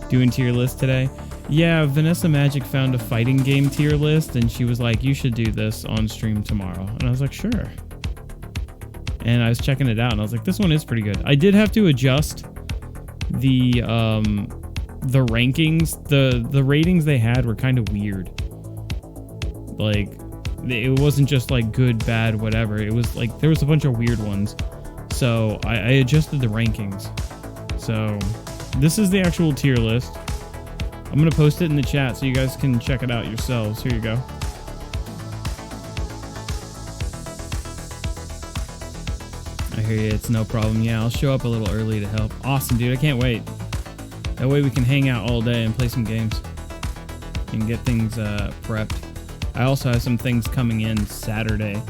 doing tier list today. Yeah, Vanessa Magic found a fighting game tier list, and she was like, you should do this on stream tomorrow. And I was like, sure. And I was checking it out, and I was like, this one is pretty good. I did have to adjust the rankings. The ratings they had were kind of weird. Like, it wasn't just like good, bad, whatever. It was like, there was a bunch of weird ones. So I adjusted the rankings. So this is the actual tier list. I'm going to post it in the chat so you guys can check it out yourselves. Here you go. I hear you. It's no problem. Yeah, I'll show up a little early to help. Awesome, dude. I can't wait. That way we can hang out all day and play some games and get things prepped. I also have some things coming in Saturday,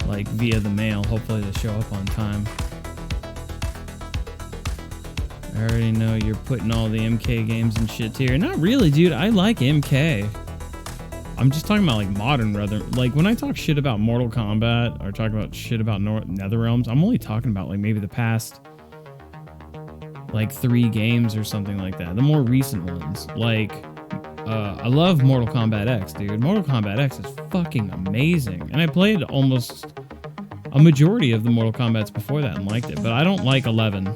like via the mail. Hopefully they show up on time. I already know you're putting all the MK games and shit here. Not really, dude. I like MK. I'm just talking about like modern rather. Like when I talk shit about Mortal Kombat or talk about shit about NetherRealms, I'm only talking about like maybe the past like 3 games or something like that. The more recent ones. Like I love Mortal Kombat X, dude. Mortal Kombat X is fucking amazing. And I played almost a majority of the Mortal Kombats before that and liked it, but I don't like 11.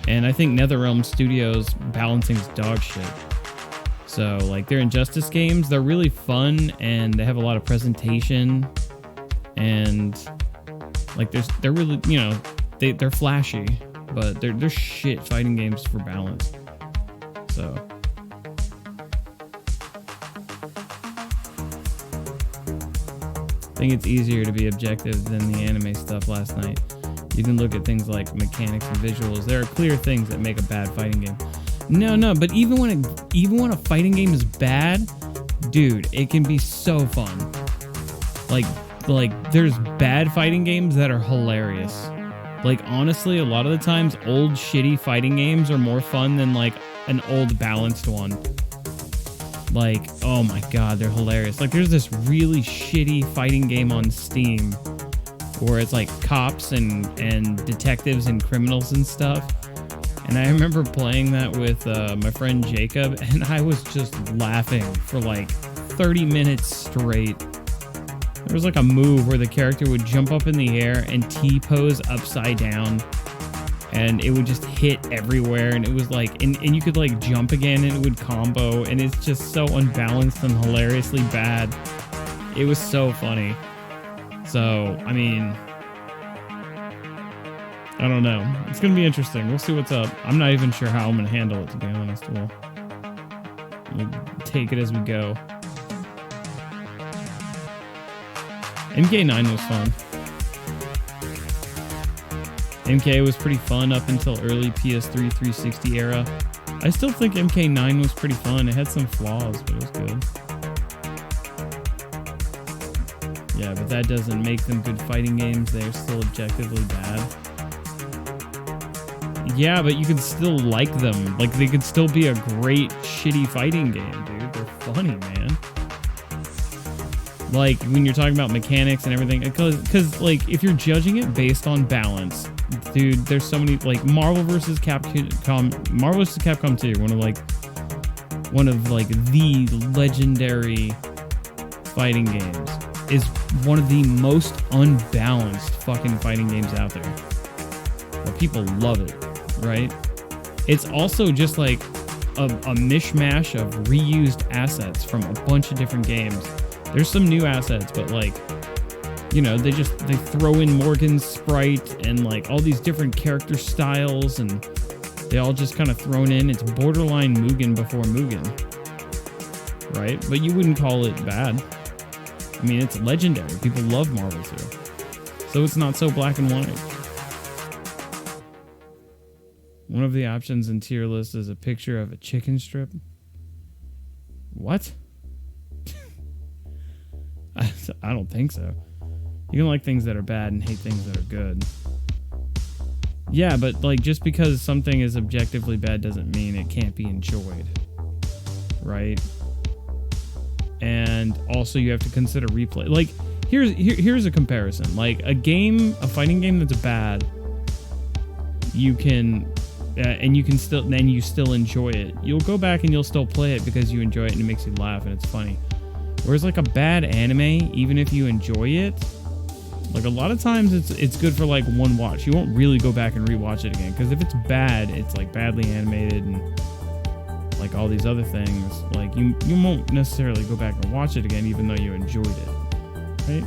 And I think NetherRealm Studios balancing's dog shit. So, like, their Injustice games, they're really fun, and they have a lot of presentation, and, like, they're really, you know, they're flashy, but they're shit fighting games for balance. So. I think it's easier to be objective than the anime stuff last night. You can look at things like mechanics and visuals. There are clear things that make a bad fighting game. No, but even when a fighting game is bad, dude, it can be so fun. Like there's bad fighting games that are hilarious. Like honestly, a lot of the times old shitty fighting games are more fun than like an old balanced one. Like, oh my god, they're hilarious. Like there's this really shitty fighting game on Steam where it's like cops and detectives and criminals and stuff. And I remember playing that with my friend Jacob, and I was just laughing for like 30 minutes straight. There was like a move where the character would jump up in the air and T-pose upside down, and it would just hit everywhere, and it was like, and you could like jump again and it would combo, and it's just so unbalanced and hilariously bad. It was so funny. So, I mean, I don't know. It's going to be interesting. We'll see what's up. I'm not even sure how I'm going to handle it, to be honest. We'll take it as we go. MK9 was fun. MK was pretty fun up until early PS3 360 era. I still think MK9 was pretty fun. It had some flaws, but it was good. Yeah, but that doesn't make them good fighting games. They're still objectively bad. Yeah, but you can still like them. Like, they could still be a great, shitty fighting game, dude. They're funny, man. Like, when you're talking about mechanics and everything. Because like, if you're judging it based on balance, dude, there's so many, like, Marvel vs. Capcom 2, one of the legendary fighting games, is one of the most unbalanced fucking fighting games out there. But people love it, right? It's also just like a mishmash of reused assets from a bunch of different games. There's some new assets, but like, you know, they throw in Morgan's sprite and like all these different character styles, and they all just kind of thrown in. It's borderline Mugen before Mugen, right? But you wouldn't call it bad. I mean, it's legendary. People love Marvel too. So it's not so black and white. One of the options in tier list is a picture of a chicken strip. What? I don't think so. You can like things that are bad and hate things that are good. Yeah, but like just because something is objectively bad doesn't mean it can't be enjoyed. Right? And also you have to consider replay. Like here's a comparison. Like a fighting game that's bad, you can and you can still, then you still enjoy it. You'll go back and you'll still play it because you enjoy it and it makes you laugh and it's funny. Whereas like a bad anime, even if you enjoy it, like a lot of times it's good for like one watch. You won't really go back and rewatch it again, because if it's bad, it's like badly animated and like all these other things. Like you won't necessarily go back and watch it again, even though you enjoyed it, right?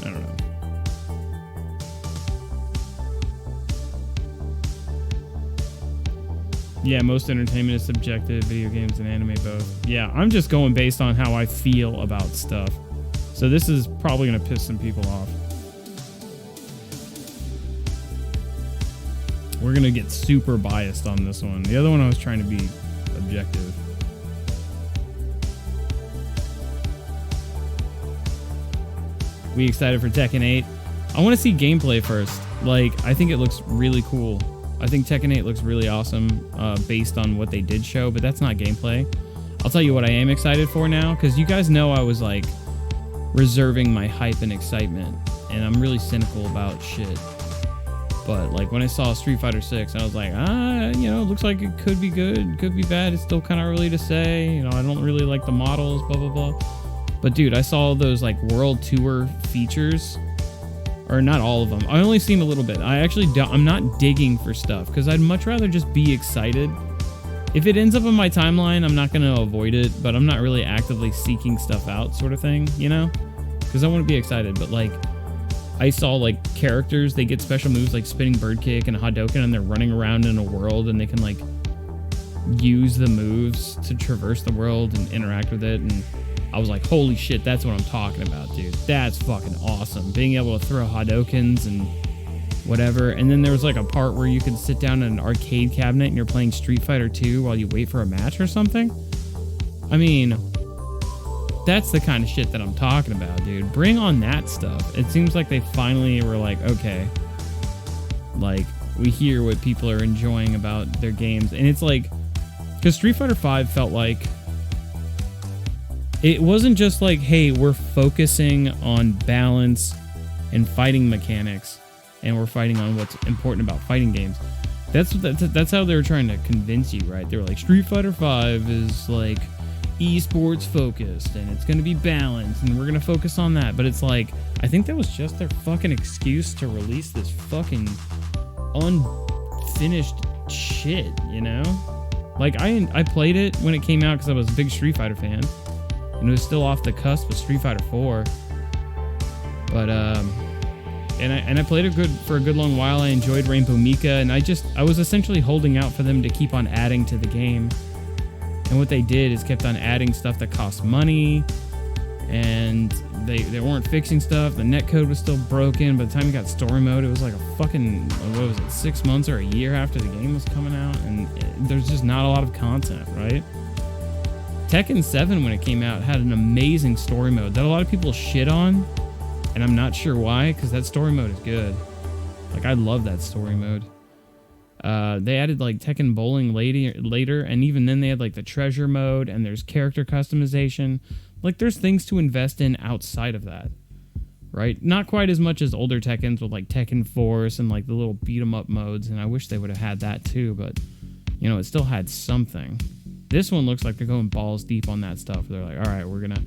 I don't know. Yeah, most entertainment is subjective. Video games and anime both. Yeah, I'm just going based on how I feel about stuff. So this is probably gonna piss some people off. We're gonna get super biased on this one. The other one I was trying to be objective. We excited for Tekken 8? I want to see gameplay first. Like, I think it looks really cool. I think Tekken 8 looks really awesome based on what they did show, but that's not gameplay. I'll tell you what I am excited for now, because you guys know I was like reserving my hype and excitement, and I'm really cynical about shit. But like when I saw Street Fighter 6, I was like, you know, it looks like it could be good, could be bad. It's still kind of early to say. You know, I don't really like the models, blah, blah, blah. But dude, I saw those like World Tour features, or not all of them. I only seen a little bit. I'm not digging for stuff because I'd much rather just be excited. If it ends up in my timeline, I'm not going to avoid it, but I'm not really actively seeking stuff out, sort of thing, you know, because I want to be excited. But like, I saw like characters, they get special moves like spinning bird kick and Hadouken, and they're running around in a world and they can like use the moves to traverse the world and interact with it. And I was like, holy shit, that's what I'm talking about, dude. That's fucking awesome. Being able to throw Hadoukens and whatever. And then there was like a part where you could sit down in an arcade cabinet and you're playing Street Fighter 2 while you wait for a match or something. I mean, that's the kind of shit that I'm talking about, dude. Bring on that stuff. It seems like they finally were like, okay, like we hear what people are enjoying about their games. And it's like, because Street Fighter 5 felt like, it wasn't just like, hey, we're focusing on balance and fighting mechanics, and we're fighting on what's important about fighting games. That's how they were trying to convince you, right? They were like, Street Fighter 5 is like esports focused and it's going to be balanced and we're going to focus on that. But it's like, I think that was just their fucking excuse to release this fucking unfinished shit, you know? Like I played it when it came out because I was a big Street Fighter fan, and it was still off the cusp of Street Fighter 4. But and I played it for a good long while. I enjoyed Rainbow Mika, and I was essentially holding out for them to keep on adding to the game. And what they did is kept on adding stuff that cost money, and they weren't fixing stuff. The netcode was still broken. By the time you got story mode, it was like a fucking, what was it, 6 months or a year after the game was coming out, and there's just not a lot of content, right? Tekken 7, when it came out, had an amazing story mode that a lot of people shit on, and I'm not sure why, because that story mode is good. Like, I love that story mode. They added like Tekken Bowling later, and even then they had like the treasure mode, and there's character customization. Like, there's things to invest in outside of that, right? Not quite as much as older Tekkens with like Tekken Force and like the little beat 'em up modes, and I wish they would have had that too, but you know, it still had something. This one looks like they're going balls deep on that stuff. They're like, all right, we're gonna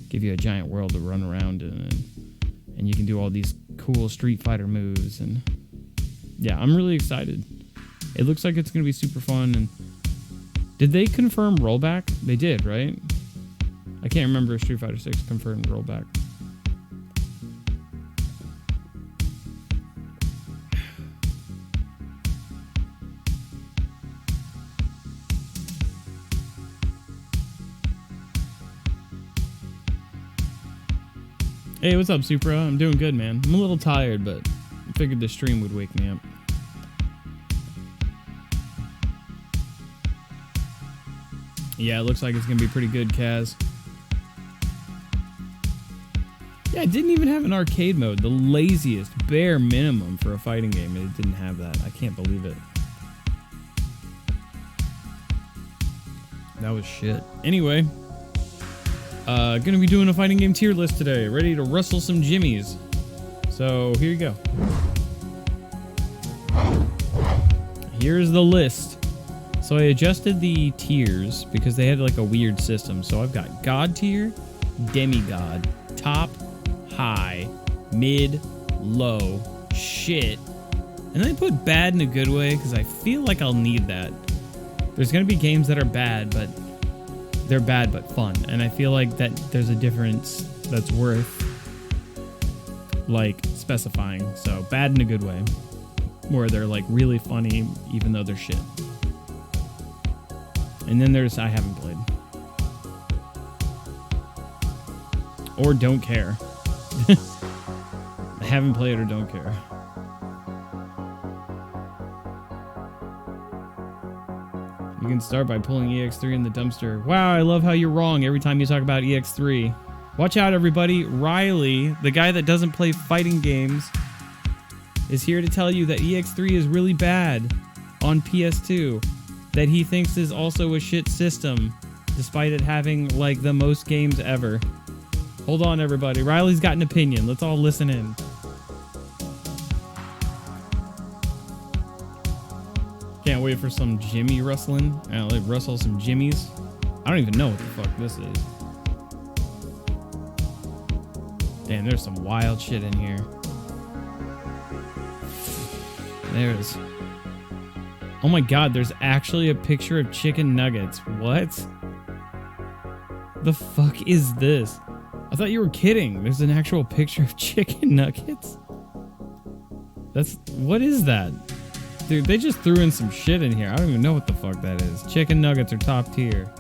give you a giant world to run around in, and you can do all these cool Street Fighter moves, and yeah, I'm really excited. It looks like it's gonna be super fun. And did they confirm rollback? They did, right? I can't remember if Street Fighter 6 confirmed rollback. Hey, what's up, Supra? I'm doing good, man. I'm a little tired, but I figured this stream would wake me up. Yeah, it looks like it's going to be pretty good, Kaz. Yeah, it didn't even have an arcade mode. The laziest, bare minimum for a fighting game. It didn't have that. I can't believe it. That was shit. Anyway, gonna be doing a fighting game tier list today. Ready to wrestle some jimmies. So here you go. here's the list. So I adjusted the tiers because they had like a weird system. So I've got God tier, demigod, top, high, mid, low, shit. And then I put bad in a good way because I feel like I'll need that. There's going to be games that are bad, but they're bad but fun. And I feel like that there's a difference that's worth like specifying. So bad in a good way, where they're like really funny even though they're shit. And then there's I haven't played. Or don't care. I haven't played or don't care. You can start by pulling EX3 in the dumpster. Wow, I love how you're wrong every time you talk about EX3. Watch out, everybody. Riley, the guy that doesn't play fighting games, is here to tell you that EX3 is really bad on PS2. That he thinks is also a shit system, despite it having, like, the most games ever. Hold on, everybody. Riley's got an opinion. Let's all listen in. Can't wait for some Jimmy rustling. Like rustle some Jimmies. I don't even know what the fuck this is. Damn, there's some wild shit in here. There's... Oh my god, there's actually a picture of chicken nuggets. What? The fuck is this? I thought you were kidding. There's an actual picture of chicken nuggets? What is that? Dude, they just threw in some shit in here. I don't even know what the fuck that is. Chicken nuggets are top tier.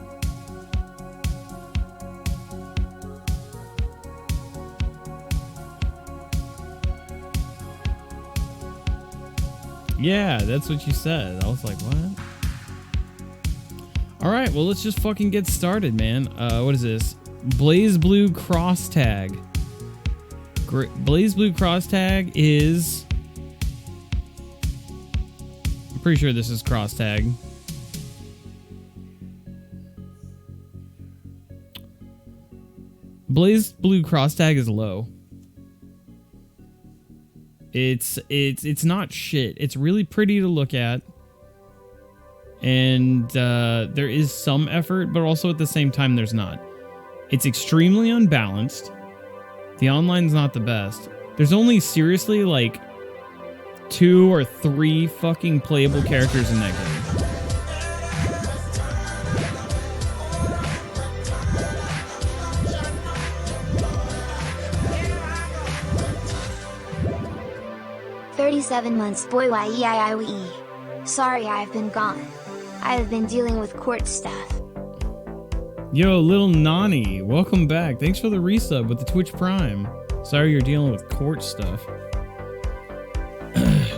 Yeah, that's what you said. I was like, what? All right, well, let's just fucking get started, man. What is this? BlazBlue Cross Tag. BlazBlue Cross Tag is... I'm pretty sure this is Cross Tag. BlazBlue Cross Tag is low. It's not shit. It's really pretty to look at. And there is some effort, but also at the same time there's not. It's extremely unbalanced. The online's not the best. There's only seriously like 2 or 3 fucking playable characters in that game. 37 months boy YEIIWE. Sorry I've been gone. I have been dealing with court stuff. Yo, little Nani, welcome back. Thanks for the resub with the Twitch Prime. Sorry you're dealing with court stuff. That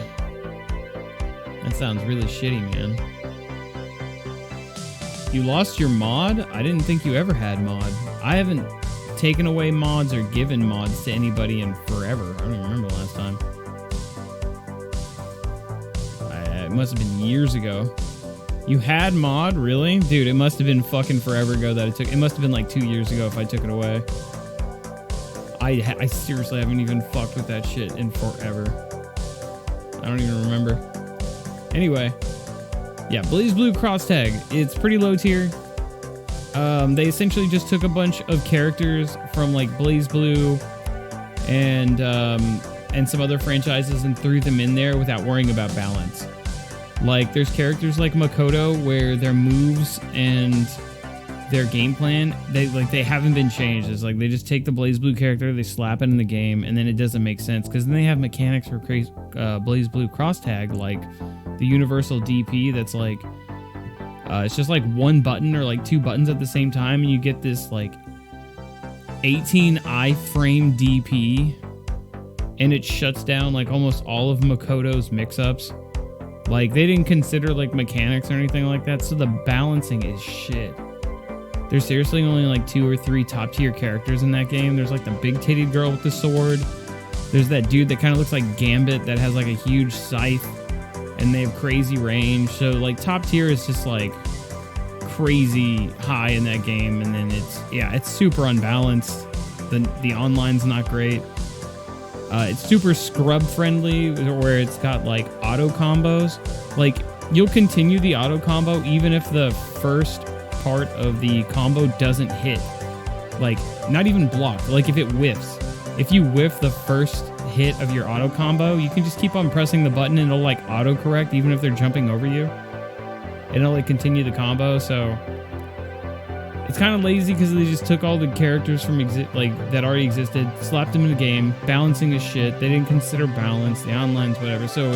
sounds really shitty, man. You lost your mod? I didn't think you ever had mod. I haven't taken away mods or given mods to anybody in forever. I don't even remember the last time. It must have been years ago. You had mod? Really? Dude, it must have been fucking forever ago that I took... It must have been like 2 years ago if I took it away. I seriously haven't even fucked with that shit in forever. I don't even remember. Anyway. Yeah, BlazBlue Cross Tag. It's pretty low tier. They essentially just took a bunch of characters from like BlazBlue and some other franchises and threw them in there without worrying about balance. Like, there's characters like Makoto where their moves and their game plan, they haven't been changed. It's like they just take the BlazBlue character, they slap it in the game, and then it doesn't make sense because then they have mechanics for BlazBlue Cross Tag, like the universal DP that's like it's just like one button or like 2 buttons at the same time, and you get this like 18 iframe DP, and it shuts down like almost all of Makoto's mix-ups. Like, they didn't consider, like, mechanics or anything like that, so the balancing is shit. There's seriously only, like, 2 or 3 top-tier characters in that game. There's, like, the big-titted girl with the sword. There's that dude that kind of looks like Gambit that has, like, a huge scythe, and they have crazy range. So, like, top tier is just, like, crazy high in that game, and then it's super unbalanced. The online's not great. It's super scrub friendly, where it's got like auto combos. Like, you'll continue the auto combo even if the first part of the combo doesn't hit. Like, not even blocked. Like, if it whiffs. If you whiff the first hit of your auto combo, you can just keep on pressing the button and it'll, like, auto-correct even if they're jumping over you. And it'll, like, continue the combo, so... It's kind of lazy because they just took all the characters from that already existed, slapped them in the game, balancing is shit. They didn't consider balance, the online's whatever. So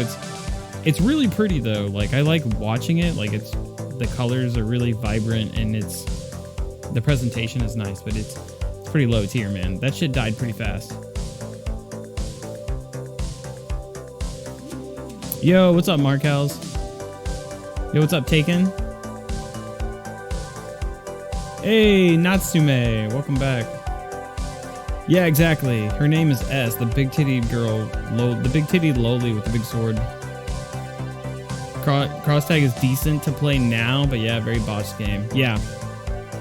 it's really pretty though. Like, I like watching it. Like, the colors are really vibrant and the presentation is nice, but it's pretty low tier, man. That shit died pretty fast. Yo, what's up, Markels? Yo, what's up, Taken? Hey, Natsume, welcome back. Yeah, exactly. Her name is S, the big-titted girl, the big-titted lowly with the big sword. Cross tag is decent to play now, but yeah, very botched game. Yeah.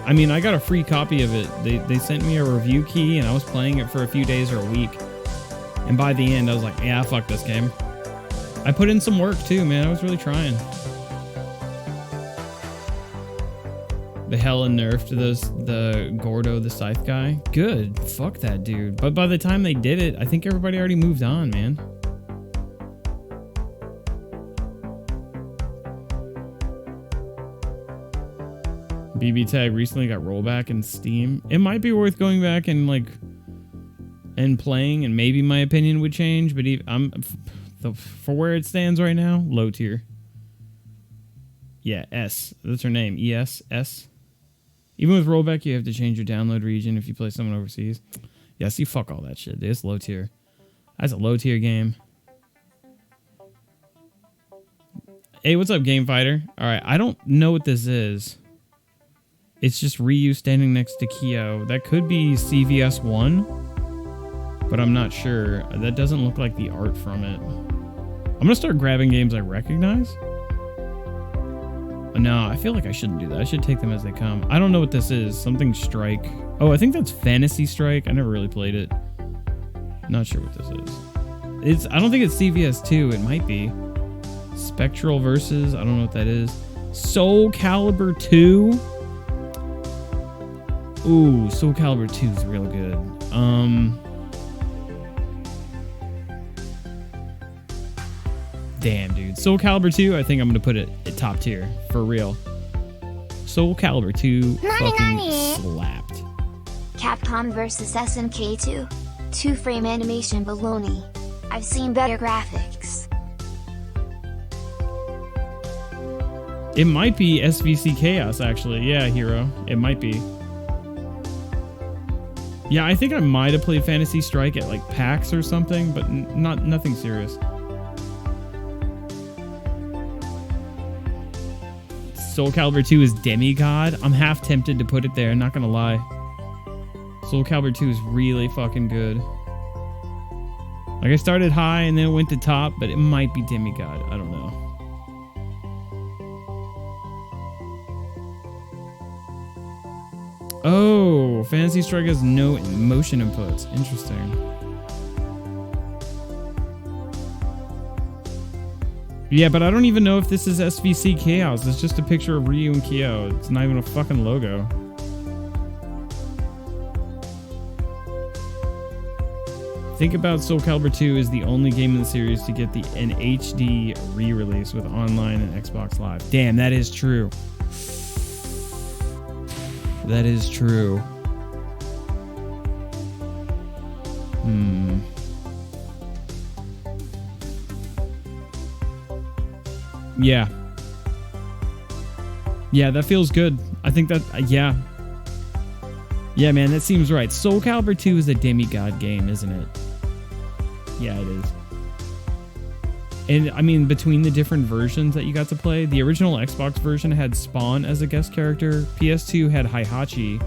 I mean, I got a free copy of it. They sent me a review key, and I was playing it for a few days or a week. And by the end, I was like, yeah, fuck this game. I put in some work, too, man. I was really trying. The hella nerfed the Gordo the Scythe guy. Good. Fuck that dude. But by the time they did it, I think everybody already moved on, man. BB Tag recently got rollback in Steam. It might be worth going back and playing, and maybe my opinion would change, but for where it stands right now, low tier. Yeah, S. That's her name. ES. S. Even with rollback, you have to change your download region if you play someone overseas. Yeah, see, fuck all that shit. It's low tier. That's a low tier game. Hey, what's up, Game Fighter? All right, I don't know what this is. It's just Ryu standing next to Kyo. That could be CVS 1, but I'm not sure. That doesn't look like the art from it. I'm gonna start grabbing games I recognize. No, I feel like I shouldn't do that. I should take them as they come. I don't know what this is. Something Strike. Oh, I think that's Fantasy Strike. I never really played it. Not sure what this is. I don't think it's CVS 2. It might be. Spectral Versus. I don't know what that is. Soul Calibur 2. Ooh, Soul Calibur 2 is real good. Damn, dude. Soul Calibur 2, I think I'm going to put it at top tier. For real. Soul Calibur 2 fucking slapped. Capcom vs SNK 2. 2-frame animation baloney. I've seen better graphics. It might be SVC Chaos, actually. Yeah, Hero. It might be. Yeah, I think I might have played Fantasy Strike at like PAX or something, but nothing serious. Soul Calibur 2 is Demigod. I'm half tempted to put it there, not gonna lie. Soul Calibur 2 is really fucking good. Like, I started high and then it went to top, but it might be Demigod. I don't know. Oh, Fantasy Strike has no motion inputs. Interesting. Yeah, but I don't even know if this is SVC Chaos. It's just a picture of Ryu and Kyo. It's not even a fucking logo. Think about Soul Calibur 2 is the only game in the series to get an HD re-release with online and Xbox Live. Damn, that is true. That is true. Yeah. Yeah, that feels good. I think that, yeah. Yeah, man, that seems right. Soul Calibur 2 is a demigod game, isn't it? Yeah, it is. And, I mean, between the different versions that you got to play, the original Xbox version had Spawn as a guest character, PS2 had Heihachi,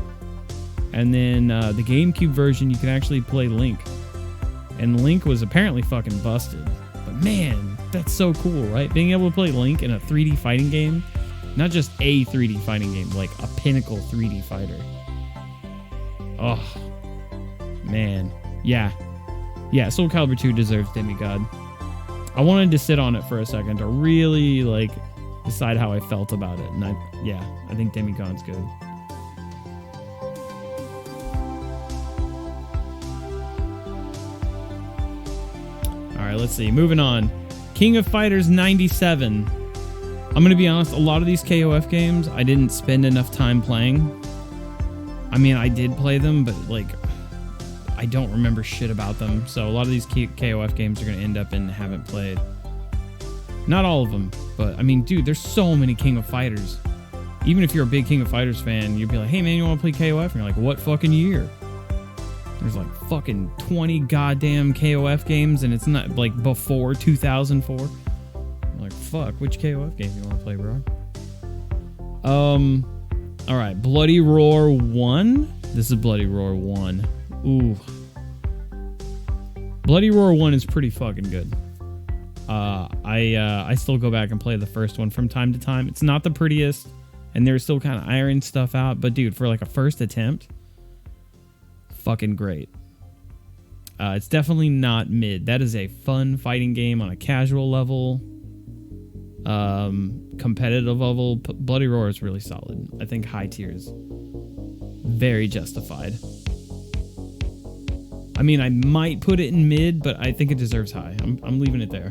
and then the GameCube version, you could actually play Link. And Link was apparently fucking busted. But man, that's so cool, right? Being able to play Link in a 3D fighting game, not just a 3D fighting game, like a pinnacle 3D fighter. Oh, man. Yeah. Yeah, Soul Calibur 2 deserves Demigod. I wanted to sit on it for a second to really, like, decide how I felt about it. And I think Demigon's good. All right, let's see. Moving on. King of Fighters 97. I'm going to be honest, a lot of these KOF games, I didn't spend enough time playing. I mean, I did play them, but like, I don't remember shit about them. So a lot of these KOF games are going to end up in haven't played. Not all of them, but I mean, dude, there's so many King of Fighters. Even if you're a big King of Fighters fan, you'd be like, hey man, you want to play KOF? And you're like, what fucking year? There's like fucking 20 goddamn KOF games, and it's not like before 2004. I'm like, fuck, which KOF game you want to play, bro? All right, Bloody Roar 1. This is Bloody Roar 1. Ooh. Bloody Roar 1 is pretty fucking good. I still go back and play the first one from time to time. It's not the prettiest, and they're still kind of ironing stuff out, but dude, for like a first attempt, fucking great. It's definitely not mid. That is a fun fighting game on a casual level. Competitive level, Bloody Roar is really solid. I think high tier is very justified. I mean, I might put it in mid, but I think it deserves high. I'm leaving it there.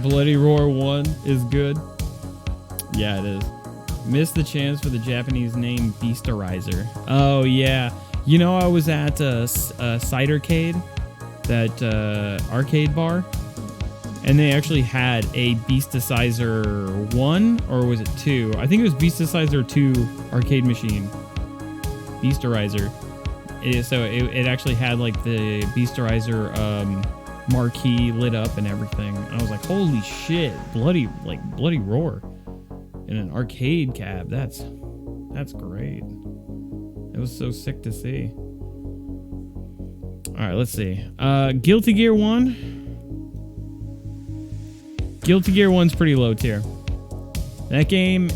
Bloody Roar 1 is good. Yeah, it is. Missed the chance for the Japanese name Beasterizer. Oh, yeah. You know, I was at Cidercade, that arcade bar, and they actually had a Beasticizer 1, or was it 2? I think it was Beasticizer 2 arcade machine. Beasterizer. So it actually had like the Beasterizer marquee lit up and everything. And I was like, holy shit, Bloody Roar in an arcade cab. That's great. It was so sick to see. All right, let's see. Guilty Gear 1. Guilty Gear 1's pretty low tier. That game,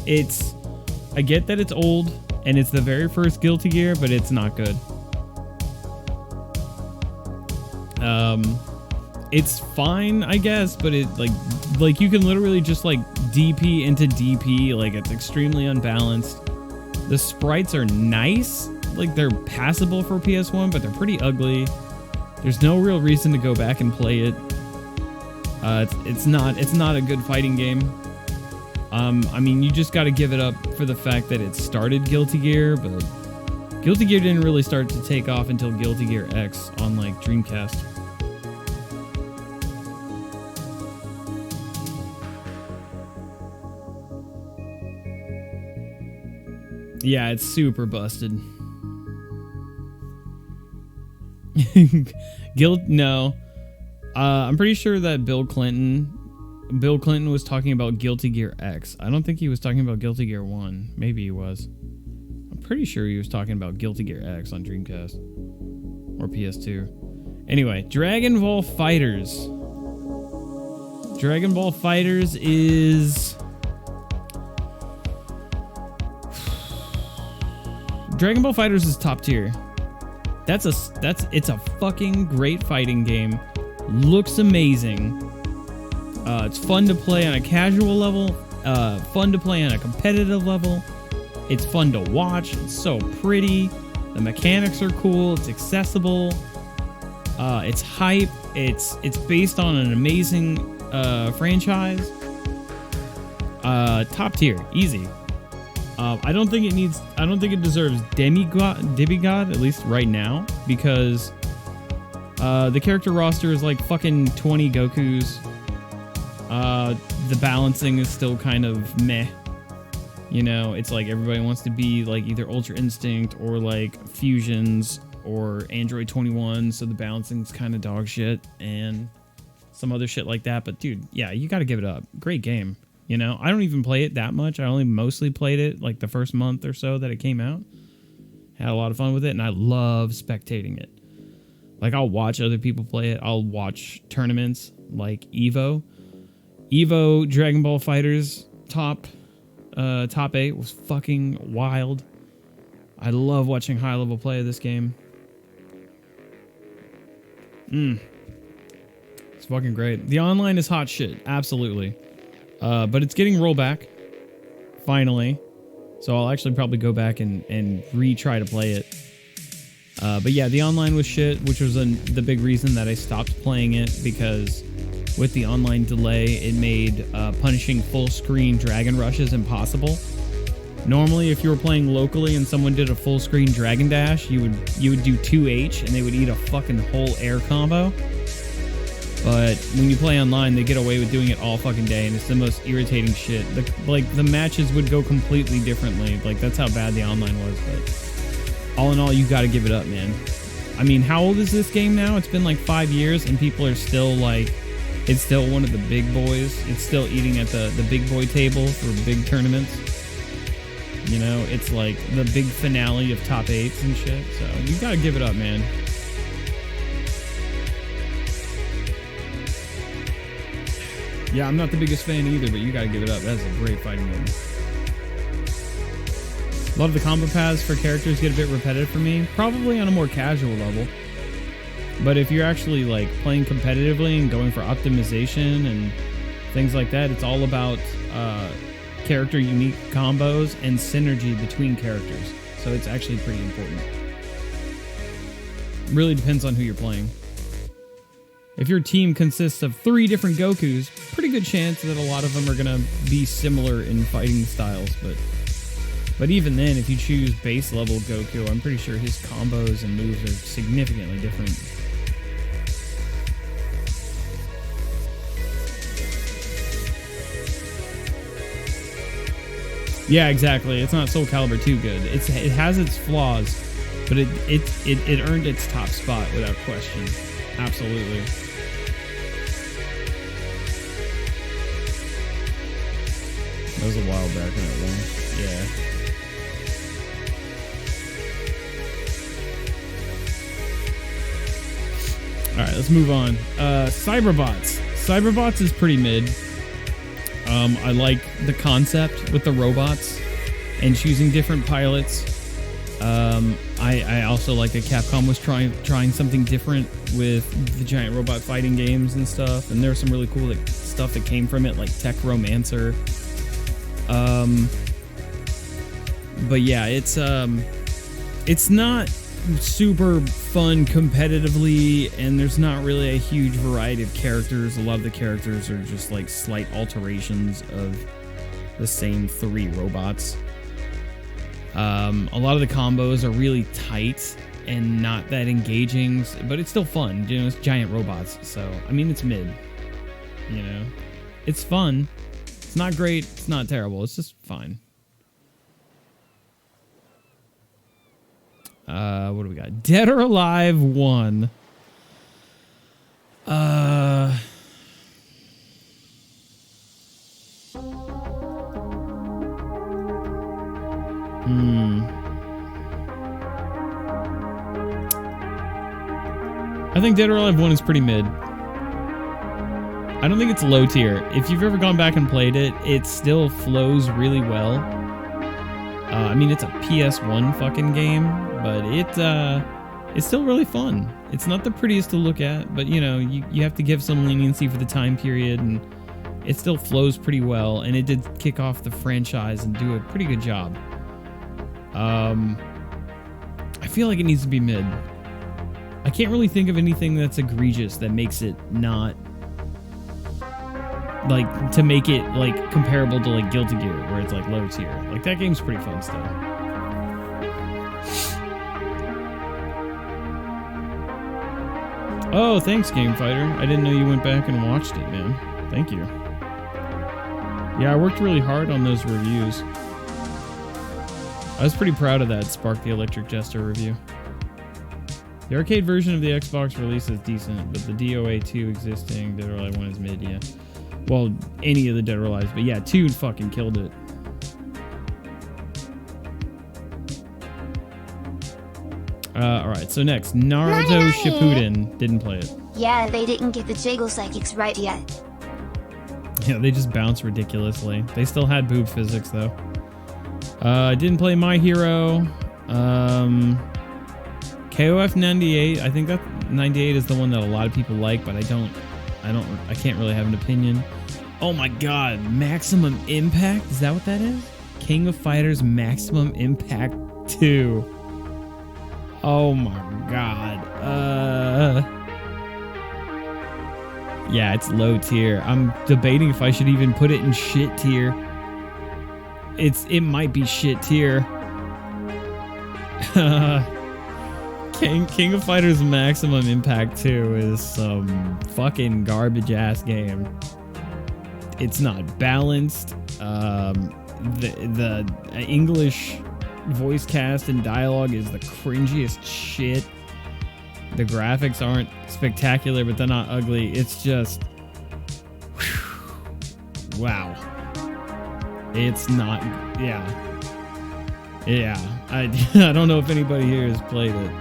I get that it's old and it's the very first Guilty Gear, but it's not good. It's fine, I guess, but it like you can literally just like DP into DP, like it's extremely unbalanced. The sprites are nice, like they're passable for PS1, but they're pretty ugly. There's no real reason to go back and play it. It's not a good fighting game. I mean, you just got to give it up for the fact that it started Guilty Gear, but Guilty Gear didn't really start to take off until Guilty Gear X on like Dreamcast. Yeah, it's super busted. No. I'm pretty sure that Bill Clinton was talking about Guilty Gear X. I don't think he was talking about Guilty Gear 1. Maybe he was. I'm pretty sure he was talking about Guilty Gear X on Dreamcast. Or PS2. Anyway, Dragon Ball FighterZ. Dragon Ball FighterZ is... Dragon Ball FighterZ is top tier. It's a fucking great fighting game. Looks amazing. It's fun to play on a casual level. Fun to play on a competitive level. It's fun to watch. It's so pretty. The mechanics are cool. It's accessible. It's hype. It's based on an amazing franchise. Top tier, easy. I don't think it deserves demigod, at least right now, because the character roster is like fucking 20 Gokus. The balancing is still kind of meh. You know, it's like everybody wants to be like either Ultra Instinct or like Fusions or Android 21, so the balancing's kind of dog shit and some other shit like that. But dude, yeah, you got to give it up. Great game. You know, I don't even play it that much. I only mostly played it like the first month or so that it came out. Had a lot of fun with it, and I love spectating it. Like, I'll watch other people play it. I'll watch tournaments like Evo. Evo Dragon Ball FighterZ top 8 was fucking wild. I love watching high-level play of this game. It's fucking great. The online is hot shit, absolutely. But it's getting rollback, finally. So I'll actually probably go back and retry to play it. But yeah, the online was shit, which was the big reason that I stopped playing it, because with the online delay, it made punishing full screen Dragon Rushes impossible. Normally, if you were playing locally and someone did a full screen Dragon Dash, you would do 2H and they would eat a fucking whole air combo. But when you play online, they get away with doing it all fucking day, and it's the most irritating shit. The matches would go completely differently. Like, that's how bad the online was. But all in all, you got to give it up, man. I mean, how old is this game now? It's been like 5 years, and people are still like, it's still one of the big boys. It's still eating at the big boy table for big tournaments. You know, it's like the big finale of top 8s and shit. So you got to give it up, man. Yeah, I'm not the biggest fan either, but you gotta give it up. That's a great fighting game. Love the combo paths for characters get a bit repetitive for me, probably on a more casual level. But if you're actually like playing competitively and going for optimization and things like that, it's all about character unique combos and synergy between characters. So it's actually pretty important. Really depends on who you're playing. If your team consists of 3 different Gokus, pretty good chance that a lot of them are going to be similar in fighting styles. But even then, if you choose base level Goku, I'm pretty sure his combos and moves are significantly different. Yeah, exactly. It's not Soul Calibur 2 good. It has its flaws, but it earned its top spot without question. Absolutely. That was a while back when it won. Yeah. Alright, let's move on. Cyberbots. Cyberbots is pretty mid. I like the concept with the robots and choosing different pilots. I also like that Capcom was trying something different with the giant robot fighting games and stuff. And there was some really cool stuff that came from it, like Tech Romancer. But yeah, it's not super fun competitively, and there's not really a huge variety of characters. A lot of the characters are just like slight alterations of the same 3 robots. A lot of the combos are really tight and not that engaging, but it's still fun. You know, it's giant robots, so I mean, it's mid. You know, it's fun. It's not great. It's not terrible. It's just fine. What do we got? Dead or Alive 1. I think Dead or Alive 1 is pretty mid. I don't think it's low tier. If you've ever gone back and played it, it still flows really well. I mean, it's a PS1 fucking game, but it's still really fun. It's not the prettiest to look at, but you know, you have to give some leniency for the time period, and it still flows pretty well, and it did kick off the franchise and do a pretty good job. I feel like it needs to be mid. I can't really think of anything that's egregious that makes it not, like, to make it like comparable to like Guilty Gear, where it's like low tier. Like, that game's pretty fun still. Oh, thanks, Game Fighter. I didn't know you went back and watched it, man. Thank you. Yeah, I worked really hard on those reviews. I was pretty proud of that Spark the Electric Jester review. The arcade version of the Xbox release is decent, but the DOA 2 existing, Dead or Alive 1 is mid, yeah. Well, any of the Dead or Alive, but yeah, 2 fucking killed it. Alright, so next, Naruto Shippuden. Didn't play it. Yeah, they didn't get the Jiggle Psychics right yet. Yeah, they just bounce ridiculously. They still had boob physics, though. I didn't play My Hero. KOF 98. I think that 98 is the one that a lot of people like, but I can't really have an opinion. Oh my god, Maximum Impact? Is that what that is? King of Fighters Maximum Impact 2. Oh my god. Yeah, it's low tier. I'm debating if I should even put it in shit tier. It might be shit tier. King of Fighters Maximum Impact 2 is some fucking garbage ass game. It's not balanced. The English voice cast and dialogue is the cringiest shit. The graphics aren't spectacular, but they're not ugly. It's just, whew, wow. It's not, yeah. I don't know if anybody here has played it.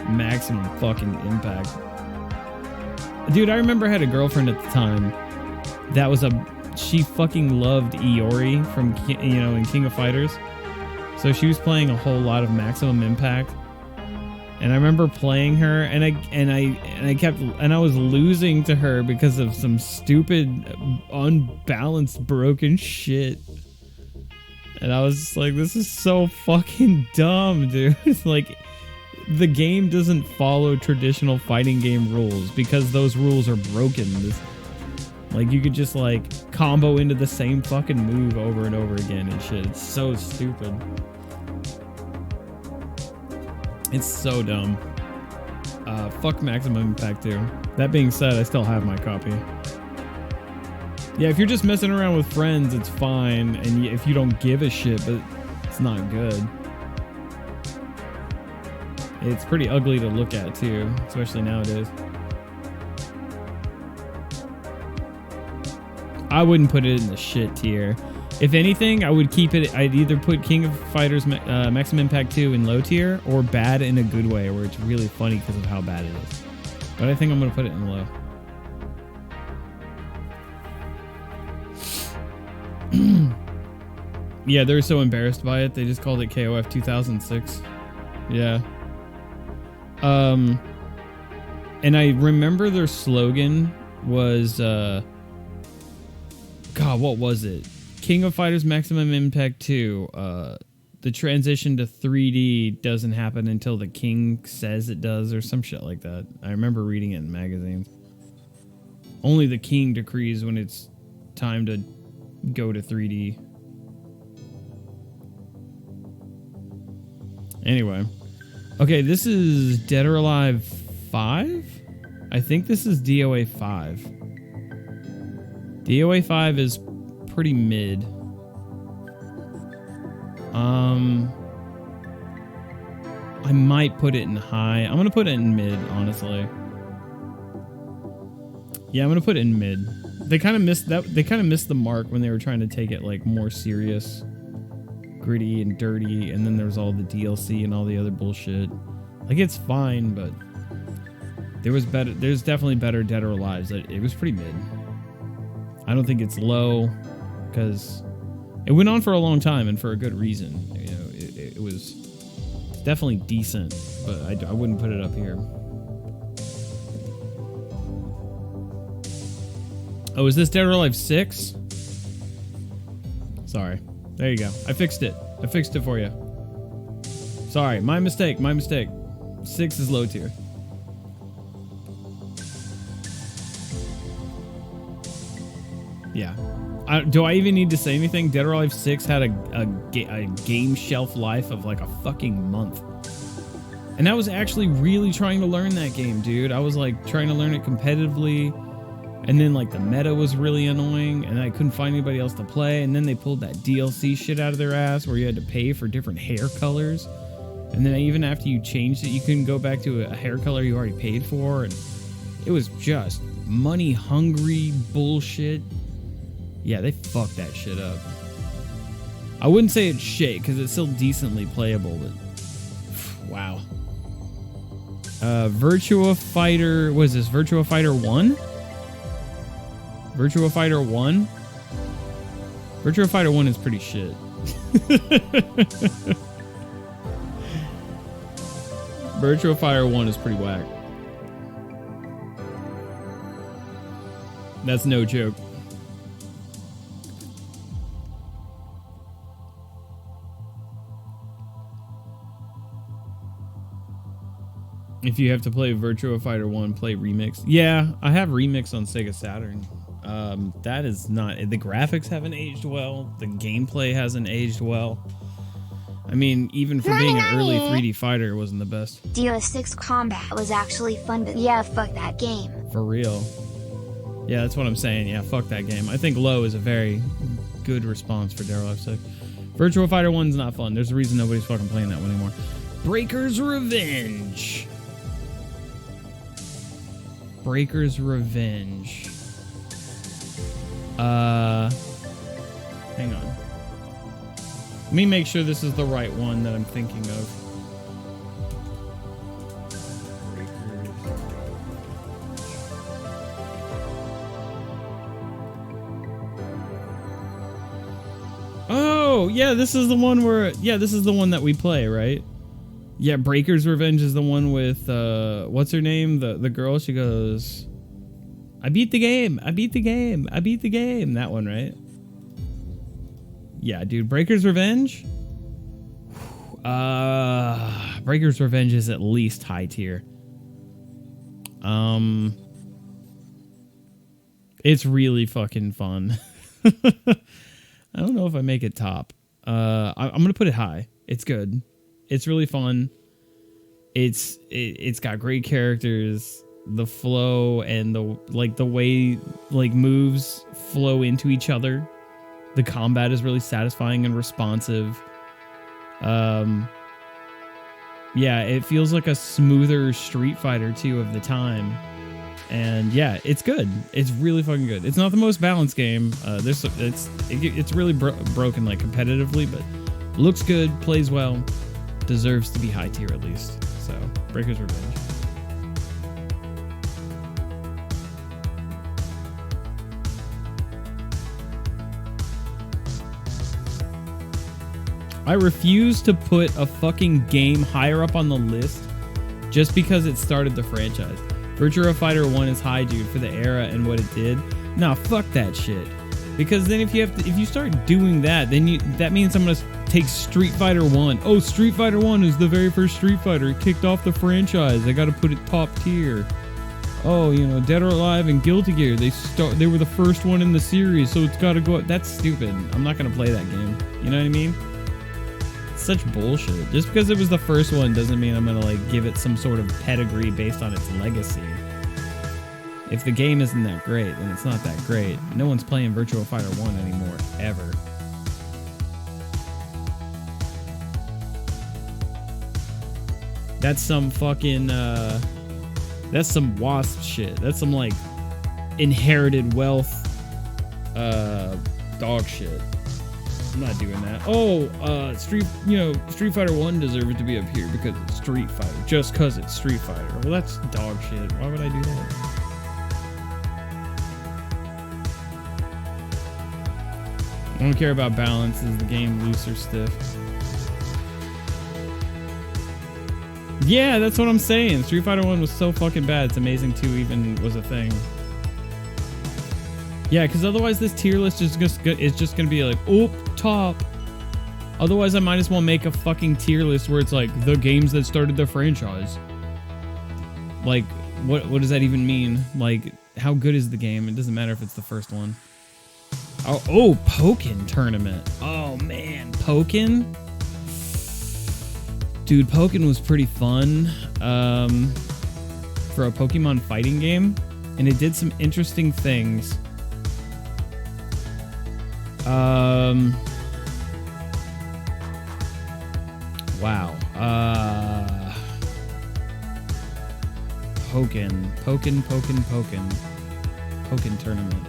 Maximum fucking Impact. Dude, I remember I had a girlfriend at the time that was she fucking loved Iori from, in King of Fighters. So she was playing a whole lot of Maximum Impact. And I remember playing her, and I was losing to her because of some stupid, unbalanced, broken shit. And I was just like, this is so fucking dumb, dude. It's like, the game doesn't follow traditional fighting game rules because those rules are broken. Like, you could just, like, combo into the same fucking move over and over again and shit. It's so stupid. It's so dumb. Fuck Maximum Impact 2. That being said, I still have my copy. Yeah, if you're just messing around with friends, it's fine. And if you don't give a shit, but it's not good. It's pretty ugly to look at, too. Especially nowadays. I wouldn't put it in the shit tier. If anything, I would keep it. I'd either put King of Fighters Maximum Impact 2 in low tier or bad in a good way, where it's really funny because of how bad it is. But I think I'm going to put it in low. Yeah, they're so embarrassed by it. They just called it KOF 2006. Yeah. And I remember their slogan was, God, what was it? King of Fighters Maximum Impact 2. The transition to 3D doesn't happen until the king says it does, or some shit like that. I remember reading it in magazines. Only the king decrees when it's time to go to 3D. Anyway. Okay, this is Dead or Alive 5? I think this is DOA 5. DOA 5 is pretty mid. I might put it in high. I'm gonna put it in mid, honestly. Yeah, I'm gonna put it in mid. They kind of missed that. They kind of missed the mark when they were trying to take it like more serious, gritty and dirty, and then there's all the DLC and all the other bullshit. Like, it's fine, but there was better. There's definitely better Dead or Alive. It was pretty mid. I don't think it's low because it went on for a long time and for a good reason. You know, it was definitely decent, but I wouldn't put it up here. Oh, is this Dead or Alive 6? Sorry. There you go. I fixed it. I fixed it for you. Sorry. My mistake. My mistake. 6 is low tier. Yeah. Do I even need to say anything? Dead or Alive 6 had a game shelf life of like a fucking month. And I was actually really trying to learn that game, dude. I was like trying to learn it competitively. And then like the meta was really annoying and I couldn't find anybody else to play. And then they pulled that DLC shit out of their ass where you had to pay for different hair colors. And then even after you changed it, you couldn't go back to a hair color you already paid for. And it was just money hungry bullshit. Yeah, they fucked that shit up. I wouldn't say it's shit because it's still decently playable, but wow. Virtua Fighter, what is this? Virtua Fighter 1? Virtua Fighter 1? Virtua Fighter 1 is pretty shit. Virtua Fighter 1 is pretty whack. That's no joke. If you have to play Virtua Fighter 1, play Remix. Yeah, I have Remix on Sega Saturn. That is not... The graphics haven't aged well. The gameplay hasn't aged well. I mean, even for being an early 3D fighter, it wasn't the best. DO6 combat was actually fun, but yeah, fuck that game. For real. Yeah, that's what I'm saying. Yeah, fuck that game. I think low is a very good response for Daryl F6. Virtua Fighter 1's not fun. There's a reason nobody's fucking playing that one anymore. Breaker's Revenge. Breaker's Revenge. Hang on. Let me make sure this is the right one that I'm thinking of. Oh, yeah, this is the one where... Yeah, this is the one that we play, right? Yeah, Breaker's Revenge is the one with... what's her name? The girl, she goes... I beat the game! I beat the game! I beat the game! That one, right? Yeah, dude, Breaker's Revenge? Breaker's Revenge is at least high tier. It's really fucking fun. I don't know if I make it top. I'm gonna put it high. It's good. It's really fun. It's got great characters. The flow and the way moves flow into each other. The combat is really satisfying and responsive. Yeah, it feels like a smoother Street Fighter 2 of the time. And yeah, it's good. It's really fucking good. It's not the most balanced game. It's really broken like competitively, but looks good, plays well, deserves to be high tier at least. So, Breaker's Revenge. I refuse to put a fucking game higher up on the list just because it started the franchise. Virtua Fighter 1 is high, dude, for the era and what it did. Nah, fuck that shit. Because then if you start doing that, then that means I'm gonna take Street Fighter 1. Oh, Street Fighter 1 is the very first Street Fighter. It kicked off the franchise. I gotta put it top tier. Oh, you know, Dead or Alive and Guilty Gear, they were the first one in the series, so it's gotta go. That's stupid. I'm not gonna play that game. You know what I mean? Such bullshit. Just because it was the first one doesn't mean I'm gonna like give it some sort of pedigree based on its legacy. If the game isn't that great, then it's not that great. No one's playing Virtua Fighter 1 anymore, ever. That's some fucking that's some WASP shit. That's some like inherited wealth dog shit. I'm not doing that. Oh, Street Fighter 1 deserved to be up here because it's Street Fighter. Just because it's Street Fighter. Well, that's dog shit. Why would I do that? I don't care about balance. Is the game loose or stiff? Yeah, that's what I'm saying. Street Fighter 1 was so fucking bad. It's amazing 2 even was a thing. Yeah, because otherwise this tier list is just going to be like, oh, top. Otherwise, I might as well make a fucking tier list where it's like the games that started the franchise. Like, what does that even mean? Like, how good is the game? It doesn't matter if it's the first one. Oh, Pokken Tournament. Oh, man. Pokken? Dude, Pokken was pretty fun for a Pokemon fighting game. And it did some interesting things. Wow. Pokken Tournament.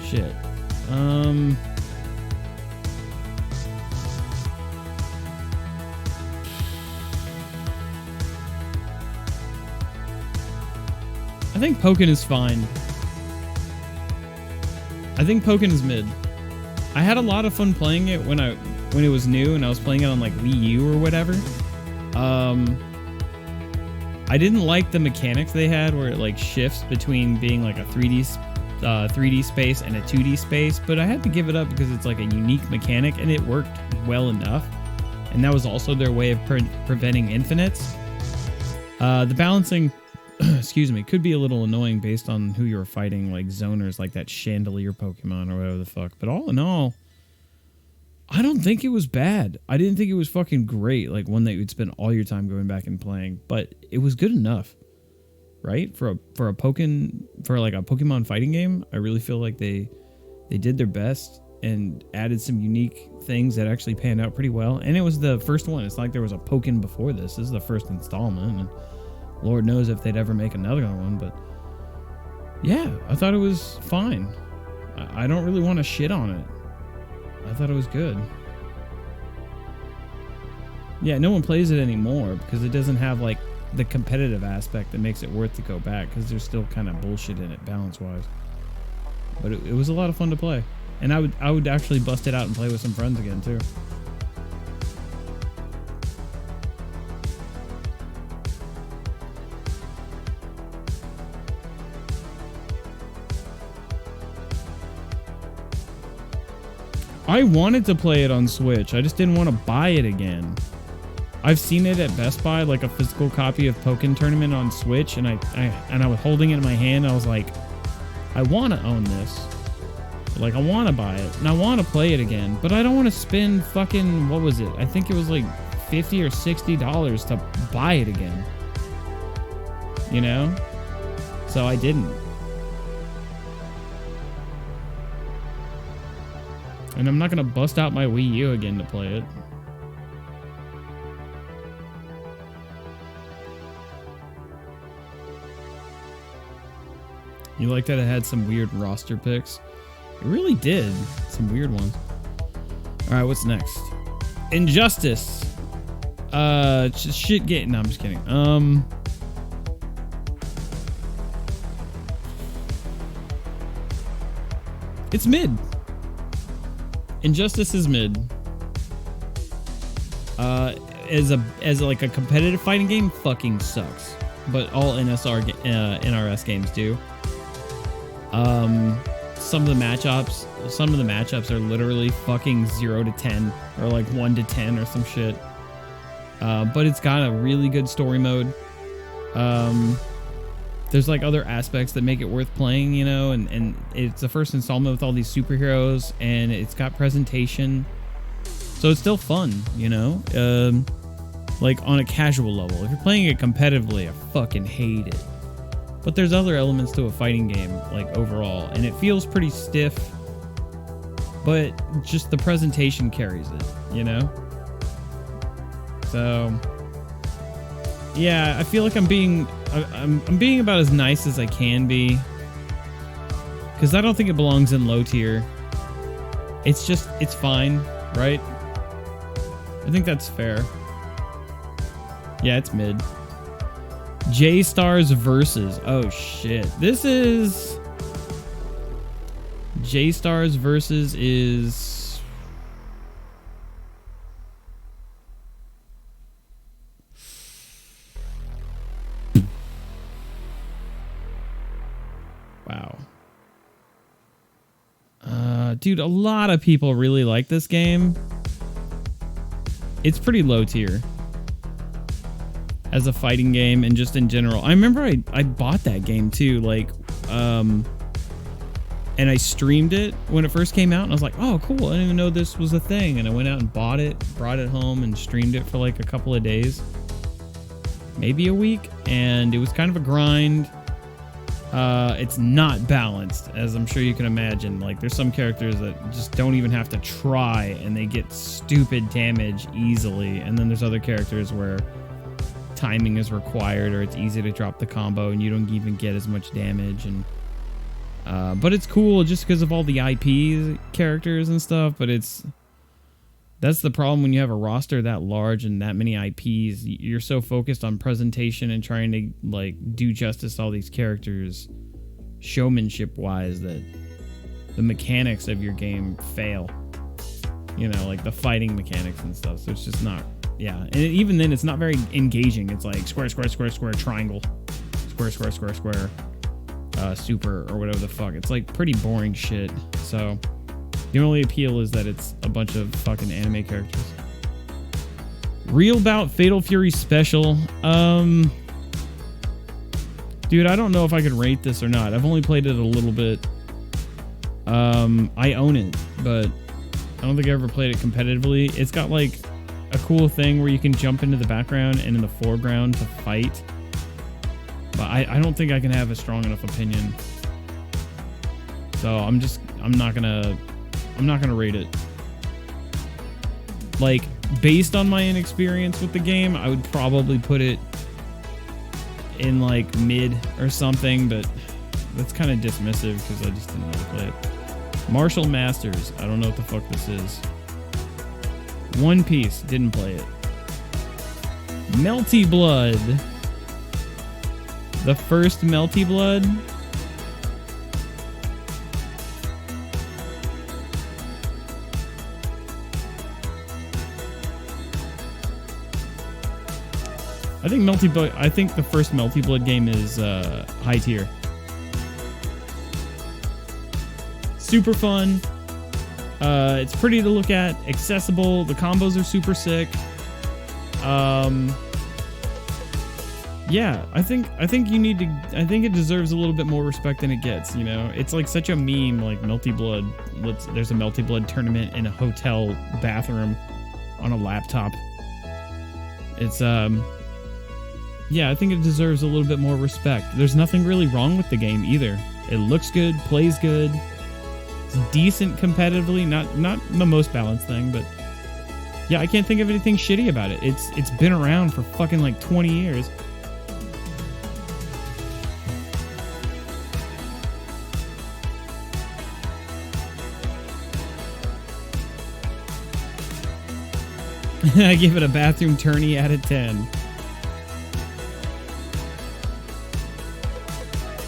Shit. I think Pokken is fine. I think Pokken is mid. I had a lot of fun playing it when it was new and I was playing it on like Wii U or whatever. I didn't like the mechanics they had where it like shifts between being like a 3D space and a 2D space, but I had to give it up because it's like a unique mechanic and it worked well enough. And that was also their way of preventing infinites. The balancing, excuse me, could be a little annoying based on who you're fighting, like zoners, like that Chandelier Pokemon or whatever the fuck. But all in all, I don't think it was bad. I didn't think it was fucking great, like one that you'd spend all your time going back and playing, but it was good enough, right? For a Pokemon fighting game, I really feel like they did their best and added some unique things that actually panned out pretty well. And it was the first one. It's not like there was a Pokken before this. This is the first installment, and Lord knows if they'd ever make another one, but yeah, I thought it was fine. I don't really want to shit on it. I thought it was good. Yeah, no one plays it anymore because it doesn't have like the competitive aspect that makes it worth to go back, because there's still kind of bullshit in it balance-wise. But it was a lot of fun to play. And I would actually bust it out and play with some friends again too. I wanted to play it on Switch. I just didn't want to buy it again. I've seen it at Best Buy, like a physical copy of Pokken Tournament on Switch, and I was holding it in my hand. I was like, I want to own this. Like, I want to buy it, and I want to play it again, but I don't want to spend fucking, what was it? I think it was like $50 or $60 to buy it again. You know? So I didn't. And I'm not going to bust out my Wii U again to play it. You like that it had some weird roster picks? It really did. Some weird ones. Alright, what's next? Injustice. Shit getting... No, I'm just kidding. It's mid. Injustice is mid. As like a competitive fighting game, fucking sucks. But all NRS games do. Some of the matchups are literally fucking 0 to 10 or like 1 to 10 or some shit. But it's got a really good story mode. There's like other aspects that make it worth playing, you know, and it's the first installment with all these superheroes, and it's got presentation, so it's still fun, you know, like on a casual level. If you're playing it competitively, I fucking hate it. But there's other elements to a fighting game, like overall, and it feels pretty stiff, but just the presentation carries it, you know? So yeah, I feel like I'm being about as nice as I can be, because I don't think it belongs in low tier. It's fine, right? I think that's fair. Yeah, it's mid. J-Stars Versus. Oh shit. This is... J-Stars Versus is... Wow. Dude, a lot of people really like this game. It's pretty low tier as a fighting game and just in general. I remember I bought that game too, like, and I streamed it when it first came out, and I was like, oh, cool, I didn't even know this was a thing. And I went out and bought it, brought it home, and streamed it for like a couple of days, maybe a week, and it was kind of a grind. It's not balanced, as I'm sure you can imagine. Like, there's some characters that just don't even have to try, and they get stupid damage easily. And then there's other characters where timing is required, or it's easy to drop the combo and you don't even get as much damage. And but it's cool just because of all the IP characters and stuff. But that's the problem when you have a roster that large and that many IPs. You're so focused on presentation and trying to like do justice to all these characters showmanship wise that the mechanics of your game fail, you know, like the fighting mechanics and stuff. So it's just not Yeah, and even then, it's not very engaging. It's like square, square, square, square, triangle, square, square, square, square, super, or whatever the fuck. It's like pretty boring shit. So the only appeal is that it's a bunch of fucking anime characters. Real Bout Fatal Fury Special. Dude, I don't know if I could rate this or not. I've only played it a little bit. I own it, but I don't think I ever played it competitively. It's got like a cool thing where you can jump into the background and in the foreground to fight. But I don't think I can have a strong enough opinion. So I'm not gonna rate it. Like, based on my inexperience with the game, I would probably put it in like mid or something, but that's kind of dismissive because I just didn't really play it. Martial Masters. I don't know what the fuck this is. One Piece. Didn't play it. Melty Blood. The first Melty Blood. I think the first Melty Blood game is high tier. Super fun. It's pretty to look at, accessible. The combos are super sick. Yeah, I think it deserves a little bit more respect than it gets, you know? It's like such a meme, like Melty Blood. There's a Melty Blood tournament in a hotel bathroom on a laptop. It's yeah, I think it deserves a little bit more respect. There's nothing really wrong with the game either. It looks good, plays good. It's decent competitively, not the most balanced thing, but yeah, I can't think of anything shitty about it. It's been around for fucking like 20 years. I give it a bathroom tourney out of 10.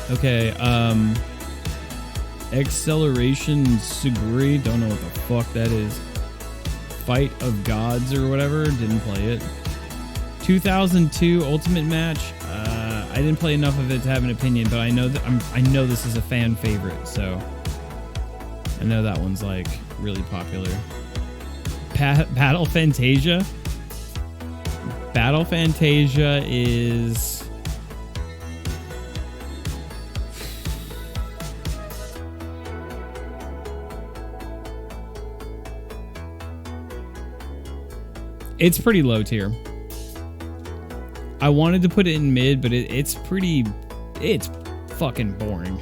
Okay, Acceleration Suguri, don't know what the fuck that is. Fight of Gods or whatever, didn't play it. 2002 Ultimate Match, I didn't play enough of it to have an opinion, but I know this is a fan favorite, so I know that one's like really popular. Battle Fantasia. Battle Fantasia is... It's pretty low tier. I wanted to put it in mid, but it's fucking boring.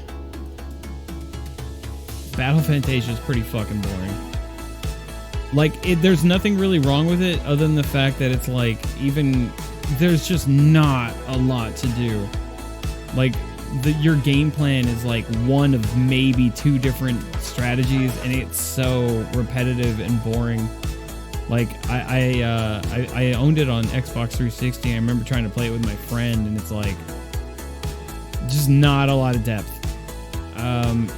Battle Fantasia is pretty fucking boring. Like, there's nothing really wrong with it other than the fact that it's like, there's just not a lot to do. Like, your game plan is like one of maybe 2 different strategies, and it's so repetitive and boring. Like, I owned it on Xbox 360. I remember trying to play it with my friend, and it's like just not a lot of depth.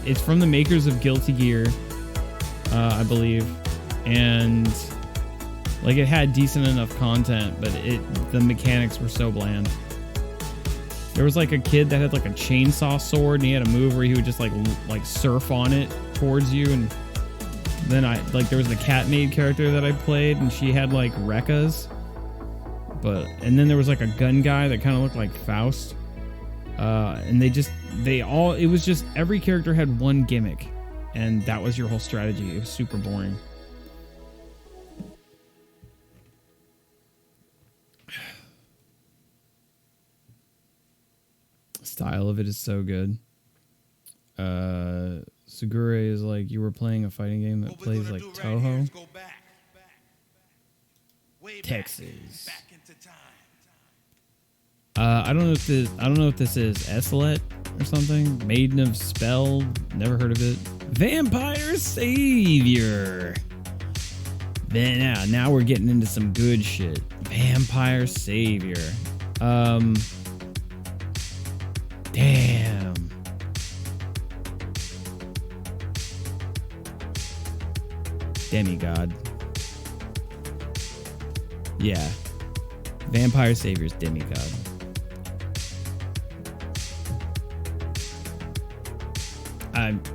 It's from the makers of Guilty Gear, I believe, and like it had decent enough content, but the mechanics were so bland. There was like a kid that had like a chainsaw sword, and he had a move where he would just like surf on it towards you, and then there was the cat maid character that I played, and she had like Rekkas. And then there was like a gun guy that kind of looked like Faust. And it was just every character had one gimmick, and that was your whole strategy. It was super boring. Style of it is so good. Sugure is like you were playing a fighting game that plays like Toho. Texas. I don't know if this is Eslet or something. Maiden of Spell. Never heard of it. Vampire Savior. Now we're getting into some good shit. Vampire Savior. Damn. Demigod. Yeah. Vampire Savior's demigod.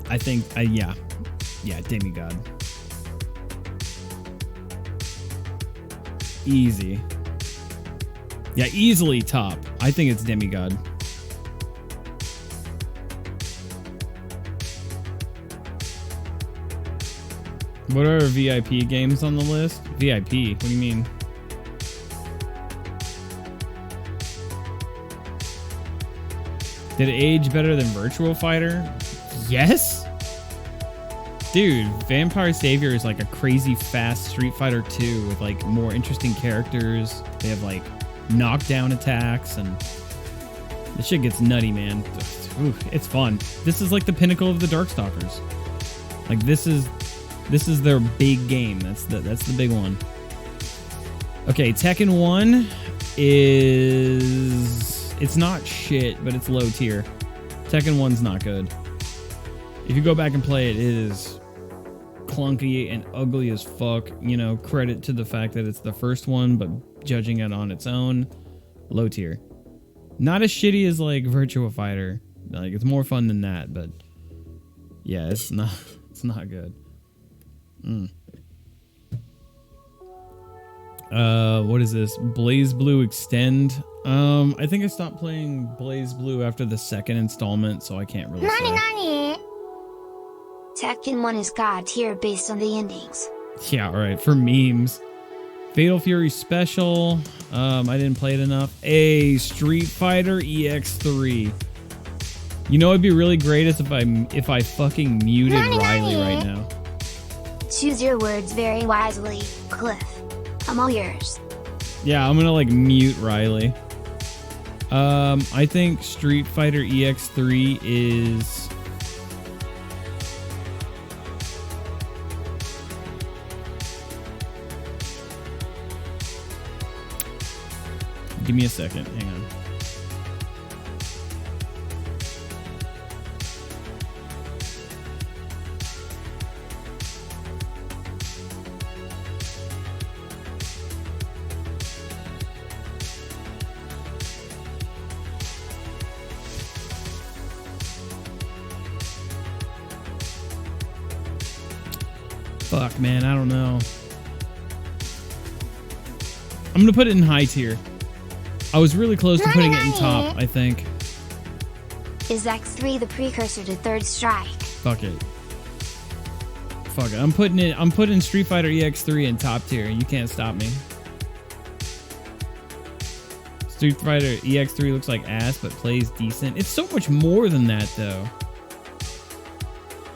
I think, yeah. Yeah, demigod. Easy. Yeah, easily top. I think it's demigod. What are VIP games on the list? VIP? What do you mean? Did it age better than Virtua Fighter? Yes? Dude, Vampire Savior is like a crazy fast Street Fighter 2 with like more interesting characters. They have like knockdown attacks and this shit gets nutty, man. Ooh, it's fun. This is like the pinnacle of the Darkstalkers. Like this is their big game. That's the big one. Okay, Tekken 1 is, it's not shit, but it's low tier. Tekken 1's not good. If you go back and play it, it is clunky and ugly as fuck. You know, credit to the fact that it's the first one, but judging it on its own, low tier. Not as shitty as like Virtua Fighter. Like it's more fun than that, but yeah, it's not good. What is this? Blaze Blue Extend. I think I stopped playing Blaze Blue after the second installment, so I can't really say. Tekken 1 is god tier based on the endings. Yeah, alright, for memes. Fatal Fury Special. I didn't play it enough. Street Fighter EX3. You know it'd be really great is if I fucking muted Riley right now. Choose your words very wisely, Cliff. I'm all yours. Yeah, I'm gonna like mute Riley. I think Street Fighter EX3 is... Give me a second, hang on. Fuck, man, I don't know. I'm gonna put it in high tier. I was really close to putting it in top, I think. Is X3 the precursor to Third Strike? Fuck it. Fuck it. I'm putting Street Fighter EX3 in top tier. You can't stop me. Street Fighter EX3 looks like ass, but plays decent. It's so much more than that, though.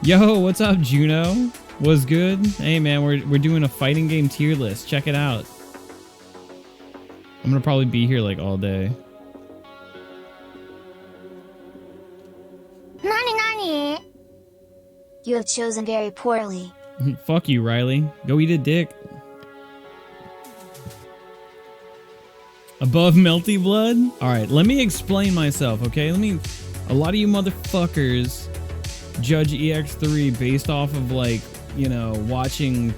Yo, what's up, Juno? Was good? Hey, man, we're doing a fighting game tier list. Check it out. I'm gonna probably be here like all day. Nani? You have chosen very poorly. Fuck you, Riley. Go eat a dick. Above Melty Blood? Alright, let me explain myself, okay? A lot of you motherfuckers judge EX3 based off of like, you know, watching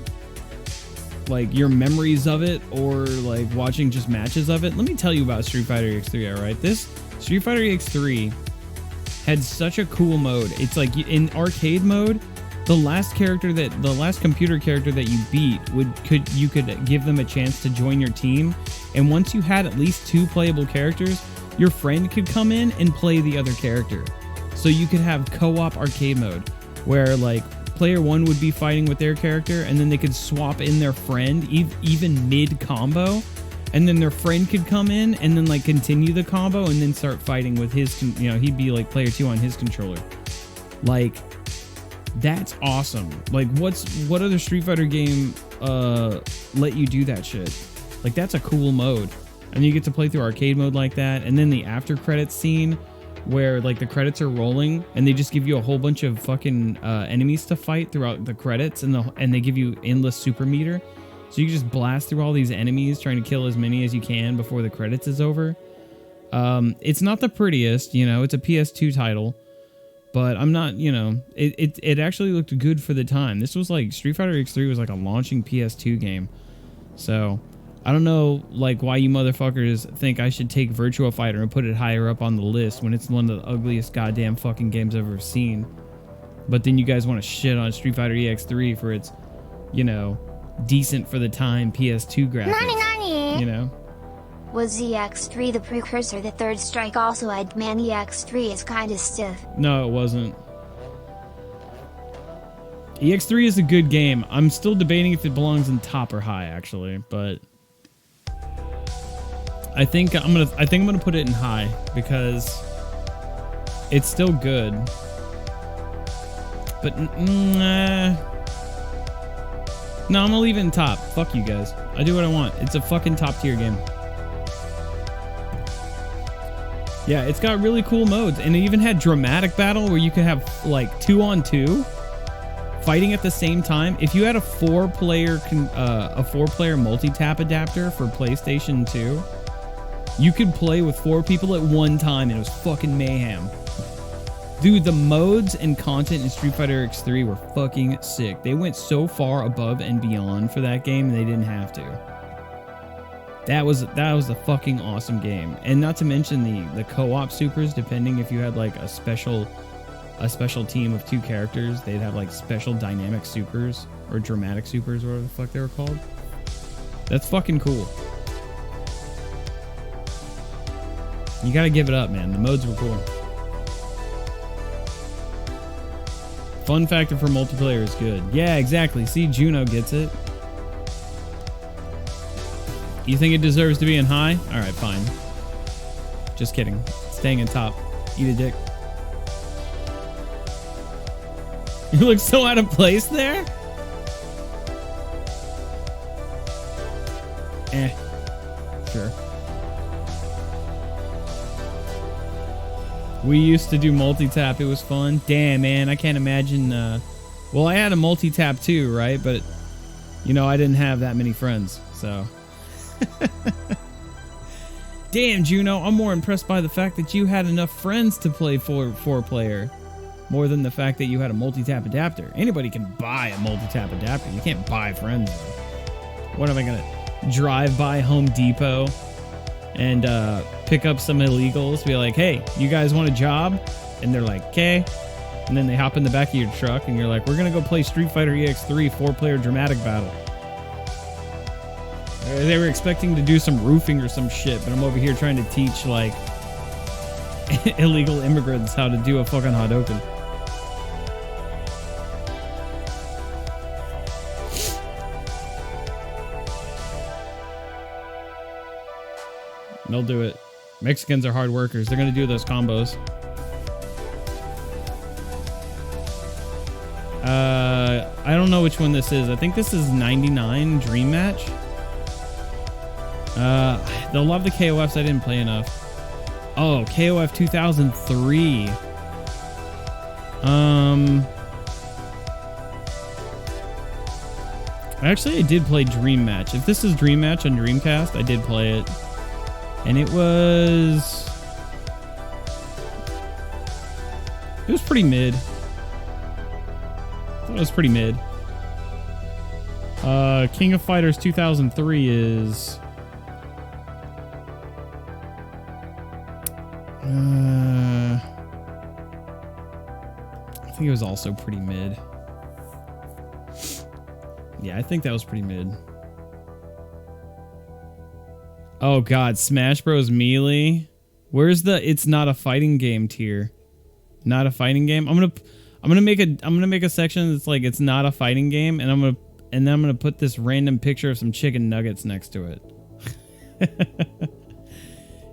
like your memories of it or like watching just matches of it. Let me tell you about Street Fighter EX3, alright? This Street Fighter EX3 had such a cool mode. It's like in arcade mode, the last computer character that you beat you could give them a chance to join your team, and once you had at least 2 playable characters, your friend could come in and play the other character. So you could have co-op arcade mode where like player 1 would be fighting with their character, and then they could swap in their friend even mid combo, and then their friend could come in and then like continue the combo and then start fighting with his, you know, he'd be like player 2 on his controller. Like, that's awesome. Like, what other Street Fighter game let you do that shit? Like, that's a cool mode. And you get to play through arcade mode like that, and then the after credits scene where like the credits are rolling and they just give you a whole bunch of fucking enemies to fight throughout the credits, and they give you endless super meter, so you can just blast through all these enemies trying to kill as many as you can before the credits is over. It's not the prettiest, you know, it's a PS2 title, but I'm not, you know, it actually looked good for the time. This was like Street Fighter X3 was like a launching PS2 game. So I don't know, like, why you motherfuckers think I should take Virtua Fighter and put it higher up on the list when it's one of the ugliest goddamn fucking games I've ever seen. But then you guys want to shit on Street Fighter EX3 for its, you know, decent for the time PS2 graphics. You know? Was EX3 the precursor? The Third Strike also had man EX3 is kinda stiff. No, it wasn't. EX3 is a good game. I'm still debating if it belongs in top or high, actually, but I think I'm gonna put it in high because it's still good. But nah. No, I'm gonna leave it in top. Fuck you guys. I do what I want. It's a fucking top tier game. Yeah, it's got really cool modes, and it even had dramatic battle where you could have like 2-on-2 fighting at the same time. If you had a four-player multi-tap adapter for PlayStation 2, you could play with 4 people at one time, and it was fucking mayhem. Dude, the modes and content in Street Fighter X3 were fucking sick. They went so far above and beyond for that game, they didn't have to. That was a fucking awesome game. And not to mention the co-op supers, depending if you had like a special team of 2 characters, they'd have like special dynamic supers or dramatic supers, whatever the fuck they were called. That's fucking cool. You gotta give it up, man. The modes were cool. Fun factor for multiplayer is good. Yeah, exactly. See, Juno gets it. You think it deserves to be in high? All right, fine. Just kidding. Staying in top. Eat a dick. You look so out of place there. Sure. We used to do multi-tap. It was fun. Damn, man. I can't imagine. Well, I had a multi-tap too, right? But, you know, I didn't have that many friends, so. Damn, Juno. I'm more impressed by the fact that you had enough friends to play four-player. More than the fact that you had a multi-tap adapter. Anybody can buy a multi-tap adapter. You can't buy friends, though. What am I going to drive by Home Depot and pick up some illegals, be like, hey, you guys want a job? And they're like, okay. And then they hop in the back of your truck and you're like, we're going to go play Street Fighter EX3 4-player dramatic battle. They were expecting to do some roofing or some shit, but I'm over here trying to teach, like, illegal immigrants how to do a fucking Hadouken. They'll do it. Mexicans are hard workers. They're going to do those combos. I don't know which one this is. I think this is 99 Dream Match. They'll love the KOFs. I didn't play enough. Oh, KOF 2003. Actually, I did play Dream Match. If this is Dream Match on Dreamcast, I did play it. And it was pretty mid. I thought it was pretty mid. King of Fighters 2003 is I think it was also pretty mid. Yeah, I think that was pretty mid. Oh god, Smash Bros. Melee. Where's the it's not a fighting game tier? Not a fighting game? I'm gonna make a section that's like it's not a fighting game, and then I'm gonna put this random picture of some chicken nuggets next to it.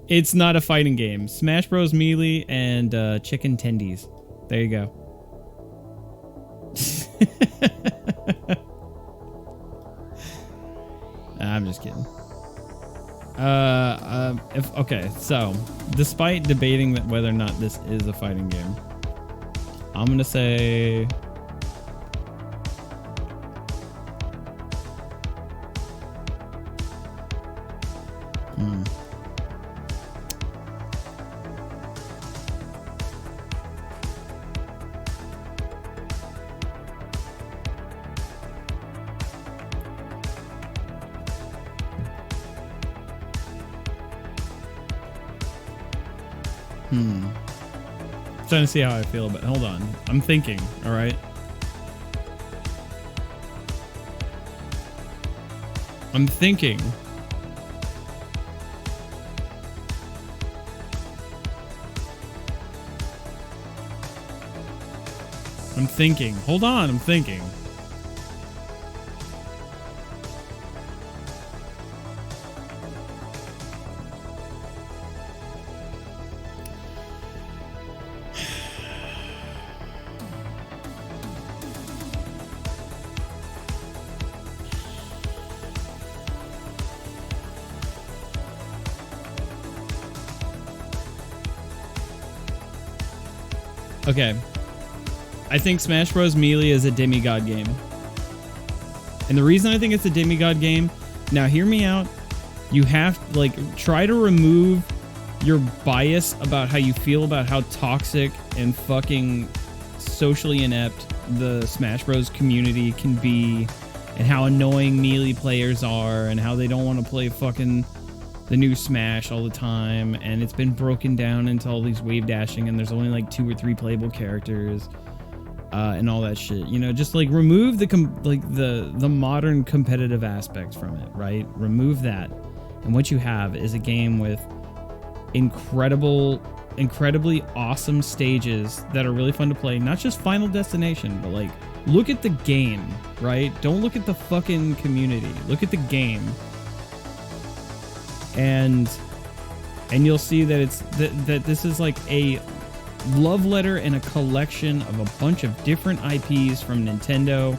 It's not a fighting game. Smash Bros. Melee and chicken tendies. There you go. I'm just kidding. Okay, so despite debating that whether or not this is a fighting game, I'm gonna say Trying to see how I feel about it. Hold on. I'm thinking, all right? I'm thinking. Hold on, I'm thinking. Okay. I think Smash Bros. Melee is a demigod game. And the reason I think it's a demigod game, now hear me out. You have, like, try to remove your bias about how you feel about how toxic and fucking socially inept the Smash Bros. Community can be, and how annoying Melee players are, and how they don't want to play fucking the new Smash all the time, and it's been broken down into all these wave dashing, and there's only like 2 or 3 playable characters, and all that shit. You know, just like remove the modern competitive aspects from it, right? Remove that, and what you have is a game with incredibly awesome stages that are really fun to play. Not just Final Destination, but like look at the game, right? Don't look at the fucking community. Look at the game. And you'll see that it's that this is like a love letter and a collection of a bunch of different IPs from Nintendo,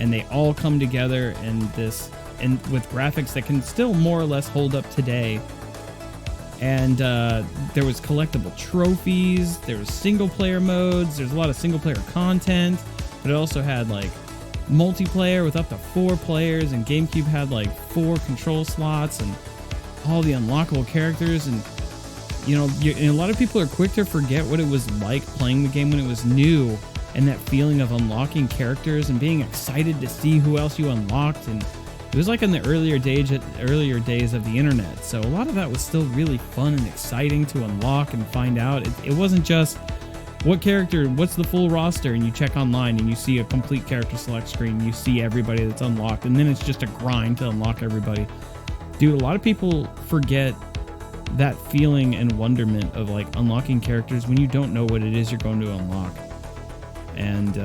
and they all come together in this, and with graphics that can still more or less hold up today. And there was collectible trophies, there was single player modes, there's a lot of single player content, but it also had like multiplayer with up to 4 players, and GameCube had like 4 control slots and all the unlockable characters. And you know, and a lot of people are quick to forget what it was like playing the game when it was new, and that feeling of unlocking characters and being excited to see who else you unlocked. And it was like in the earlier days of the internet, so a lot of that was still really fun and exciting to unlock and find out. It wasn't just what character, what's the full roster, and you check online and you see a complete character select screen, you see everybody that's unlocked, and then it's just a grind to unlock everybody. Dude, a lot of people forget that feeling and wonderment of like unlocking characters when you don't know what it is you're going to unlock. And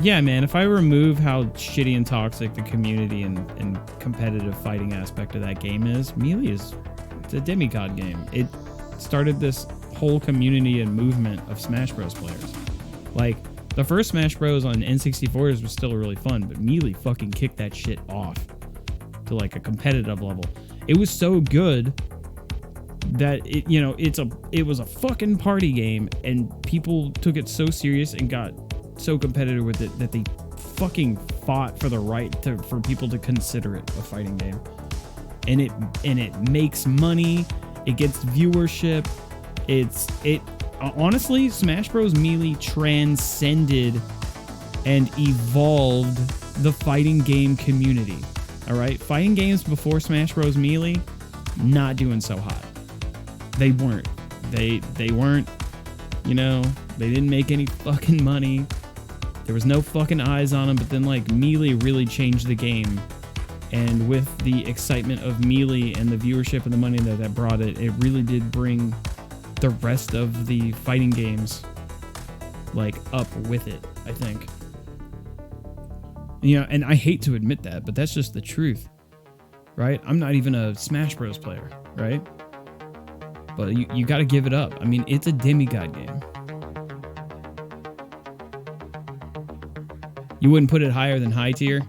yeah, man, if I remove how shitty and toxic the community and competitive fighting aspect of that game is, Melee it's a demigod game. It started this whole community and movement of Smash Bros. Players. Like, the first Smash Bros. On N64s was still really fun, but Melee fucking kicked that shit off to like a competitive level. It was so good that it, you know, it was a fucking party game, and people took it so serious and got so competitive with it that they fucking fought for the right for people to consider it a fighting game. And it makes money, it gets viewership. Honestly, Smash Bros. Melee transcended and evolved the fighting game community. All right, fighting games before Smash Bros. Melee, not doing so hot. They weren't. They weren't. You know, they didn't make any fucking money. There was no fucking eyes on them. But then, like, Melee really changed the game, and with the excitement of Melee and the viewership and the money that brought it, it really did bring the rest of the fighting games like up with it, I think. You know, and I hate to admit that, but that's just the truth, right? I'm not even a Smash Bros. Player, right? But you got to give it up. I mean, it's a demigod game. You wouldn't put it higher than high tier?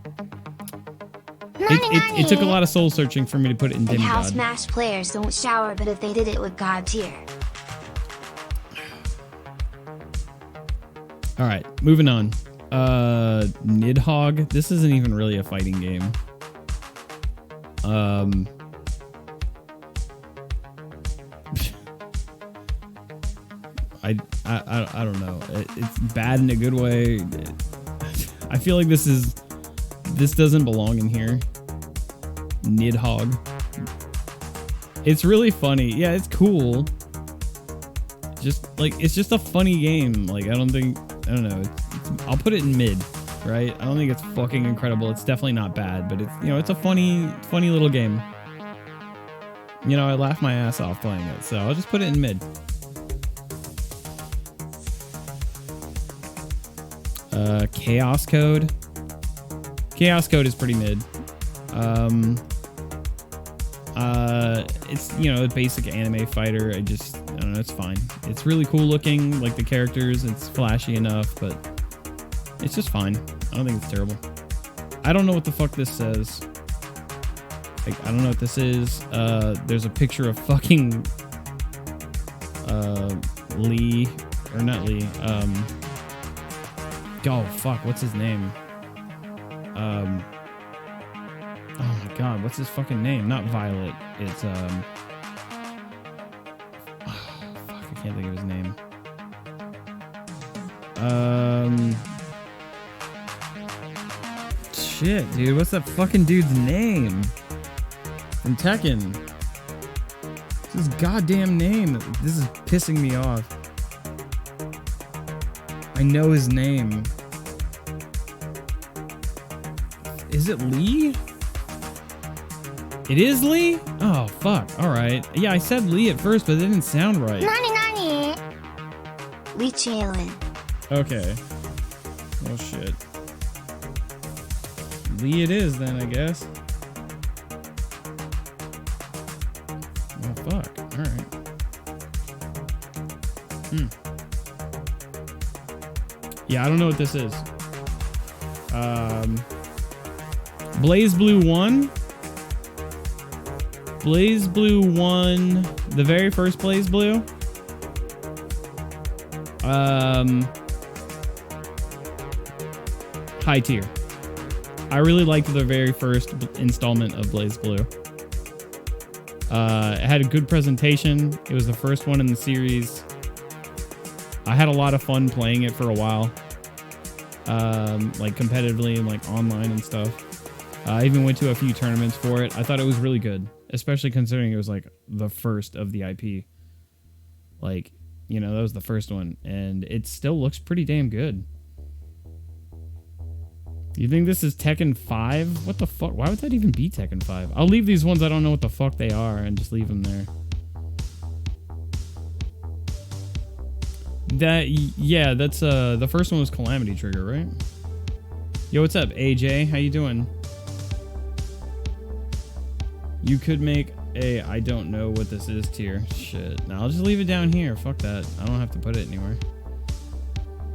It took a lot of soul searching for me to put it in demigod. How Smash players don't shower, but if they did it with God tier. All right, moving on. Nidhogg. This isn't even really a fighting game. I don't know. It's bad in a good way. I feel like this doesn't belong in here. Nidhogg. It's really funny. Yeah, it's cool. Just like it's just a funny game. Like I don't know. I'll put it in mid, right? I don't think it's fucking incredible. It's definitely not bad, but it's it's a funny little game. I laugh my ass off playing it, so I'll just put it in mid. Chaos Code. Chaos Code is pretty mid. It's a basic anime fighter. I don't know, it's fine. It's really cool looking, like the characters, it's flashy enough, but it's just fine. I don't think it's terrible. I don't know what the fuck this says. Like, I don't know what this is. There's a picture of fucking Lee, or not Lee. Oh fuck, what's his name? Oh my god, what's his fucking name? Not Violet. It's fuck, I can't think of his name. Shit, dude, what's that fucking dude's name? From Tekken. It's his goddamn name. This is pissing me off. I know his name. Is it Lee? It is Lee? Oh, fuck. Alright. Yeah, I said Lee at first, but it didn't sound right. Nani? Lee Chaolin. Okay. Oh, shit. Lee it is, then, I guess. Oh, fuck. Alright. Yeah, I don't know what this is. BlazBlue 1? BlazBlue 1, the very first BlazBlue. High tier. I really liked the very first installment of BlazBlue. It had a good presentation. It was the first one in the series. I had a lot of fun playing it for a while. Like competitively and like online and stuff. I even went to a few tournaments for it. I thought it was really good, especially considering it was like the first of the IP. Like, that was the first one, and it still looks pretty damn good. You think this is Tekken 5? What the fuck? Why would that even be Tekken 5? I'll leave these ones I don't know what the fuck they are and just leave them there. That's the first one was Calamity Trigger, right? Yo, what's up, AJ? How you doing? You could make a I don't know what this is tier. Shit. Now I'll just leave it down here. Fuck that. I don't have to put it anywhere.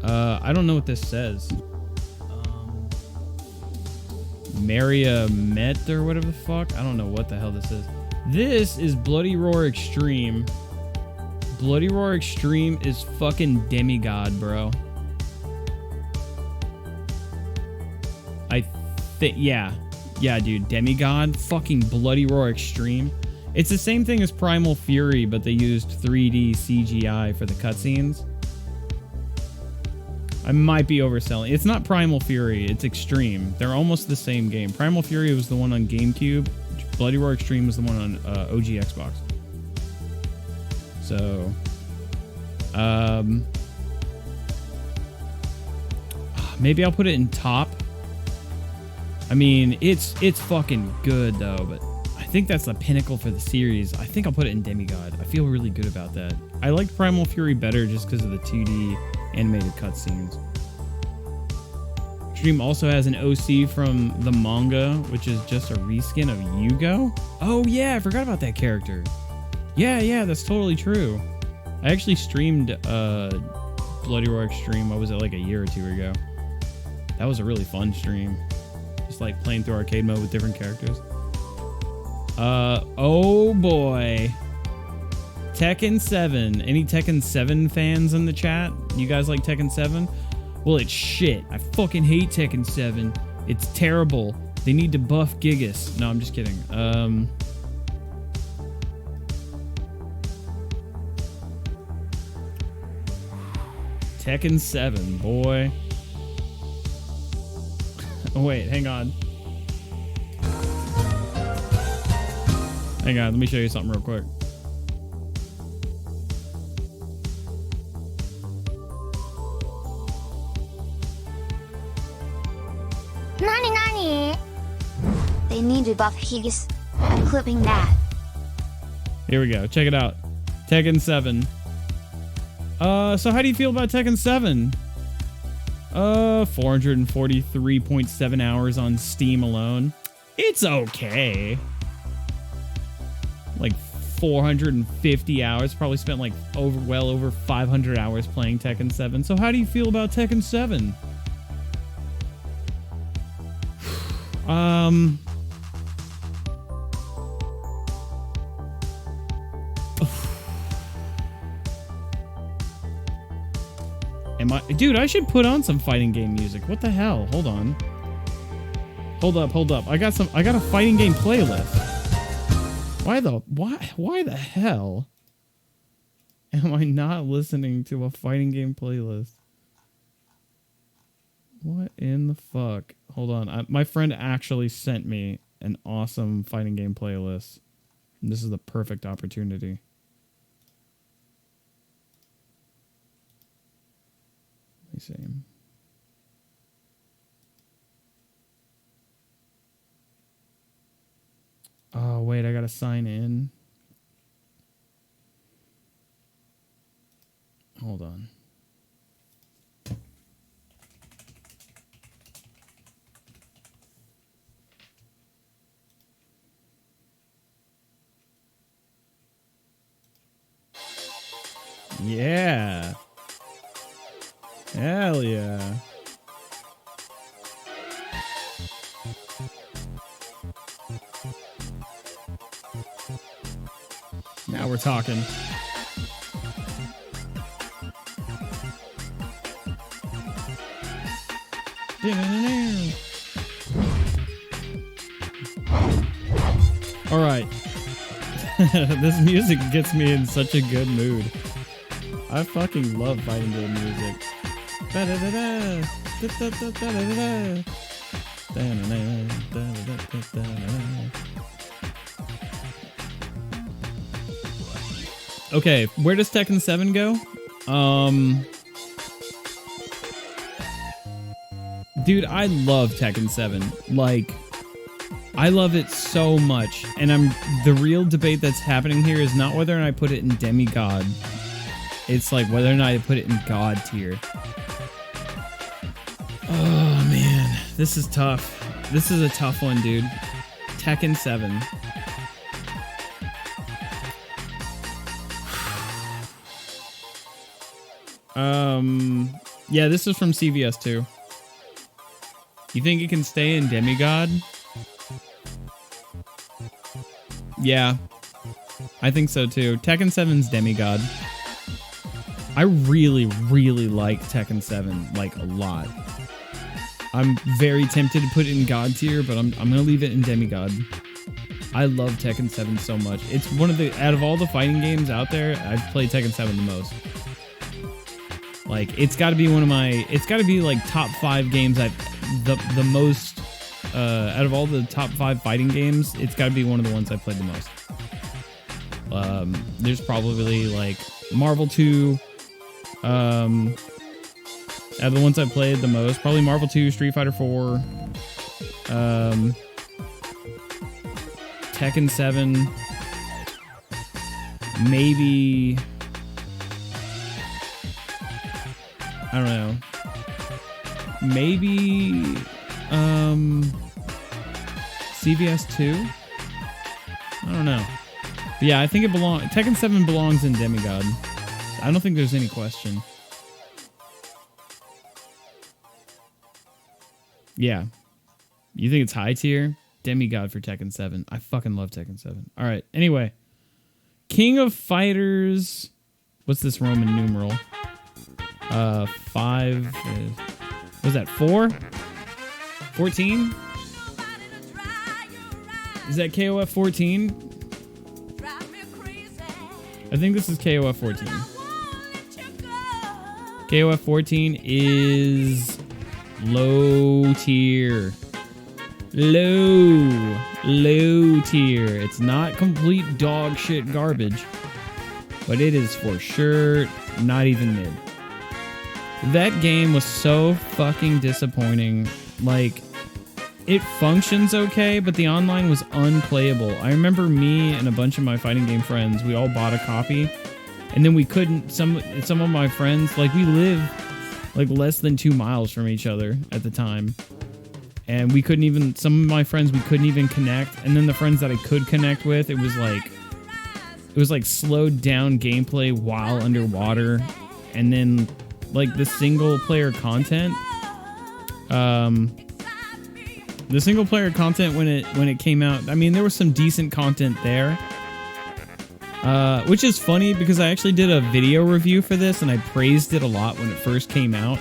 I don't know what this says. Maria Met or whatever the fuck. I don't know what the hell this is. This is Bloody Roar Extreme. Bloody Roar Extreme is fucking demigod, bro. I think, yeah, dude, demigod, fucking Bloody Roar Extreme. It's the same thing as Primal Fury, but they used 3D CGI for the cutscenes. I might be overselling. It's not Primal Fury, it's Extreme. They're almost the same game. Primal Fury was the one on GameCube. Bloody Roar Extreme was the one on OG Xbox. So, maybe I'll put it in top. I mean, it's fucking good though, but I think that's the pinnacle for the series. I think I'll put it in demigod. I feel really good about that. I liked Primal Fury better just because of the 2D animated cutscenes. Extreme also has an OC from the manga, which is just a reskin of Yugo. Oh yeah, I forgot about that character. Yeah, that's totally true. I actually streamed Bloody Roar Extreme. What was it, like a year or two ago? That was a really fun stream. Just like playing through arcade mode with different characters. Oh boy. Tekken 7. Any Tekken 7 fans in the chat? You guys like Tekken 7? Well, it's shit. I fucking hate Tekken 7. It's terrible. They need to buff Gigas. No, I'm just kidding. Tekken 7, boy. Oh, wait, hang on. Hang on, let me show you something real quick. Nani? They need to buff Higis. I'm clipping that. Here we go. Check it out. Tekken 7. So how do you feel about Tekken 7? 443.7 hours on Steam alone. It's okay. Like 450 hours. Probably spent like well over 500 hours playing Tekken 7. So how do you feel about Tekken 7? Dude, I should put on some fighting game music. What the hell? Hold on. Hold up. I got a fighting game playlist. Why the hell am I not listening to a fighting game playlist? What in the fuck? Hold on. My friend actually sent me an awesome fighting game playlist. And this is the perfect opportunity. Let me see. Oh, wait, I gotta sign in. Hold on. Yeah. Hell yeah. Now we're talking. All right. This music gets me in such a good mood. I fucking love fighting game music. Okay, where does Tekken 7 go? Dude, I love Tekken 7. Like, I love it so much. And the real debate that's happening here is not whether or not I put it in demigod. It's like whether or not I put it in God tier. Oh, man. This is tough. This is a tough one, dude. Tekken 7. Yeah, this is from CVS too. You think it can stay in demigod? Yeah, I think so too. Tekken 7's demigod. I really, really like Tekken 7, like a lot. I'm very tempted to put it in God tier, but I'm gonna leave it in demigod. I love Tekken 7 so much. It's one of the, out of all the fighting games out there, I've played Tekken 7 the most. Like, it's got to be one of my, it's got to be like top 5 games that the most, out of all the top 5 fighting games, it's got to be one of the ones I've played the most. There's probably like Marvel 2, out of the ones I've played the most, probably Marvel 2, Street Fighter 4, Tekken 7, maybe, I don't know, maybe CVS 2? I don't know. But yeah, I think it belongs, Tekken 7 belongs in demigod. I don't think there's any question. Yeah. You think it's high tier? Demigod for Tekken 7. I fucking love Tekken 7. All right. Anyway. King of Fighters. What's this Roman numeral? 5. Was that 4? 14? Is that KOF 14? I think this is KOF 14. KOF 14 is low tier. Low tier. It's not complete dog shit garbage, but it is for sure not even mid. That game was so fucking disappointing. Like, it functions okay, but the online was unplayable. I remember me and a bunch of my fighting game friends, we all bought a copy, and then we couldn't, some of my friends, like, we live like less than 2 miles from each other at the time. And we couldn't even, some of my friends, we couldn't even connect. And then the friends that I could connect with, it was like slowed down gameplay while underwater. And then like the single player content, when it came out, I mean, there was some decent content there. Which is funny because I actually did a video review for this and I praised it a lot when it first came out.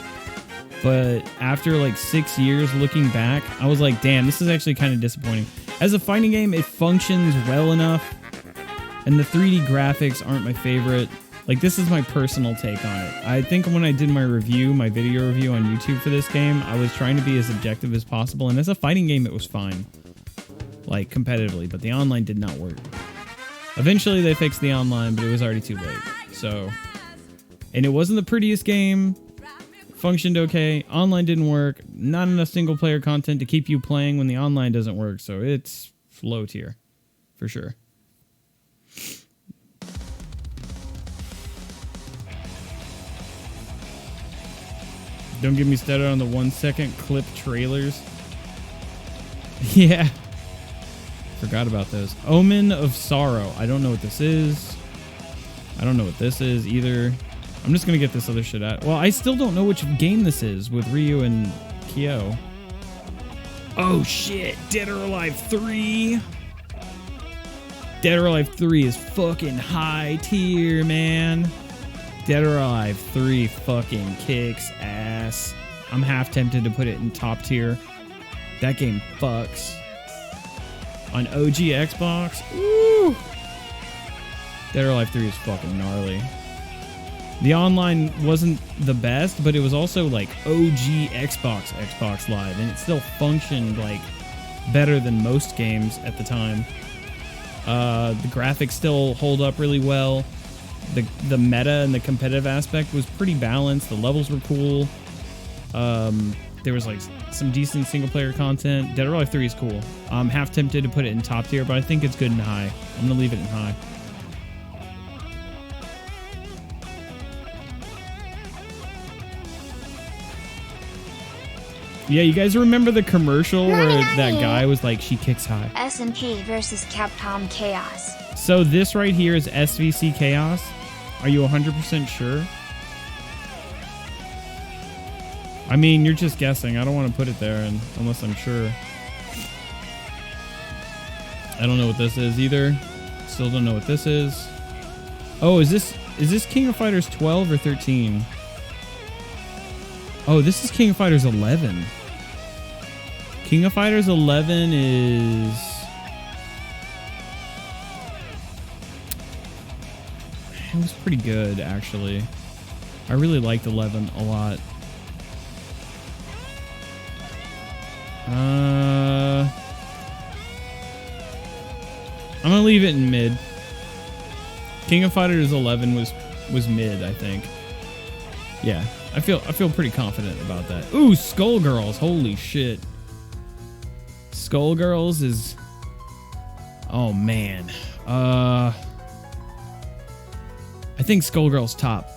But after like 6 years looking back, I was like, damn, this is actually kind of disappointing. As a fighting game, it functions well enough, and the 3D graphics aren't my favorite. Like, this is my personal take on it. I think when I did my video review on YouTube for this game, I was trying to be as objective as possible, and as a fighting game, it was fine. Like, competitively, but the online did not work. Eventually, they fixed the online, but it was already too late. So, and it wasn't the prettiest game. Functioned okay. Online didn't work. Not enough single player content to keep you playing when the online doesn't work. So it's low tier for sure. Don't get me started on the 1 second clip trailers. Yeah. Forgot about those. Omen of Sorrow. I don't know what this is. I don't know what this is either. I'm just going to get this other shit out. Well, I still don't know which game this is with Ryu and Kyo. Oh, shit. Dead or Alive 3. Dead or Alive 3 is fucking high tier, man. Dead or Alive 3 fucking kicks ass. I'm half tempted to put it in top tier. That game fucks. On OG Xbox, woo! Dead or Alive 3 is fucking gnarly. The online wasn't the best, but it was also like OG Xbox Live, and it still functioned like better than most games at the time. The graphics still hold up really well. The meta and the competitive aspect was pretty balanced. The levels were cool. There was like some decent single player content. Dead or Alive 3 is cool. I'm half tempted to put it in top tier, but I think it's good in high. I'm gonna leave it in high. Yeah, you guys remember the commercial where that guy was like, she kicks high? SNK versus Capcom Chaos. So this right here is SVC Chaos. Are you 100% sure? I mean, you're just guessing. I don't want to put it there unless I'm sure. I don't know what this is either. Still don't know what this is. Oh, is this King of Fighters 12 or 13? Oh, this is King of Fighters 11. King of Fighters 11 is... It was pretty good, actually. I really liked 11 a lot. I'm gonna leave it in mid. King of Fighters 11 was mid, I think. Yeah, I feel pretty confident about that. Ooh, Skullgirls! Holy shit! Skullgirls is... Oh man, I think Skullgirls top.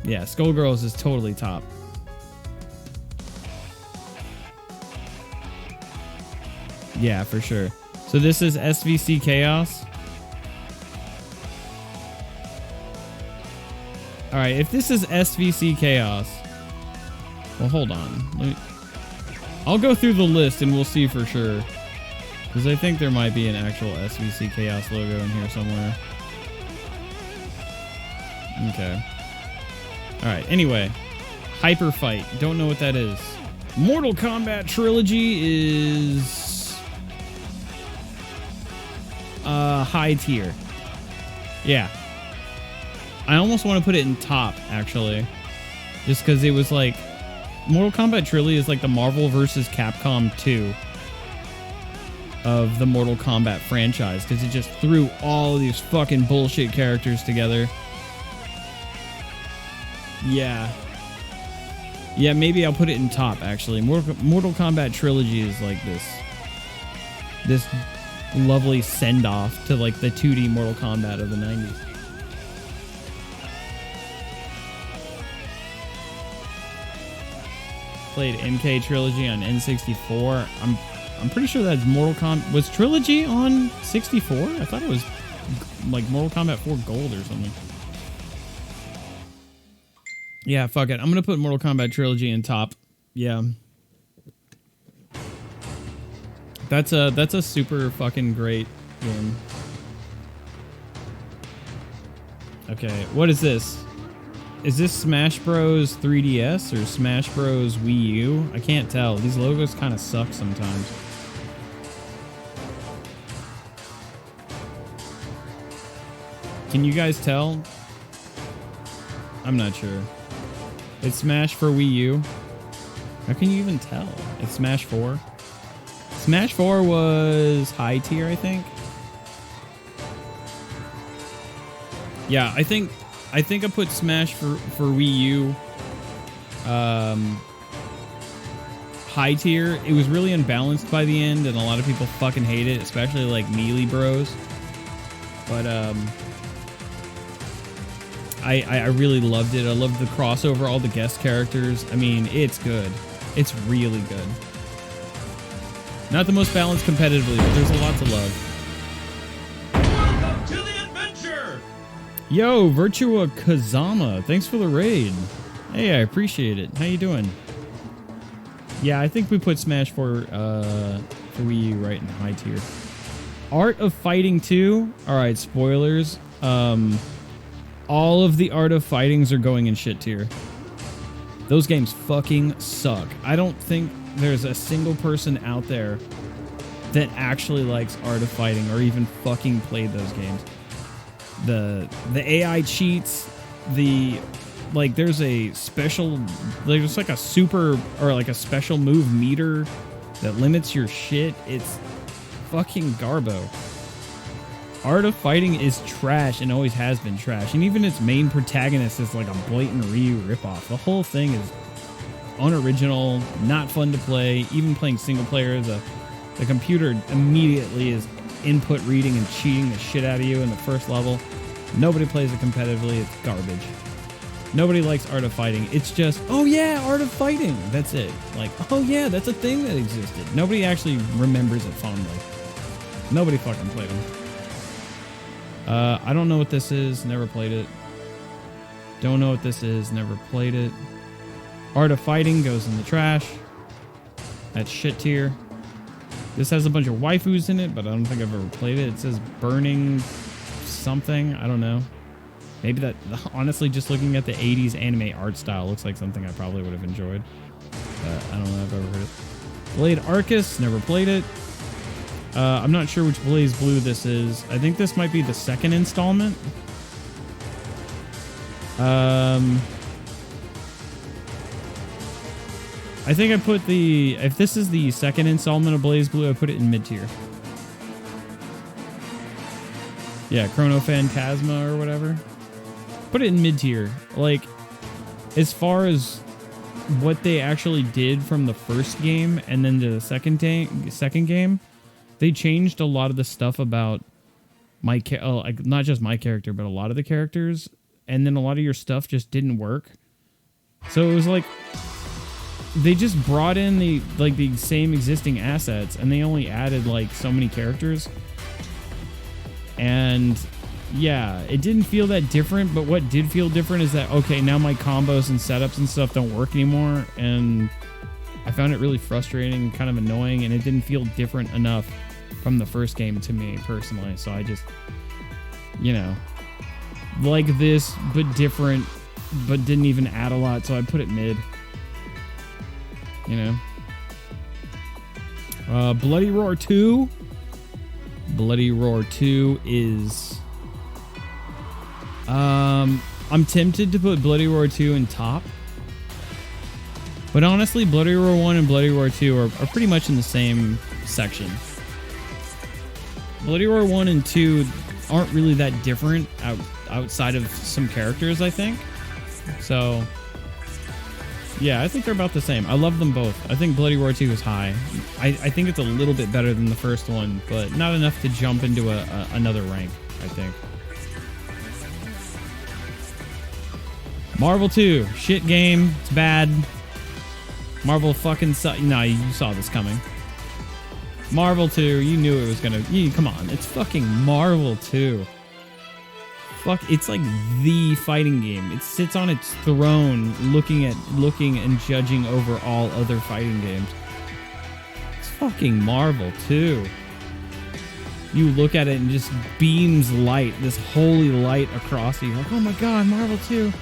Yeah, Skullgirls is totally top. Yeah, for sure. So this is SVC Chaos. All right, if this is SVC Chaos, well, hold on. I'll go through the list and we'll see for sure. Because I think there might be an actual SVC Chaos logo in here somewhere. Okay. All right, anyway. Hyper Fight. Don't know what that is. Mortal Kombat Trilogy is... high tier. Yeah. I almost want to put it in top, actually. Just because it was like Mortal Kombat Trilogy is like the Marvel versus Capcom 2 of the Mortal Kombat franchise, because it just threw all of these fucking bullshit characters together. Yeah. Yeah, maybe I'll put it in top, actually. Mortal Kombat Trilogy is like this lovely send-off to like the 2D Mortal Kombat of the 90s. Played MK Trilogy on N64. I'm pretty sure that's Mortal Kombat. Was Trilogy on 64? I thought it was like Mortal Kombat 4 Gold or something. Yeah, fuck it. I'm gonna put Mortal Kombat Trilogy in top. Yeah. That's a super fucking great game. Okay, what is this? Is this Smash Bros 3DS or Smash Bros Wii U? I can't tell. These logos kind of suck sometimes. Can you guys tell? I'm not sure. It's Smash for Wii U. How can you even tell? It's Smash 4. Smash 4 was high tier, I think. Yeah, I think I put Smash for Wii U high tier. It was really unbalanced by the end, and a lot of people fucking hate it, especially like Melee Bros. But I really loved it. I loved the crossover, all the guest characters. I mean, it's good. It's really good. Not the most balanced competitively, but there's a lot to love. Welcome to the adventure! Yo, Virtua Kazama, thanks for the raid. Hey, I appreciate it. How you doing? Yeah, I think we put Smash for Wii U right in the high tier. Art of Fighting 2. All right, spoilers. All of the Art of Fightings are going in shit tier. Those games fucking suck. I don't think there's a single person out there that actually likes Art of Fighting or even fucking played those games. The AI cheats, there's a special, there's like a super or like a special move meter that limits your shit. It's fucking garbo. Art of Fighting is trash and always has been trash. And even its main protagonist is like a blatant Ryu ripoff. The whole thing is unoriginal, not fun to play. Even playing single player, the computer immediately is input reading and cheating the shit out of you in the first level. Nobody plays it competitively. It's garbage. Nobody likes Art of Fighting. It's just, oh yeah, Art of Fighting. That's it. Like, oh yeah, that's a thing that existed. Nobody actually remembers it fondly. Nobody fucking played them. I don't know what this is. Never played it. Don't know what this is. Never played it. Art of Fighting goes in the trash. That's shit tier. This has a bunch of waifus in it, but I don't think I've ever played it. It says Burning something. I don't know. Maybe that, honestly, just looking at the 80s anime art style looks like something I probably would have enjoyed. But I don't know if I've ever heard it. Blade Arcus. Never played it. I'm not sure which BlazBlue this is. I think this might be the second installment. I think I put if this is the second installment of BlazBlue, I put it in mid-tier. Yeah, Chrono Phantasma or whatever. Put it in mid-tier. Like, as far as what they actually did from the first game and then to the second game, they changed a lot of the stuff about not just my character, but a lot of the characters, and then a lot of your stuff just didn't work. So it was like they just brought in the same existing assets, and they only added like so many characters. And yeah, it didn't feel that different, but what did feel different is that, okay, now my combos and setups and stuff don't work anymore, and I found it really frustrating and kind of annoying, and it didn't feel different enough from the first game to me personally. So I just, like this, but different, but didn't even add a lot, so I put it mid. Bloody Roar 2. Bloody Roar 2 is... I'm tempted to put Bloody Roar 2 in top. But honestly, Bloody Roar 1 and Bloody Roar 2 are pretty much in the same section. Bloody Roar 1 and 2 aren't really that different outside of some characters, I think. So, yeah, I think they're about the same. I love them both. I think Bloody Roar 2 is high. I think it's a little bit better than the first one, but not enough to jump into another rank, I think. Marvel 2, shit game. It's bad. Marvel fucking nah, you saw this coming. Marvel 2, you knew it was gonna... come on, it's fucking Marvel 2. Fuck, it's like the fighting game. It sits on its throne looking and judging over all other fighting games. It's fucking Marvel 2. You look at it and just beams light, this holy light across you. Like, oh my god, Marvel 2.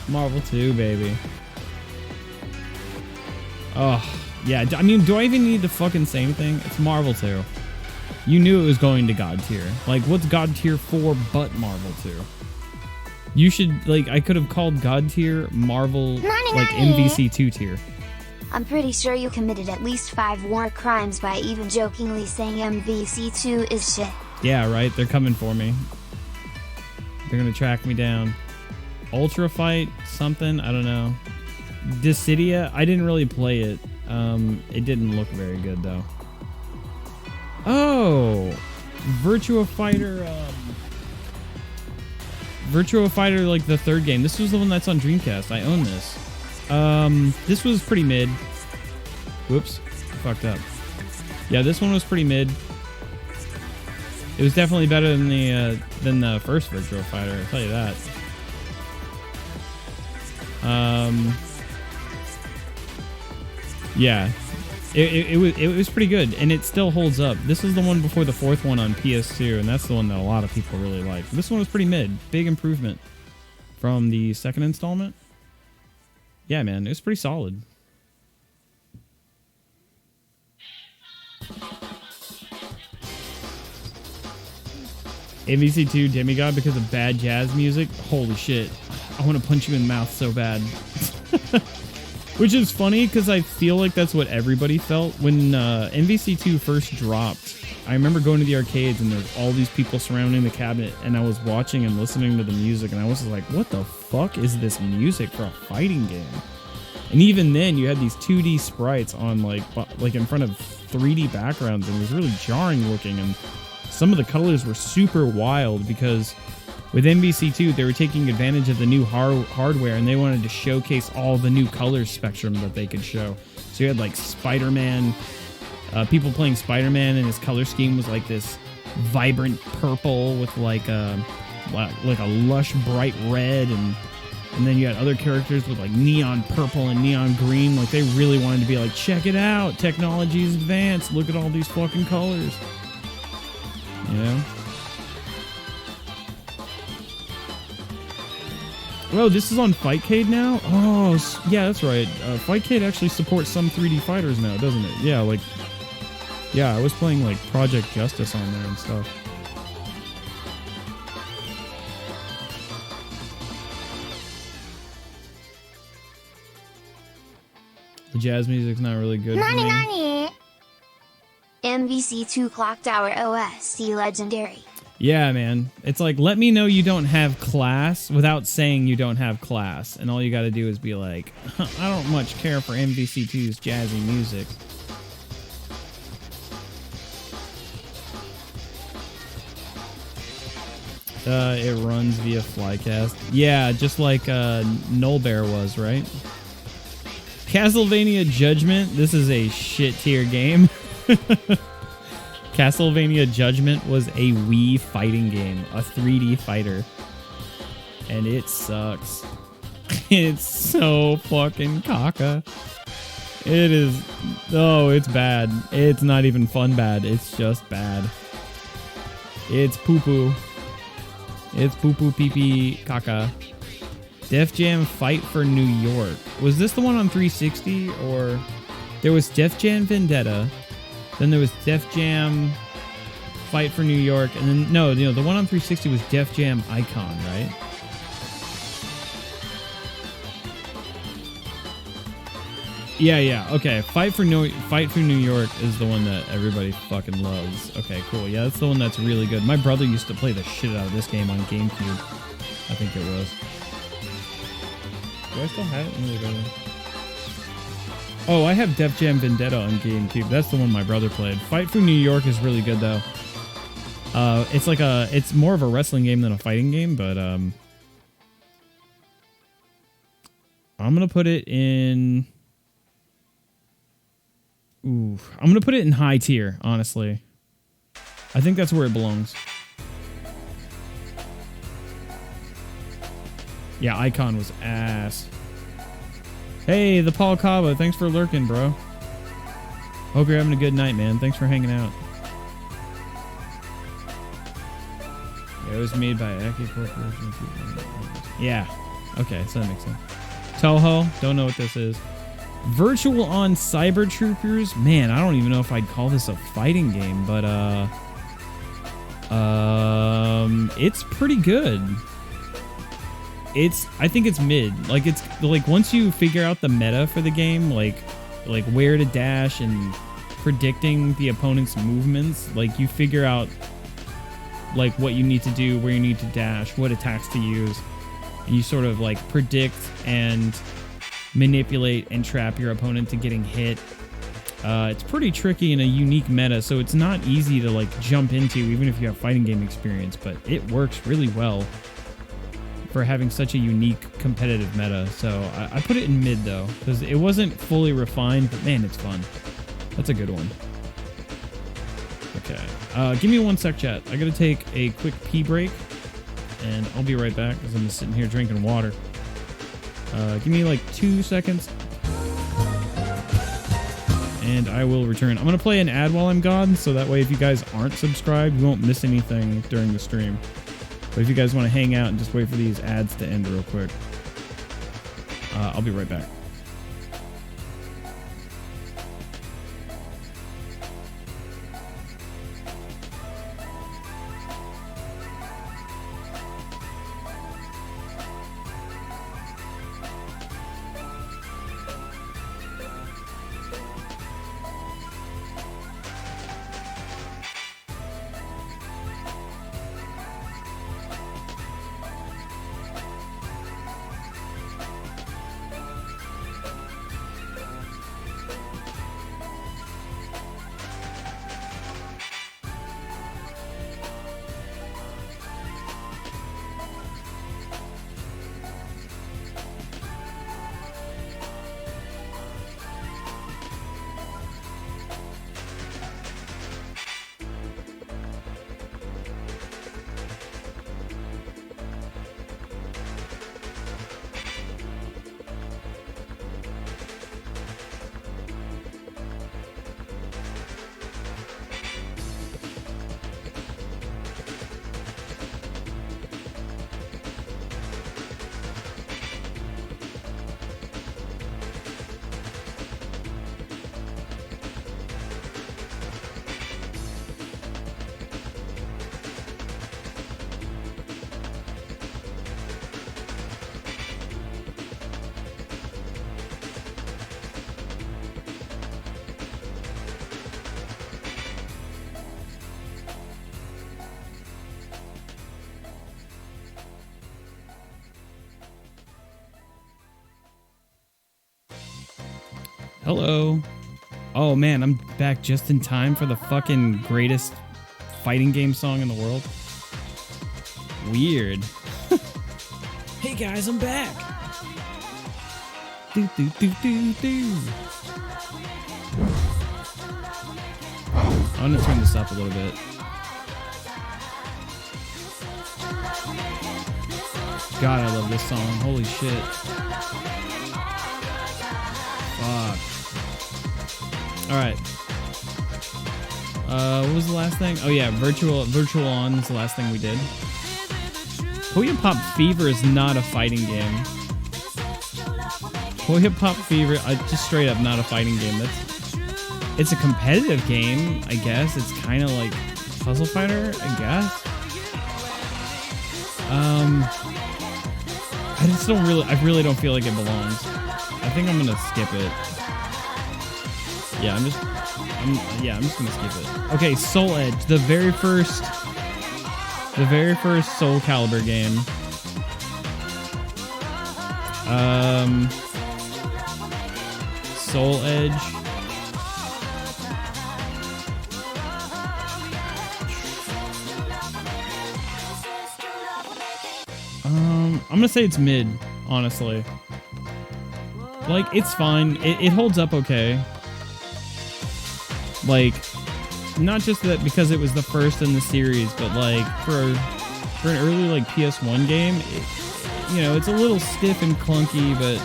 Marvel 2, baby. Oh, yeah. I mean, do I even need to fucking say anything? It's Marvel 2. You knew it was going to God tier. Like, what's God tier for but Marvel 2? You should, like, I could have called God tier Marvel, like, MVC 2 tier. I'm pretty sure you committed at least 5 war crimes by even jokingly saying MVC2 is shit. Yeah, right? They're coming for me. They're gonna track me down. Ultra Fight something, I don't know. Dissidia, I didn't really play it. It didn't look very good though. Oh, Virtua Fighter, like the third game. This was the one that's on Dreamcast. I own this. This was pretty mid. Whoops, fucked up. Yeah, this one was pretty mid. It was definitely better than the first Virtua Fighter, I'll tell you that. Yeah, it was pretty good, and it still holds up. This is the one before the fourth one on PS2, and that's the one that a lot of people really like. This one was pretty mid. Big improvement from the second installment. Yeah, man, it was pretty solid. MVC2 Demigod because of bad jazz music. Holy shit. I want to punch you in the mouth so bad. Which is funny because I feel like that's what everybody felt when MVC2 first dropped. I remember going to the arcades and there's all these people surrounding the cabinet, and I was watching and listening to the music, and I was just like, what the fuck is this music for a fighting game? And even then, you had these 2D sprites on like in front of 3D backgrounds, and it was really jarring looking, and some of the colors were super wild because with MVC2, they were taking advantage of the new hardware, and they wanted to showcase all the new color spectrum that they could show. So you had like Spider-Man, people playing Spider-Man, and his color scheme was like this vibrant purple with like a lush bright red, and then you had other characters with like neon purple and neon green. Like they really wanted to be like, check it out, technology is advanced. Look at all these fucking colors. You know? Oh, this is on Fightcade now? Oh, yeah, that's right. Fightcade actually supports some 3D fighters now, doesn't it? Yeah, like... Yeah, I was playing, like, Project Justice on there and stuff. The jazz music's not really good for me. MVC2 Clock Tower OST Legendary. Yeah, man. It's like, let me know you don't have class without saying you don't have class. And all you gotta do is be like, I don't much care for MVC2's jazzy music. It runs via Flycast. Yeah, just like Nullbear was, right? Castlevania Judgment. This is a shit tier game. Castlevania Judgment was a Wii fighting game, a 3D fighter. And it sucks. It's so fucking caca. It is... Oh, it's bad. It's not even fun bad. It's just bad. It's poo-poo. It's poo-poo pee-pee caca. Def Jam Fight for New York. Was this the one on 360? Or... There was Def Jam Vendetta. Then there was Def Jam Fight for New York, and then no, the one on 360 was Def Jam Icon, right? Yeah. Okay. Fight for New York is the one that everybody fucking loves. Okay, cool. Yeah, that's the one that's really good. My brother used to play the shit out of this game on GameCube. I think it was. Do I still have it? Let me look over. Oh, I have Def Jam Vendetta on GameCube. That's the one my brother played. Fight for New York is really good though. It's more of a wrestling game than a fighting game, but I'm gonna put it in. Ooh, I'm gonna put it in high tier. Honestly, I think that's where it belongs. Yeah, Icon was ass. Hey, the Paul Cava, thanks for lurking, bro. Hope you're having a good night, man. Thanks for hanging out. Yeah, it was made by Aki Corporation. Yeah. Okay, so that makes sense. Toho, don't know what this is. Virtual on Cyber Troopers. Man, I don't even know if I'd call this a fighting game, but it's pretty good. I think it's mid. Like it's like once you figure out the meta for the game, like where to dash and predicting the opponent's movements, like you figure out like what you need to do, where you need to dash, what attacks to use, and you sort of like predict and manipulate and trap your opponent to getting hit. It's pretty tricky and a unique meta, so it's not easy to like jump into even if you have fighting game experience, but it works really well for having such a unique competitive meta. So I put it in mid though, because it wasn't fully refined, but man, it's fun. That's a good one. Okay, give me 1 sec, chat. I gotta take a quick pee break, and I'll be right back because I'm just sitting here drinking water. Give me like 2 seconds, and I will return. I'm gonna play an ad while I'm gone, so that way if you guys aren't subscribed, you won't miss anything during the stream. But if you guys want to hang out and just wait for these ads to end real quick, I'll be right back. Hello. Oh man, I'm back just in time for the fucking greatest fighting game song in the world. Weird. Hey guys, I'm back. Do, do, do, do, do. I'm gonna turn this up a little bit. God, I love this song. Holy shit. Fuck. Alright. What was the last thing? Oh yeah, Virtual On is the last thing we did. Puyo Pop Fever is not a fighting game. Puyo Pop Fever, just straight up not a fighting game. It's a competitive game, I guess. It's kind of like Puzzle Fighter, I guess. I really don't feel like it belongs. I think I'm gonna skip it. Yeah, I'm just gonna skip it. Okay, Soul Edge, the very first Soul Calibur game. Soul Edge. I'm gonna say it's mid, honestly. Like, it's fine. It holds up okay. Like, not just that because it was the first in the series, but like for an early like PS1 game, you know, it's a little stiff and clunky, but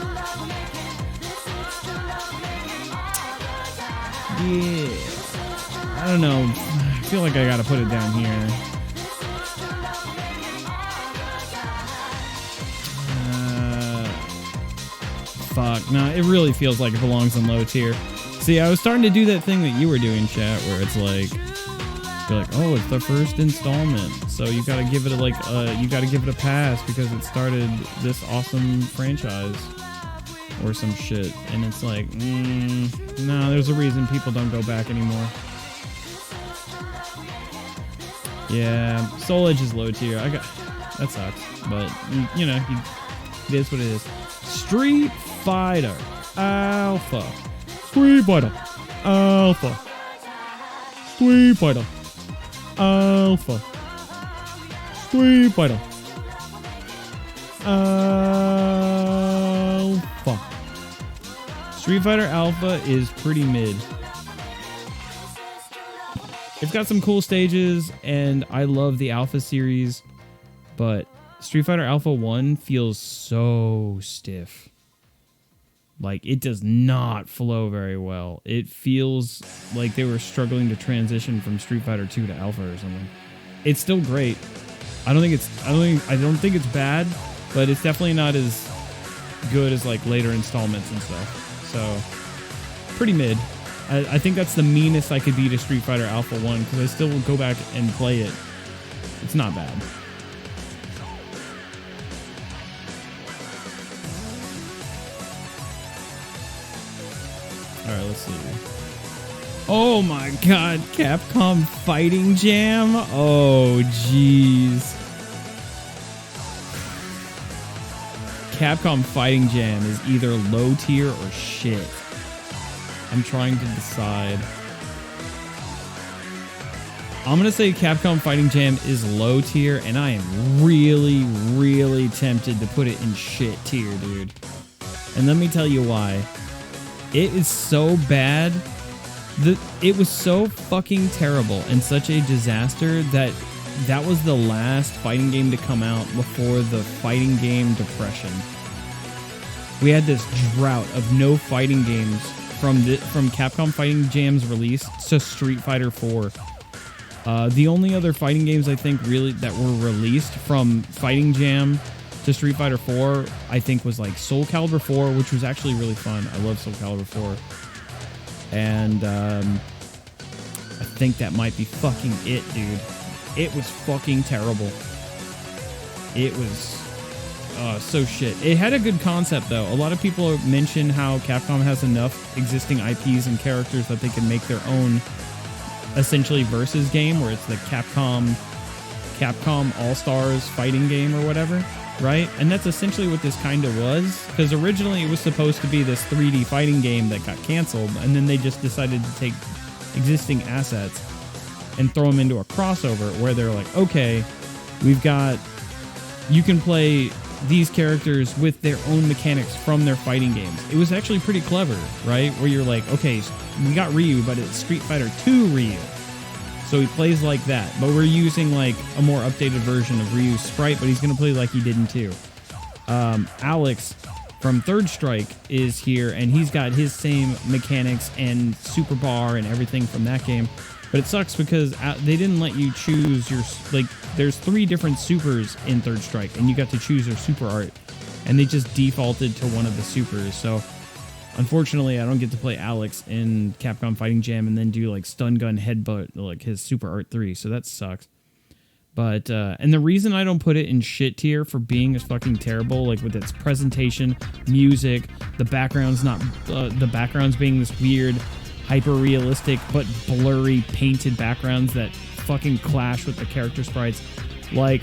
yeah, I don't know. I feel like I gotta put it down here. Fuck, no, it really feels like it belongs in low tier. See, I was starting to do that thing that you were doing, chat, where it's like, you're like, oh, it's the first installment, so you gotta give it a pass because it started this awesome franchise or some shit. And it's like, no, there's a reason people don't go back anymore. Yeah, Soul Edge is low tier. That sucks, but you know, it is what it is. Street Fighter Alpha. Street Fighter Alpha. Street Fighter Alpha. Street Fighter Alpha. Street Fighter Alpha is pretty mid. It's got some cool stages, and I love the Alpha series, but Street Fighter Alpha 1 feels so stiff. Like, it does not flow very well. It feels like they were struggling to transition from Street Fighter 2 to Alpha or something. It's still great. I don't think it's bad, but it's definitely not as good as like later installments and stuff. So, pretty mid. I think that's the meanest I could be to Street Fighter Alpha 1 because I still will go back and play it. It's not bad. All right, let's see. Oh my god, Capcom Fighting Jam? Oh, jeez. Capcom Fighting Jam is either low tier or shit. I'm trying to decide. I'm going to say Capcom Fighting Jam is low tier, and I am really, really tempted to put it in shit tier, dude. And let me tell you why. It is so bad. It was so fucking terrible and such a disaster that was the last fighting game to come out before the fighting game depression. We had this drought of no fighting games from Capcom Fighting Jam's release to Street Fighter 4. The only other fighting games I think really that were released from Fighting Jam to Street Fighter 4, I think was like Soul Calibur 4, which was actually really fun. I love Soul Calibur 4. And I think that might be fucking it, dude. It was fucking terrible. It was so shit. It had a good concept, though. A lot of people mention how Capcom has enough existing IPs and characters that they can make their own, essentially, versus game, where it's the Capcom All-Stars fighting game or whatever, right? And that's essentially what this kind of was, because originally it was supposed to be this 3D fighting game that got canceled, and then they just decided to take existing assets and throw them into a crossover where they're like, okay, you can play these characters with their own mechanics from their fighting games. It was actually pretty clever, right? Where you're like, okay, we got Ryu, but it's Street Fighter 2 Ryu. So he plays like that, but we're using like a more updated version of Ryu's sprite, but he's going to play like he did in 2. Alex from Third Strike is here, and he's got his same mechanics and super bar and everything from that game. But it sucks because they didn't let you choose your, like, there's 3 different supers in Third Strike, and you got to choose your super art. And they just defaulted to one of the supers. So, unfortunately, I don't get to play Alex in Capcom Fighting Jam and then do, like, Stun Gun Headbutt, like, his super art 3. So that sucks. But, and the reason I don't put it in shit tier for being as fucking terrible, like, with its presentation, music, the backgrounds being this weird hyper realistic but blurry painted backgrounds that fucking clash with the character sprites. Like,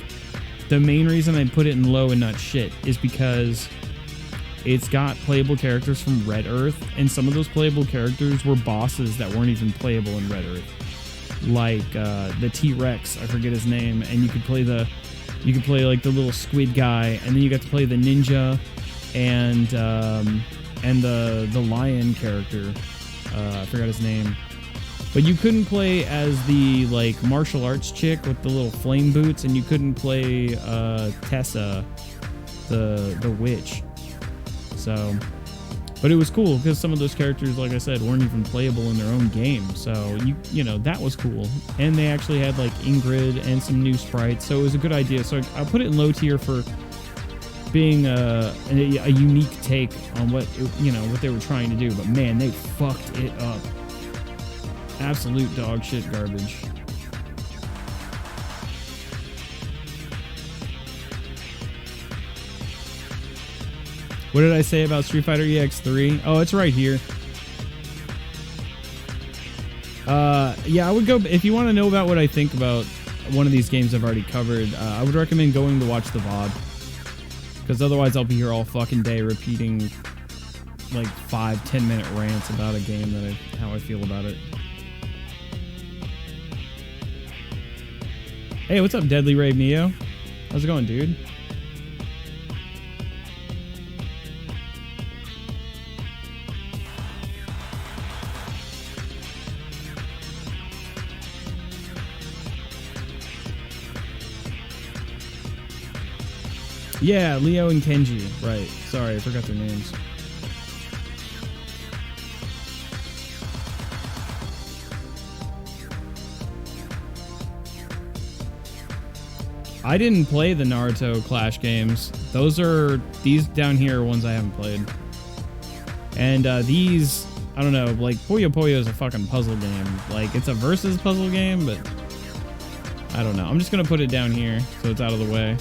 the main reason I put it in low and not shit is because it's got playable characters from Red Earth, and some of those playable characters were bosses that weren't even playable in Red Earth. Like the T-Rex, I forget his name, and you could play like the little squid guy, and then you got to play the ninja and the lion character. I forgot his name. But you couldn't play as the like martial arts chick with the little flame boots, and you couldn't play Tessa, the witch. So, but it was cool because some of those characters, like I said, weren't even playable in their own game. So you know that was cool, and they actually had like Ingrid and some new sprites. So it was a good idea. So I put it in low tier for being a unique take on what they were trying to do. But man, they fucked it up. Absolute dog shit garbage. What did I say about Street Fighter EX3? Oh, it's right here. Yeah, I would go, if you want to know about what I think about one of these games I've already covered, I would recommend going to watch the VOD. Because otherwise I'll be here all fucking day repeating like 5-10 minute rants about a game that how I feel about it. Hey, what's up, Deadly Rave Neo? How's it going, dude? Yeah, Leo and Kenji. Right. Sorry, I forgot their names. I didn't play the Naruto Clash games. These down here are ones I haven't played. And these, I don't know, like Puyo Puyo is a fucking puzzle game. Like, it's a versus puzzle game, but I don't know. I'm just going to put it down here so it's out of the way.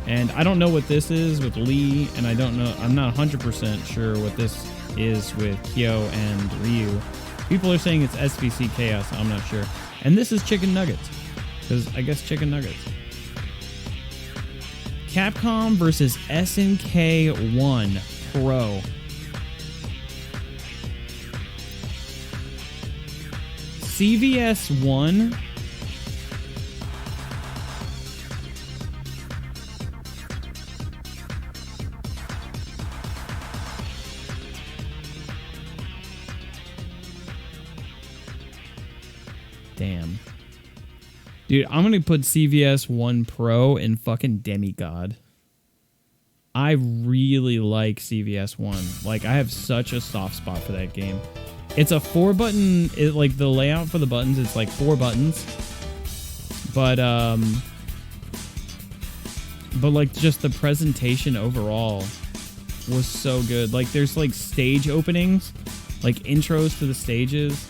And I don't know what this is with Lee, and I'm not 100% sure what this is with Kyo and Ryu. People are saying it's SVC Chaos, I'm not sure. And this is Chicken Nuggets, because I guess Chicken Nuggets. Capcom versus SNK 1 Pro. CVS 1. Damn. Dude, I'm going to put CVS 1 Pro in fucking Demigod. I really like CVS 1. Like, I have such a soft spot for that game. It's a 4-button, like, the layout for the buttons, it's like 4 buttons. But like, just the presentation overall was so good. Like, there's, like, stage openings, like, intros to the stages.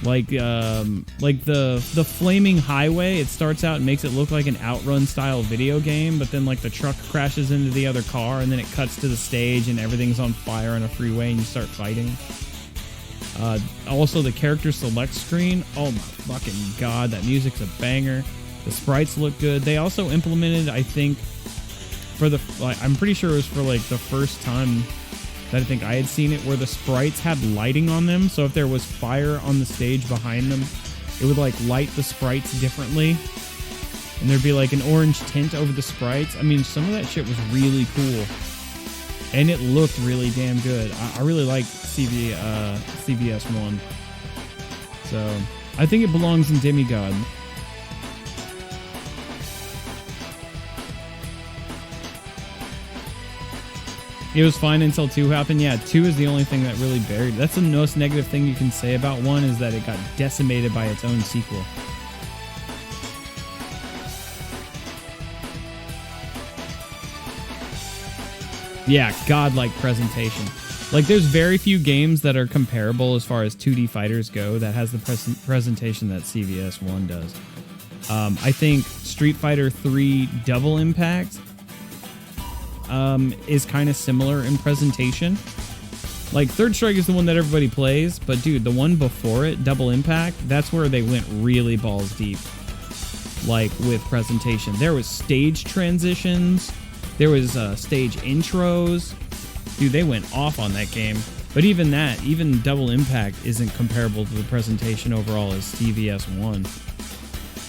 Like the flaming highway, it starts out and makes it look like an Outrun style video game, but then like the truck crashes into the other car, and then it cuts to the stage and everything's on fire on a freeway and you start fighting. Also the character select screen, oh my fucking god, that music's a banger. The sprites look good. They also implemented, I think, I'm pretty sure it was for like the first time that I think I had seen it, where the sprites had lighting on them. So if there was fire on the stage behind them, it would like light the sprites differently. And there'd be like an orange tint over the sprites. I mean, some of that shit was really cool. And it looked really damn good. I really like CVS 1. So I think it belongs in Demigod. It was fine until 2 happened. Yeah, 2 is the only thing that really buried. That's the most negative thing you can say about 1, is that it got decimated by its own sequel. Yeah, godlike presentation. Like, there's very few games that are comparable as far as 2D fighters go that has the presentation that CVS 1 does. I think Street Fighter 3 Double Impact is kind of similar in presentation, Like, Third Strike is the one that everybody plays, but dude, the one before it, Double Impact, that's where they went really balls deep. Like, with presentation. There was stage transitions. There was stage intros. Dude, they went off on that game. But even that, even Double Impact isn't comparable to the presentation overall as CVS1.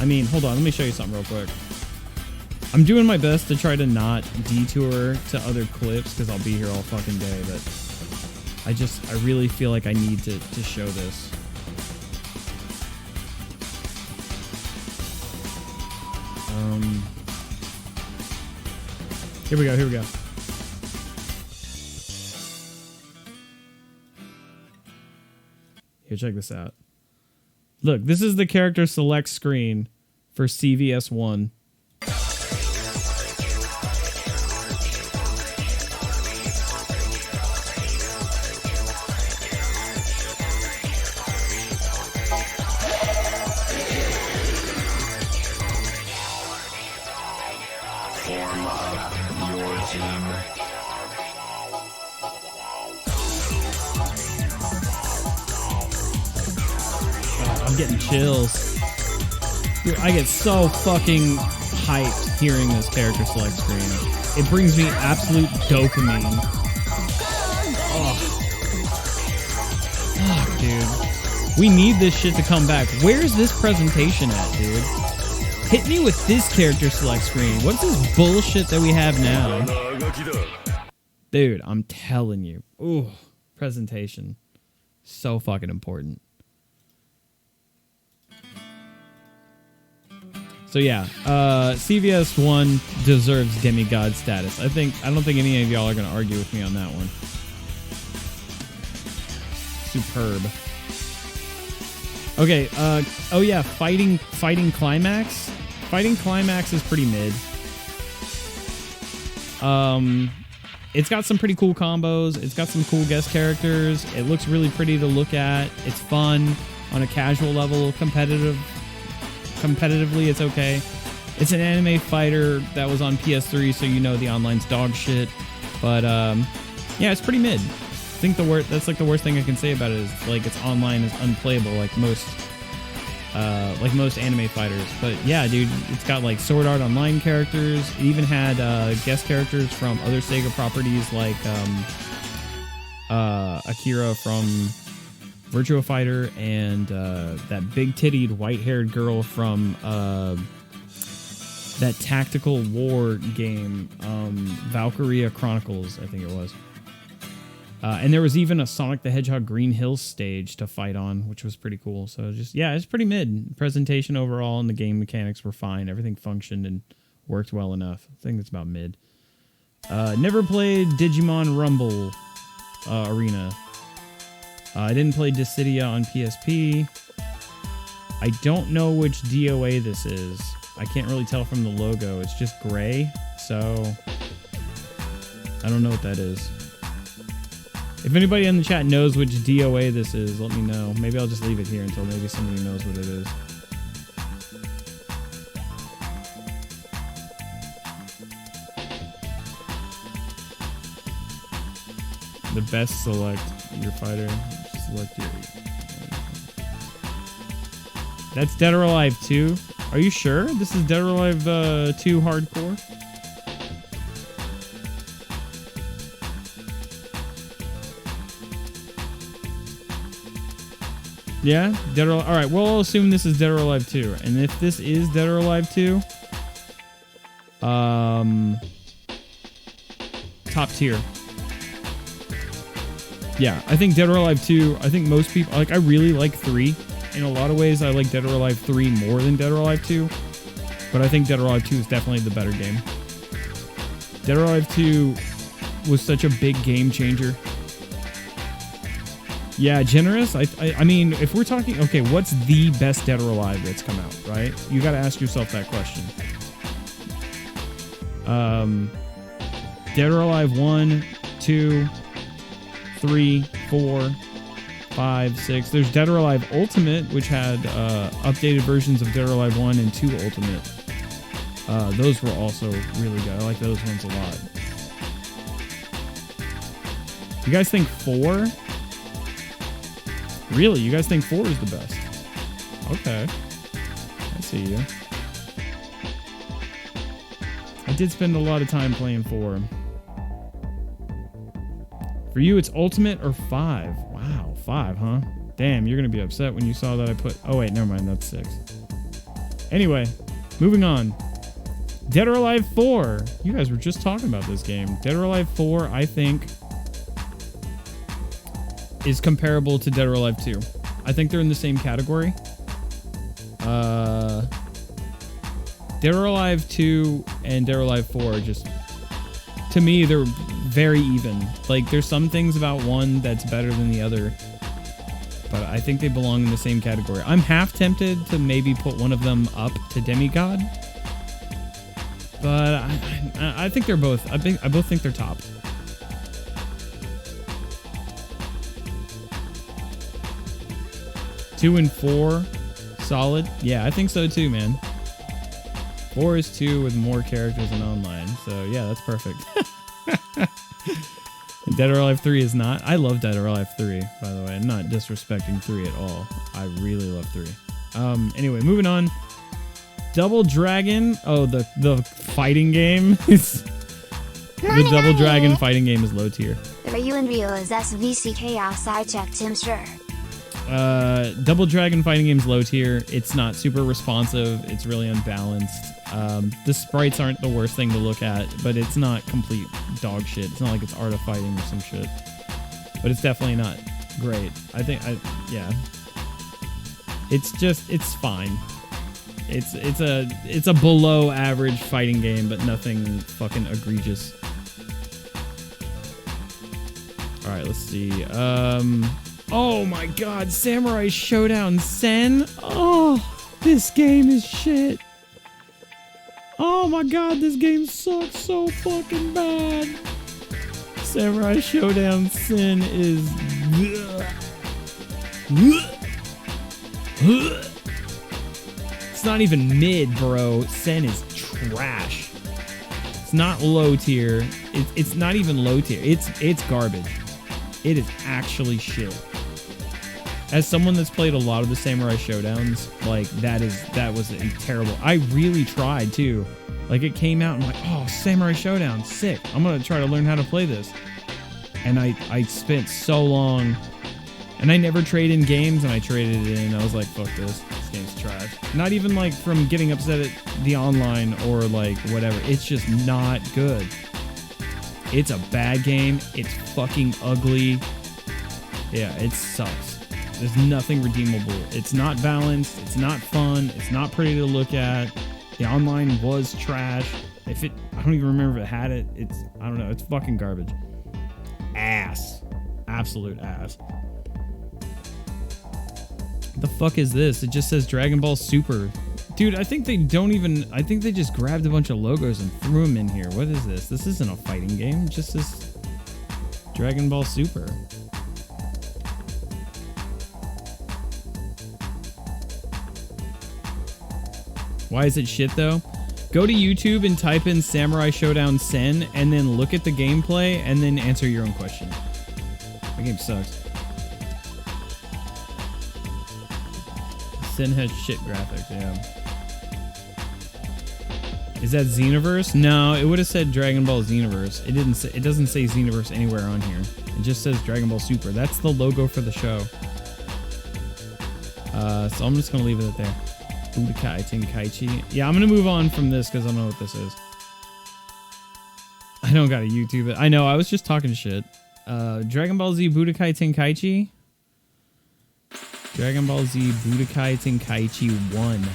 I mean, hold on, let me show you something real quick. I'm doing my best to try to not detour to other clips because I'll be here all fucking day, but I really feel like I need to show this. Here we go, here we go. Here, check this out. Look, this is the character select screen for CVS1. I'm getting chills. Dude, I get so fucking hyped hearing this character select screen. It brings me absolute dopamine. Oh. Fuck, dude. We need this shit to come back. Where's this presentation at, dude? Hit me with this character select screen. What's this bullshit that we have now? Dude, I'm telling you. Ooh, presentation. So fucking important. So yeah, CVS1 deserves demigod status. I don't think any of y'all are gonna argue with me on that one. Superb. Okay, oh yeah, fighting climax. Fighting climax is pretty mid. It's got some pretty cool combos. It's got some cool guest characters. It looks really pretty to look at. It's fun on a casual level. Competitively, it's okay. It's an anime fighter that was on PS3, so you know the online's dog shit. But yeah, it's pretty mid. I think that's like the worst thing I can say about it is like its online is unplayable like most anime fighters. But yeah, dude, it's got like Sword Art Online characters. It even had guest characters from other Sega properties like Akira from Virtua Fighter and that big-tittied, white-haired girl from that tactical war game, Valkyria Chronicles, I think it was. And there was even a Sonic the Hedgehog Green Hills stage to fight on, which was pretty cool. So just, yeah, it's pretty mid. Presentation overall and the game mechanics were fine. Everything functioned and worked well enough. I think that's about mid. Never played Digimon Rumble Arena. I didn't play Dissidia on PSP. I don't know which DOA this is. I can't really tell from the logo. It's just gray, so I don't know what that is. If anybody in the chat knows which DOA this is, let me know. Maybe I'll just leave it here until maybe somebody knows what it is. The best select your fighter. Select your... That's Dead or Alive 2. Are you sure? This is Dead or Alive 2 Hardcore? Yeah? Dead or Alive... Alright, well, I'll assume this is Dead or Alive 2. And if this is Dead or Alive 2... top tier. Yeah, I think Dead or Alive 2, I think most people... Like, I really like 3. In a lot of ways, I like Dead or Alive 3 more than Dead or Alive 2. But I think Dead or Alive 2 is definitely the better game. Dead or Alive 2 was such a big game changer. Yeah, generous. I mean, if we're talking... Okay, what's the best Dead or Alive that's come out, right? You got to ask yourself that question. Dead or Alive 1, 2... 3, 4, 5, 6. There's Dead or Alive Ultimate, which had updated versions of Dead or Alive 1 and 2 Ultimate. Those were also really good. I like those ones a lot. You guys think 4? Really? You guys think 4 is the best? Okay. I see you. I did spend a lot of time playing 4. For you, it's Ultimate or 5? Wow, 5, huh? Damn, you're going to be upset when you saw that I put... Oh, wait, never mind. That's 6. Anyway, moving on. Dead or Alive 4. You guys were just talking about this game. Dead or Alive 4, I think, is comparable to Dead or Alive 2. I think they're in the same category. Dead or Alive 2 and Dead or Alive 4 are just... To me, they're very even. Like, there's some things about one that's better than the other. But I think they belong in the same category. I'm half tempted to maybe put one of them up to Demigod. But I think they're both... I both think they're top. Two and 4, solid. Yeah, I think so too, man. 4 is 2 with more characters and online. So yeah, that's perfect. Dead or Alive 3 is not. I love Dead or Alive 3, by the way. I'm not disrespecting 3 at all. I really love 3. Anyway, moving on. Double Dragon. Oh, the fighting game. The Double Dragon fighting game is low tier. Ryu and Rio is SVC Chaos. I checked him, sure. Double Dragon fighting game's low tier. It's not super responsive. It's really unbalanced. The sprites aren't the worst thing to look at, but it's not complete dog shit. It's not like it's Art of Fighting or some shit. But it's definitely not great. Yeah. It's fine. It's a below average fighting game, but nothing fucking egregious. All right, let's see. Oh my god, Samurai Showdown Sen. Oh, this game is shit. Oh my god, this game sucks so fucking bad. Samurai Showdown Sen is... It's not even mid, bro. Sen is trash. It's not low tier. It's not even low tier. It's garbage. It is actually shit. As someone that's played a lot of the Samurai Showdowns, like, that was a terrible... I really tried, too. Like, it came out, and I'm like, oh, Samurai Showdown, sick. I'm gonna try to learn how to play this. And I spent so long... And I never trade in games, and I traded it in. I was like, fuck this. This game's trash. Not even, like, from getting upset at the online or, like, whatever. It's just not good. It's a bad game. It's fucking ugly. Yeah, it sucks. There's nothing redeemable. It's not balanced. It's not fun. It's not pretty to look at. The online was trash. I don't even remember if it had it. I don't know. It's fucking garbage. Ass. Absolute ass. The fuck is this? It just says Dragon Ball Super. Dude, I think they just grabbed a bunch of logos and threw them in here. What is this? This isn't a fighting game. It just says Dragon Ball Super. Why is it shit, though? Go to YouTube and type in Samurai Showdown Sen, and then look at the gameplay, and then answer your own question. The game sucks. Sen has shit graphics, yeah. Is that Xenoverse? No, it would have said Dragon Ball Xenoverse. It doesn't say Xenoverse anywhere on here. It just says Dragon Ball Super. That's the logo for the show. So I'm just gonna leave it there. Budokai Tenkaichi. Yeah, I'm gonna move on from this because I don't know what this is. I don't gotta YouTube it. I know, I was just talking shit. Dragon Ball Z Budokai Tenkaichi. Dragon Ball Z Budokai Tenkaichi 1.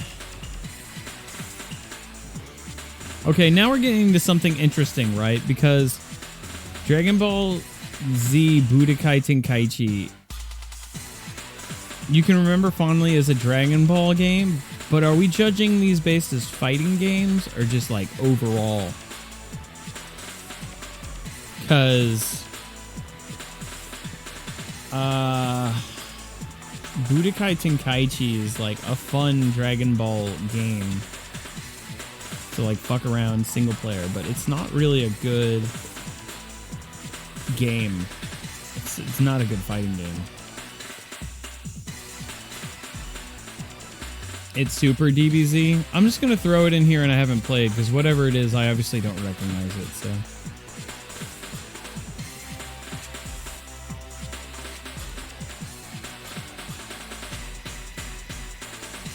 Okay, now we're getting into something interesting, right? Because Dragon Ball Z Budokai Tenkaichi, you can remember fondly as a Dragon Ball game, but are we judging these based as fighting games or just like overall? Because Budokai Tenkaichi is like a fun Dragon Ball game to like fuck around single player, but it's not really a good game. It's not a good fighting game. It's super DBZ. I'm just gonna throw it in here, and I haven't played because whatever it is, I obviously don't recognize it. So.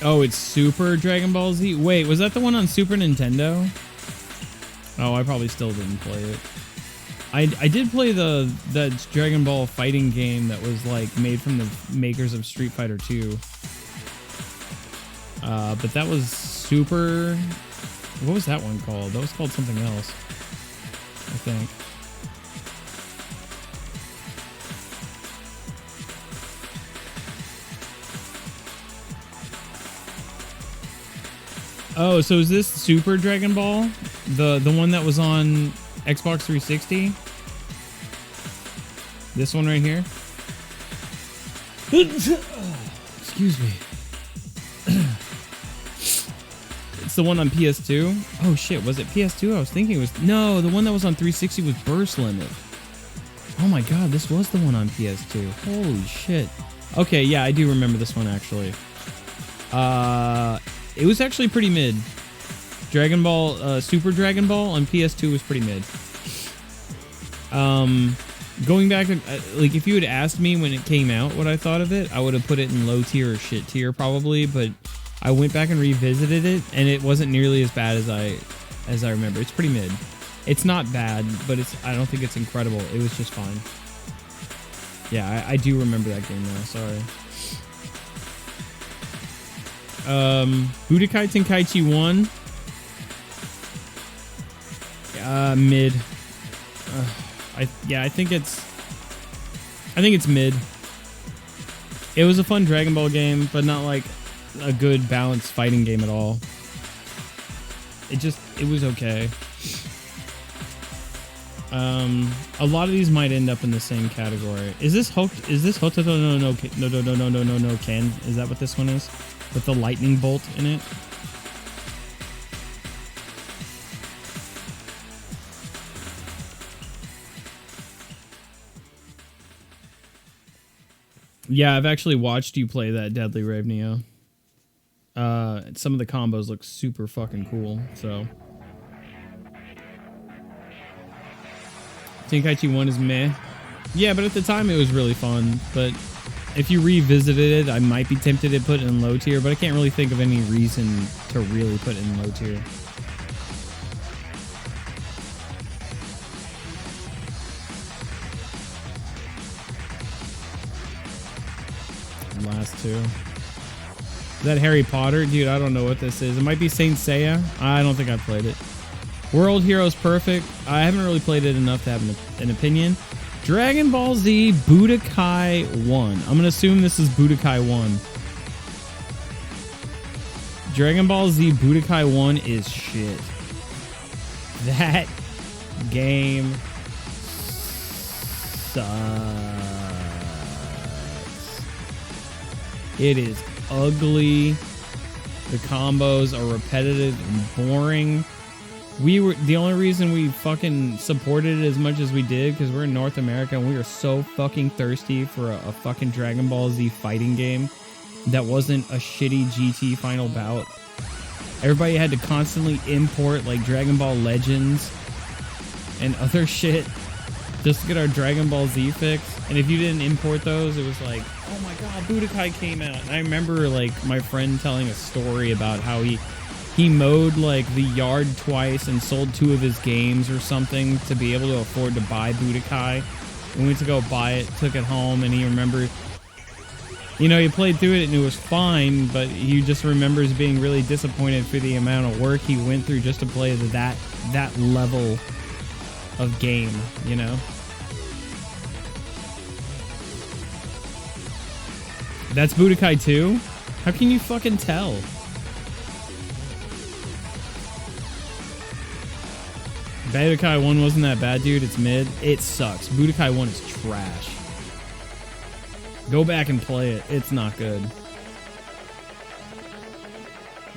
Oh, it's Super Dragon Ball Z? Wait, was that the one on Super Nintendo? Oh, I probably still didn't play it. I did play that Dragon Ball fighting game that was like made from the makers of Street Fighter 2. But that was Super... What was that one called? That was called something else, I think. Oh, so is this Super Dragon Ball? The one that was on Xbox 360? This one right here? Excuse me. It's the one on PS2? Oh shit, was it PS2? I was thinking it was... No, the one that was on 360 was Burst Limit. Oh my god, this was the one on PS2. Holy shit. Okay, yeah, I do remember this one actually. It was actually pretty mid. Dragon Ball, Super Dragon Ball on PS2 was pretty mid. Going back to, like, if you had asked me when it came out what I thought of it, I would have put it in low tier or shit tier probably, but I went back and revisited it, and it wasn't nearly as bad as I remember. It's pretty mid. It's not bad, but I don't think it's incredible. It was just fine. Yeah, I do remember that game now, sorry. Budokai Tenkaichi 1. Mid. I think it's mid. It was a fun Dragon Ball game, but not like a good balanced fighting game at all. It was okay. A lot of these might end up in the same category. Is this Hotato no Ken? Is that what this one is? With the lightning bolt in it? Yeah, I've actually watched you play that Deadly Rave Neo. Some of the combos look super fucking cool, so. Tenkaichi 1 is meh. Yeah, but at the time it was really fun. But if you revisited it, I might be tempted to put it in low tier, but I can't really think of any reason to really put it in low tier. Last two. Is that Harry Potter? Dude, I don't know what this is. It might be Saint Seiya. I don't think I played it. World Heroes Perfect. I haven't really played it enough to have an opinion. Dragon Ball Z Budokai 1. I'm going to assume this is Budokai 1. Dragon Ball Z Budokai 1 is shit. That game sucks. It is ugly. The combos are repetitive and boring. The only reason we fucking supported it as much as we did because we're in North America and we are so fucking thirsty for a fucking Dragon Ball Z fighting game that wasn't a shitty GT Final Bout. Everybody had to constantly import like Dragon Ball Legends and other shit just to get our Dragon Ball Z fix. And if you didn't import those, it was like, oh my god, Budokai came out. And I remember like my friend telling a story about how he mowed like the yard twice and sold 2 of his games or something to be able to afford to buy Budokai. And went to go buy it, took it home, and he remembered, you know, he played through it and it was fine, but he just remembers being really disappointed for the amount of work he went through just to play that level of game, you know? That's Budokai 2? How can you fucking tell? Budokai 1 wasn't that bad, dude. It's mid. It sucks. Budokai 1 is trash. Go back and play it. It's not good.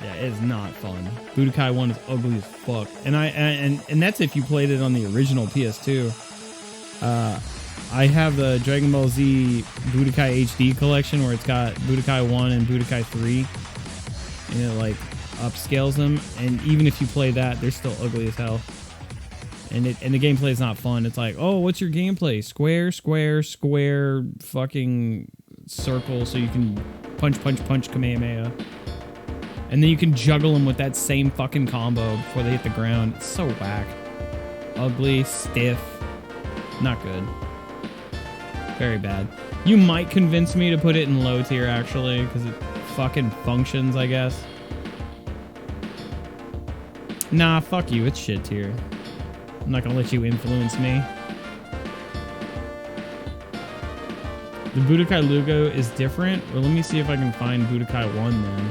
Yeah, it's not fun. Budokai 1 is ugly as fuck. And that's if you played it on the original PS2. I have the Dragon Ball Z Budokai HD collection where it's got Budokai 1 and Budokai 3. And it like upscales them. And even if you play that, they're still ugly as hell. And the gameplay is not fun. It's like, oh, what's your gameplay? Square, square, square, fucking circle, so you can punch, punch, punch, Kamehameha. And then you can juggle them with that same fucking combo before they hit the ground. It's so whack. Ugly, stiff, not good. Very bad. You might convince me to put it in low tier, actually, because it fucking functions, I guess. Nah, fuck you. It's shit tier. I'm not gonna let you influence me. The Budokai logo is different. Well, let me see if I can find Budokai 1 then.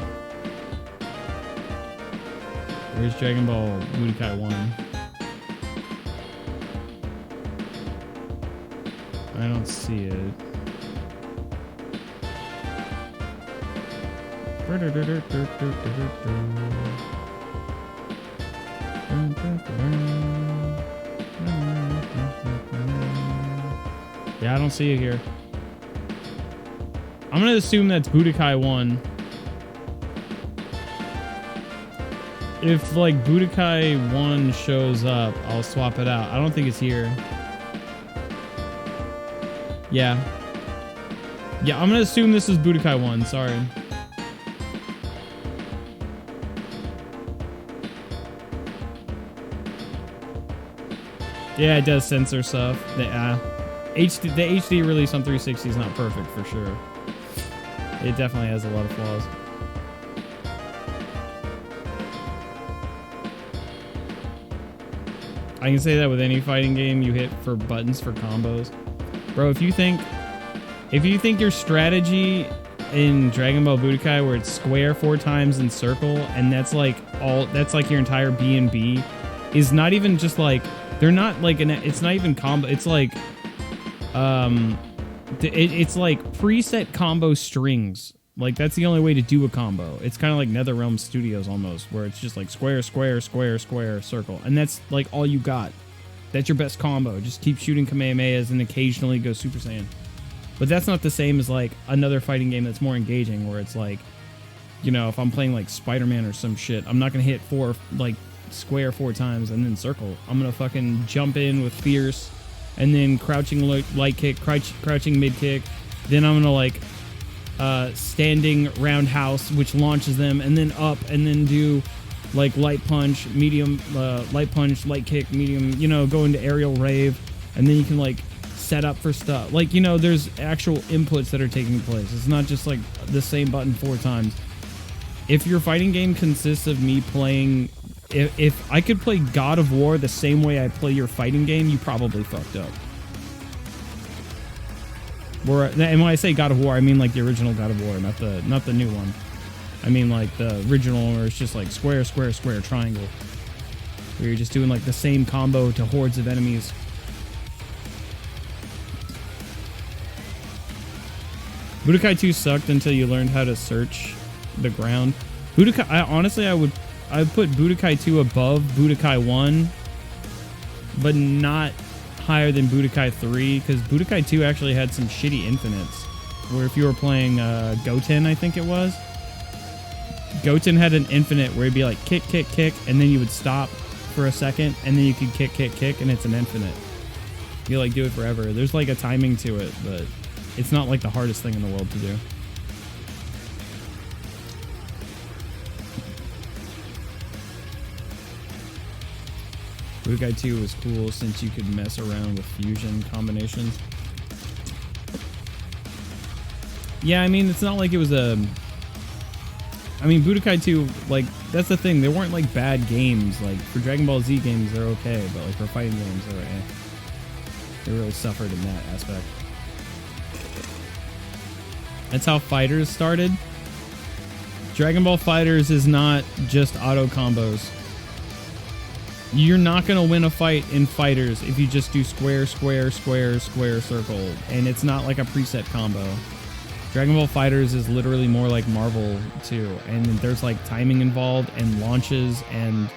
Where's Dragon Ball Budokai 1? I don't see it. Yeah, I don't see it here. I'm gonna assume that's Budokai 1. If like Budokai 1 shows up, I'll swap it out. I don't think it's here. Yeah. Yeah, I'm gonna assume this is Budokai 1, sorry. Yeah, it does censor stuff. The HD release on 360 is not perfect for sure. It definitely has a lot of flaws. I can say that with any fighting game you hit for buttons for combos. Bro, if you think your strategy in Dragon Ball Budokai where it's square 4 times and circle and that's like your entire B&B is not even just like they're not like it's not even combo, it's like it's like preset combo strings. Like that's the only way to do a combo. It's kind of like NetherRealm Studios almost, where it's just like square, square, square, square, circle. And that's like all you got. That's your best combo. Just keep shooting Kamehamehas and occasionally go Super Saiyan. But that's not the same as like another fighting game that's more engaging, where it's like, you know, if I'm playing like Spider-Man or some shit, I'm not going to hit square 4 times and then circle. I'm going to fucking jump in with fierce and then crouching light kick, crouching mid kick. Then I'm going to like standing roundhouse, which launches them, and then up, and then do like light punch, medium, light punch, light kick, medium, you know, go into aerial rave, and then you can like set up for stuff. Like, you know, there's actual inputs that are taking place. It's not just like the same button 4 times. If your fighting game consists of me playing, if I could play God of War the same way I play your fighting game, you probably fucked up. And when I say God of War, I mean like the original God of War, not the new one. I mean like the original where it's just like square, square, square, triangle. Where you're just doing like the same combo to hordes of enemies. Budokai 2 sucked until you learned how to search the ground. Honestly, I would put Budokai 2 above Budokai 1, but not higher than Budokai 3, because Budokai 2 actually had some shitty infinites, where if you were playing Goten, I think it was, Goten had an infinite where it'd be like kick, kick, kick, and then you would stop for a second, and then you could kick, kick, kick, and it's an infinite. You like do it forever. There's like a timing to it, but it's not like the hardest thing in the world to do. Budokai 2 was cool since you could mess around with fusion combinations. Yeah, I mean, it's not like it was a... I mean, Budokai 2, like, that's the thing. They weren't, like, bad games. Like, for Dragon Ball Z games, they're okay. But, like, for fighting games, they're eh. They really suffered in that aspect. That's how Fighters started. Dragon Ball Fighters is not just auto combos. You're not going to win a fight in Fighters if you just do square, square, square, square, circle. And it's not like a preset combo. Dragon Ball Fighters is literally more like Marvel 2. And there's like timing involved and launches and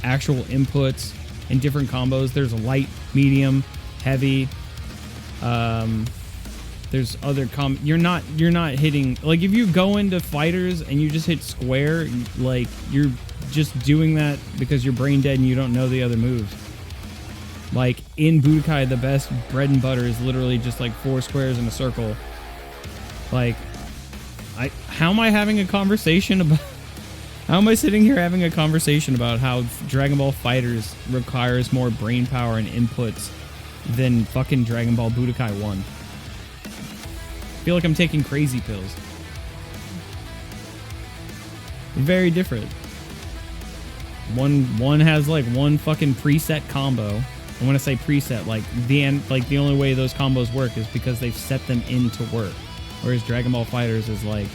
actual inputs and different combos. There's light, medium, heavy. There's other you're not hitting, like if you go into fighters and you just hit square, like you're just doing that because you're brain dead and you don't know the other moves. Like in Budokai, the best bread and butter is literally just like 4 squares in a circle. Like, how am I having a conversation about? How am I sitting here having a conversation about how Dragon Ball FighterZ requires more brain power and inputs than fucking Dragon Ball Budokai 1? I feel like I'm taking crazy pills. Very different. One has like one fucking preset combo. And when I say preset, like the only way those combos work is because they've set them in to work. Whereas Dragon Ball FighterZ is like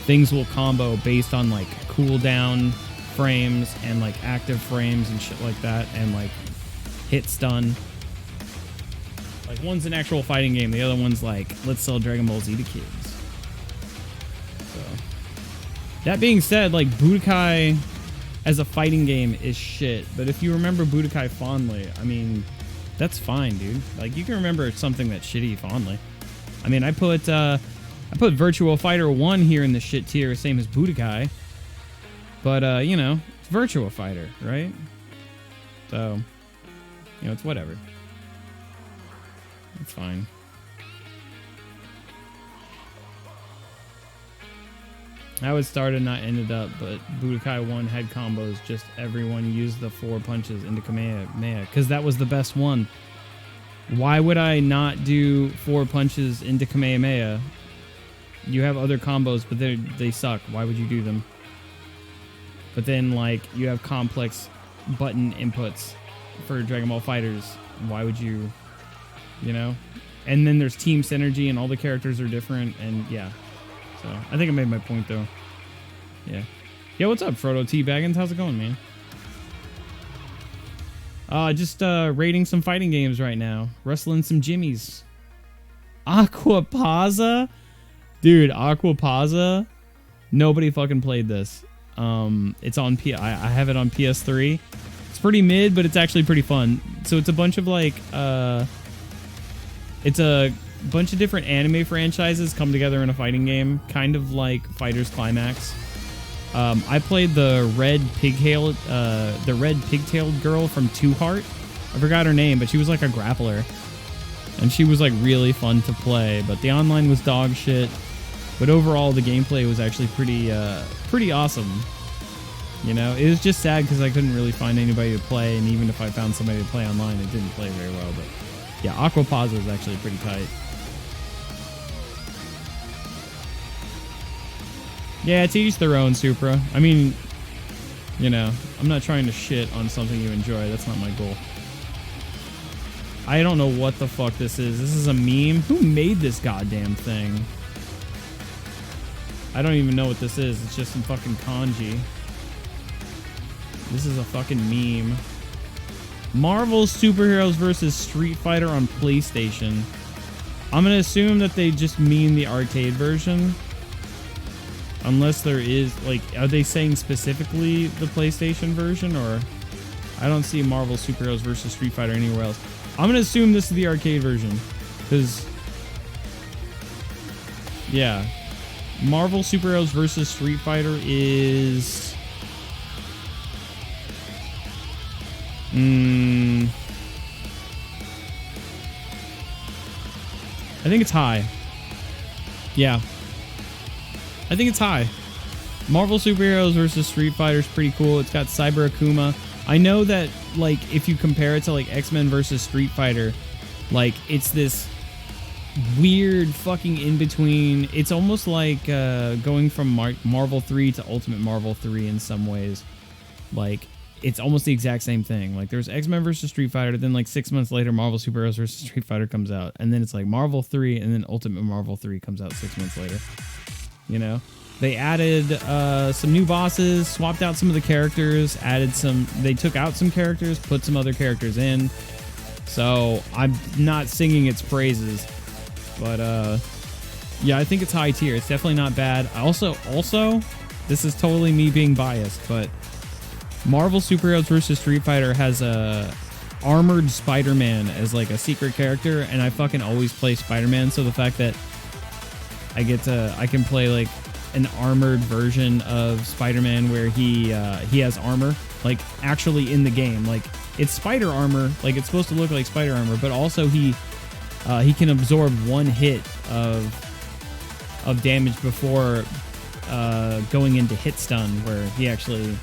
things will combo based on like cooldown frames and like active frames and shit like that, and like hit stun. Like one's an actual fighting game, the other one's like, let's sell Dragon Ball Z to kids. So that being said, like Budokai as a fighting game is shit, but if you remember Budokai fondly, I mean, that's fine, dude. Like you can remember something that's shitty fondly. I mean, I put Virtua Fighter 1 here in the shit tier, same as Budokai. But you know, it's Virtua Fighter, right? So, you know, it's whatever. It's fine. How it started, not ended up, but Budokai 1 had combos, just everyone used the 4 punches into Kamehameha, because that was the best one. Why would I not do 4 punches into Kamehameha? You have other combos, but they suck. Why would you do them? But then, like, you have complex button inputs for Dragon Ball FighterZ. Why would you, you know? And then there's team synergy, and all the characters are different, and yeah. So, I think I made my point, though. Yeah. Yo, what's up, Frodo T. Baggins? How's it going, man? Just rating some fighting games right now. Wrestling some jimmies. Aquapazza? Dude, Aquapazza? Nobody fucking played this. It's on I have it on PS3. It's pretty mid, but it's actually pretty fun. So it's a bunch of like it's a bunch of different anime franchises come together in a fighting game, kind of like Fighter's Climax. I played the red pigtailed girl from Two Heart. I forgot her name, but she was like a grappler, and she was like really fun to play. But the online was dog shit. But overall, the gameplay was actually pretty awesome. You know, it was just sad because I couldn't really find anybody to play, and even if I found somebody to play online, it didn't play very well. But yeah, Aquapazza is actually pretty tight. Yeah, to each their own, Supra. I mean, you know, I'm not trying to shit on something you enjoy. That's not my goal. I don't know what the fuck this is. This is a meme? Who made this goddamn thing? I don't even know what this is. It's just some fucking kanji. This is a fucking meme. Marvel Superheroes vs. Street Fighter on PlayStation. I'm gonna assume that they just mean the arcade version. Unless there is, like, are they saying specifically the PlayStation version, or I don't see Marvel Superheroes vs. Street Fighter anywhere else. I'm gonna assume this is the arcade version, because yeah, Marvel Superheroes vs. Street Fighter is I think it's high. Yeah, I think it's high. Marvel Superheroes vs. Street Fighter is pretty cool. It's got Cyber Akuma. I know that, like, if you compare it to, like, X-Men vs. Street Fighter, like, it's this weird fucking in-between. It's almost like going from Marvel 3 to Ultimate Marvel 3 in some ways. Like, it's almost the exact same thing. Like, there's X-Men vs. Street Fighter, then, like, 6 months later, Marvel Superheroes vs. Street Fighter comes out. And then it's, like, Marvel 3, and then Ultimate Marvel 3 comes out 6 months later. You know? They added some new bosses, swapped out some of the characters, they took out some characters, put some other characters in. So I'm not singing its praises, but yeah, I think it's high tier. It's definitely not bad. Also, this is totally me being biased, but Marvel Superheroes vs. Street Fighter has armored Spider-Man as like a secret character, and I fucking always play Spider-Man. So the fact that I can play like an armored version of Spider-Man where he has armor, like actually in the game, like it's spider armor, like it's supposed to look like spider armor, but also he can absorb one hit of damage before going into hit stun, where he actually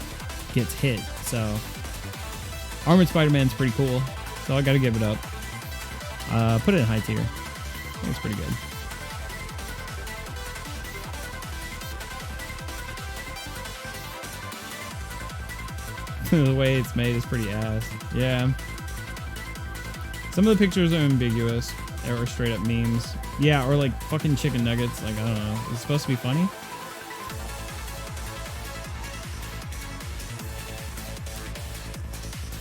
gets hit. So armored Spider-Man's pretty cool, so I gotta give it up. Put it in high tier. I think it's pretty good. The way it's made is pretty ass. Yeah. Some of the pictures are ambiguous or straight up memes. Yeah, or like fucking chicken nuggets. Like, I don't know. It's supposed to be funny.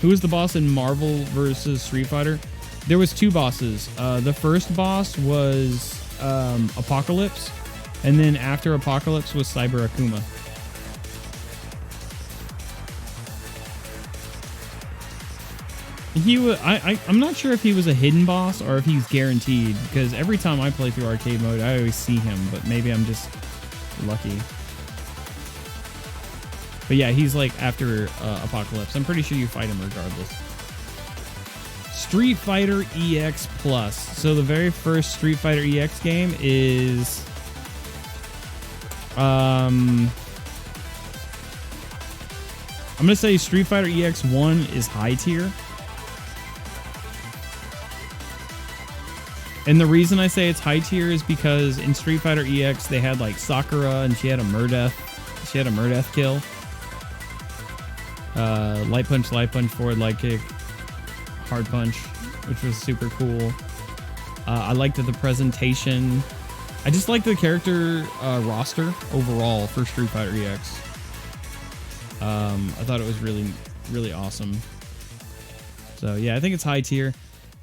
Who was the boss in Marvel vs. Street Fighter? There was two bosses. The first boss was Apocalypse, and then after Apocalypse was Cyber Akuma. He was, I'm not sure if he was a hidden boss or if he's guaranteed, because every time I play through arcade mode, I always see him, but maybe I'm just lucky. But yeah, he's like after Apocalypse. I'm pretty sure you fight him regardless. Street Fighter EX Plus. So the very first Street Fighter EX game is I'm gonna say Street Fighter EX 1 is high tier. And the reason I say it's high tier is because in Street Fighter EX they had like Sakura, and she had a Murdeath. She had a Murdeath kill. Light punch, forward light kick, hard punch, which was super cool. I liked the presentation. I just liked the character roster overall for Street Fighter EX. I thought it was really, really awesome. So yeah, I think it's high tier.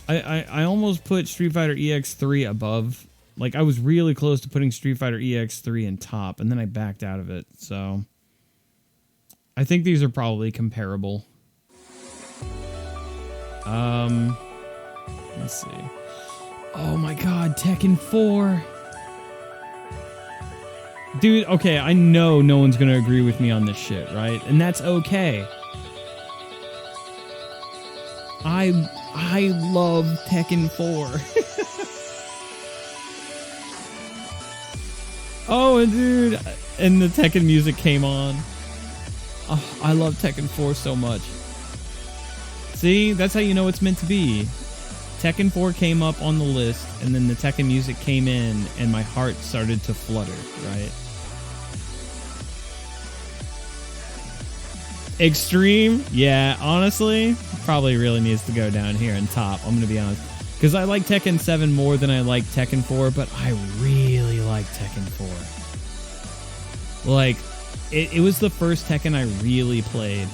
I almost put Street Fighter EX3 above. Like, I was really close to putting Street Fighter EX3 in top, and then I backed out of it. So I think these are probably comparable. Let's see. Oh my god, Tekken 4. Dude, okay, I know no one's gonna agree with me on this shit, right? And that's okay. I love Tekken 4. Oh, and dude, and the Tekken music came on. Oh, I love Tekken 4 so much. See, that's how you know it's meant to be. Tekken 4 came up on the list, and then the Tekken music came in, and my heart started to flutter, right? Extreme? Yeah, honestly, probably really needs to go down here in top. I'm going to be honest. Because I like Tekken 7 more than I like Tekken 4, but I really like Tekken 4. Like, it was the first Tekken I really played.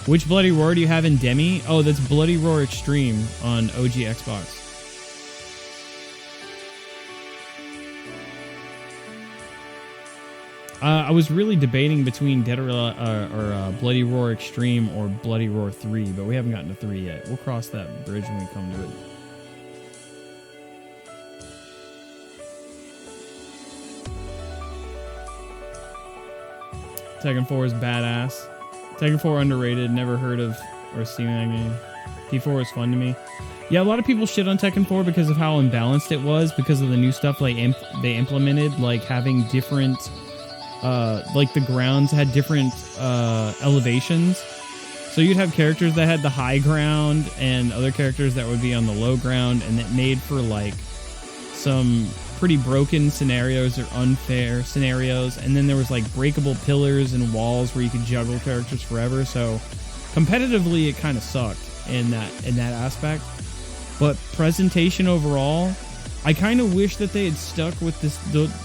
Which Bloody Roar do you have in Demi? Oh, that's Bloody Roar Extreme on OG Xbox. I was really debating between Bloody Roar Extreme or Bloody Roar 3, but we haven't gotten to 3 yet. We'll cross that bridge when we come to it. Tekken 4 is badass. Tekken 4 underrated. Never heard of or seen that game. P4 was fun to me. Yeah, a lot of people shit on Tekken 4 because of how imbalanced it was, because of the new stuff like they implemented, like having different... like the grounds had different elevations, so you'd have characters that had the high ground and other characters that would be on the low ground, and it made for like some pretty broken scenarios or unfair scenarios. And then there was like breakable pillars and walls where you could juggle characters forever, so competitively it kind of sucked in that aspect. But presentation overall, I kind of wish that they had stuck with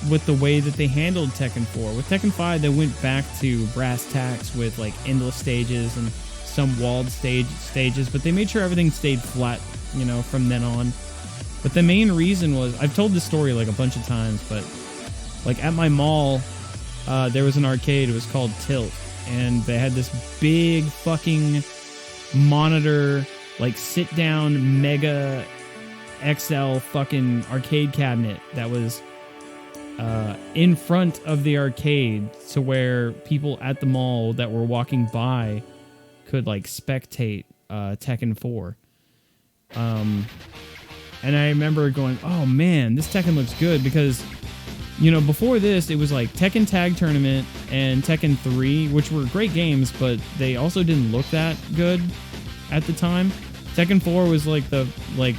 with the way that they handled Tekken 4. With Tekken 5, they went back to brass tacks with like endless stages and some walled stages, but they made sure everything stayed flat, you know, from then on. But the main reason was, I've told this story like a bunch of times, but like at my mall, there was an arcade. It was called Tilt, and they had this big fucking monitor, like sit down mega XL fucking arcade cabinet that was in front of the arcade, to where people at the mall that were walking by could like spectate Tekken 4. And I remember going, oh man, this Tekken looks good, because, you know, before this, it was like Tekken Tag Tournament and Tekken 3, which were great games, but they also didn't look that good at the time. Tekken 4 was like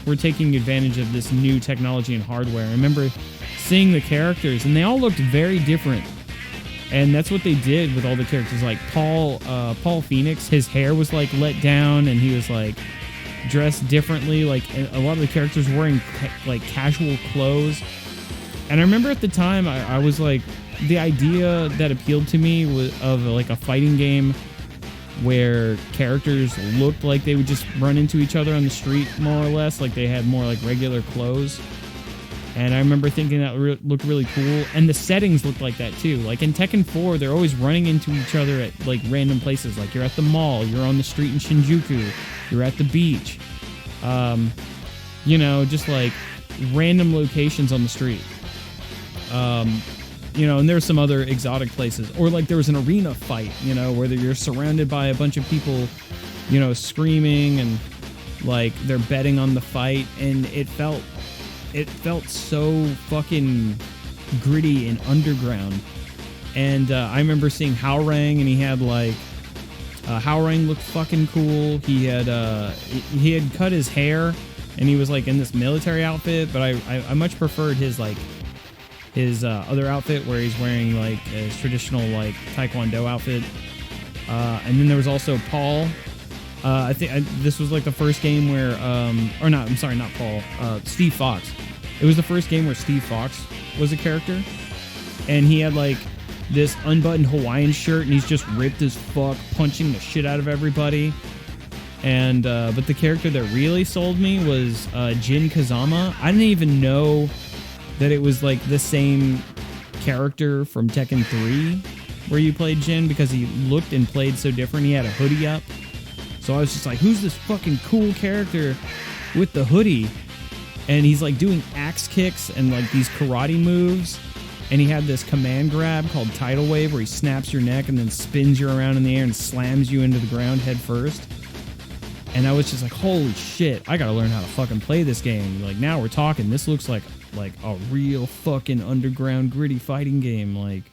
we're taking advantage of this new technology and hardware. I remember seeing the characters, and they all looked very different. And that's what they did with all the characters. Like Paul Phoenix, his hair was like let down, and he was like dressed differently. Like a lot of the characters wearing like casual clothes. And I remember at the time, I was like, the idea that appealed to me was of like a fighting game where characters looked like they would just run into each other on the street, more or less, like they had more like regular clothes. And I remember thinking that looked really cool. And the settings looked like that too. Like in Tekken 4, they're always running into each other at like random places. Like you're at the mall, you're on the street in Shinjuku, you're at the beach. You know, just like random locations on the street. You know, and there's some other exotic places. Or like there was an arena fight, you know, where you're surrounded by a bunch of people, you know, screaming, and like they're betting on the fight. And it felt so fucking gritty and underground. And I remember seeing Hwoarang, and he had like Hwoarang looked fucking cool. He had cut his hair, and he was like in this military outfit, but I much preferred his like his other outfit where he's wearing like his traditional like Taekwondo outfit. And then there was also Paul. I think this was like the first game where, or not, I'm sorry, not Paul, Steve Fox. It was the first game where Steve Fox was a character, and he had like this unbuttoned Hawaiian shirt, and he's just ripped as fuck, punching the shit out of everybody. And but the character that really sold me was Jin Kazama. I didn't even know that it was like the same character from Tekken 3 where you played Jin, because he looked and played so different. He had a hoodie up. So I was just like, who's this fucking cool character with the hoodie? And he's like doing axe kicks and like these karate moves. And he had this command grab called Tidal Wave, where he snaps your neck and then spins you around in the air and slams you into the ground head first. And I was just like, holy shit, I gotta learn how to fucking play this game. Like, now we're talking. This looks like a real fucking underground gritty fighting game. Like,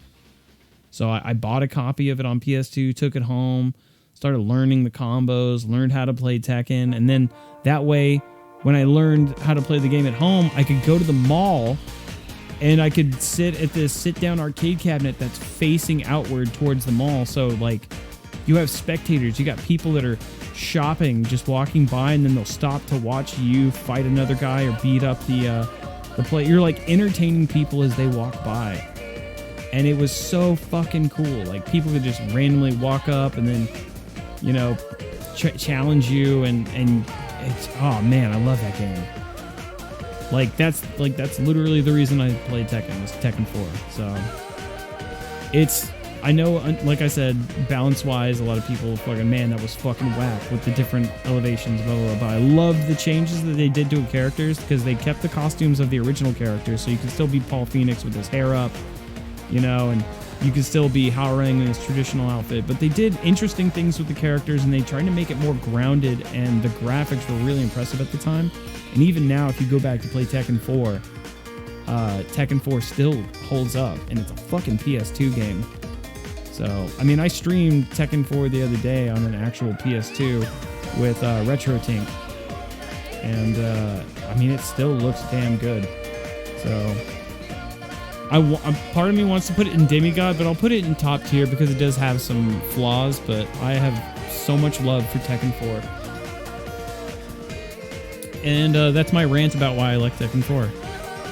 so I bought a copy of it on PS2, took it home, started learning the combos, learned how to play Tekken, and then that way, when I learned how to play the game at home, I could go to the mall and I could sit at this sit-down arcade cabinet that's facing outward towards the mall. So, like, you have spectators, you got people that are shopping, just walking by, and then they'll stop to watch you fight another guy or beat up the play. You're like entertaining people as they walk by. And it was so fucking cool. Like, people could just randomly walk up and then, you know, challenge you, and it's, oh man, I love that game. Like that's literally the reason I played Tekken, was Tekken 4. So it's, I know, like I said, balance wise, a lot of people fucking, man, that was fucking whack with the different elevations, blah, blah, blah. But I love the changes that they did to the characters, because they kept the costumes of the original characters, so you can still be Paul Phoenix with his hair up, you know, and you can still be Hwoarang in his traditional outfit. But they did interesting things with the characters, and they tried to make it more grounded, and the graphics were really impressive at the time. And even now, if you go back to play Tekken 4, Tekken 4 still holds up, and it's a fucking PS2 game. So, I mean, I streamed Tekken 4 the other day on an actual PS2 with RetroTink, and I mean, it still looks damn good. So, part of me wants to put it in Demigod, but I'll put it in top tier because it does have some flaws, but I have so much love for Tekken 4. And that's my rant about why I like Tekken 4.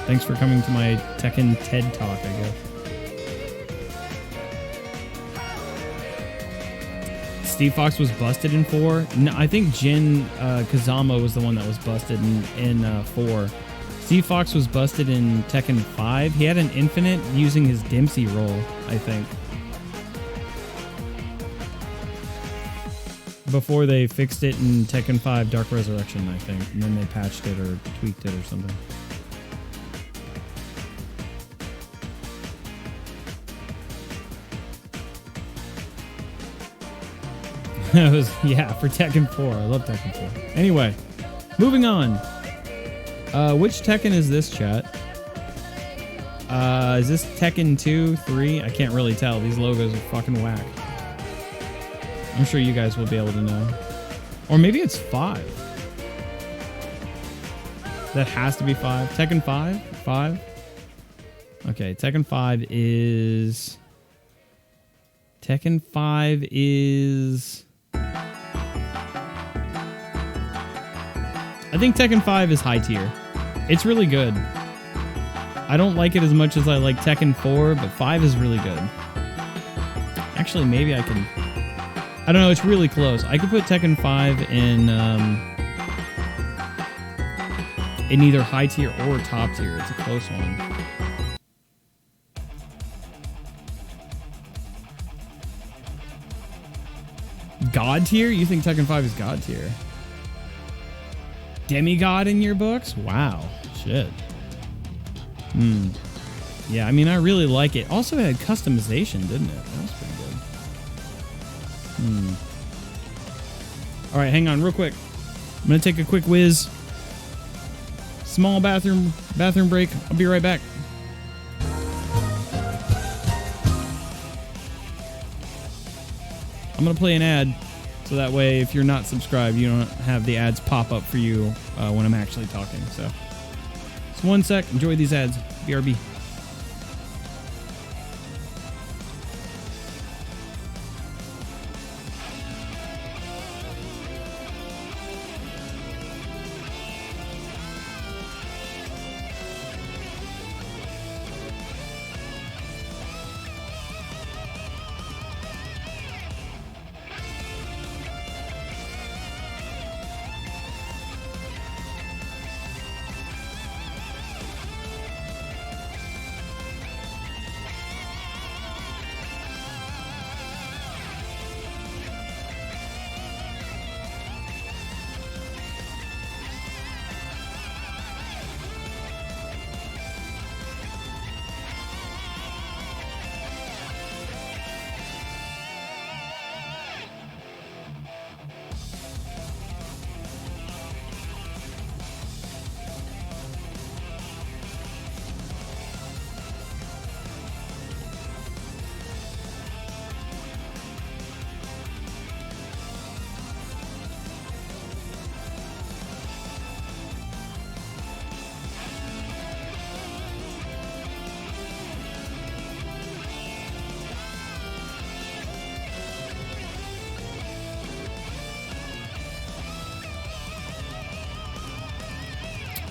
Thanks for coming to my Tekken TED Talk, I guess. Steve Fox was busted in 4. No, I think Jin Kazama was the one that was busted in 4. Steve Fox was busted in Tekken 5. He had an infinite using his Dempsey roll, I think. before they fixed it in Tekken 5 Dark Resurrection, I think. And then they patched it or tweaked it or something. It was, yeah, for Tekken 4. I love Tekken 4. Anyway, moving on. Which Tekken is this, chat? Is this Tekken 2, 3? I can't really tell. These logos are fucking whack. I'm sure you guys will be able to know. Or maybe it's 5. That has to be 5. Tekken 5? 5? Okay, Tekken 5 is... Tekken 5 is... I think Tekken 5 is high tier. It's really good. I don't like it as much as I like Tekken 4, but 5 is really good. Actually, maybe I can... I don't know, it's really close. I could put Tekken 5 in either high tier or top tier. It's a close one. God tier? You think Tekken 5 is God tier? Demigod in your books? Wow. Shit. Yeah, I mean, I really like it. Also, it had customization, didn't it? That was pretty good. All right, hang on real quick. I'm going to take a quick whiz. Small bathroom break. I'll be right back. I'm going to play an ad. So that way, if you're not subscribed, you don't have the ads pop up for you when I'm actually talking. So, just one sec. Enjoy these ads. BRB.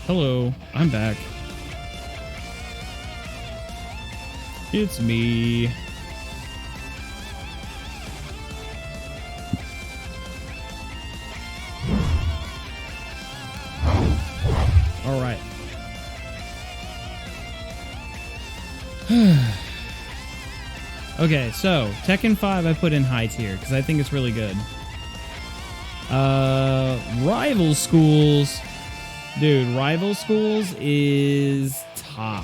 Hello, I'm back. It's me. All right. Okay, so Tekken 5 I put in high tier because I think it's really good. Rival Schools. Dude, Rival Schools is top.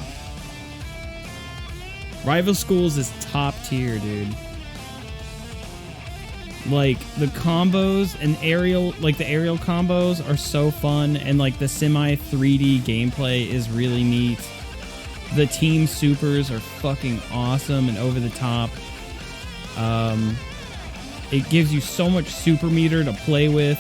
Rival Schools is top tier, dude. Like, the combos and aerial, like the aerial combos are so fun, and like the semi 3D gameplay is really neat. The team supers are fucking awesome and over the top. It gives you so much super meter to play with.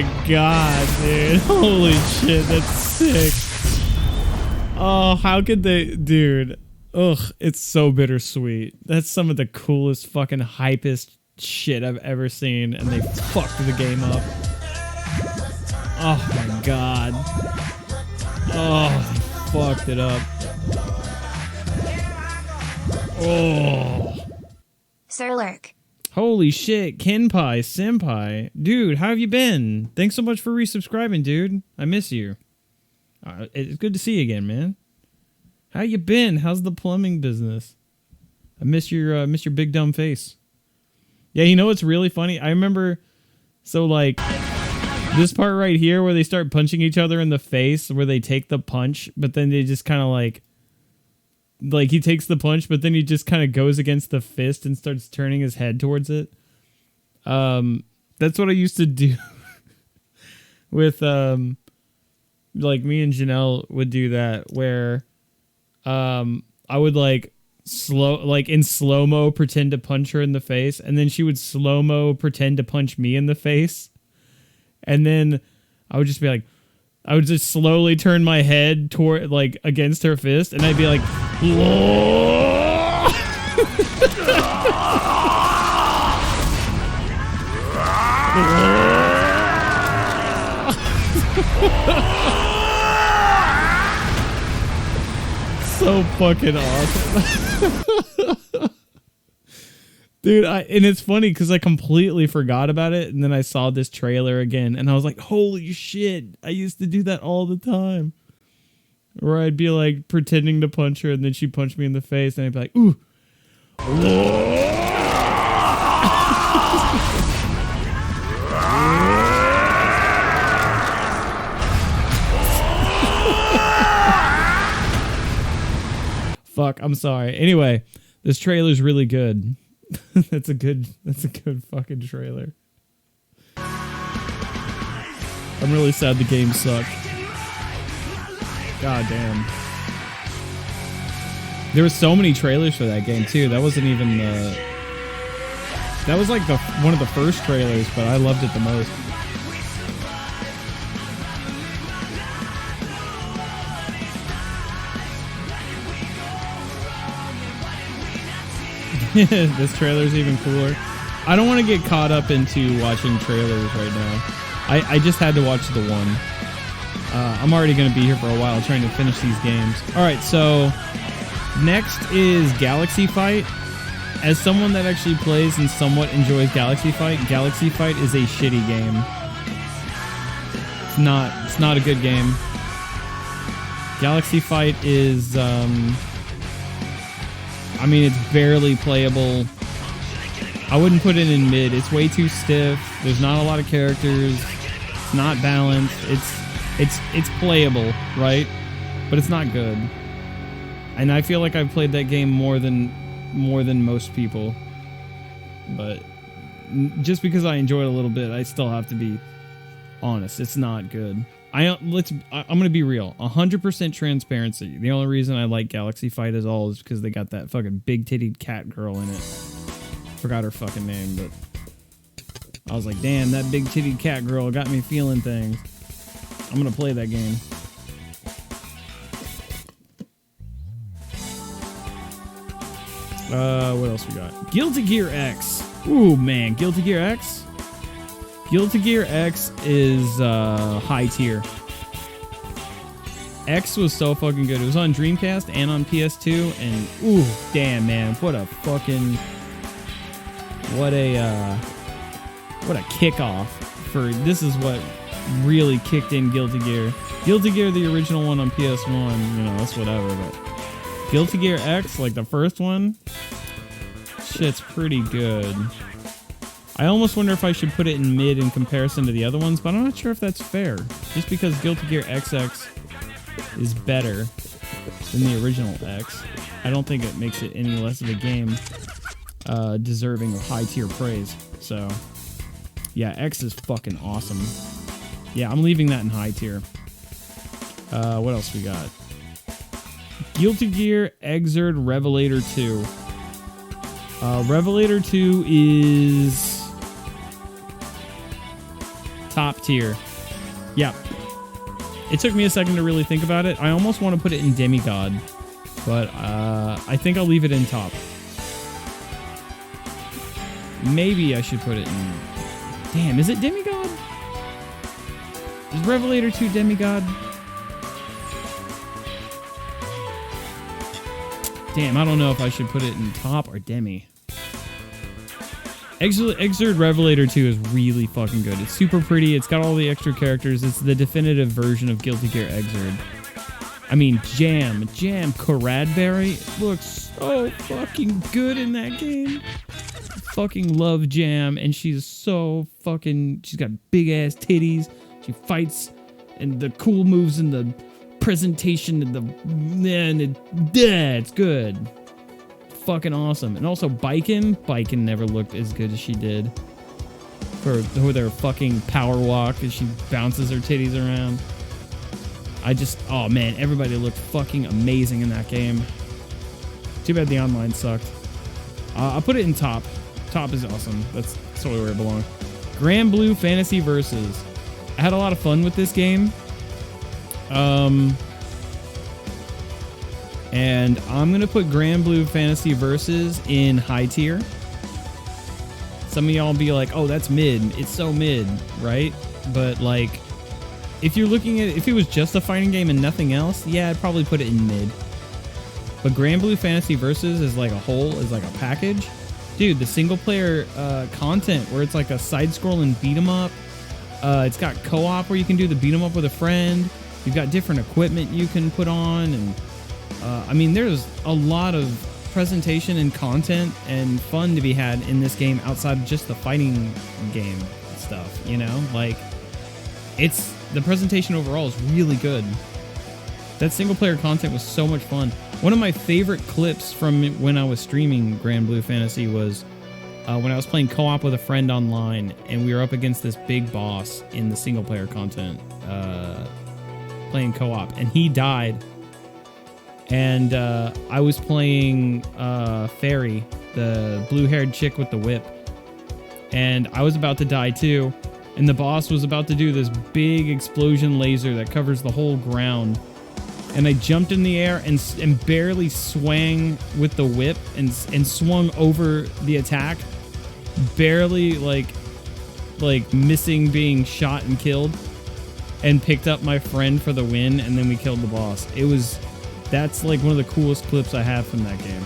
my god, dude. Holy shit, that's sick. Oh, how could they... Dude. Ugh, it's so bittersweet. That's some of the coolest fucking hypest shit I've ever seen, and they fucked the game up. Oh my god. Oh, they fucked it up. Oh. Sir Lurk. Holy shit, Kenpai Senpai. Dude, how have you been? Thanks so much for resubscribing, dude. I miss you. It's good to see you again, man. How you been? How's the plumbing business? I miss your big dumb face. Yeah, you know what's really funny? I remember, so like, this part right here where they start punching each other in the face, where they take the punch, but then they just kind of like he takes the punch, but then he just kind of goes against the fist and starts turning his head towards it. That's what I used to do with, like me and Janelle would do that, where, I would like in slow-mo pretend to punch her in the face, and then she would slow-mo pretend to punch me in the face. And then I would just be like, I would just slowly turn my head toward, like, against her fist, and I'd be like, so fucking awesome. Dude, and it's funny because I completely forgot about it, and then I saw this trailer again, and I was like, holy shit, I used to do that all the time. Where I'd be like pretending to punch her, and then she'd punch me in the face, and I'd be like, ooh. Fuck, I'm sorry. Anyway, this trailer's really good. That's a good fucking trailer. I'm really sad the game sucked. God damn. There were so many trailers for that game too. That wasn't even the... That was like one of the first trailers, but I loved it the most. This trailer's even cooler. I don't want to get caught up into watching trailers right now. I just had to watch the one. I'm already going to be here for a while trying to finish these games. Alright, so next is Galaxy Fight. As someone that actually plays and somewhat enjoys Galaxy Fight is a shitty game. It's not a good game. Galaxy Fight is, I mean, it's barely playable. I wouldn't put it in mid. It's way too stiff. There's not a lot of characters. It's not balanced. It's playable, right? But it's not good. And I feel like I've played that game more than most people. But just because I enjoy it a little bit, I still have to be honest. It's not good. I'm gonna be real. 100% transparency. The only reason I like Galaxy Fight at all is because they got that fucking big-titted cat girl in it. Forgot her fucking name, but I was like, damn, that big-titted cat girl got me feeling things. I'm gonna play that game. What else we got? Guilty Gear X. Ooh, man, Guilty Gear X? Guilty Gear X is high tier. X was so fucking good. It was on Dreamcast and on PS2, and ooh, damn, man, what a kickoff for this is what really kicked in Guilty Gear. Guilty Gear, the original one on PS1, you know, that's whatever, but Guilty Gear X, like the first one, shit's pretty good. I almost wonder if I should put it in mid in comparison to the other ones, but I'm not sure if that's fair. Just because Guilty Gear XX is better than the original X, I don't think it makes it any less of a game deserving of high tier praise. So, yeah, X is fucking awesome. Yeah, I'm leaving that in high tier. What else we got? Guilty Gear Xrd Revelator 2. Revelator 2 is... Top tier. Yeah. It took me a second to really think about it. I almost want to put it in demigod, but I think I'll leave it in top. Maybe I should put it in... Damn, is it demigod? Is Revelator 2 demigod? Damn, I don't know if I should put it in top or demi. Exurd Revelator 2 is really fucking good. It's super pretty. It's got all the extra characters. It's the definitive version of Guilty Gear Exurd. I mean, Jam Caradberry looks so fucking good in that game. Fucking love Jam, and she's so fucking... She's got big-ass titties. She fights, and the cool moves and the presentation and the... Man, it's good. Fucking awesome. And also Baiken never looked as good as she did for their fucking power walk as she bounces her titties around. Oh man, everybody looked fucking amazing in that game. Too bad the online sucked. I'll put it in top. Top is awesome. That's totally where it belongs. Grand Blue Fantasy Versus. I had a lot of fun with this game. And I'm going to put Grand Blue Fantasy Versus in high tier. Some of y'all be like, oh, that's mid. It's so mid, right? But like, if you're looking at it, if it was just a fighting game and nothing else, yeah, I'd probably put it in mid. But Grand Blue Fantasy Versus is like a whole, is like a package. Dude, the single player content where it's like a side-scrolling beat 'em up. It's got co-op where you can do the beat 'em up with a friend. You've got different equipment you can put on, and I mean, there's a lot of presentation and content and fun to be had in this game outside of just the fighting game stuff, you know? Like, the presentation overall is really good. That single player content was so much fun. One of my favorite clips from when I was streaming Grand Blue Fantasy was when I was playing co-op with a friend online, and we were up against this big boss in the single player content, playing co-op, and he died. And I was playing Fairy, the blue-haired chick with the whip. And I was about to die too. And the boss was about to do this big explosion laser that covers the whole ground. And I jumped in the air and barely swang with the whip and swung over the attack. Barely like missing being shot and killed. And picked up my friend for the win, and then we killed the boss. That's like one of the coolest clips I have from that game.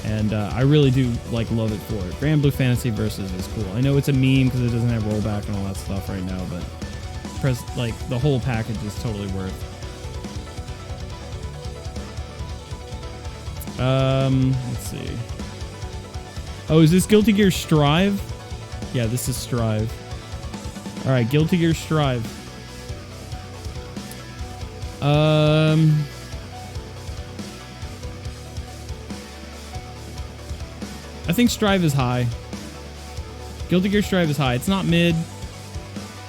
And I really do like love it for it. Grand Blue Fantasy Versus is cool. I know it's a meme because it doesn't have rollback and all that stuff right now, but the whole package is totally worth. Let's see. Oh, is this Guilty Gear Strive? Yeah, this is Strive. All right, Guilty Gear Strive. I think Strive is high. Guilty Gear Strive is high. It's not mid.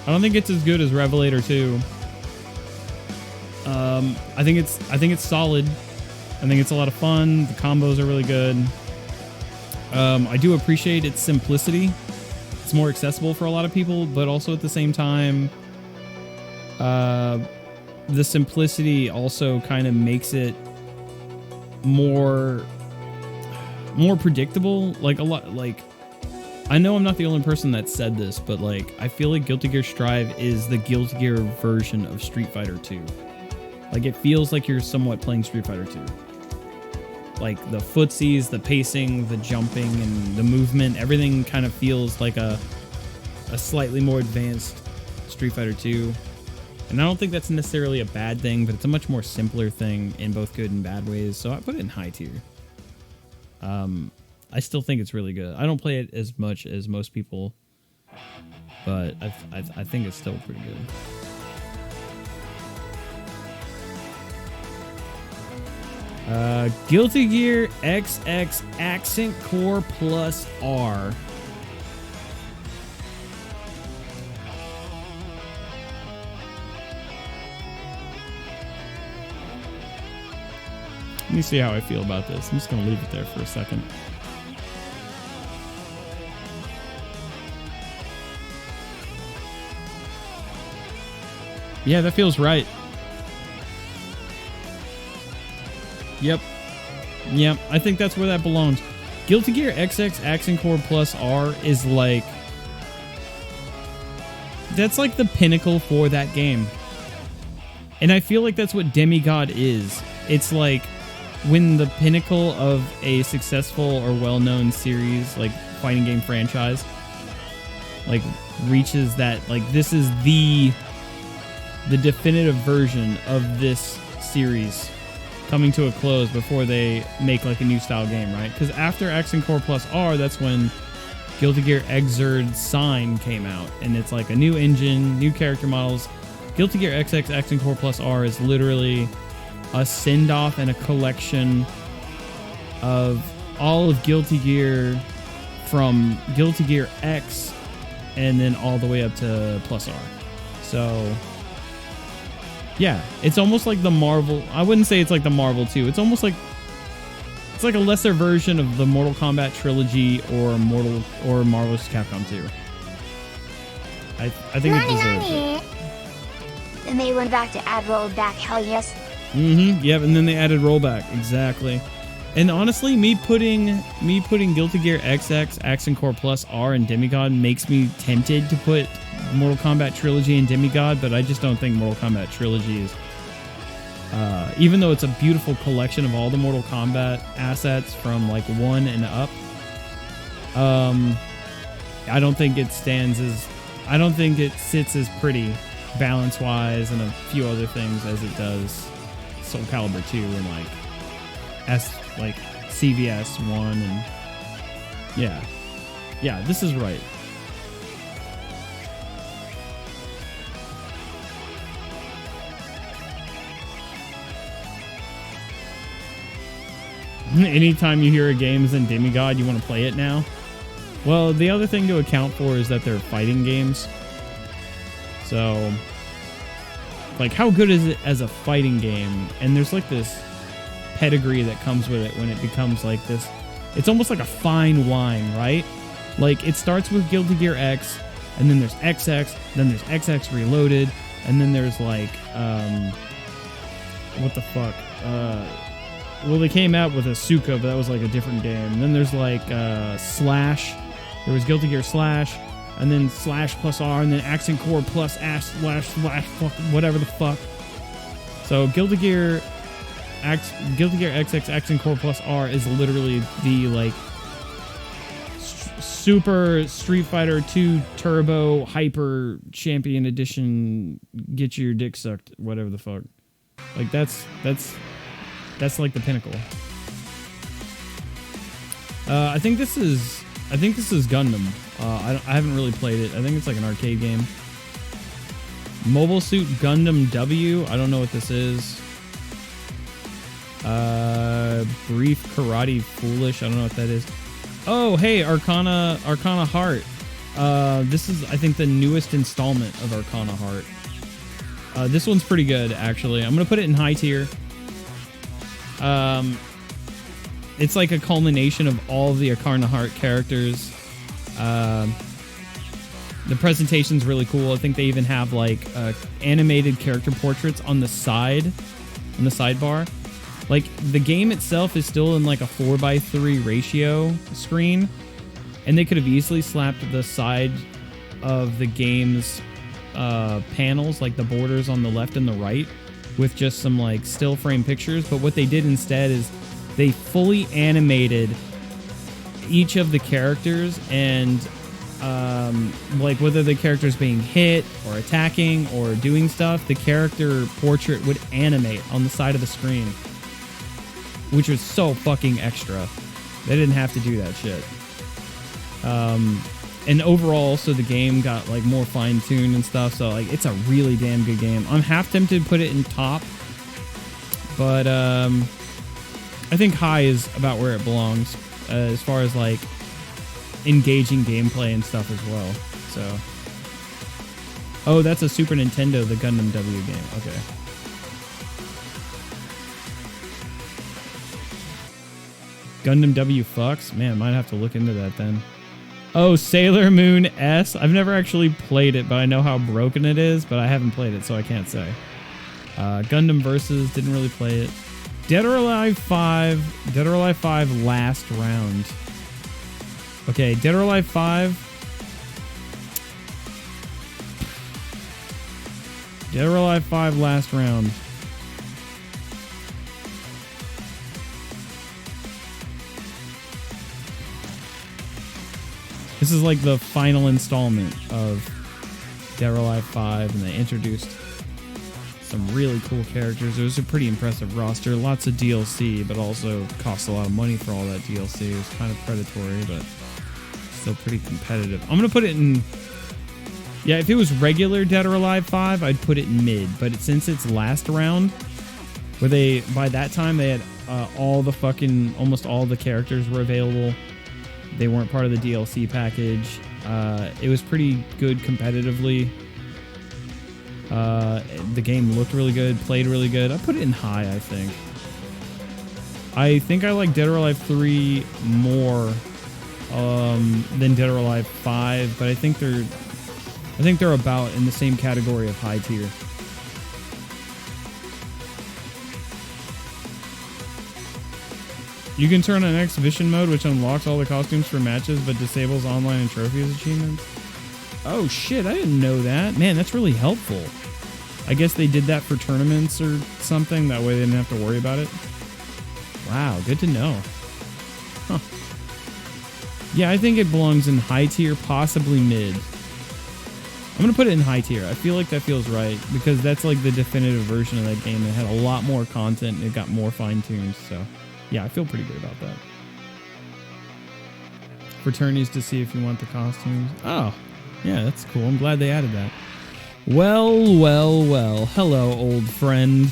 I don't think it's as good as Revelator 2. I think it's solid. I think it's a lot of fun. The combos are really good. I do appreciate its simplicity. It's more accessible for a lot of people, but also at the same time, the simplicity also kind of makes it more predictable. Like a lot, like, I know I'm not the only person that said this, but like, I feel like Guilty Gear Strive is the Guilty Gear version of Street Fighter 2. Like, it feels like you're somewhat playing Street Fighter 2. Like, the footsies, the pacing, the jumping, and the movement, everything kind of feels like a slightly more advanced Street Fighter 2. And I don't think that's necessarily a bad thing, but it's a much more simpler thing in both good and bad ways, so I put it in high tier. I still think it's really good. I don't play it as much as most people, but I think it's still pretty good. Guilty Gear XX Accent Core Plus R. Let me see how I feel about this. I'm just going to leave it there for a second. Yeah, that feels right. Yep. Yep, I think that's where that belongs. Guilty Gear XX Action Core Plus R is like... That's like the pinnacle for that game. And I feel like that's what Demigod is. It's like when the pinnacle of a successful or well-known series, like fighting game franchise, like reaches that, like this is the definitive version of this series coming to a close before they make like a new style game, right? Because after Action Core Plus R, that's when Guilty Gear Xrd Sign came out, and it's like a new engine, new character models. Guilty Gear XX Action Core Plus R is literally a send-off and a collection of all of Guilty Gear from Guilty Gear X and then all the way up to Plus R. So yeah, it's almost like the Marvel. I wouldn't say it's like the Marvel 2. It's almost like it's like a lesser version of the Mortal Kombat trilogy or Marvel's Capcom 2. I think it deserves it. And they went back to add rollback. Hell yes. Yep, and then they added rollback. Exactly. And honestly, me putting Guilty Gear XX, Action Core Plus R, and Demigod makes me tempted to put Mortal Kombat Trilogy and Demigod, but I just don't think Mortal Kombat Trilogy is... even though it's a beautiful collection of all the Mortal Kombat assets from like 1 and up, I don't think it stands as... I don't think it sits as pretty balance-wise and a few other things as it does Soul Calibur 2 and like CVS 1 and... Yeah, this is right. Anytime you hear a game is in Demigod, you want to play it now? Well, the other thing to account for is that they're fighting games. So, like, how good is it as a fighting game? And there's like this pedigree that comes with it when it becomes like this. It's almost like a fine wine, right? Like, it starts with Guilty Gear X, and then there's XX, then there's XX Reloaded, and then there's like, what the fuck? Well, they came out with Asuka, but that was like a different game. And then there's like Slash. There was Guilty Gear Slash, and then Slash plus R, and then Action Core plus slash whatever the fuck. So Guilty Gear XX Action Core plus R is literally the like Super Street Fighter 2 Turbo Hyper Champion Edition. Get your dick sucked, whatever the fuck. Like that's like the pinnacle. I think this is Gundam. I haven't really played it. I think it's like an arcade game. Mobile Suit Gundam W. I don't know what this is. Brief Karate Foolish. I don't know what that is. Oh, hey, Arcana Heart. This is, I think, the newest installment of Arcana Heart. This one's pretty good, actually. I'm gonna put it in high tier. It's like a culmination of all of the Arcana Heart characters. The presentation's really cool. I think they even have like animated character portraits on the sidebar. Like, the game itself is still in like a 4:3 ratio screen, and they could have easily slapped the side of the game's panels, like the borders on the left and the right, with just some like still frame pictures. But what they did instead is they fully animated each of the characters, and like whether the character's being hit or attacking or doing stuff, the character portrait would animate on the side of the screen, which was so fucking extra. They didn't have to do that shit. And overall, so the game got like more fine-tuned and stuff, so like it's a really damn good game. I'm half tempted to put it in top, but I think high is about where it belongs as far as like engaging gameplay and stuff as well. So, oh, that's a Super Nintendo, the Gundam W game. Okay. Gundam W fucks? Man, might have to look into that then. Oh, Sailor Moon S. I've never actually played it, but I know how broken it is, but I haven't played it, so I can't say. Gundam Versus, didn't really play it. Dead or Alive 5. Dead or Alive 5 last round. Okay, Dead or Alive 5. Dead or Alive 5 last round. This is like the final installment of Dead or Alive 5, and they introduced some really cool characters. It was a pretty impressive roster. Lots of DLC, but also cost a lot of money for all that DLC. It was kind of predatory, but still pretty competitive. I'm going to put it in... Yeah, if it was regular Dead or Alive 5, I'd put it in mid. But since it's last round, where they... By that time, they had all the fucking... Almost all the characters were available. They weren't part of the DLC package. It was pretty good competitively. The game looked really good, played really good. I put it in high, I think. I think I like Dead or Alive 3 more than Dead or Alive 5, but I think they're about in the same category of high tier. You can turn on exhibition mode, which unlocks all the costumes for matches, but disables online and trophies achievements. Oh shit, I didn't know that. Man, that's really helpful. I guess they did that for tournaments or something. That way they didn't have to worry about it. Wow, good to know. Huh. Yeah, I think it belongs in high tier, possibly mid. I'm going to put it in high tier. I feel like that feels right, because that's like the definitive version of that game. It had a lot more content and it got more fine-tuned, so... Yeah, I feel pretty good about that. Fraternities to see if you want the costumes. Oh, yeah, that's cool. I'm glad they added that. Well, well, well. Hello, old friend.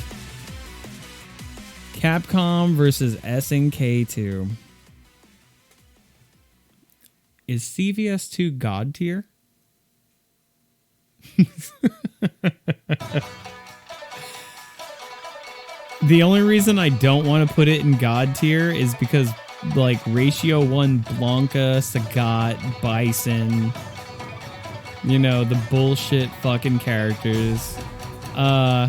Capcom versus SNK 2. Is CVS2 God tier? The only reason I don't want to put it in God tier is because, like, Ratio 1 Blanca, Sagat, Bison, you know, the bullshit fucking characters. No,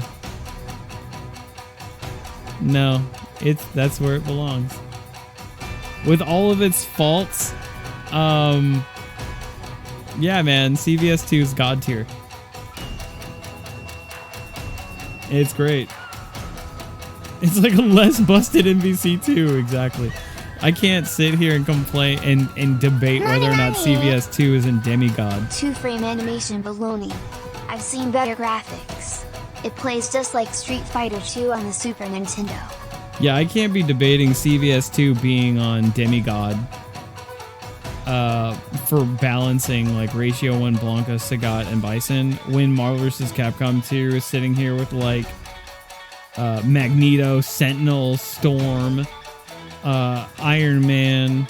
that's where it belongs. With all of its faults, yeah, man, CVS2 is God tier. It's great. It's like a less busted MVC2, exactly. I can't sit here and complain and debate whether or not CVS2 is in demigod. 2-frame animation baloney. I've seen better graphics. It plays just like Street Fighter 2 on the Super Nintendo. Yeah, I can't be debating CVS2 being on demigod for balancing like Ratio 1 Blanca, Sagat, and Bison when Marvel vs. Capcom 2 is sitting here with like Magneto, Sentinel, Storm, Iron Man,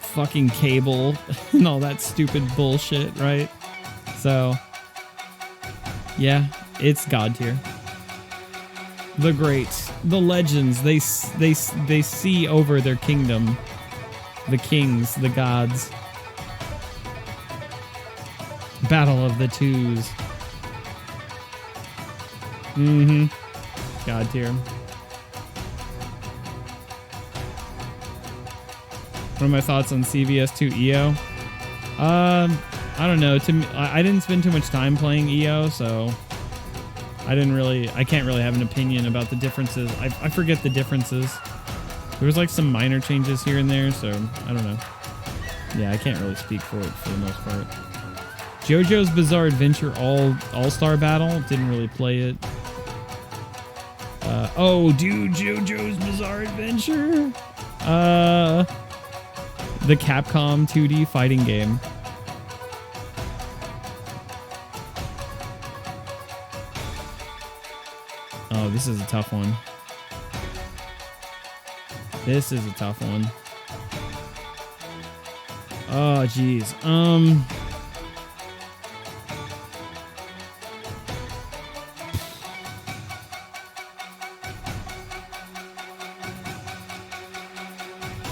fucking Cable, and all that stupid bullshit, right? So, yeah, it's God tier. The greats, the legends, they see over their kingdom. The kings, the gods. Battle of the Twos. Mm-hmm. God tier. What are my thoughts on CVS2 EO? I don't know. To me, I didn't spend too much time playing EO, so I can't really have an opinion about the differences. I forget the differences. There was like some minor changes here and there, so I don't know. Yeah, I can't really speak for it for the most part. JoJo's Bizarre Adventure All-Star Battle. Didn't really play it. Oh, dude, JoJo's Bizarre Adventure. The Capcom 2D fighting game. Oh, this is a tough one. This is a tough one. Oh, geez.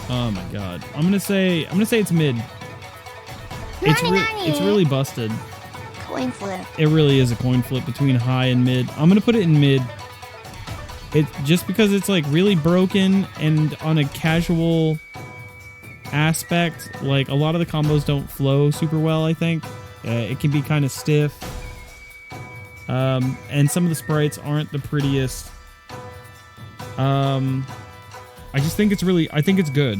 Oh my god. I'm gonna say it's mid. It's really busted. Coin flip. It really is a coin flip between high and mid. I'm gonna put it in mid. It just because it's like really broken, and on a casual aspect, like a lot of the combos don't flow super well, I think. It can be kind of stiff. And some of the sprites aren't the prettiest. I just think it's really, I think it's good.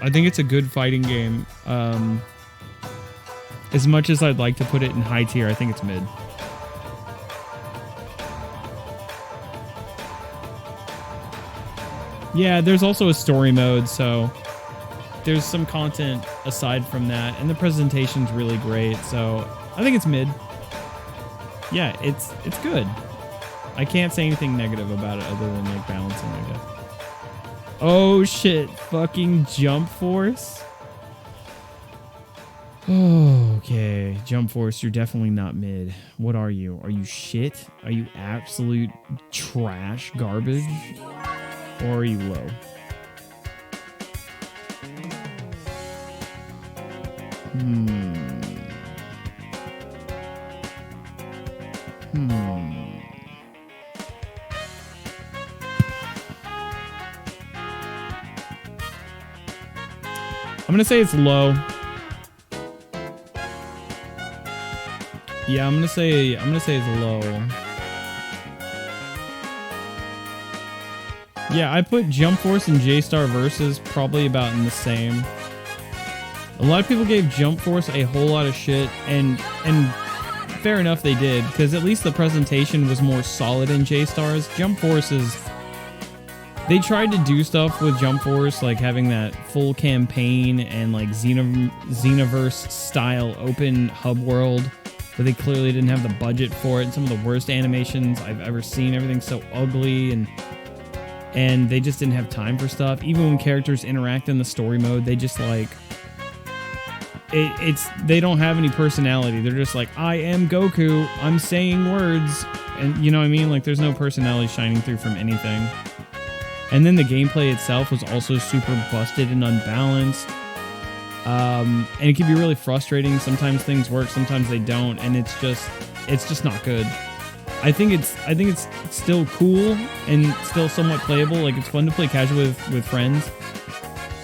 I think it's a good fighting game. As much as I'd like to put it in high tier, I think it's mid. Yeah, there's also a story mode, so there's some content aside from that, and the presentation's really great, so I think it's mid. Yeah, it's good. I can't say anything negative about it other than like balancing, I guess. Oh shit, fucking Jump Force. Oh, okay, Jump Force, you're definitely not mid. What are you? Are you shit? Are you absolute trash garbage? Or are you low? I'm gonna say it's low. Yeah, I'm gonna say it's low. Yeah, I put Jump Force and J-Star Versus probably about in the same. A lot of people gave Jump Force a whole lot of shit, and fair enough they did, because at least the presentation was more solid in J-Stars. Jump Force is... They tried to do stuff with Jump Force, like having that full campaign and like Xenoverse style open hub world, but they clearly didn't have the budget for it, and some of the worst animations I've ever seen. Everything's so ugly, and they just didn't have time for stuff. Even when characters interact in the story mode, they just like... They don't have any personality. They're just like, I am Goku, I'm saying words, and you know what I mean? Like, there's no personality shining through from anything. And then the gameplay itself was also super busted and unbalanced. And it can be really frustrating. Sometimes things work, sometimes they don't, and it's just not good. I think it's still cool and still somewhat playable. Like, it's fun to play casual with friends,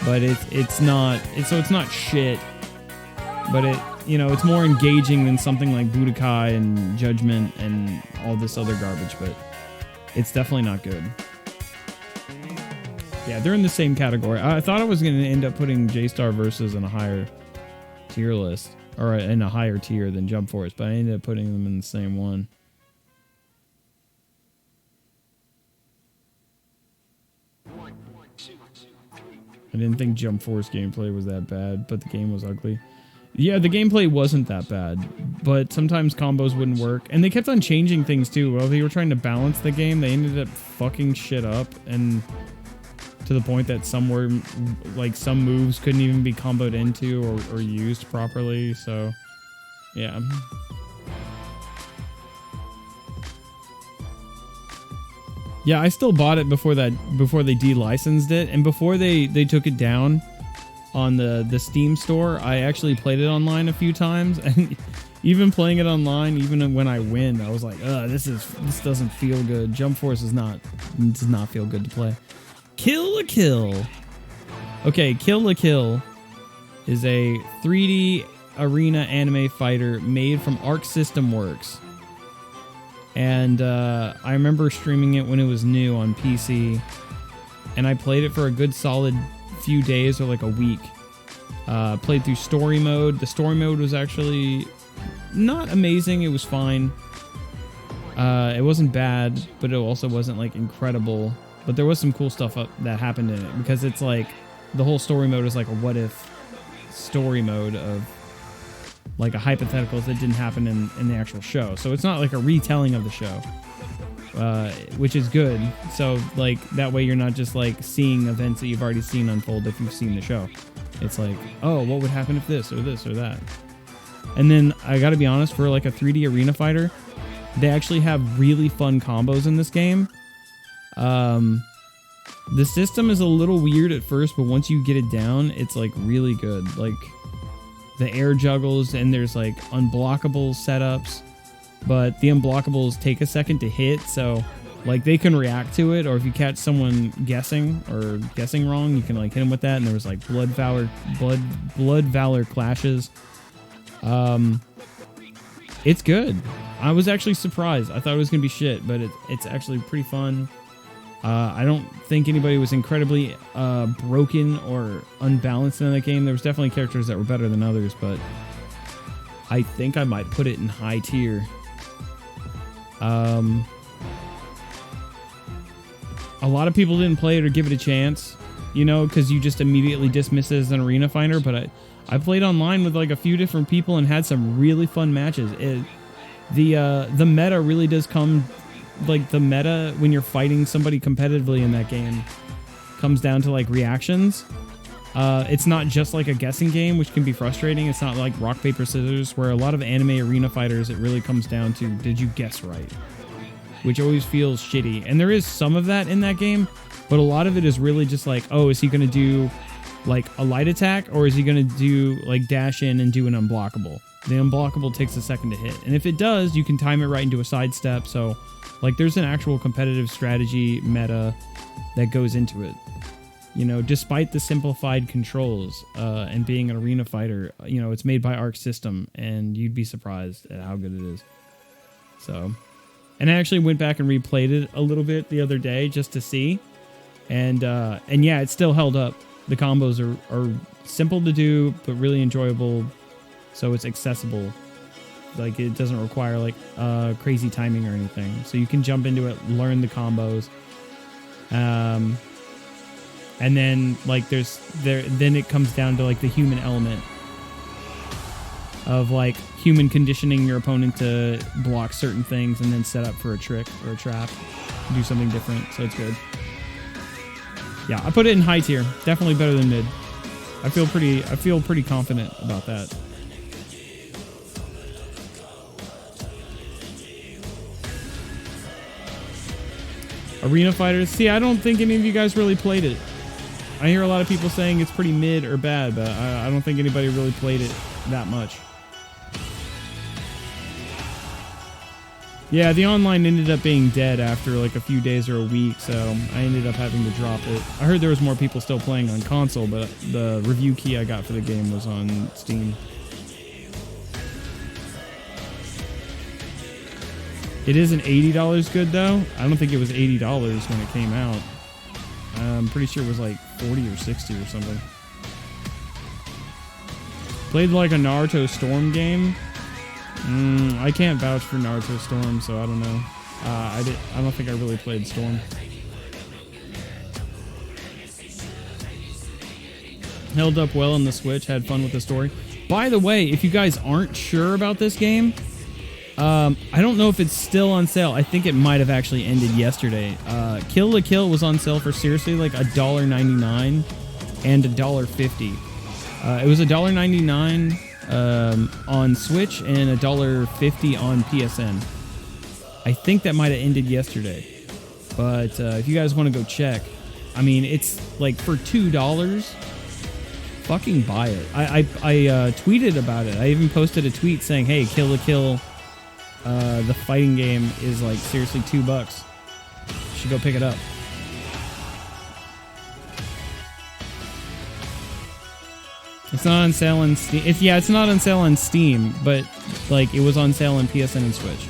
but it's not shit. But it's more engaging than something like Budokai and Judgment and all this other garbage, but it's definitely not good. Yeah, they're in the same category. I thought I was going to end up putting J-Star Versus in a higher tier list, or in a higher tier than Jump Force, but I ended up putting them in the same one. I didn't think Jump Force gameplay was that bad, but the game was ugly. Yeah, the gameplay wasn't that bad, but sometimes combos wouldn't work. And they kept on changing things too. While they were trying to balance the game, they ended up fucking shit up, and to the point that some moves couldn't even be comboed into or used properly, so yeah. Yeah, I still bought it before they de-licensed it, and before they took it down on the Steam store, I actually played it online a few times, and even playing it online, even when I win, I was like, this doesn't feel good. Jump Force does not feel good to play. Kill la Kill. Okay, Kill la Kill is a 3D arena anime fighter made from Arc System Works. And I remember streaming it when it was new on PC, and I played it for a good solid few days or like a week. Played through story mode. The story mode was actually not amazing. It was fine. It wasn't bad, but it also wasn't like incredible. But there was some cool stuff that happened in it, because it's like the whole story mode is like a what if story mode of like a hypotheticals that didn't happen in the actual show. So it's not like a retelling of the show, which is good. So like that way you're not just like seeing events that you've already seen unfold if you've seen the show. It's like, oh, what would happen if this or that? And then I gotta be honest, for like a 3D arena fighter, they actually have really fun combos in this game. The system is a little weird at first, but once you get it down, it's like really good. Like the air juggles, and there's like unblockable setups, but the unblockables take a second to hit, so like they can react to it, or if you catch someone guessing wrong, you can like hit them with that. And there was like blood valor clashes. It's good. I was actually surprised. I thought it was gonna be shit, but it's actually pretty fun. I don't think anybody was incredibly broken or unbalanced in that game. There was definitely characters that were better than others, but I think I might put it in high tier. A lot of people didn't play it or give it a chance, you know, because you just immediately dismiss it as an arena fighter. But I played online with like a few different people and had some really fun matches. The meta really does come, like the meta when you're fighting somebody competitively in that game comes down to like reactions. It's not just like a guessing game, which can be frustrating. It's not like rock, paper, scissors, where a lot of anime arena fighters, it really comes down to, did you guess right? Which always feels shitty. And there is some of that in that game, but a lot of it is really just like, oh, is he going to do like a light attack, or is he going to do like dash in and do an unblockable? The unblockable takes a second to hit. And if it does, you can time it right into a sidestep. So like there's an actual competitive strategy meta that goes into it. You know, despite the simplified controls and being an arena fighter, you know, it's made by Arc System, and you'd be surprised at how good it is. So, and I actually went back and replayed it a little bit the other day just to see. And yeah, it still held up. The combos are simple to do, but really enjoyable. So it's accessible. Like it doesn't require like crazy timing or anything. So you can jump into it, learn the combos. And then like then it comes down to like the human element of like human conditioning your opponent to block certain things and then set up for a trick or a trap, do something different. So it's good. Yeah, I put it in high tier. Definitely better than mid. I feel pretty confident about that. Arena Fighters. See, I don't think any of you guys really played it. I hear a lot of people saying it's pretty mid or bad, but I don't think anybody really played it that much. Yeah, the online ended up being dead after like a few days or a week, so I ended up having to drop it. I heard there was more people still playing on console, but the review key I got for the game was on Steam. It isn't $80 good though. I don't think it was $80 when it came out. I'm pretty sure it was like 40 or 60 or something. Played like a Naruto Storm game. I can't vouch for Naruto Storm, so I don't know. I don't think I really played Storm. Held up well on the Switch. Had fun with the story. By the way, if you guys aren't sure about this game, I don't know if it's still on sale. I think it might have actually ended yesterday. Kill la Kill was on sale for seriously like $1.99 and $1.50. It was $1.99 on Switch and $1.50 on PSN. I think that might have ended yesterday. But if you guys want to go check, I mean, it's like for $2. Fucking buy it. I tweeted about it. I even posted a tweet saying, hey, Kill la Kill, the fighting game is like seriously $2. You should go pick it up. It's not on sale on Steam. It's not on sale on Steam, but like it was on sale on PSN and Switch.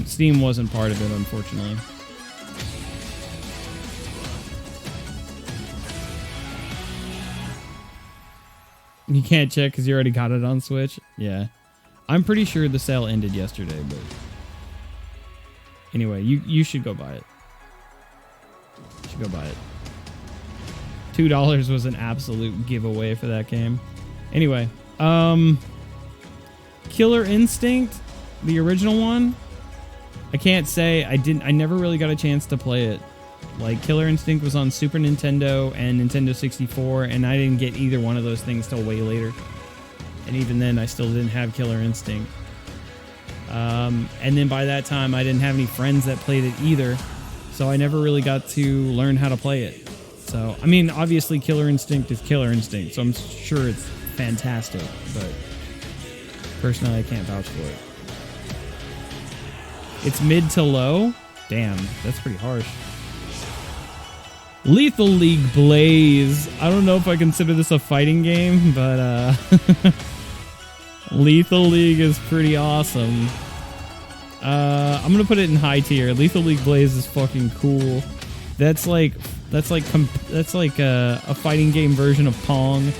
Steam wasn't part of it, unfortunately. You can't check because you already got it on Switch? Yeah. I'm pretty sure the sale ended yesterday, but anyway, you should go buy it. You should go buy it. $2 was an absolute giveaway for that game. Anyway, Killer Instinct, the original one. I can't say I never really got a chance to play it. Like Killer Instinct was on Super Nintendo and Nintendo 64, and I didn't get either one of those things till way later. And even then, I still didn't have Killer Instinct. And then by that time, I didn't have any friends that played it either. so I never really got to learn how to play it. So, I mean, obviously Killer Instinct is Killer Instinct, so I'm sure it's fantastic, but personally I can't vouch for it. It's mid to low? Damn, that's pretty harsh. Lethal League Blaze. I don't know if I consider this a fighting game, but Lethal League is pretty awesome. I'm gonna put it in high tier. Lethal League Blaze is fucking cool. That's like a fighting game version of Pong.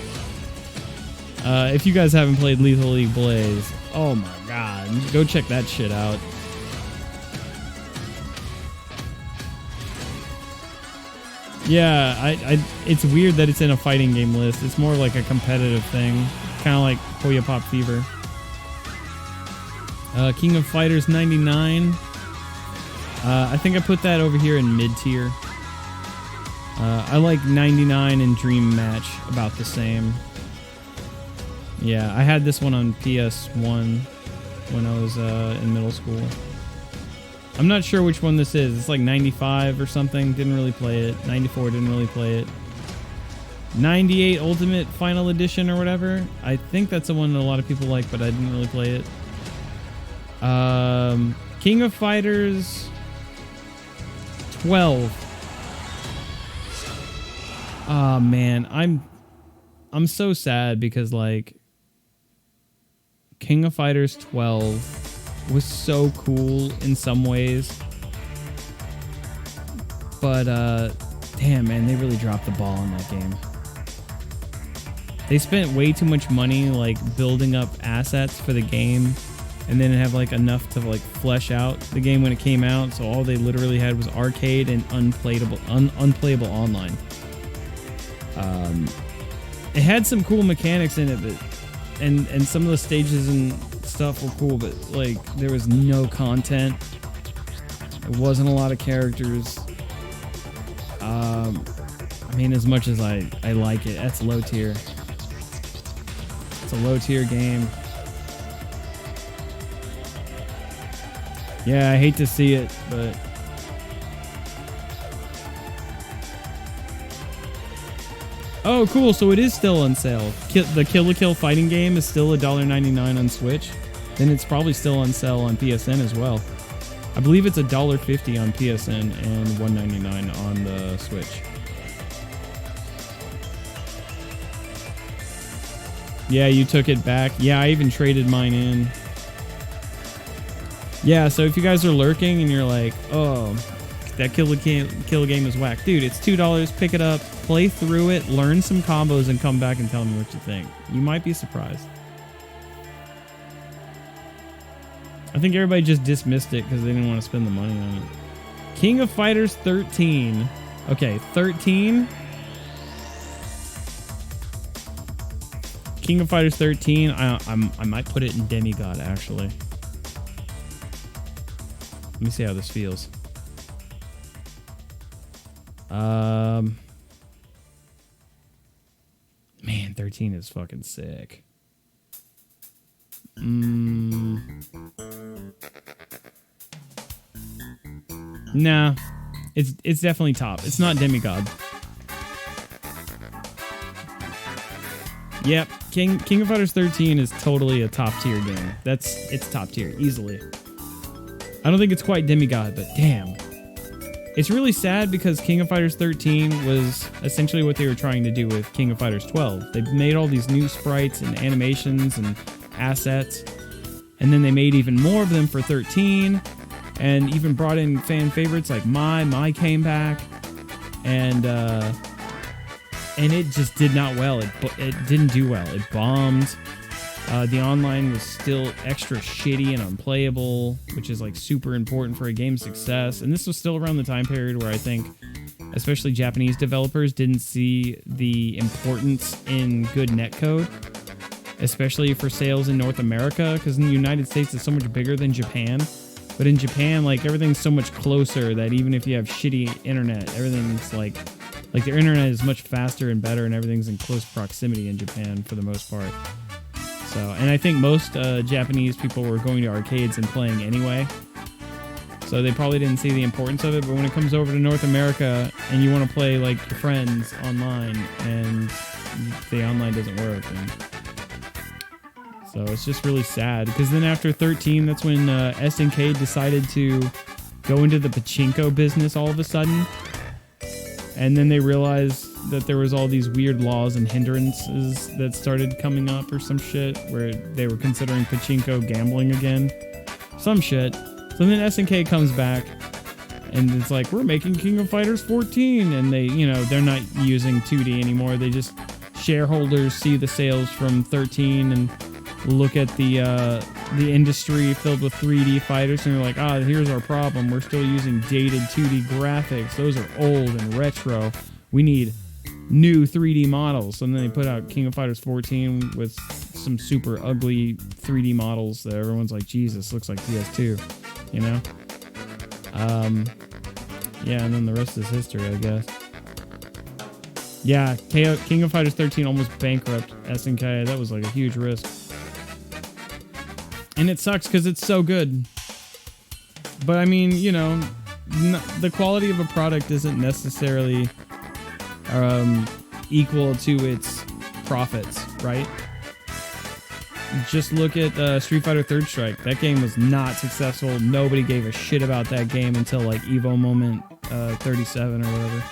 If you guys haven't played Lethal League Blaze, oh my god, go check that shit out. Yeah, it's weird that it's in a fighting game list. It's more like a competitive thing, kind of like Hoya Pop Fever. King of Fighters 99. I think I put that over here in mid tier. I like 99 and Dream Match about the same. Yeah, I had this one on PS1 when I was in middle school. I'm not sure which one this is. It's like 95 or something. Didn't really play it. 94, didn't really play it. 98 Ultimate Final Edition or whatever. I think that's the one that a lot of people like, but I didn't really play it. King of Fighters 12. Oh man, I'm so sad because like King of Fighters 12 was so cool in some ways, but damn man, they really dropped the ball in that game. They spent way too much money like building up assets for the game, and then have like enough to like flesh out the game when it came out. So all they literally had was arcade and unplayable online. It had some cool mechanics in it, but and some of the stages and stuff were cool, but like there was no content. It wasn't a lot of characters. I mean, as much as I like it, that's low tier. It's a low tier game. Yeah, I hate to see it, but oh, cool. So it is still on sale. The Kill la Kill fighting game is still $1.99 on Switch. Then it's probably still on sale on PSN as well. I believe it's $1.50 on PSN and $1.99 on the Switch. Yeah, you took it back. Yeah, I even traded mine in. Yeah, so if you guys are lurking and you're like, oh, that kill game is whack. Dude, it's $2. Pick it up, play through it, learn some combos, and come back and tell me what you think. You might be surprised. I think everybody just dismissed it because they didn't want to spend the money on it. King of Fighters 13. Okay, 13. King of Fighters 13. I might put it in Demigod, actually. Let me see how this feels. Man, 13 is fucking sick. Nah, it's definitely top. It's not Demigod. Yep, King of Fighters 13 is totally a top tier game. It's top tier easily. I don't think it's quite Demigod, but damn. It's really sad because King of Fighters 13 was essentially what they were trying to do with King of Fighters 12. They made all these new sprites and animations and assets, and then they made even more of them for 13, and even brought in fan favorites like My came back, and it just did not well. It didn't do well. It bombed. The online was still extra shitty and unplayable, which is like super important for a game's success. And this was still around the time period where I think especially Japanese developers didn't see the importance in good netcode, especially for sales in North America, because in the United States it's so much bigger than Japan. But in Japan, like, everything's so much closer that even if you have shitty internet, everything's like their internet is much faster and better, and everything's in close proximity in Japan for the most part. So, and I think most Japanese people were going to arcades and playing anyway. So they probably didn't see the importance of it, but when it comes over to North America and you want to play like your friends online and the online doesn't work, and so it's just really sad. Because then after 13, that's when SNK decided to go into the pachinko business all of a sudden. And then they realized that there was all these weird laws and hindrances that started coming up or some shit where they were considering pachinko gambling again. Some shit. So then SNK comes back and it's like, we're making King of Fighters 14. And they, you know, they're not using 2D anymore. They just, shareholders see the sales from 13 and look at the industry filled with 3D fighters and they're like, here's our problem. We're still using dated 2D graphics. Those are old and retro. We need new 3D models. And then they put out King of Fighters 14 with some super ugly 3D models that everyone's like, Jesus, looks like PS2, you know? Yeah, and then the rest is history, I guess. Yeah, King of Fighters 13 almost bankrupt SNK. That was like a huge risk. And it sucks because it's so good. But I mean, you know, the quality of a product isn't necessarily equal to its profits, right? Just look at Street Fighter Third Strike. That game was not successful. Nobody gave a shit about that game until like Evo Moment 37 or whatever.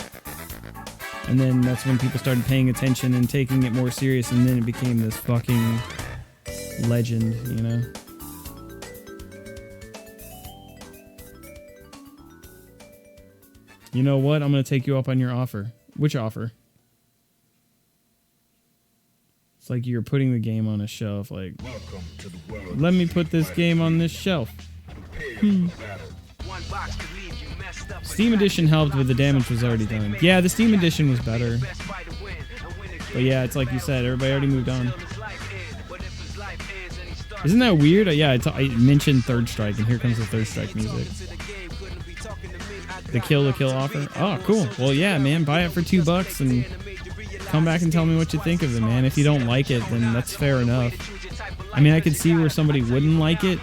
And then that's when people started paying attention and taking it more serious, and then it became this fucking legend, you know? You know what? I'm going to take you up on your offer. Which offer? It's like you're putting the game on a shelf. Like, let me put this game on this shelf. Steam Edition helped, but the damage was already done. Yeah, the Steam Edition was better. But yeah, it's like you said, everybody already moved on. Isn't that weird? Yeah, I mentioned Third Strike, and here comes the Third Strike music. The Kill offer. Oh, cool. Well, yeah, man, buy it for $2 and come back and tell me what you think of it, man. If you don't like it, then that's fair enough. I mean, I could see where somebody wouldn't like it,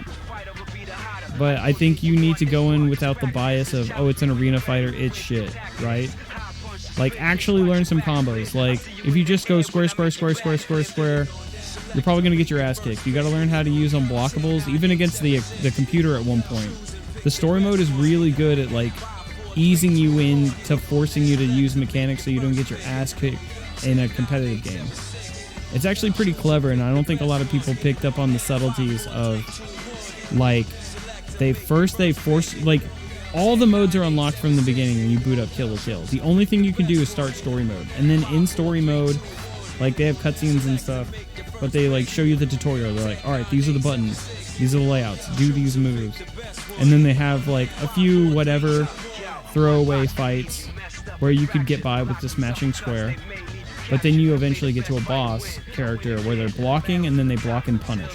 but I think you need to go in without the bias of, oh, it's an arena fighter, it's shit, right? Like, actually learn some combos. Like, if you just go square, square, square, square, square, square, you're probably going to get your ass kicked. You got to learn how to use unblockables, even against the computer at one point. The story mode is really good at, like, easing you into forcing you to use mechanics so you don't get your ass kicked in a competitive game. It's actually pretty clever, and I don't think a lot of people picked up on the subtleties of, like, they force, like, all the modes are unlocked from the beginning when you boot up Kill la Kill. The only thing you can do is start story mode, and then in story mode, like, they have cutscenes and stuff, but they, like, show you the tutorial. They're like, alright, these are the buttons, these are the layouts, do these moves. And then they have, like, a few whatever throwaway fights where you could get by with just mashing square, but then you eventually get to a boss character where they're blocking, and then they block and punish.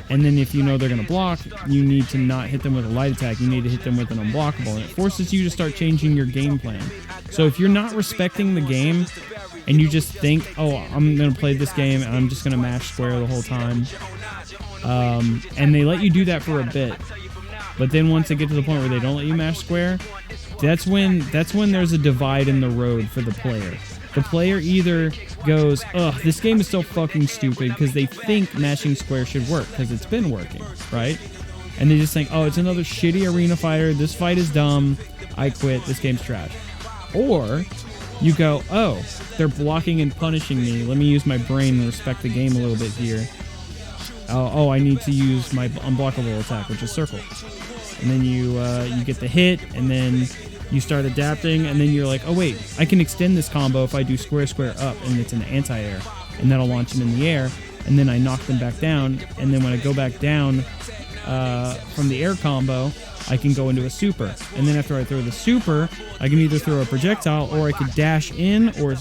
And then if you know they're going to block, you need to not hit them with a light attack, you need to hit them with an unblockable, and it forces you to start changing your game plan. So if you're not respecting the game, and you just think, oh, I'm going to play this game, and I'm just going to mash square the whole time, and they let you do that for a bit, but then once they get to the point where they don't let you mash square, that's when there's a divide in the road for the player. The player either goes, ugh, this game is so fucking stupid, because they think mashing square should work, because it's been working, right? And they just think, oh, it's another shitty arena fighter, this fight is dumb, I quit, this game's trash. Or you go, oh, they're blocking and punishing me, let me use my brain and respect the game a little bit here. Oh, I need to use my unblockable attack, which is circle. And then you get the hit, and then you start adapting, and then you're like, oh wait, I can extend this combo if I do square, square, up, and it's an anti-air, and that'll launch them in the air, and then I knock them back down, and then when I go back down from the air combo, I can go into a super, and then after I throw the super, I can either throw a projectile, or I could dash in, or,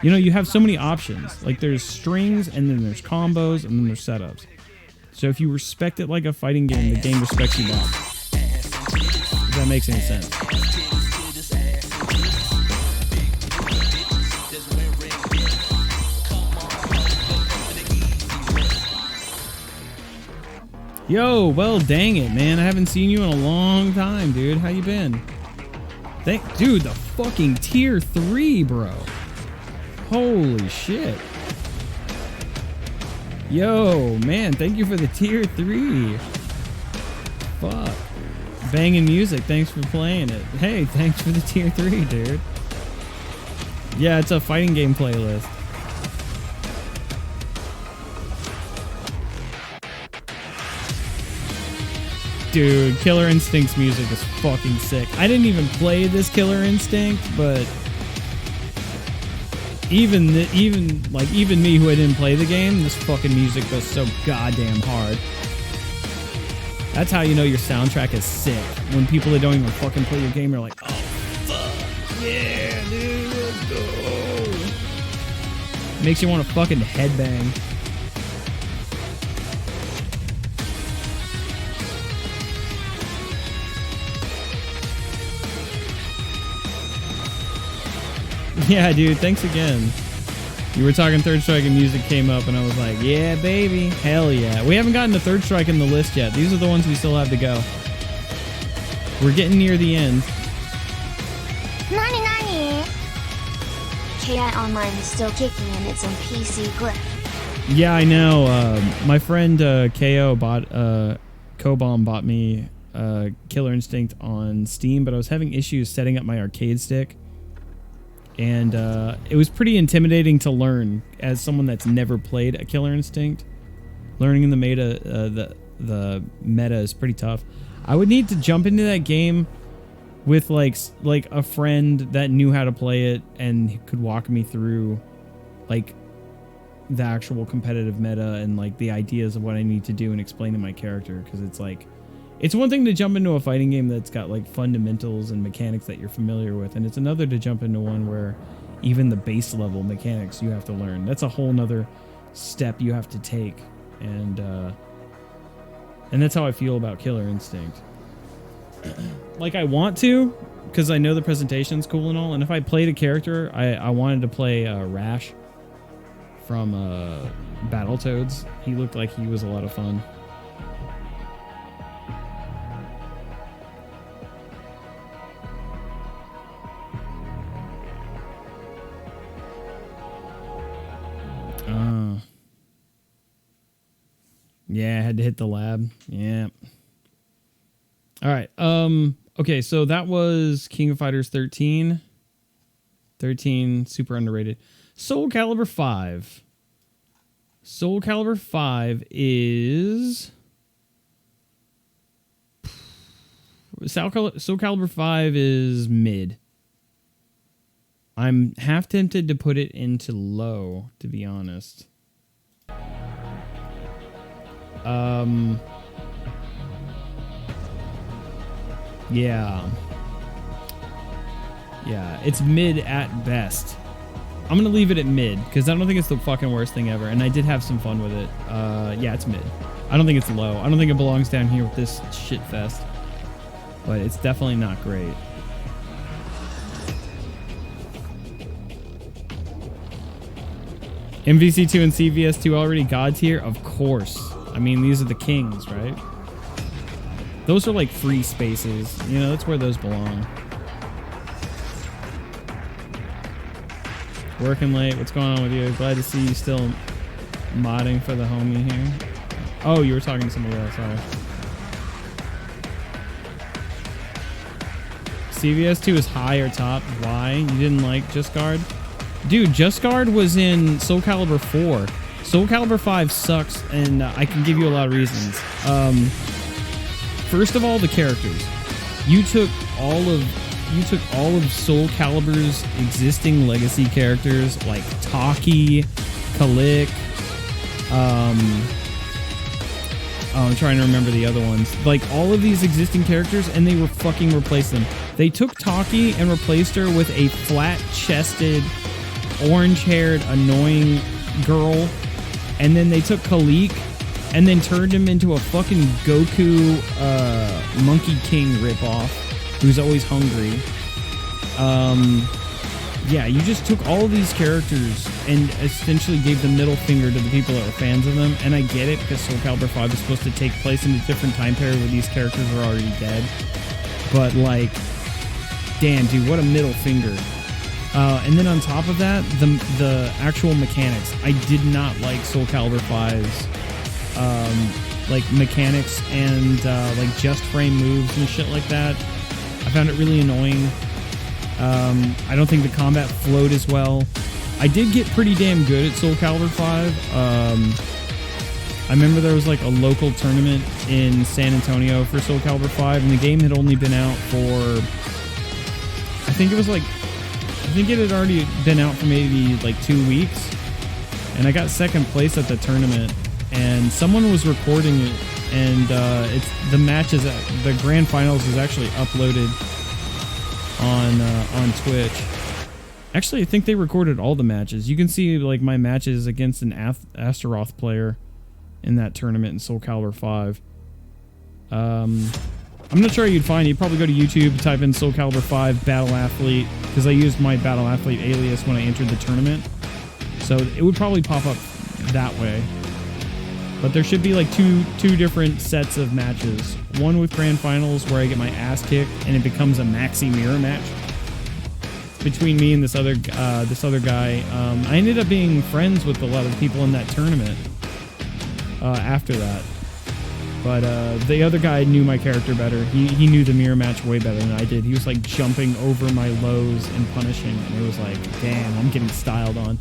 you know, you have so many options. Like, there's strings, and then there's combos, and then there's setups. So if you respect it like a fighting game, the game respects you back. If that makes any sense. Yo, well, dang it, man. I haven't seen you in a long time, dude. How you been? Dude, the fucking tier 3, bro. Holy shit. Yo, man, thank you for the tier 3. Fuck. Banging music, thanks for playing it. Hey, thanks for the tier 3, dude. Yeah, it's a fighting game playlist. Dude, Killer Instinct's music is fucking sick. I didn't even play this Killer Instinct, but even me who didn't play the game, this fucking music goes so goddamn hard. That's how you know your soundtrack is sick. When people that don't even fucking play your game are like, oh fuck, yeah, dude, let's go. Makes you want to fucking headbang. Yeah, dude, thanks again. You were talking Third Strike and music came up and I was like, yeah, baby. Hell yeah. We haven't gotten to Third Strike in the list yet. These are the ones we still have to go. We're getting near the end. Nani? KI Online is still kicking and it's on PC Clip. Yeah, I know. My friend KO bought, Cobom bought me Killer Instinct on Steam, but I was having issues setting up my arcade stick. And it was pretty intimidating to learn as someone that's never played a Killer Instinct. Learning the meta is pretty tough. I would need to jump into that game with like a friend that knew how to play it and could walk me through like the actual competitive meta and like the ideas of what I need to do and explain to my character, because it's like it's one thing to jump into a fighting game that's got like fundamentals and mechanics that you're familiar with, and it's another to jump into one where even the base level mechanics you have to learn. That's a whole nother step you have to take, and that's how I feel about Killer Instinct. Like I want to, because I know the presentation's cool and all, and if I played a character, I wanted to play Rash from Battletoads. He looked like he was a lot of fun. Yeah, I had to hit the lab. Yeah. All right. Okay, so that was King of Fighters 13. 13, super underrated. Soul Calibur 5. Soul Calibur 5 is... Soul Calibur 5 is mid. I'm half tempted to put it into low, to be honest. Yeah, it's mid at best. I'm gonna leave it at mid because I don't think it's the fucking worst thing ever, and I did have some fun with it. Yeah, it's mid. I don't think it's low. I don't think it belongs down here with this shit fest, but it's definitely not great. MVC2 and CVS2 already god tier? Of course. I mean, these are the kings, right? Those are like free spaces. You know, that's where those belong. Working late. What's going on with you? Glad to see you still modding for the homie here. Oh, you were talking to somebody else. Sorry. CVS2 is high or top. Why? You didn't like Just Guard? Dude, Just Guard was in Soul Calibur 4. Soul Calibur 5 sucks, and I can give you a lot of reasons. First of all, the characters. You took all of Soul Calibur's existing legacy characters like Taki, Kalik. I'm trying to remember the other ones. Like all of these existing characters, and they were fucking replaced them. They took Taki and replaced her with a flat-chested, orange-haired, annoying girl. And then they took Kalik and then turned him into a fucking Goku Monkey King ripoff who's always hungry. yeah, you just took all of these characters and essentially gave the middle finger to the people that were fans of them. And I get it, because Soul Calibur 5 is supposed to take place in a different time period where these characters are already dead. But, like, damn, dude, what a middle finger. And then on top of that, the actual mechanics. I did not like Soul Calibur 5's like mechanics and like just frame moves and shit like that. I found it really annoying. I don't think the combat flowed as well. I did get pretty damn good at Soul Calibur 5. I remember there was like a local tournament in San Antonio for Soul Calibur 5, and the game had only been out for, I think it had already been out for maybe like 2 weeks, and I got second place at the tournament, and someone was recording it, and the matches, the grand finals was actually uploaded on Twitch. Actually, I think they recorded all the matches. You can see like my matches against an Astaroth player in that tournament in Soul Calibur 5. I'm not sure you'd find. You'd probably go to YouTube, type in Soul Calibur 5 Battle Athlete, because I used my Battle Athlete alias when I entered the tournament, so it would probably pop up that way. But there should be like two different sets of matches. One with grand finals where I get my ass kicked and it becomes a maxi mirror match between me and this other guy. I ended up being friends with a lot of people in that tournament after that. But the other guy knew my character better. He knew the mirror match way better than I did. He was like jumping over my lows and punishing, and it was like, damn, I'm getting styled on.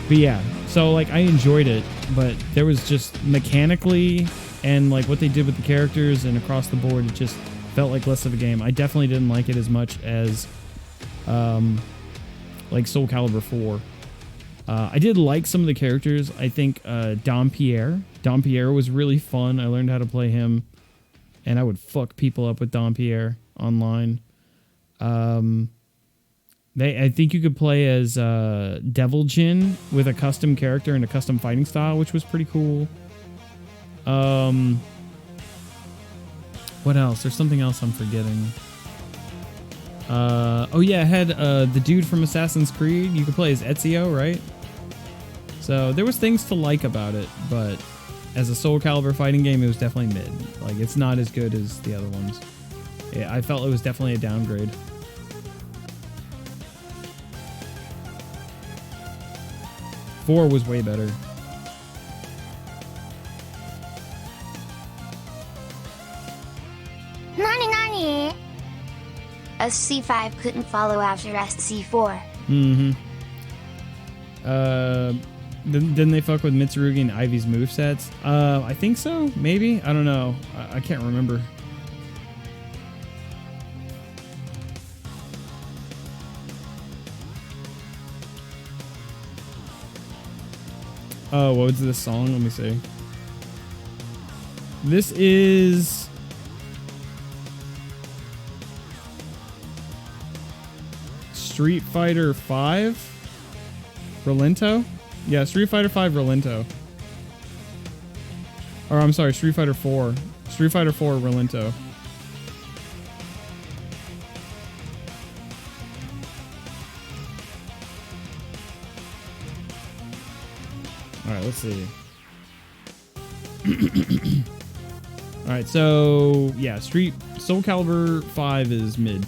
But yeah, so like I enjoyed it, but there was just mechanically and like what they did with the characters and across the board, it just felt like less of a game. I definitely didn't like it as much as like Soul Calibur 4. I did like some of the characters. I think Dompierre was really fun. I learned how to play him, and I would fuck people up with Dompierre online. I think you could play as Devil Jin with a custom character and a custom fighting style, which was pretty cool. What else? There's something else I'm forgetting. Oh yeah, I had the dude from Assassin's Creed. You could play as Ezio, right? So there was things to like about it, but as a Soul Calibur fighting game, it was definitely mid. Like, it's not as good as the other ones. Yeah, I felt it was definitely a downgrade. Four was way better. Nani? SC5 couldn't follow after SC4. Mm-hmm. Didn't they fuck with Mitsurugi and Ivy's movesets? I think so, maybe? I don't know. I can't remember. Oh, what was this song? Let me see. This is... Street Fighter 5? Relento? Yeah, Street Fighter 5 Relento. Or, I'm sorry, Street Fighter 4. Street Fighter 4 Relento. Alright, let's see. Alright, so, yeah, Soul Calibur 5 is mid.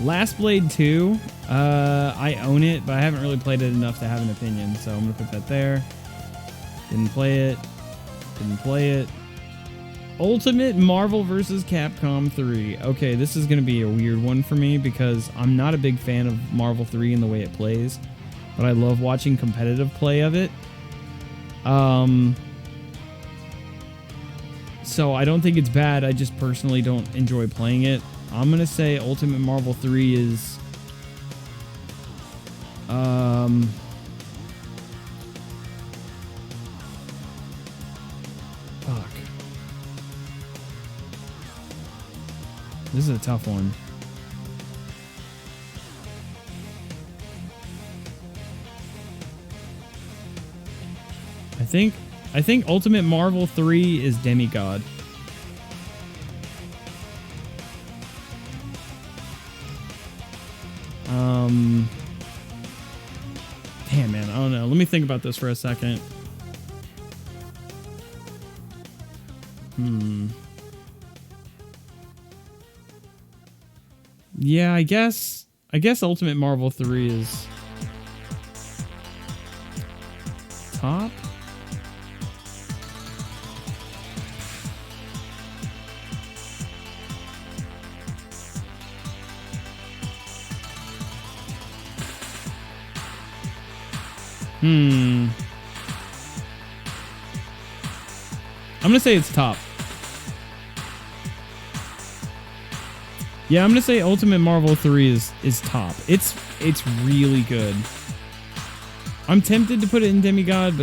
Last Blade 2, I own it, but I haven't really played it enough to have an opinion, so I'm going to put that there. Didn't play it. Ultimate Marvel vs. Capcom 3. Okay, this is going to be a weird one for me because I'm not a big fan of Marvel 3 and the way it plays, but I love watching competitive play of it. So I don't think it's bad, I just personally don't enjoy playing it. I'm gonna say Ultimate Marvel 3 is fuck. This is a tough one. I think Ultimate Marvel 3 is Demigod. Damn, man, I don't know. Let me think about this for a second. Yeah, I guess Ultimate Marvel 3 is top. I'm gonna say it's top. Yeah, I'm gonna say Ultimate Marvel 3 is top. It's really good. I'm tempted to put it in Demigod,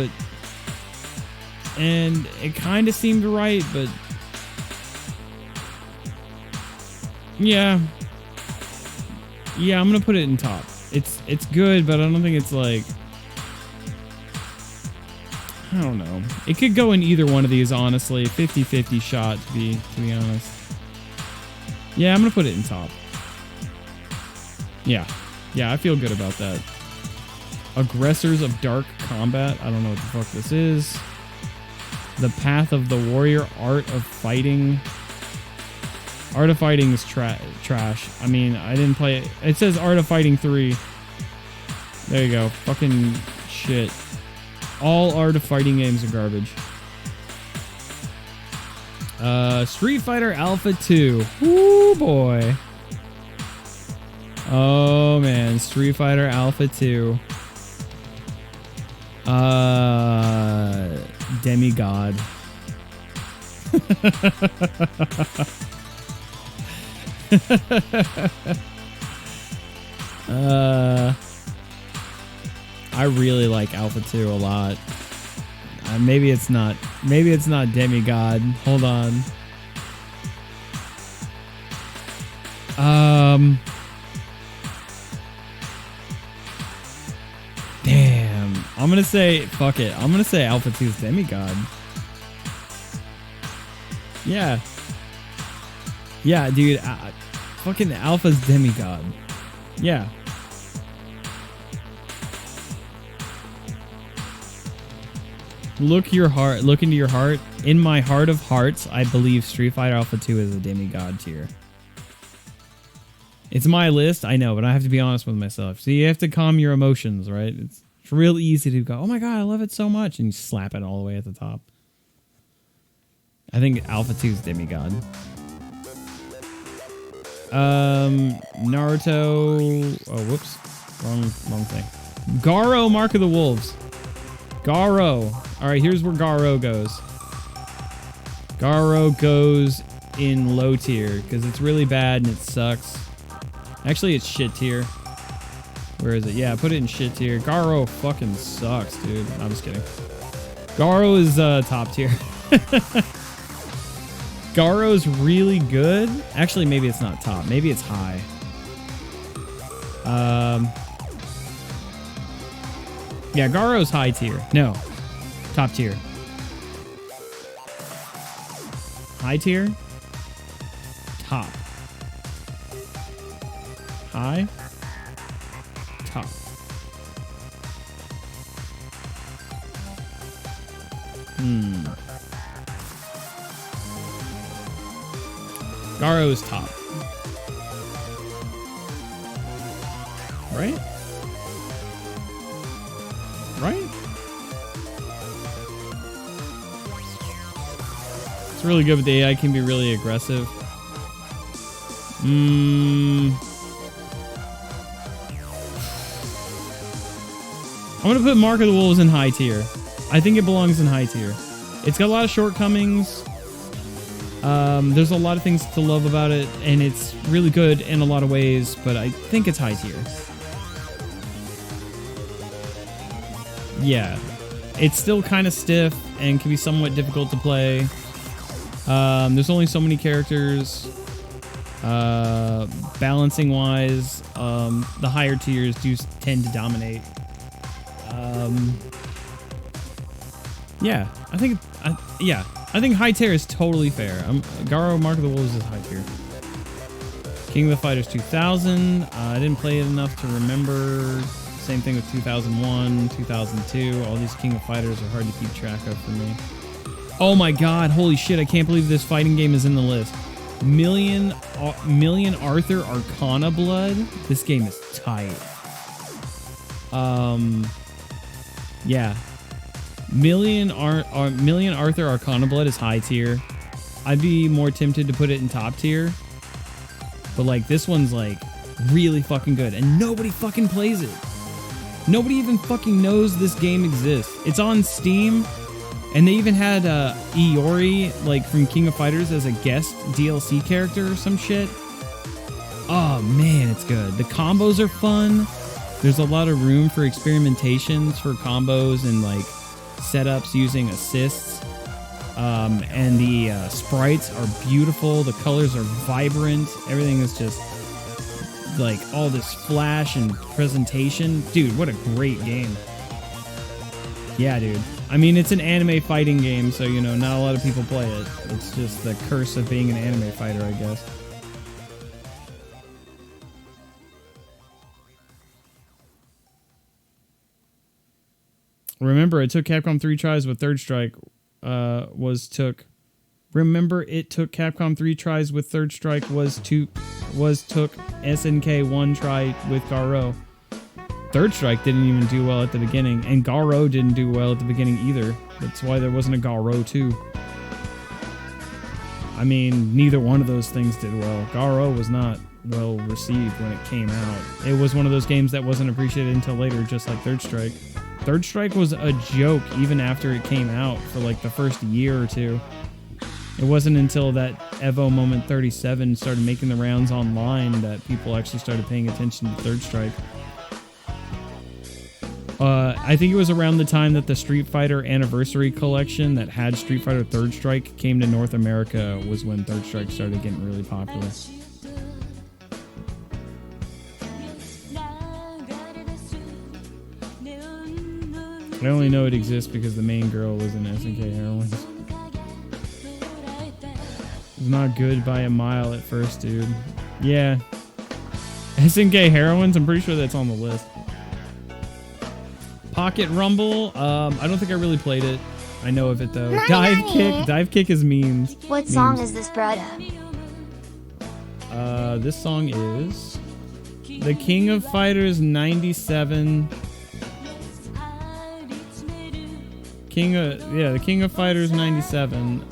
and it kind of seemed right, but yeah, I'm gonna put it in top. It's good, but I don't think it's like, I don't know. It could go in either one of these, honestly. 50-50 shot, to be honest. Yeah, I'm gonna put it in top. Yeah, I feel good about that. Aggressors of Dark Combat. I don't know what the fuck this is. The Path of the Warrior. Art of Fighting. Art of Fighting is trash. I mean, I didn't play it. It says Art of Fighting 3. There you go. Fucking shit. All Art of Fighting games are garbage. Street Fighter Alpha 2. Woo boy. Oh man, Street Fighter Alpha 2. Demigod. I really like Alpha 2 a lot. Maybe it's not Demigod. Hold on. Damn. I'm gonna say, fuck it. I'm gonna say Alpha 2 is Demigod. Yeah. Yeah, dude. Fucking Alpha's Demigod. Yeah. Look into your heart. In my heart of hearts, I believe Street Fighter Alpha 2 is a Demigod tier. It's my list, I know, but I have to be honest with myself. So you have to calm your emotions, right? It's real easy to go, oh my god, I love it so much, and you slap it all the way at the top. I think Alpha 2 is Demigod. Naruto. Oh, whoops. Wrong thing. Garo, Mark of the Wolves. Garo. Alright, here's where Garo goes. Garo goes in low tier because it's really bad and it sucks. Actually, it's shit tier. Where is it? Yeah, put it in shit tier. Garo fucking sucks, dude. I'm just kidding. Garo is top tier. Garo's really good. Actually, maybe it's not top. Maybe it's high. Yeah, Garo's high tier. No, top tier. High tier. Top. High. Top. Garo's top. Right? Right? It's really good, but the AI can be really aggressive. I'm gonna put Mark of the Wolves in high tier. I think it belongs in high tier. It's got a lot of shortcomings. There's a lot of things to love about it, and it's really good in a lot of ways, but I think it's high tier. Yeah. It's still kind of stiff and can be somewhat difficult to play. There's only so many characters. Balancing wise, the higher tiers do tend to dominate. Yeah, I think high tier is totally fair. Garo, Mark of the Wolves is high tier. King of the Fighters 2000. I didn't play it enough to remember. Same thing with 2001, 2002. All these King of Fighters are hard to keep track of for me. Oh my god, holy shit, I can't believe this fighting game is in the list. Million Arthur Arcana Blood. This game is tight. Yeah. Million Arthur Arcana Blood is high tier. I'd be more tempted to put it in top tier. But like this one's like really fucking good and nobody fucking plays it. Nobody even fucking knows this game exists. It's on Steam and they even had Iori like from King of Fighters as a guest DLC character or some shit. Oh man, it's good. The combos are fun. There's a lot of room for experimentations for combos and like setups using assists. And the sprites are beautiful. The colors are vibrant. Everything is just like all this flash and presentation. Dude, what a great game. Yeah, dude. I mean, it's an anime fighting game, so, you know, not a lot of people play it. It's just the curse of being an anime fighter, I guess. Remember, it took Capcom 3 tries with Third Strike. Remember, it took Capcom 3 tries with Third Strike took SNK 1 try with Garo. Third Strike didn't even do well at the beginning, and Garo didn't do well at the beginning either. That's why there wasn't a Garo 2. I mean, neither one of those things did well. Garo was not well received when it came out. It was one of those games that wasn't appreciated until later, just like Third Strike. Third Strike was a joke even after it came out for like the first year or two. It wasn't until that Evo Moment 37 started making the rounds online that people actually started paying attention to Third Strike. I think it was around the time that the Street Fighter Anniversary Collection that had Street Fighter Third Strike came to North America was when Third Strike started getting really popular. I only know it exists because the main girl was in SNK Heroines. It's not good by a mile at first, dude. Yeah. SNK Heroines, I'm pretty sure that's on the list. Pocket Rumble, I don't think I really played it. I know of it though. Dive Kick is memes. What song is this, brother? This song is The King of Fighters 97. The King of Fighters 97.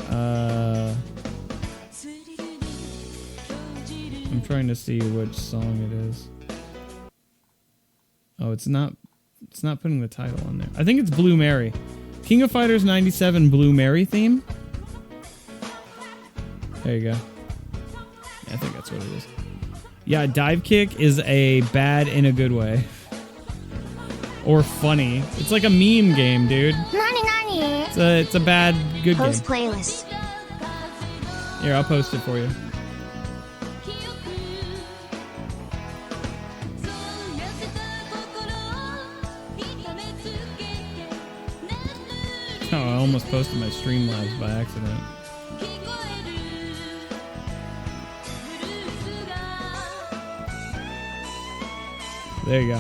I'm trying to see which song it is. Oh, it's not putting the title on there. I think it's Blue Mary. King of Fighters 97 Blue Mary theme. There you go. Yeah, I think that's what it is. Yeah, Dive Kick is a bad in a good way. Or funny. It's like a meme game, dude. It's a bad good game. Post playlist. Here, I'll post it for you. Oh, I almost posted my Streamlabs by accident. There you go.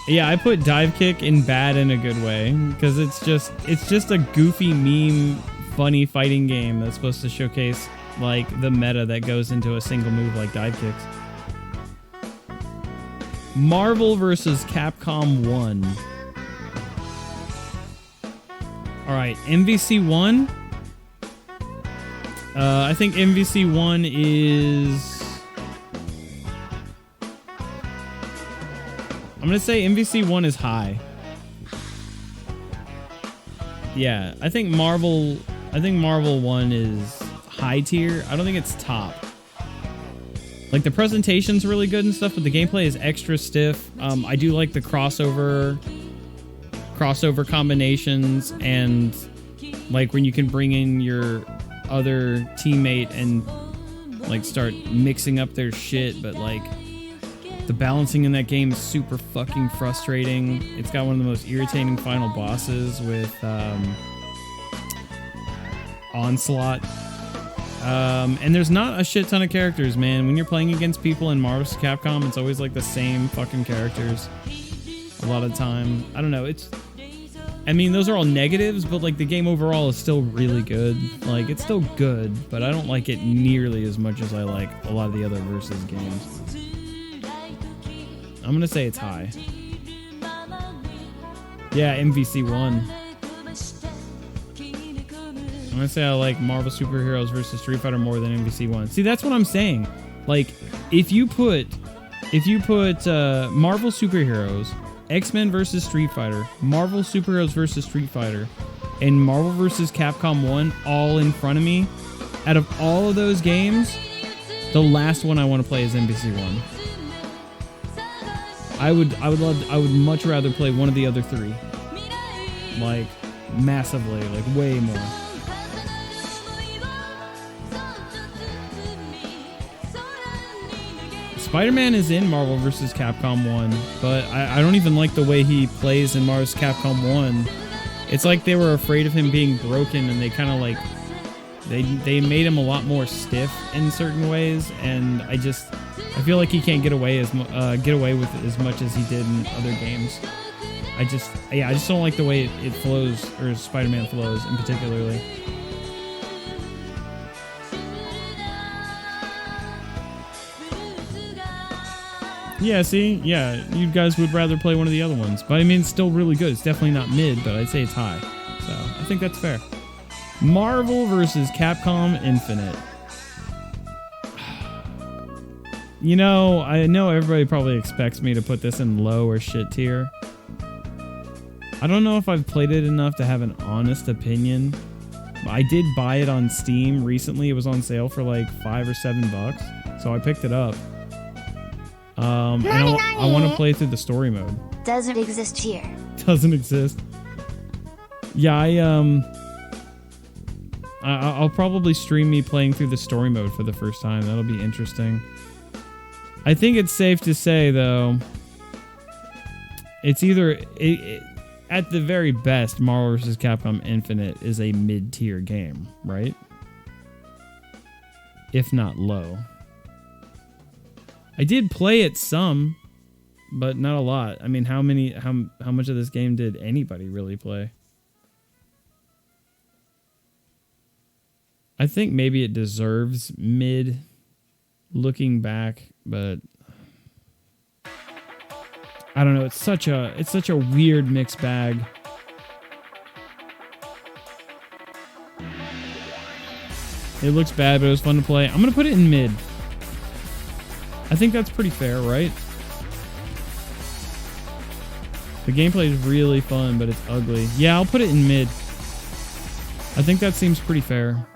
Yeah, I put Dive Kick in bad in a good way because it's just a goofy meme, funny fighting game that's supposed to showcase like the meta that goes into a single move like dive kicks. Marvel vs. Capcom 1. All right, MVC 1. I think MVC 1 is... I'm going to say MVC 1 is high. Yeah, I think Marvel 1 is high tier. I don't think it's top. Like, the presentation's really good and stuff, but the gameplay is extra stiff. I do like the crossover combinations, and like when you can bring in your other teammate and like start mixing up their shit, but like the balancing in that game is super fucking frustrating. It's got one of the most irritating final bosses with Onslaught. And there's not a shit ton of characters, man. When you're playing against people in Marvel vs. Capcom, it's always like the same fucking characters. A lot of time. I don't know. I mean, those are all negatives, but like the game overall is still really good. Like, it's still good, but I don't like it nearly as much as I like a lot of the other Versus games. I'm gonna say it's high. Yeah, MVC1. I'm gonna say I like Marvel Superheroes versus Street Fighter more than MVC1. See, that's what I'm saying. Like, if you put Marvel Superheroes, X-Men versus Street Fighter, Marvel Superheroes versus Street Fighter, and Marvel vs. Capcom 1 all in front of me, out of all of those games, the last one I want to play is MVC1. I would much rather play one of the other three. Like, massively, like way more. Spider-Man is in Marvel vs. Capcom 1, but I don't even like the way he plays in Marvel vs. Capcom 1. It's like they were afraid of him being broken, and they kind of like they made him a lot more stiff in certain ways, and I feel like he can't get away with as much as he did in other games. I just don't like the way it flows, or Spider-Man flows in particularly. Yeah, see? Yeah, you guys would rather play one of the other ones. But I mean, it's still really good. It's definitely not mid, but I'd say it's high. So, I think that's fair. Marvel vs. Capcom Infinite. You know, I know everybody probably expects me to put this in low or shit tier. I don't know if I've played it enough to have an honest opinion. I did buy it on Steam recently. It was on sale for like $5 or $7. So I picked it up. And I want to play through the story mode. Doesn't exist here. Doesn't exist. Yeah, I'll probably stream me playing through the story mode for the first time. That'll be interesting. I think it's safe to say, though, it's either... at the very best, Marvel vs. Capcom Infinite is a mid-tier game, right? If not low. I did play it some, but not a lot. I mean, how much of this game did anybody really play? I think maybe it deserves mid looking back, but I don't know. It's such a weird mixed bag. It looks bad, but it was fun to play. I'm gonna put it in mid. I think that's pretty fair, right? The gameplay is really fun, but it's ugly. Yeah, I'll put it in mid. I think that seems pretty fair.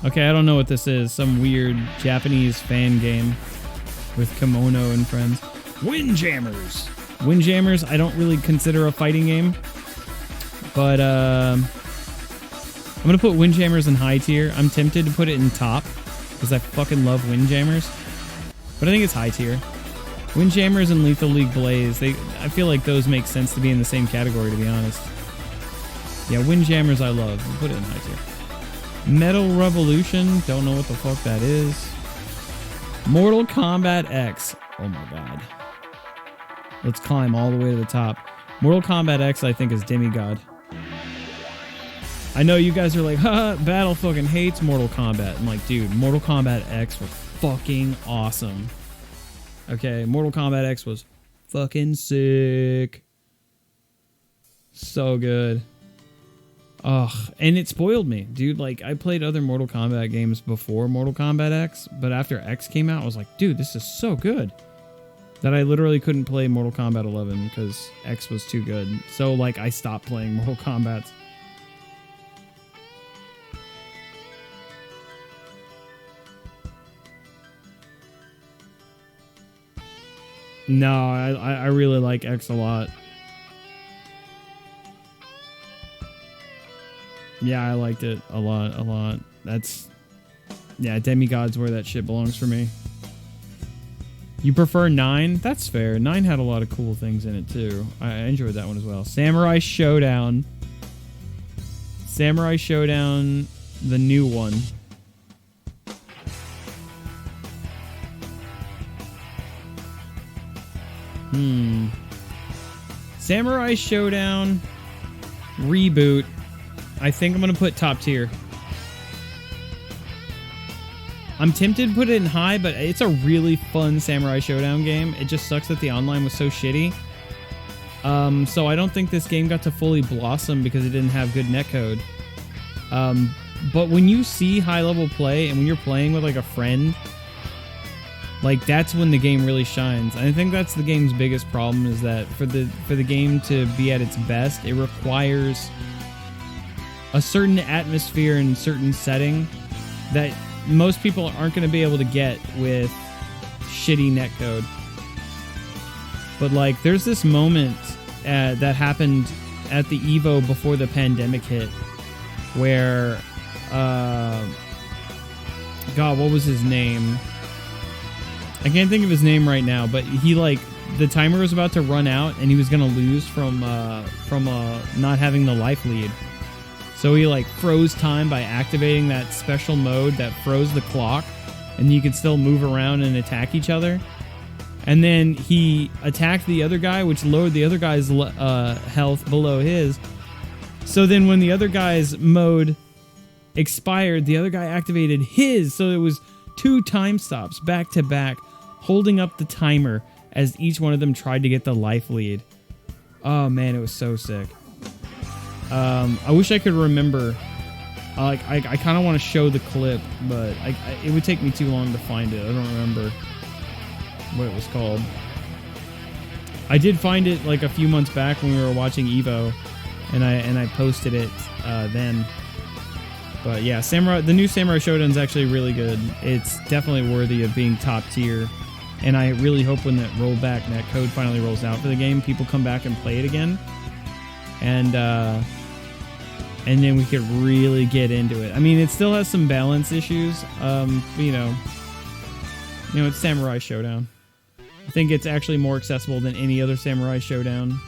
Okay, I don't know what this is. Some weird Japanese fan game with Kimono and friends. Windjammers. Windjammers, I don't really consider a fighting game. But I'm going to put Windjammers in high tier. I'm tempted to put it in top because I fucking love Windjammers. But I think it's high tier. Windjammers and Lethal League Blaze, I feel like those make sense to be in the same category, to be honest. Yeah, Windjammers I love. I'll put it in high tier. Metal Revolution, don't know what the fuck that is. Mortal Kombat X. Oh my god. Let's climb all the way to the top. Mortal Kombat X, I think, is demigod. I know you guys are like, haha, Battle fucking hates Mortal Kombat. I'm like, dude, Mortal Kombat X was fucking awesome. Okay, Mortal Kombat X was fucking sick. So good. Ugh, and it spoiled me, dude. Like, I played other Mortal Kombat games before Mortal Kombat X, but after X came out, I was like, dude, this is so good that I literally couldn't play Mortal Kombat 11 because X was too good. So, like, I stopped playing Mortal Kombat. No, I really like X a lot. Yeah, I liked it a lot. That's... yeah, Demigod's where that shit belongs for me. You prefer 9? That's fair. 9 had a lot of cool things in it, too. I enjoyed that one as well. Samurai Showdown. Samurai Showdown the new one. Samurai Showdown reboot. I think I'm gonna put top tier. I'm tempted to put it in high, but it's a really fun Samurai Showdown game. It just sucks that the online was so shitty. So I don't think this game got to fully blossom because it didn't have good netcode. But when you see high level play and when you're playing with like a friend, like that's when the game really shines. And I think that's the game's biggest problem, is that for the game to be at its best, it requires a certain atmosphere and certain setting that most people aren't going to be able to get with shitty netcode. But like, there's this moment that happened at the Evo before the pandemic hit, where God, what was his name? I can't think of his name right now, but he like, the timer was about to run out and he was gonna lose from not having the life lead. So he like froze time by activating that special mode that froze the clock, and you could still move around and attack each other. And then he attacked the other guy, which lowered the other guy's health below his. So then when the other guy's mode expired, the other guy activated his. So it was 2 time stops back to back, holding up the timer as each one of them tried to get the life lead. Oh man, it was so sick. I wish I could remember. I kind of want to show the clip, but it would take me too long to find it. I don't remember what it was called. I did find it like a few months back when we were watching Evo, and I posted it then. But yeah, the new Samurai Showdown is actually really good. It's definitely worthy of being top tier, and I really hope when that rollback netcode finally rolls out for the game, people come back and play it again, and then we could really get into it. I mean, it still has some balance issues. You know, it's Samurai Showdown. I think it's actually more accessible than any other Samurai Showdown.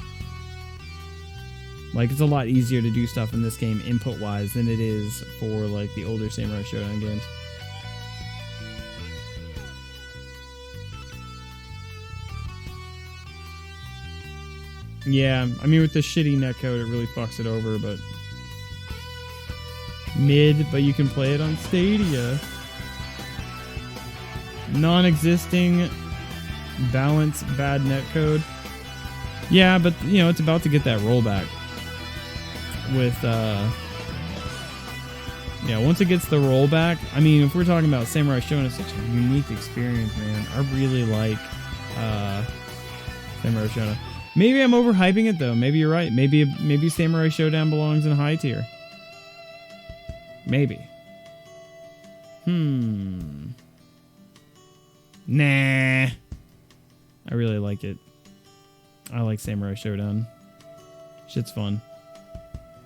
Like, it's a lot easier to do stuff in this game input-wise than it is for, like, the older Samurai Showdown games. Yeah, I mean, with the shitty netcode, it really fucks it over, but... Mid, but you can play it on Stadia. Non-existing, balance, bad netcode. Yeah, but, you know, it's about to get that rollback. With, yeah, once it gets the rollback, I mean, if we're talking about Samurai Showdown, it's such a unique experience, man. I really like Samurai Showdown. Maybe I'm overhyping it, though. Maybe you're right. Maybe Samurai Showdown belongs in high tier. Maybe. Nah. I really like it. I like Samurai Showdown. Shit's fun.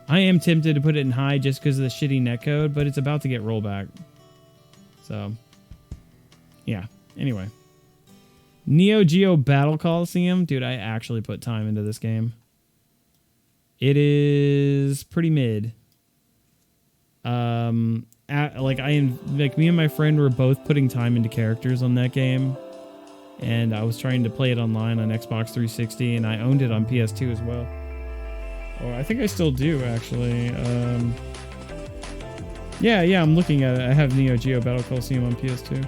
I am tempted to put it in high just because of the shitty netcode, but it's about to get rollback. So, yeah. Anyway. Neo Geo Battle Coliseum. Dude, I actually put time into this game. It is pretty mid. Me and my friend were both putting time into characters on that game. And I was trying to play it online on Xbox 360, and I owned it on PS2 as well. Oh, I think I still do, actually. Yeah, I'm looking at it. I have Neo Geo Battle Coliseum on PS2.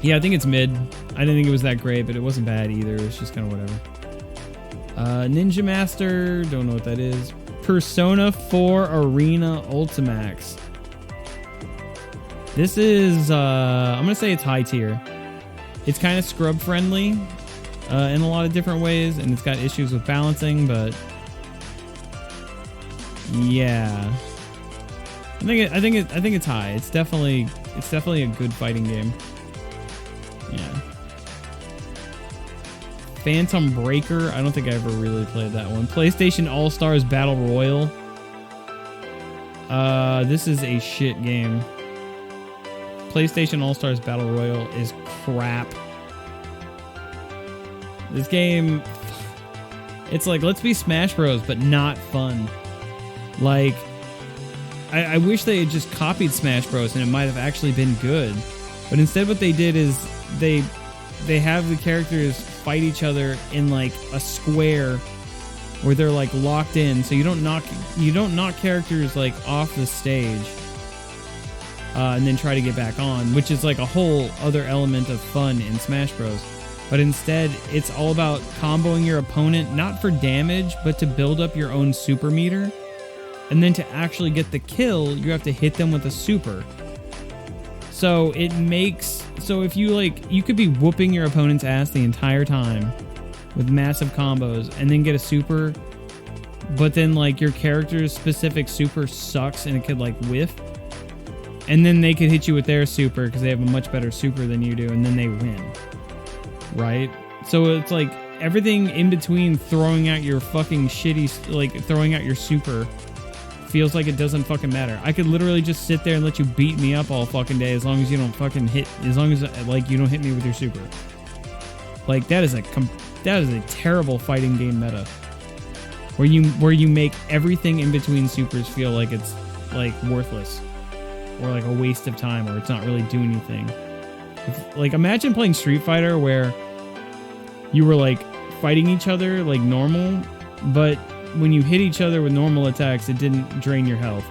Yeah, I think it's mid. I didn't think it was that great, but it wasn't bad either. It was just kind of whatever. Ninja Master, don't know what that is. Persona 4 Arena Ultimax. This is, I'm going to say it's high tier. It's kind of scrub friendly in a lot of different ways, and it's got issues with balancing, but yeah. I think it's high. It's definitely a good fighting game. Yeah. Phantom Breaker. I don't think I ever really played that one. PlayStation All-Stars Battle Royale. This is a shit game. PlayStation All-Stars Battle Royale is crap. This game, it's like, let's be Smash Bros, but not fun. Like, I wish they had just copied Smash Bros. And it might have actually been good. But instead what they did is they have the characters fight each other in like a square where they're like locked in, so you don't knock characters like off the stage and then try to get back on, which is like a whole other element of fun in Smash Bros. But instead, it's all about comboing your opponent, not for damage, but to build up your own super meter. And then to actually get the kill, you have to hit them with a super. So it makes, so if you like, you could be whooping your opponent's ass the entire time with massive combos and then get a super, but then like your character's specific super sucks and it could like whiff. And then they could hit you with their super because they have a much better super than you do, and then they win. Right? So it's like everything in between throwing out your fucking shitty, like throwing out your super feels like it doesn't fucking matter. I could literally just sit there and let you beat me up all fucking day as long as you don't fucking hit, as long as like you don't hit me with your super. Like that is a terrible fighting game meta. Where you make everything in between supers feel like it's like worthless or like a waste of time or it's not really doing anything. Like imagine playing Street Fighter where you were like fighting each other like normal, but when you hit each other with normal attacks, it didn't drain your health.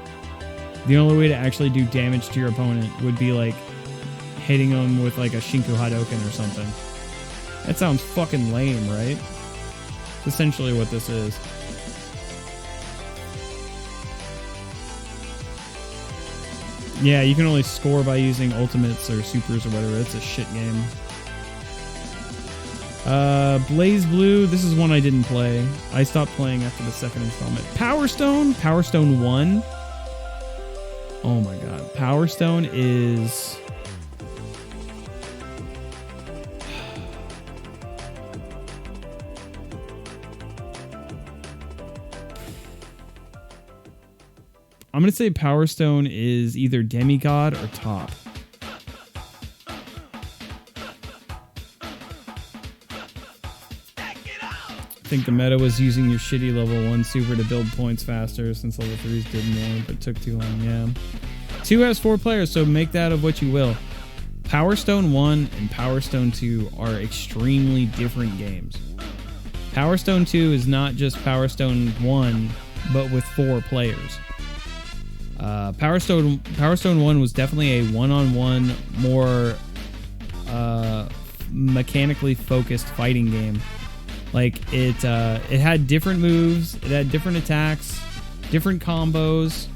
The only way to actually do damage to your opponent would be like hitting them with like a Shinku Hadouken or something. That sounds fucking lame, right? It's essentially what this is. Yeah, you can only score by using ultimates or supers or whatever. It's a shit game. Blaze Blue, this is one I didn't play. I stopped playing after the second installment. Power Stone 1. Oh my god. Power Stone is... I'm going to say Power Stone is either Demigod or Top. I think the meta was using your shitty level 1 super to build points faster since level 3s did more, but took too long, yeah. 2 has 4 players, so make that of what you will. Power Stone 1 and Power Stone 2 are extremely different games. Power Stone 2 is not just Power Stone 1, but with 4 players. Power Stone 1 was definitely a one-on-one, more mechanically focused fighting game. Like it had different moves, it had different attacks, different combos,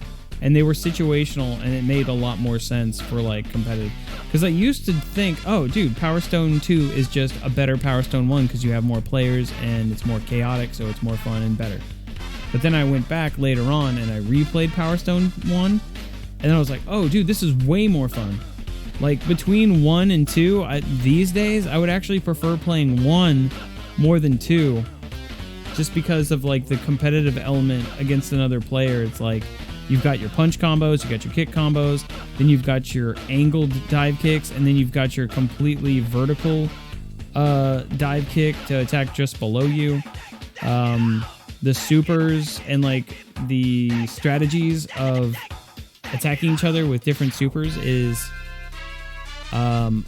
and they were situational, and it made a lot more sense for like competitive. Because I used to think, oh, dude, Power Stone 2 is just a better Power Stone 1 because you have more players and it's more chaotic, so it's more fun and better. But then I went back later on and I replayed Power Stone 1, and then I was like, oh, dude, this is way more fun. Like between 1 and 2, these days, I would actually prefer playing 1 more than 2, just because of like the competitive element against another player. It's like you've got your punch combos, you got your kick combos, then you've got your angled dive kicks, and then you've got your completely vertical dive kick to attack just below you. The supers and like the strategies of attacking each other with different supers is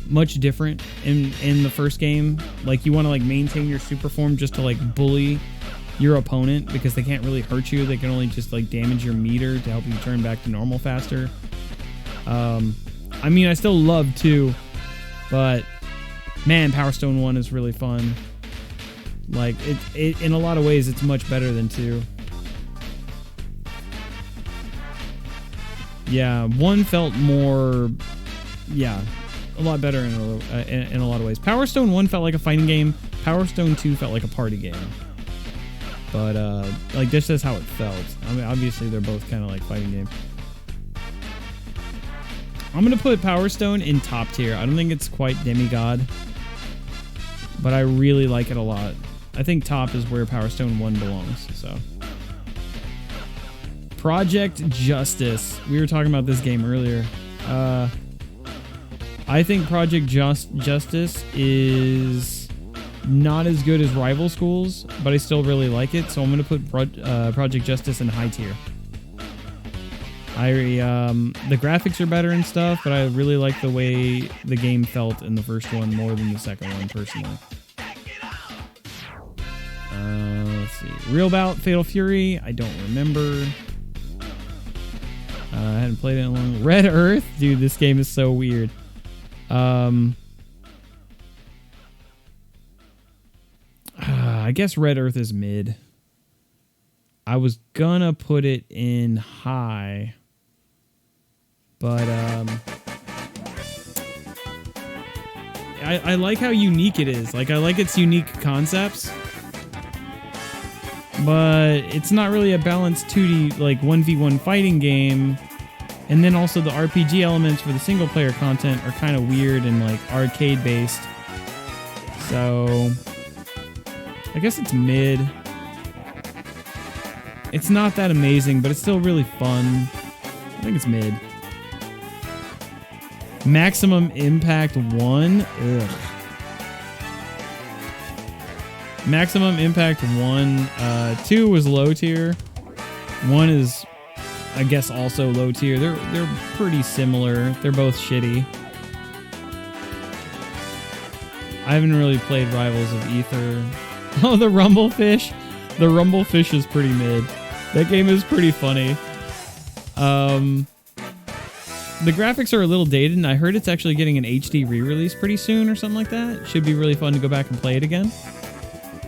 much different in the first game. Like you want to like maintain your super form just to like bully your opponent because they can't really hurt you. They can only just like damage your meter to help you turn back to normal faster. I mean, I still love 2, but man, Power Stone 1 is really fun. Like it in a lot of ways it's much better than 2. Yeah, 1 felt more, yeah, a lot better in a lot of ways. Power Stone 1 felt like a fighting game. Power Stone 2 felt like a party game. But like this is how it felt. I mean, obviously they're both kind of like fighting games. I'm gonna put Power Stone in top tier. I don't think it's quite Demigod, but I really like it a lot. I think top is where Power Stone 1 belongs. So Project Justice. We were talking about this game earlier. I think Project Justice is not as good as Rival Schools, but I still really like it, so I'm going to put Project Justice in high tier. The graphics are better and stuff, but I really like the way the game felt in the first one more than the second one, personally. Let's see. Real Bout, Fatal Fury, I don't remember. I hadn't played it in a long. Red Earth, dude, this game is so weird. I guess Red Earth is mid. I was gonna put it in high, but I like how unique it is. Like, I like its unique concepts, but it's not really a balanced 2D, like, 1v1 fighting game. And then also the RPG elements for the single player content are kind of weird and, like, arcade based. So I guess it's mid. It's not that amazing, but it's still really fun. I think it's mid. Maximum Impact 1. Ugh. Maximum Impact 1. 2 was low tier. 1 is, I guess, also low tier. They're pretty similar. They're both shitty. I haven't really played Rivals of Ether. Oh, the Rumblefish. The Rumblefish is pretty mid. That game is pretty funny. The graphics are a little dated, and I heard it's actually getting an HD re-release pretty soon or something like that. Should be really fun to go back and play it again.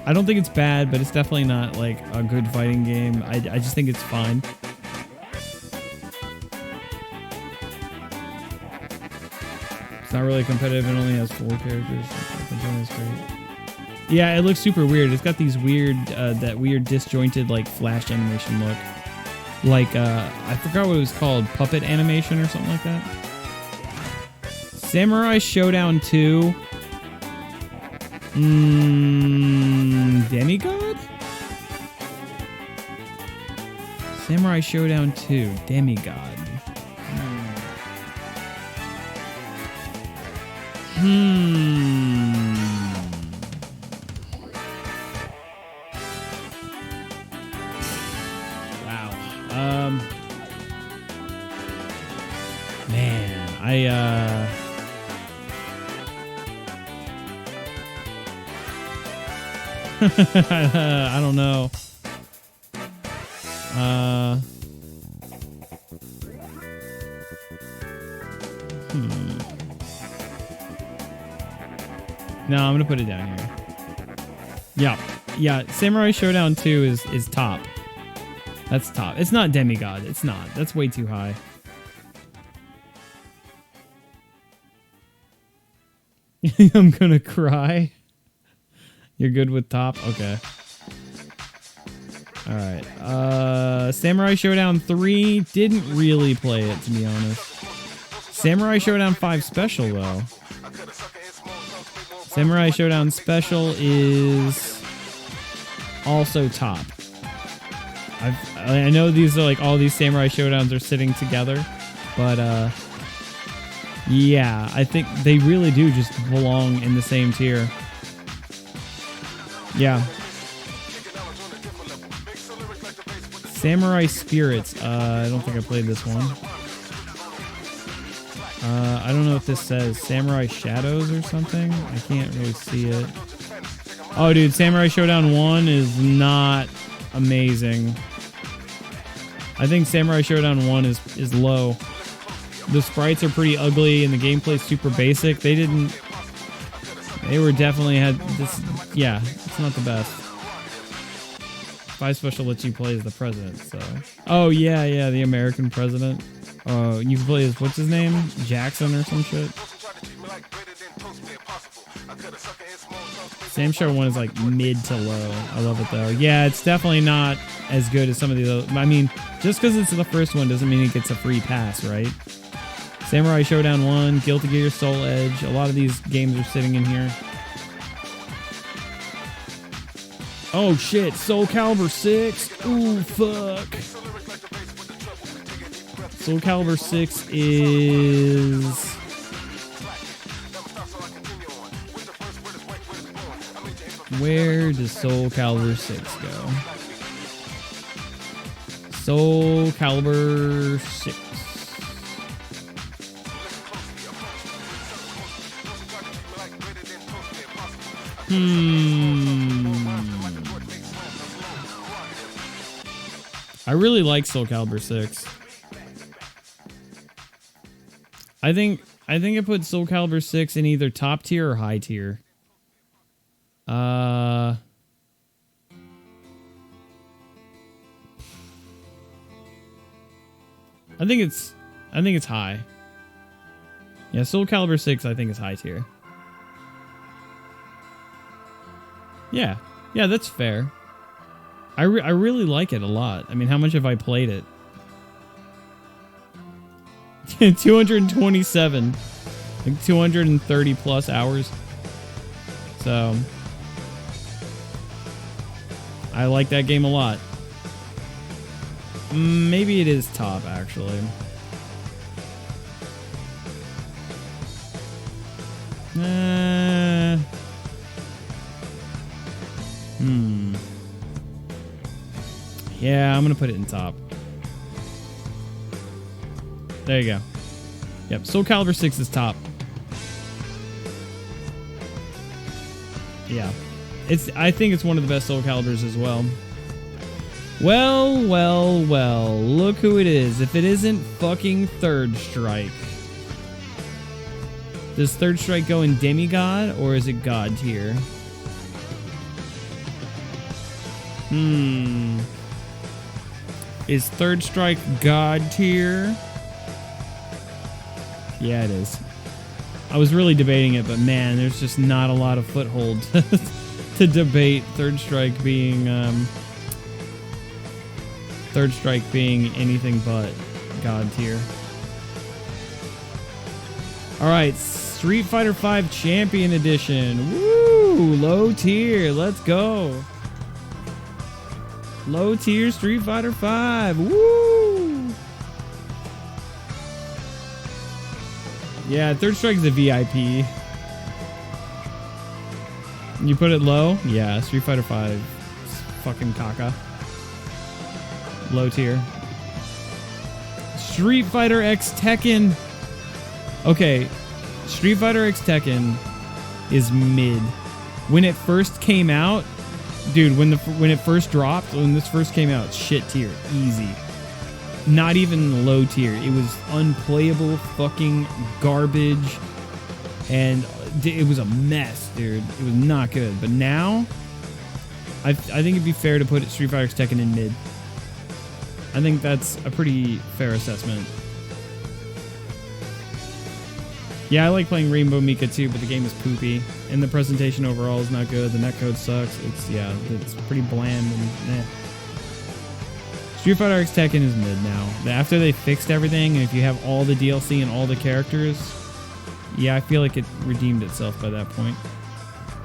I don't think it's bad, but it's definitely not like a good fighting game. I just think it's fine. It's not really competitive. It only has 4 characters. That's great. Yeah, it looks super weird. It's got these weird, that weird disjointed like flash animation look. Like, I forgot what it was called. Puppet animation or something like that. Samurai Showdown 2. Demigod? Samurai Showdown 2. Demigod. Man, I don't know. No, I'm gonna put it down here. Yeah. Samurai Showdown 2 is top. That's top. It's not Demigod. It's not. That's way too high. I'm gonna cry. You're good with top? Okay. Alright. Samurai Showdown 3. Didn't really play it, to be honest. Samurai Showdown 5 Special, though. Samurai Showdown Special is also top. I know these are like all these Samurai Showdowns are sitting together, but yeah, I think they really do just belong in the same tier. Yeah. Samurai Spirits. I don't think I played this one. I don't know if this says Samurai Shadows or something. I can't really see it. Oh, dude, Samurai Showdown 1 is not amazing. I think Samurai Showdown 1 is low. The sprites are pretty ugly and the gameplay's super basic. They were definitely had this. Yeah, it's not the best. 5 Special lets you play as the president, so. Oh, yeah, the American president. Oh, you can play as, what's his name? Jackson or some shit. Sam Show 1 is like mid to low. I love it though. Yeah, it's definitely not as good as some of the other. I mean, just because it's the first one doesn't mean it gets a free pass, right? Samurai Showdown 1, Guilty Gear Soul Edge. A lot of these games are sitting in here. Oh shit, Soul Calibur 6. Ooh, fuck. Soul Calibur 6 is... Where does Soul Calibur 6 go? Soul Calibur 6. I really like Soul Calibur 6. I think I put Soul Calibur 6 in either top tier or high tier. I think it's high. Yeah, Soul Calibur 6 I think is high tier. Yeah, that's fair. I really like it a lot. I mean, how much have I played it? 227. Like 230 plus hours. So, I like that game a lot. Maybe it is top, actually. Yeah, I'm gonna put it in top. There you go. Yep, Soul Calibur 6 is top. Yeah. I think it's one of the best Soul Caliburs as well. Well. Look who it is. If it isn't fucking Third Strike. Does Third Strike go in Demigod or is it God tier? Is Third Strike God tier? Yeah, it is. I was really debating it, but man, there's just not a lot of foothold to debate Third Strike being anything but God tier. All right, Street Fighter V Champion Edition. Woo! Low tier. Let's go. Low tier Street Fighter V. Woo! Yeah, Third Strike is a VIP. You put it low? Yeah, Street Fighter V. Fucking caca. Low tier. Street Fighter X Tekken. Okay, Street Fighter X Tekken is mid. When it first came out, dude, when it first dropped, when this first came out, shit tier, easy. Not even low tier. It was unplayable fucking garbage. And it was a mess, dude. It was not good. But now, I think it'd be fair to put Street Fighter X Tekken in mid. I think that's a pretty fair assessment. Yeah, I like playing Rainbow Mika too, but the game is poopy. And the presentation overall is not good. The netcode sucks. It's pretty bland and eh. Street Fighter X Tekken is mid now. After they fixed everything, and if you have all the DLC and all the characters, yeah, I feel like it redeemed itself by that point.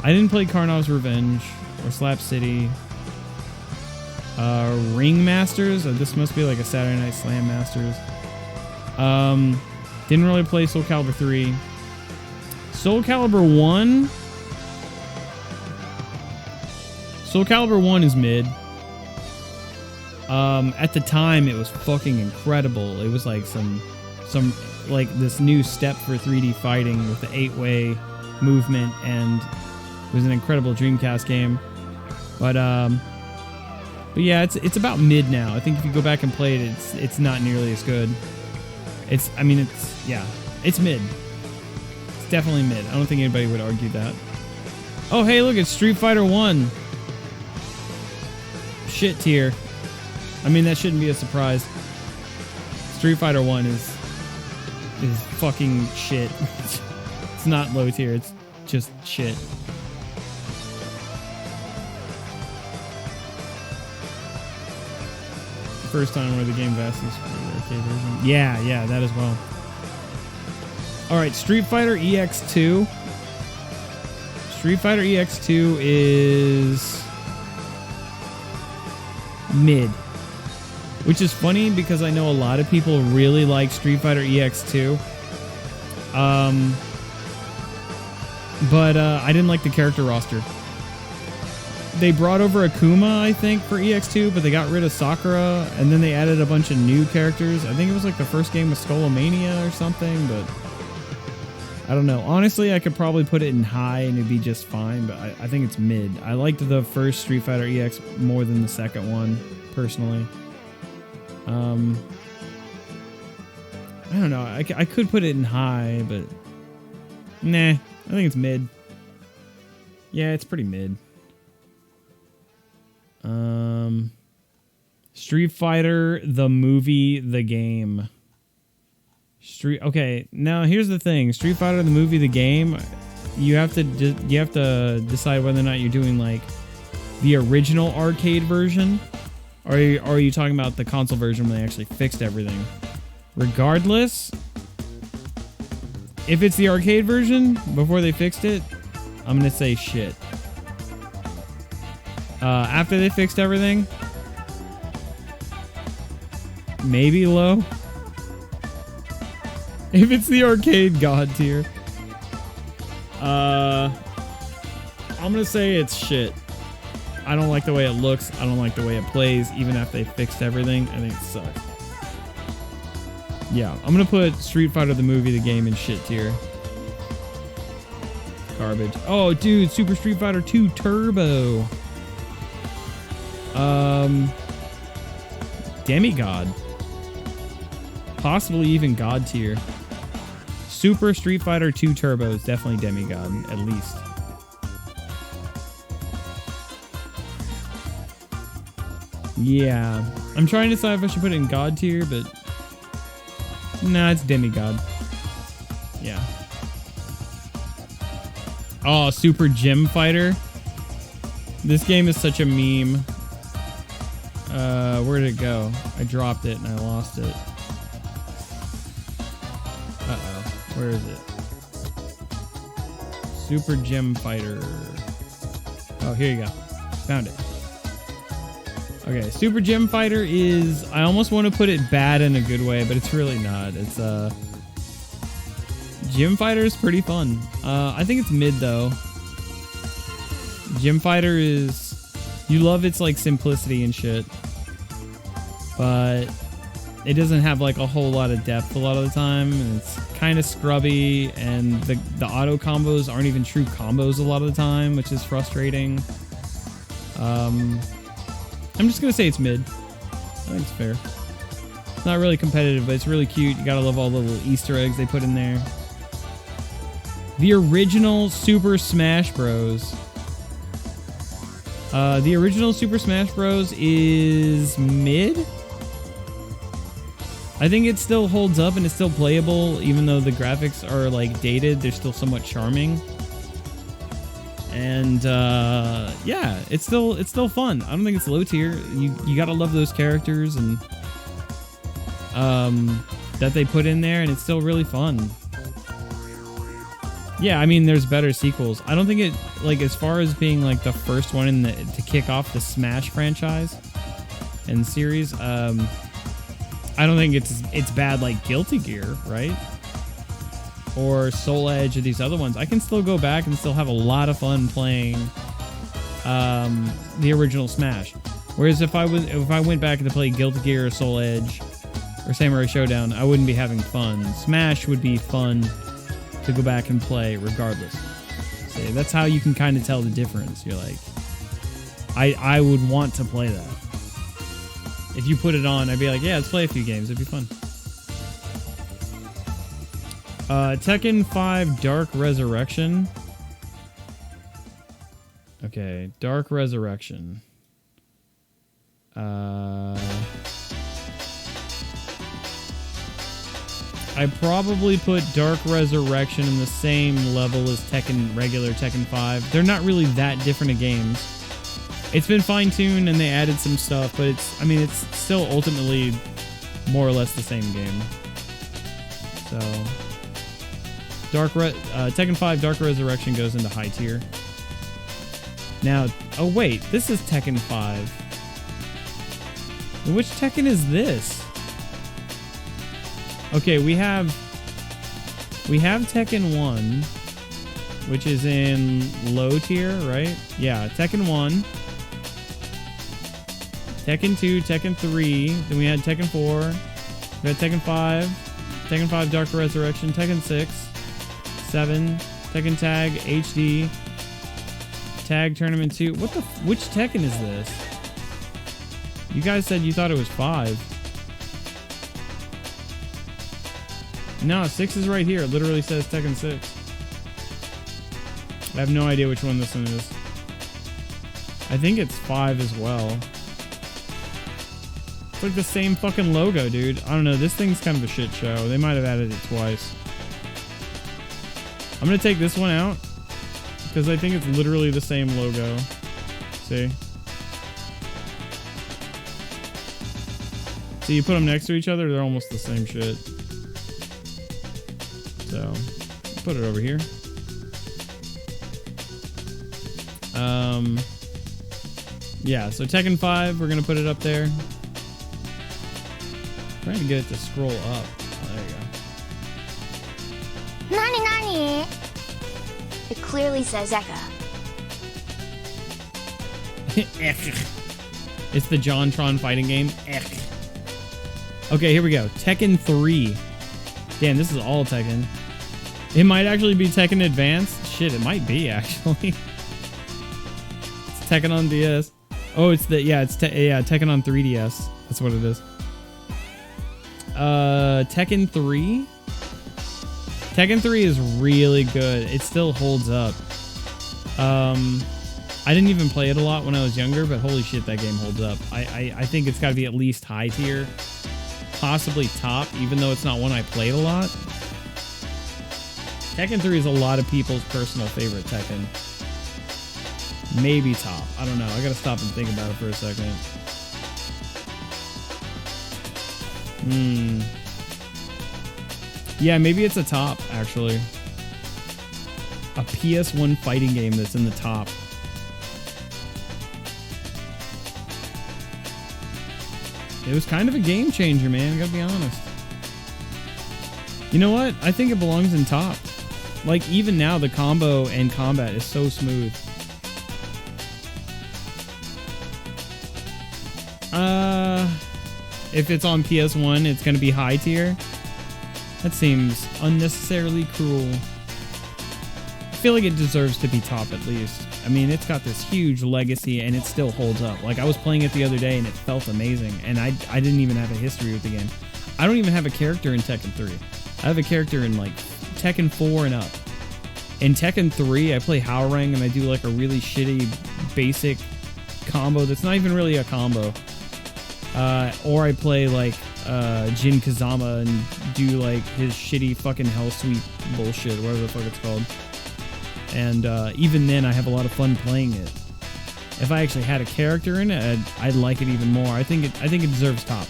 I didn't play Karnov's Revenge or Slap City. Ring Masters. This must be like a Saturday Night Slam Masters. Didn't really play Soul Calibur 3. Soul Calibur 1. Soul Calibur 1 is mid. At the time, it was fucking incredible. It was like some like this new step for 3D fighting with the 8-way movement, and it was an incredible Dreamcast game. But yeah, it's about mid now. I think if you go back and play it, it's not nearly as good. It's mid. It's definitely mid. I don't think anybody would argue that. Oh, hey, look, it's Street Fighter 1. Shit tier. I mean, that shouldn't be a surprise. Street Fighter 1 is fucking shit. It's not low tier, it's just shit. First time where the game vastly supported the arcade version. Yeah, that as well. Alright, Street Fighter EX2. Street Fighter EX2 is mid. Which is funny because I know a lot of people really like Street Fighter EX2. But I didn't like the character roster. they brought over Akuma, I think, for EX2, but they got rid of Sakura, and then they added a bunch of new characters. I think it was like the first game with Skullomania or something, but I don't know. Honestly, I could probably put it in high and it'd be just fine, but I think it's mid. I liked the first Street Fighter EX more than the second one, personally. I don't know. I could put it in high, but nah, I think it's mid. Yeah, it's pretty mid. Street Fighter, the movie, the game. Okay, now here's the thing. Street Fighter, the movie, the game, you have to decide whether or not you're doing like the original arcade version, or are you talking about the console version when they actually fixed everything? Regardless, if it's the arcade version before they fixed it, I'm gonna say shit. After they fixed everything, maybe low. If it's the arcade, God tier. I'm gonna say it's shit. I don't like the way it looks. I don't like the way it plays. Even after they fixed everything, I think it sucks. Yeah, I'm gonna put Street Fighter the movie, the game, in shit tier. Garbage. Oh, dude, Super Street Fighter 2 Turbo. Demigod. Possibly even God tier. Super Street Fighter 2 Turbo is definitely demigod, at least. Yeah. I'm trying to decide if I should put it in God tier, but nah, it's demigod. Yeah. Oh, Super Gym Fighter. This game is such a meme. Where did it go? I dropped it and I lost it. Uh-oh. Where is it? Super Gym Fighter. Oh, here you go. Found it. Okay, Super Gym Fighter is... I almost want to put it bad in a good way, but it's really not. It's, Gym Fighter is pretty fun. I think it's mid, though. Gym Fighter is... You love its, like, simplicity and shit. But it doesn't have, like, a whole lot of depth a lot of the time. And it's kind of scrubby, and the auto combos aren't even true combos a lot of the time, which is frustrating. I'm just gonna say it's mid. I think it's fair. It's not really competitive, but it's really cute. You gotta love all the little Easter eggs they put in there. The original Super Smash Bros. The original Super Smash Bros. Is mid. I think it still holds up and it's still playable, even though the graphics are like dated. They're still somewhat charming. And yeah, it's still fun. I don't think it's low tier. You gotta love those characters and that they put in there, and it's still really fun. Yeah, I mean, there's better sequels. I don't think it, like, as far as being like the first one to kick off the Smash franchise and series, I don't think it's bad like Guilty Gear, right? Or Soul Edge or these other ones. I can still go back and still have a lot of fun playing the original Smash. Whereas if I went back to play Guilty Gear or Soul Edge or Samurai Showdown, I wouldn't be having fun. Smash would be fun to go back and play regardless. So that's how you can kind of tell the difference. You're like, I would want to play that. If you put it on, I'd be like, yeah, let's play a few games. It'd be fun. Tekken 5 Dark Resurrection. Okay, Dark Resurrection. I probably put Dark Resurrection in the same level as regular Tekken 5. They're not really that different of games. It's been fine-tuned and they added some stuff, but it's still ultimately more or less the same game. So Tekken 5 Dark Resurrection goes into high tier. Now, oh wait, this is Tekken 5. Which Tekken is this? Okay, we have Tekken 1, which is in low tier, right? Yeah, Tekken 1. Tekken 2, Tekken 3. Then we had Tekken 4. We had Tekken 5. Tekken 5 Dark Resurrection. Tekken 6. 7. Tekken Tag HD. Tag Tournament 2. What the? Which Tekken is this? You guys said you thought it was 5. No, 6 is right here. It literally says Tekken 6. I have no idea which one this one is. I think it's 5 as well. It's like the same fucking logo, dude. I don't know. This thing's kind of a shit show. They might have added it twice. I'm going to take this one out because I think it's literally the same logo. See? See, you put them next to each other, they're almost the same shit. So, put it over here. Yeah, so Tekken 5, we're going to put it up there. Trying to get it to scroll up. Oh, there you go. Nani? It clearly says Eka. It's the JonTron fighting game. Okay, here we go. Tekken 3. Damn, this is all Tekken. It might actually be Tekken Advanced. Shit, it might be, actually. It's Tekken on DS. Oh, it's the... Yeah, it's Tekken on 3DS. That's what it is. Tekken 3? Tekken 3 is really good. It still holds up. I didn't even play it a lot when I was younger, but holy shit, that game holds up. I think it's got to be at least high tier. Possibly top, even though it's not one I played a lot. Tekken 3 is a lot of people's personal favorite Tekken. Maybe top. I don't know. I gotta stop and think about it for a second. Yeah, maybe it's a top, actually. A PS1 fighting game that's in the top. It was kind of a game changer, man. I gotta be honest. You know what? I think it belongs in top. Like, even now, the combo and combat is so smooth. If it's on PS1, it's gonna be high tier. That seems unnecessarily cruel. I feel like it deserves to be top at least. I mean, it's got this huge legacy and it still holds up. Like, I was playing it the other day and it felt amazing. And I didn't even have a history with the game. I don't even have a character in Tekken 3. I have a character in, like, Tekken 4 and up. In Tekken 3, I play Hwoarang and I do, like, a really shitty, basic combo that's not even really a combo. Or I play, like, Jin Kazama and do, like, his shitty fucking Hell Sweep bullshit, whatever the fuck it's called. And even then, I have a lot of fun playing it. If I actually had a character in it, I'd like it even more. I think it deserves top.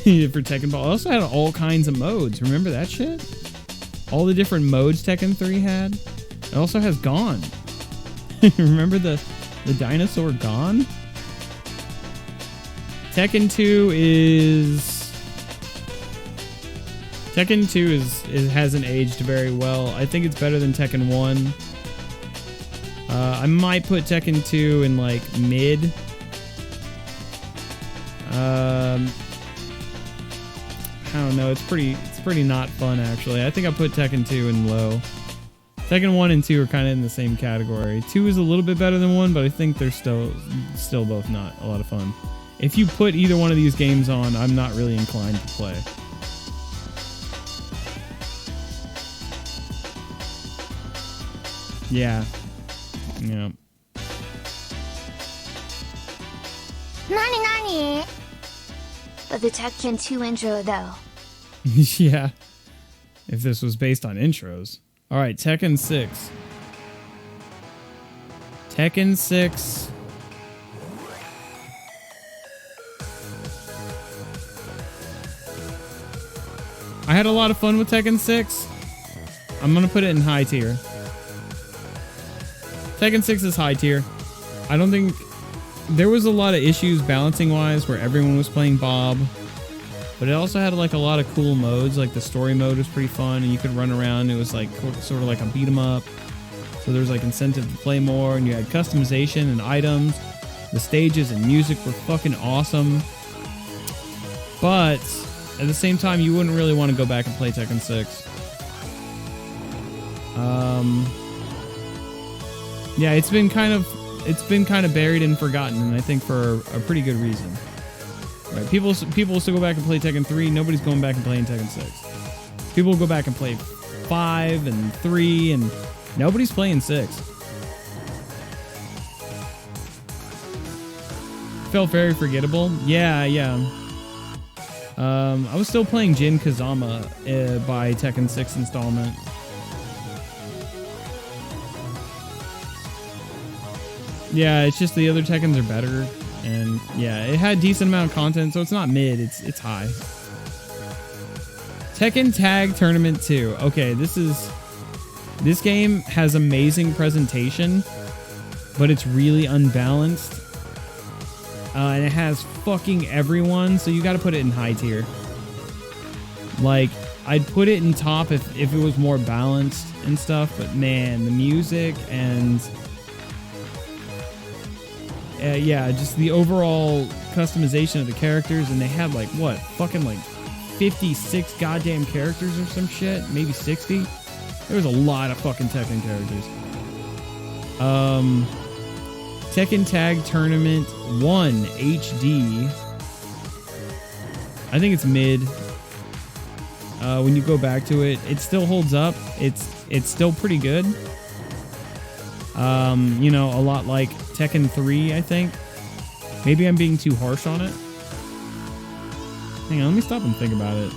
For Tekken Ball, I also had all kinds of modes. Remember that shit? All the different modes Tekken 3 had. It also has Gon. Remember the dinosaur Gon? Tekken 2 is... Tekken 2 hasn't aged very well. I think it's better than Tekken 1. I might put Tekken 2 in, like, mid. I don't know. It's pretty not fun, actually. I think I put Tekken 2 in low. Tekken 1 and 2 are kind of in the same category. 2 is a little bit better than 1, but I think they're still both not a lot of fun. If you put either one of these games on, I'm not really inclined to play. Yeah. Yeah. Nani? But the Tekken 2 intro, though. Yeah. If this was based on intros. Alright, Tekken 6. Tekken 6. I had a lot of fun with Tekken 6. I'm gonna put it in high tier. Tekken 6 is high tier. I don't think... There was a lot of issues balancing wise where everyone was playing Bob. But it also had like a lot of cool modes. Like the story mode was pretty fun and you could run around. It was like sort of like a beat 'em up. So there's like incentive to play more, and you had customization and items. The stages and music were fucking awesome. But at the same time, you wouldn't really want to go back and play Tekken 6. Yeah, it's been kind of buried and forgotten, and I think for a pretty good reason. Right? People will still go back and play Tekken 3. Nobody's going back and playing Tekken 6. People will go back and play 5 and 3, and nobody's playing 6. Felt very forgettable. Yeah. I was still playing Jin Kazama by Tekken 6 installment. Yeah, it's just the other Tekkens are better, and yeah, it had a decent amount of content, so it's not mid, it's high. Tekken Tag Tournament 2. Okay, this game has amazing presentation, but it's really unbalanced. And it has fucking everyone, so you gotta put it in high tier. Like, I'd put it in top if it was more balanced and stuff, but man, the music and yeah, just the overall customization of the characters, and they had like, what, fucking like 56 goddamn characters or some shit, maybe 60. There was a lot of fucking Tekken characters. Tekken Tag Tournament 1 HD. I think it's mid. When you go back to it, it still holds up. It's still pretty good. You know, a lot like Tekken 3, I think. Maybe I'm being too harsh on it. Hang on, let me stop and think about it.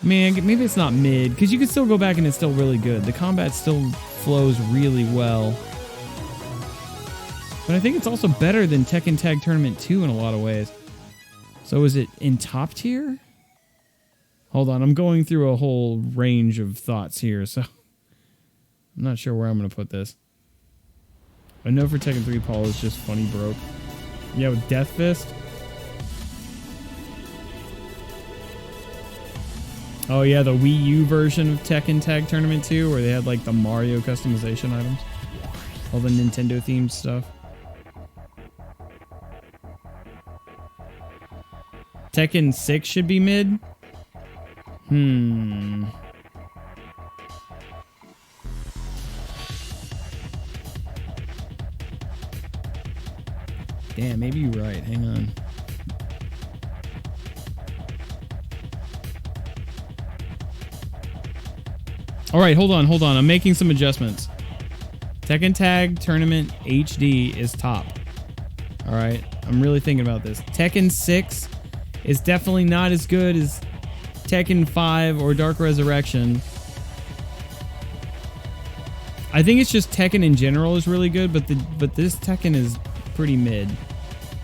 Man, maybe it's not mid, because you can still go back and it's still really good. The combat still flows really well. But I think it's also better than Tekken Tag Tournament 2 in a lot of ways. So is it in top tier? Hold on, I'm going through a whole range of thoughts here, so I'm not sure where I'm going to put this. I know for Tekken 3, Paul is just funny broke. Yeah, with Death Fist. Oh yeah, the Wii U version of Tekken Tag Tournament 2, where they had like the Mario customization items. All the Nintendo themed stuff. Tekken 6 should be mid. Damn, maybe you're right. Hang on. All right, hold on. I'm making some adjustments. Tekken Tag Tournament HD is top. All right, I'm really thinking about this. Tekken 6 is definitely not as good as Tekken 5 or Dark Resurrection. I think it's just Tekken in general is really good, but this Tekken is pretty mid,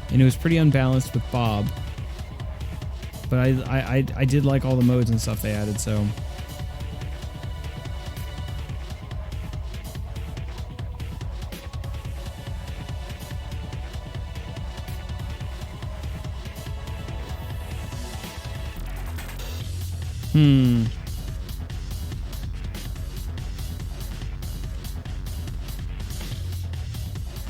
and it was pretty unbalanced with Bob. But I did like all the modes and stuff they added, so.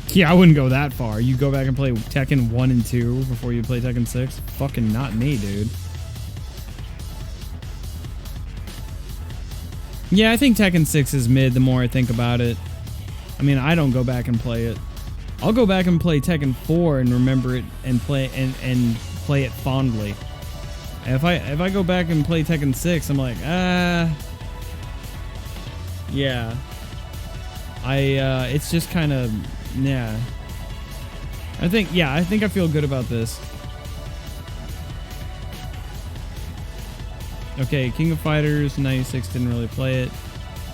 Yeah, I wouldn't go that far. You go back and play Tekken 1 and 2 before you play Tekken 6? Fucking not me, dude. Yeah, I think Tekken 6 is mid the more I think about it. I mean, I don't go back and play it. I'll go back and play Tekken 4 and remember it and play it fondly. If I go back and play Tekken 6, I'm like, yeah. It's just kind of, yeah. I think I feel good about this. Okay, King of Fighters 96 didn't really play it.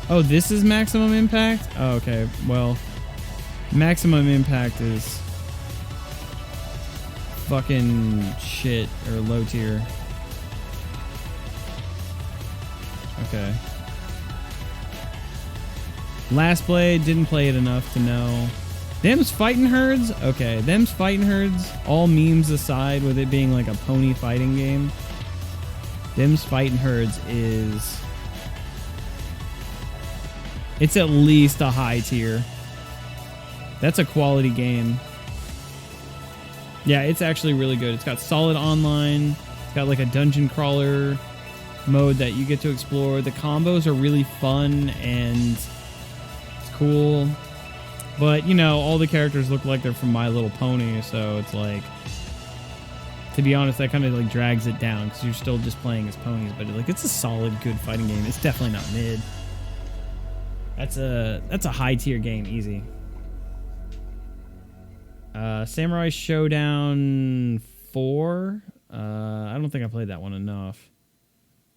Oh, this is Maximum Impact? Oh, okay. Well, Maximum Impact is fucking shit or low tier. Okay. Last Blade, didn't play it enough to know. Them's Fighting Herds? Okay, them's Fighting Herds, all memes aside with it being like a pony fighting game. Them's Fighting Herds is It's at least a high tier. That's a quality game. Yeah, it's actually really good. It's got solid online. It's got like a dungeon crawler mode that you get to explore. The combos are really fun and it's cool. But, you know, all the characters look like they're from My Little Pony, so it's like, to be honest, that kind of like drags it down because you're still just playing as ponies. But like, it's a solid, good fighting game. It's definitely not mid. That's a high tier game, easy. Samurai Showdown 4. I don't think I played that one enough.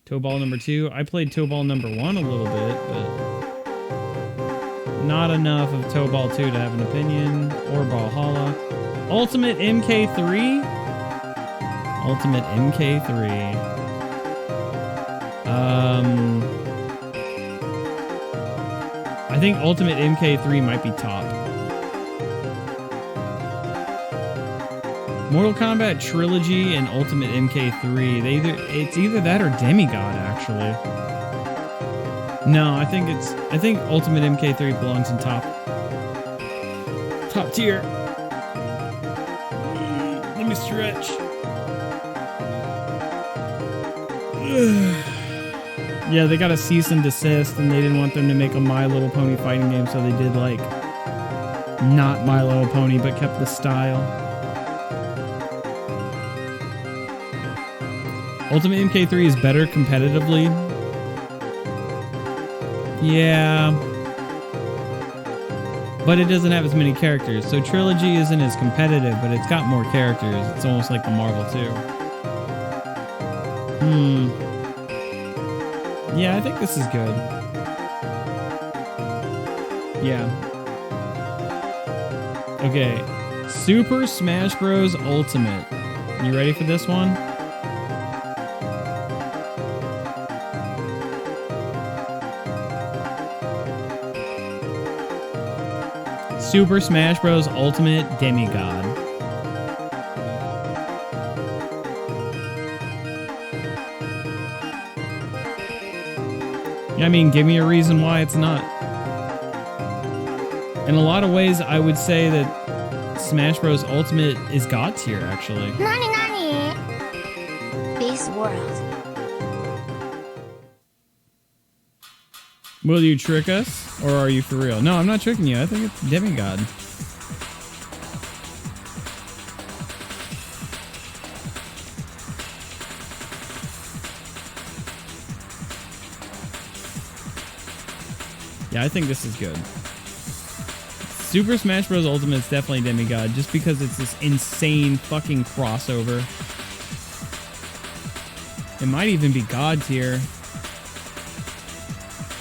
Toe Ball number 2. I played Toe Ball number 1 a little bit, but not enough of Toe Ball 2 to have an opinion. Or Brawlhalla. Ultimate MK3. Ultimate MK3. I think Ultimate MK3 might be top. Mortal Kombat Trilogy and Ultimate MK3. It's either that or Demigod, actually. No, I think Ultimate MK3 belongs in top tier. Let me stretch. Yeah, they got a cease and desist, and they didn't want them to make a My Little Pony fighting game, so they did like not My Little Pony, but kept the style. Ultimate MK3 is better competitively. Yeah. But it doesn't have as many characters. So Trilogy isn't as competitive, but it's got more characters. It's almost like the Marvel 2. Yeah, I think this is good. Yeah. Okay. Super Smash Bros. Ultimate. You ready for this one? Super Smash Bros. Ultimate Demigod. I mean, give me a reason why it's not. In a lot of ways, I would say that Smash Bros. Ultimate is God tier, actually. Nani nani? Base World. Will you trick us? Or are you for real? No, I'm not tricking you. I think it's Demigod. Yeah, I think this is good. Super Smash Bros. Ultimate is definitely Demigod, just because it's this insane fucking crossover. It might even be God tier.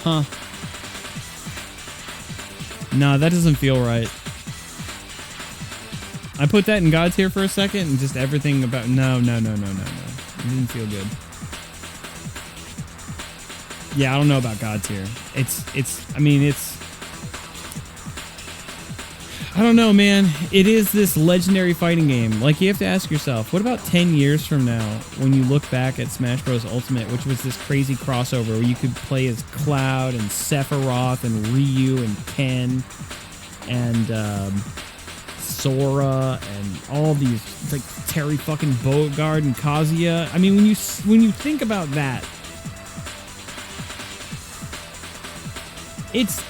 Huh. Nah, that doesn't feel right. I put that in God tier for a second, and just everything about... No. It didn't feel good. Yeah, I don't know about God tier. I don't know, man. It is this legendary fighting game. Like, you have to ask yourself, what about 10 years from now when you look back at Smash Bros. Ultimate, which was this crazy crossover where you could play as Cloud and Sephiroth and Ryu and Ken and Sora and all these, like Terry fucking Bogard and Kazuya. I mean, when you think about that, it's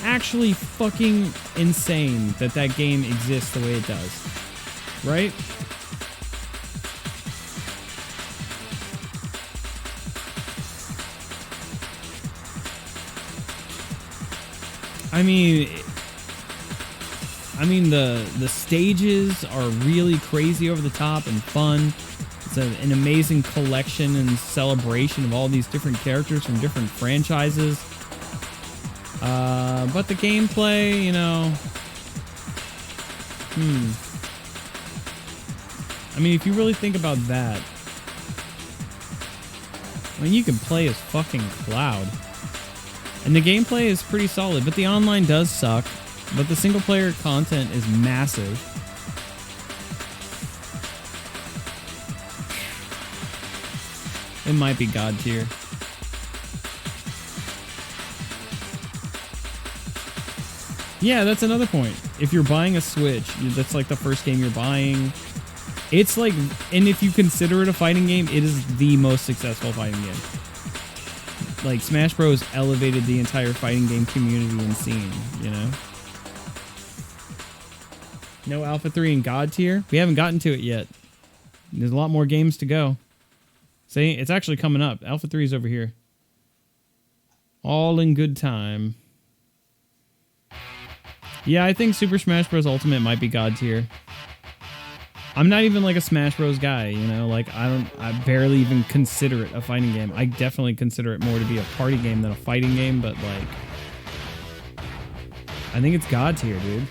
actually fucking insane that that game exists the way it does, right? I mean the stages are really crazy over the top and fun. It's an amazing collection and celebration of all these different characters from different franchises. But the gameplay, you know... I mean, if you really think about that... I mean, you can play as fucking Cloud. And the gameplay is pretty solid, but the online does suck. But the single-player content is massive. It might be God tier. Yeah, that's another point. If you're buying a Switch, that's like the first game you're buying. It's like, and if you consider it a fighting game, it is the most successful fighting game. Like, Smash Bros. Elevated the entire fighting game community and scene, you know? No Alpha 3 in God tier? We haven't gotten to it yet. There's a lot more games to go. See, it's actually coming up. Alpha 3 is over here. All in good time. Yeah, I think Super Smash Bros. Ultimate might be God tier. I'm not even like a Smash Bros. Guy, you know? Like, I barely even consider it a fighting game. I definitely consider it more to be a party game than a fighting game, but like, I think it's God tier, dude.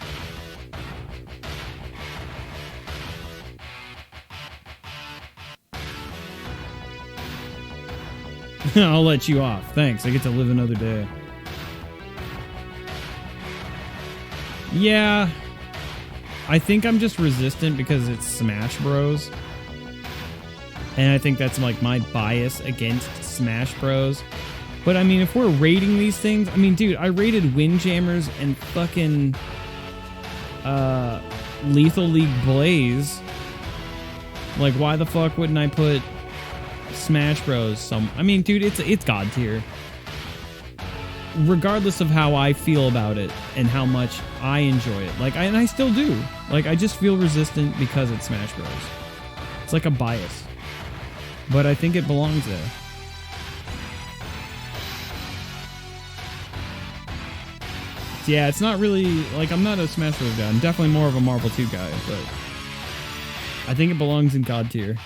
I'll let you off. Thanks. I get to live another day. Yeah. I think I'm just resistant because it's Smash Bros. And I think that's like my bias against Smash Bros. But I mean, if we're rating these things, I mean, dude, I rated Windjammers and fucking Lethal League Blaze. Like, why the fuck wouldn't I put Smash Bros. I mean, dude, it's God tier. Regardless of how I feel about it and how much I enjoy it. Like, and I still do. Like, I just feel resistant because it's Smash Bros. It's like a bias. But I think it belongs there. Yeah, it's not really, like, I'm not a Smash Bros. Guy. I'm definitely more of a Marvel 2 guy, but I think it belongs in God tier.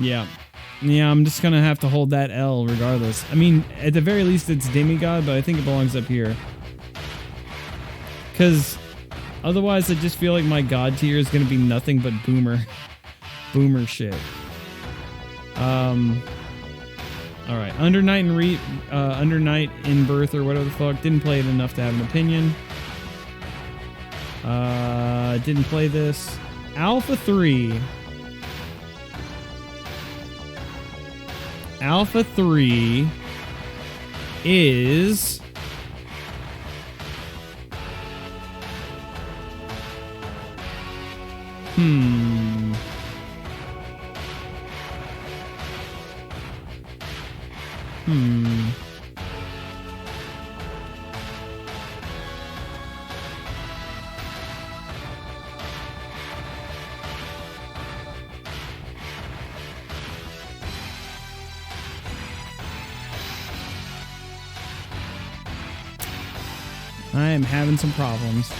Yeah. Yeah, I'm just gonna have to hold that L regardless. I mean, at the very least, it's Demigod, but I think it belongs up here. Because otherwise, I just feel like my God tier is gonna be nothing but boomer shit. Alright, Under Night in Birth or whatever the fuck. Didn't play it enough to have an opinion. Didn't play this. Alpha 3. Alpha 3 is I am having some problems.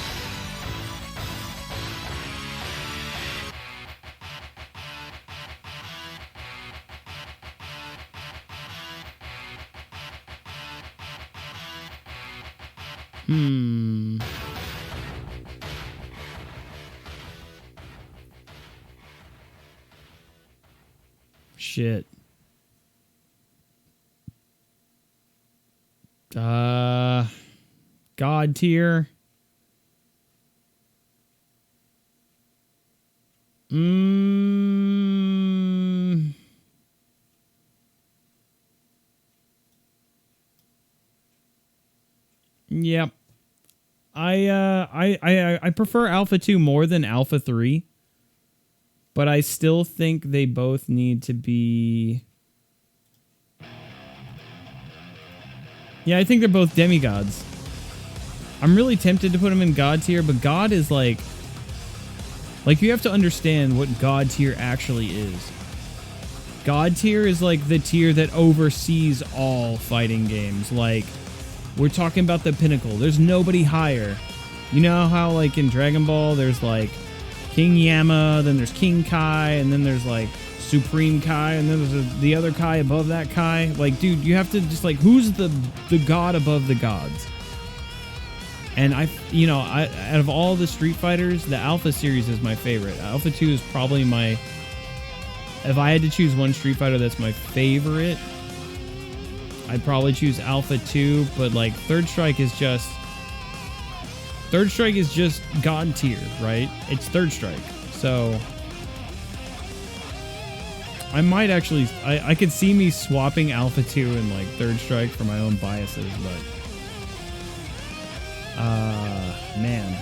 Shit. God tier. Yep. I prefer Alpha 2 more than Alpha 3. But I still think they both need to be... Yeah, I think they're both demigods. I'm really tempted to put them in God tier, but God is like you have to understand what God tier actually is. God tier is like the tier that oversees all fighting games. Like, we're talking about the pinnacle. There's nobody higher. You know how like in Dragon Ball there's like King Yama, then there's King Kai, and then there's like Supreme Kai, and then there's the other Kai above that Kai. Like, dude, you have to just like, who's the god above the gods? And out of all the Street Fighters, the Alpha series is my favorite. Alpha 2 is probably my... If I had to choose one Street Fighter that's my favorite, I'd probably choose Alpha 2, but like Third Strike is just God tier, right? It's Third Strike. So I might actually, I could see me swapping Alpha 2 and like Third Strike for my own biases, but man.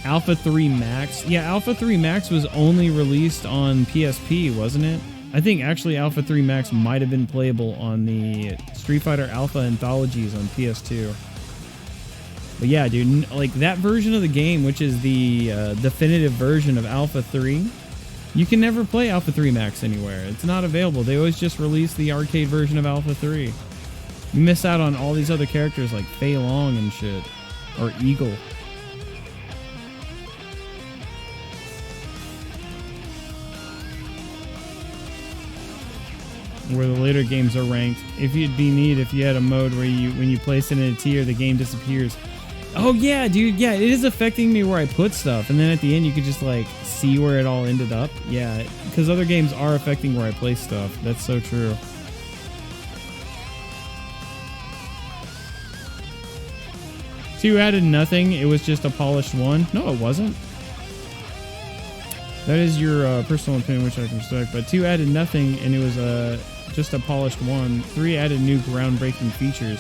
Alpha 3 Max. Yeah, Alpha 3 Max was only released on PSP, wasn't it? I think actually Alpha 3 Max might have been playable on the Street Fighter Alpha Anthologies on PS2. But yeah, dude, like that version of the game, which is the definitive version of Alpha 3, you can never play Alpha 3 Max anywhere. It's not available. They always just release the arcade version of Alpha 3. You miss out on all these other characters like Fei Long and shit. Or Eagle. Where the later games are ranked. If it'd be neat if you had a mode where you, when you place it in a tier, the game disappears. Oh yeah, dude. Yeah, it is affecting me where I put stuff, and then at the end you could just like see where it all ended up. Yeah, because other games are affecting where I place stuff. That's so true. Two added nothing. It was just a polished one. No, it wasn't. That is your personal opinion, which I can respect. But 2 added nothing, and it was just a polished one. 3 added new groundbreaking features.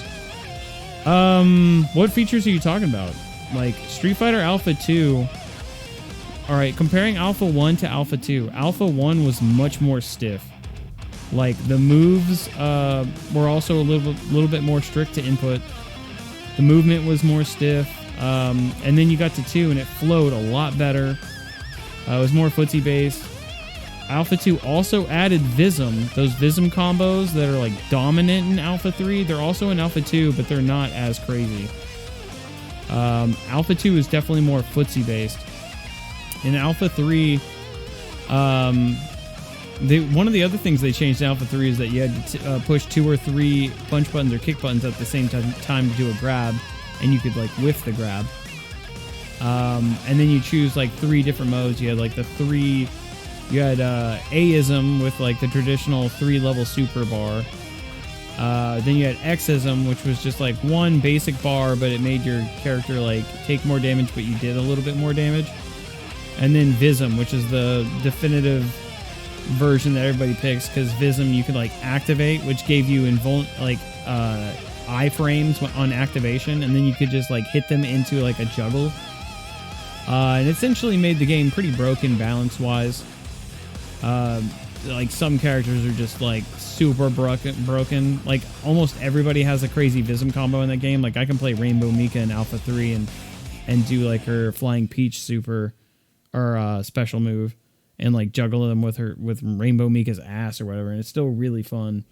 What features are you talking about? Like Street Fighter Alpha 2. All right, comparing Alpha 1 to Alpha 2. Alpha 1 was much more stiff. Like the moves were also a little bit more strict to input. The movement was more stiff. And then you got to 2 and it flowed a lot better. It was more footsie based. Alpha 2 also added Vism. Those Vism combos that are like dominant in Alpha 3, they're also in Alpha 2, but they're not as crazy. Alpha 2 is definitely more footsie based. In Alpha 3, one of the other things they changed in Alpha 3 is that you had to push 2 or 3 punch buttons or kick buttons at the same time to do a grab, and you could like whiff the grab. And then you choose like 3 different modes. You had like you had A-ism with like the traditional 3-level super bar. Then you had X-ism, which was just like 1 basic bar, but it made your character like take more damage, but you did a little bit more damage. And then Vism, which is the definitive version that everybody picks, because Vism you could like activate, which gave you iframes on activation, and then you could just like hit them into like a juggle. And essentially made the game pretty broken balance-wise. Like some characters are just like super broken. Like almost everybody has a crazy Vism combo in that game. Like I can play Rainbow Mika in Alpha 3 and do like her Flying Peach super or special move and like juggle them with Rainbow Mika's ass or whatever, and it's still really fun.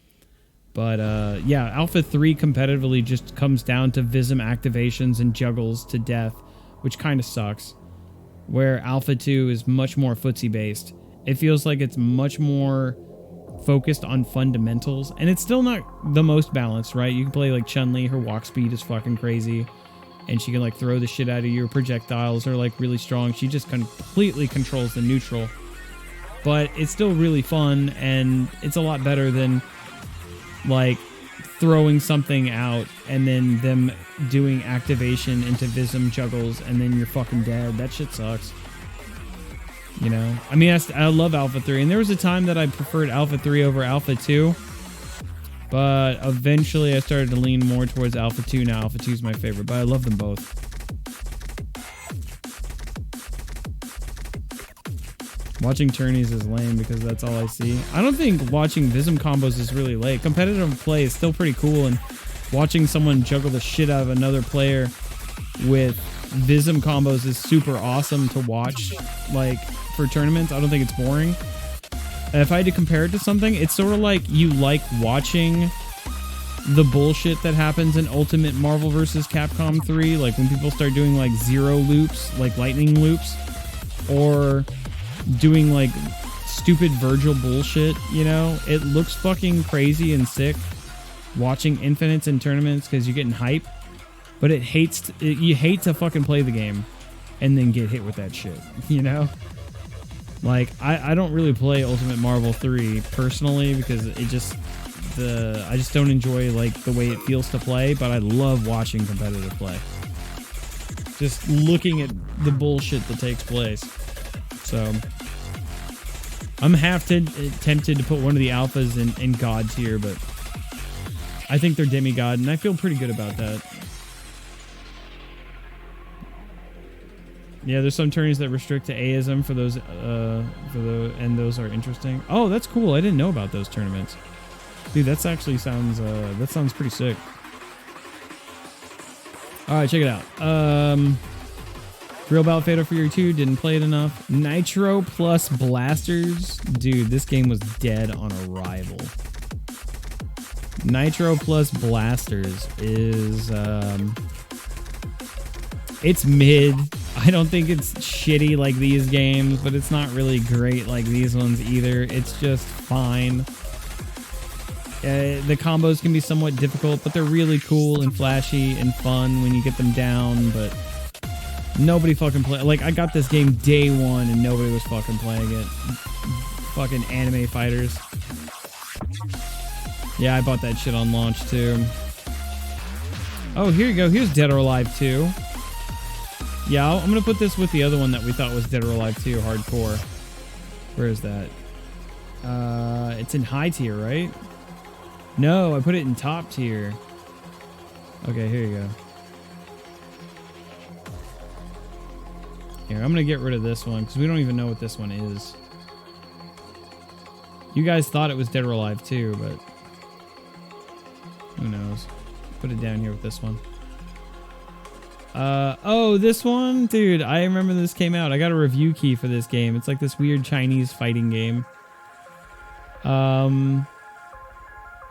But yeah, Alpha 3 competitively just comes down to Vism activations and juggles to death, which kind of sucks. Where Alpha 2 is much more footsie based. It feels like it's much more focused on fundamentals, and it's still not the most balanced, right? You can play like Chun-Li, her walk speed is fucking crazy, and she can like throw the shit out of you. Her projectiles are like really strong. She just completely controls the neutral. But it's still really fun, and it's a lot better than like throwing something out and then them doing activation into Vism juggles and then you're fucking dead. That shit sucks. You know? I mean, I love Alpha 3, and there was a time that I preferred Alpha 3 over Alpha 2, but eventually I started to lean more towards Alpha 2. Now Alpha 2 is my favorite, but I love them both. Watching tourneys is lame because that's all I see. I don't think watching Vism combos is really late. Competitive play is still pretty cool, and watching someone juggle the shit out of another player with Vism combos is super awesome to watch. Like, for tournaments, I don't think it's boring. And if I had to compare it to something, it's sort of like you like watching the bullshit that happens in Ultimate Marvel vs. Capcom 3, like when people start doing like zero loops, like lightning loops, or doing like stupid Virgil bullshit, you know? It looks fucking crazy and sick watching infinites in tournaments because you're getting hype, but you hate to fucking play the game and then get hit with that shit, you know? Like, I don't really play Ultimate Marvel 3 personally because I just don't enjoy like the way it feels to play, but I love watching competitive play. Just looking at the bullshit that takes place. So I'm half tempted to put one of the alphas in God tier, but I think they're demigod, and I feel pretty good about that. Yeah, there's some tourneys that restrict to Aism for those, and those are interesting. Oh, that's cool. I didn't know about those tournaments. Dude, that's actually sounds pretty sick. All right, check it out. Real Bout Fatal Fury 2, didn't play it enough. Nitro plus Blasters. Dude, this game was dead on arrival. Nitro plus Blasters is, it's mid. I don't think it's shitty like these games, but it's not really great like these ones either. It's just fine. The combos can be somewhat difficult, but they're really cool and flashy and fun when you get them down, but nobody fucking play. Like, I got this game day one and nobody was fucking playing it. Fucking anime fighters. Yeah, I bought that shit on launch too. Oh, here you go. Here's Dead or Alive 2. Yeah, I'm gonna put this with the other one that we thought was Dead or Alive 2 Hardcore. Where is that? It's in high tier, right? No, I put it in top tier. Okay, here you go. Here, I'm gonna get rid of this one because we don't even know what this one is. You guys thought it was Dead or Alive 2, but who knows? Put it down here with this one. Oh, this one? Dude, I remember this came out. I got a review key for this game. It's like this weird Chinese fighting game. And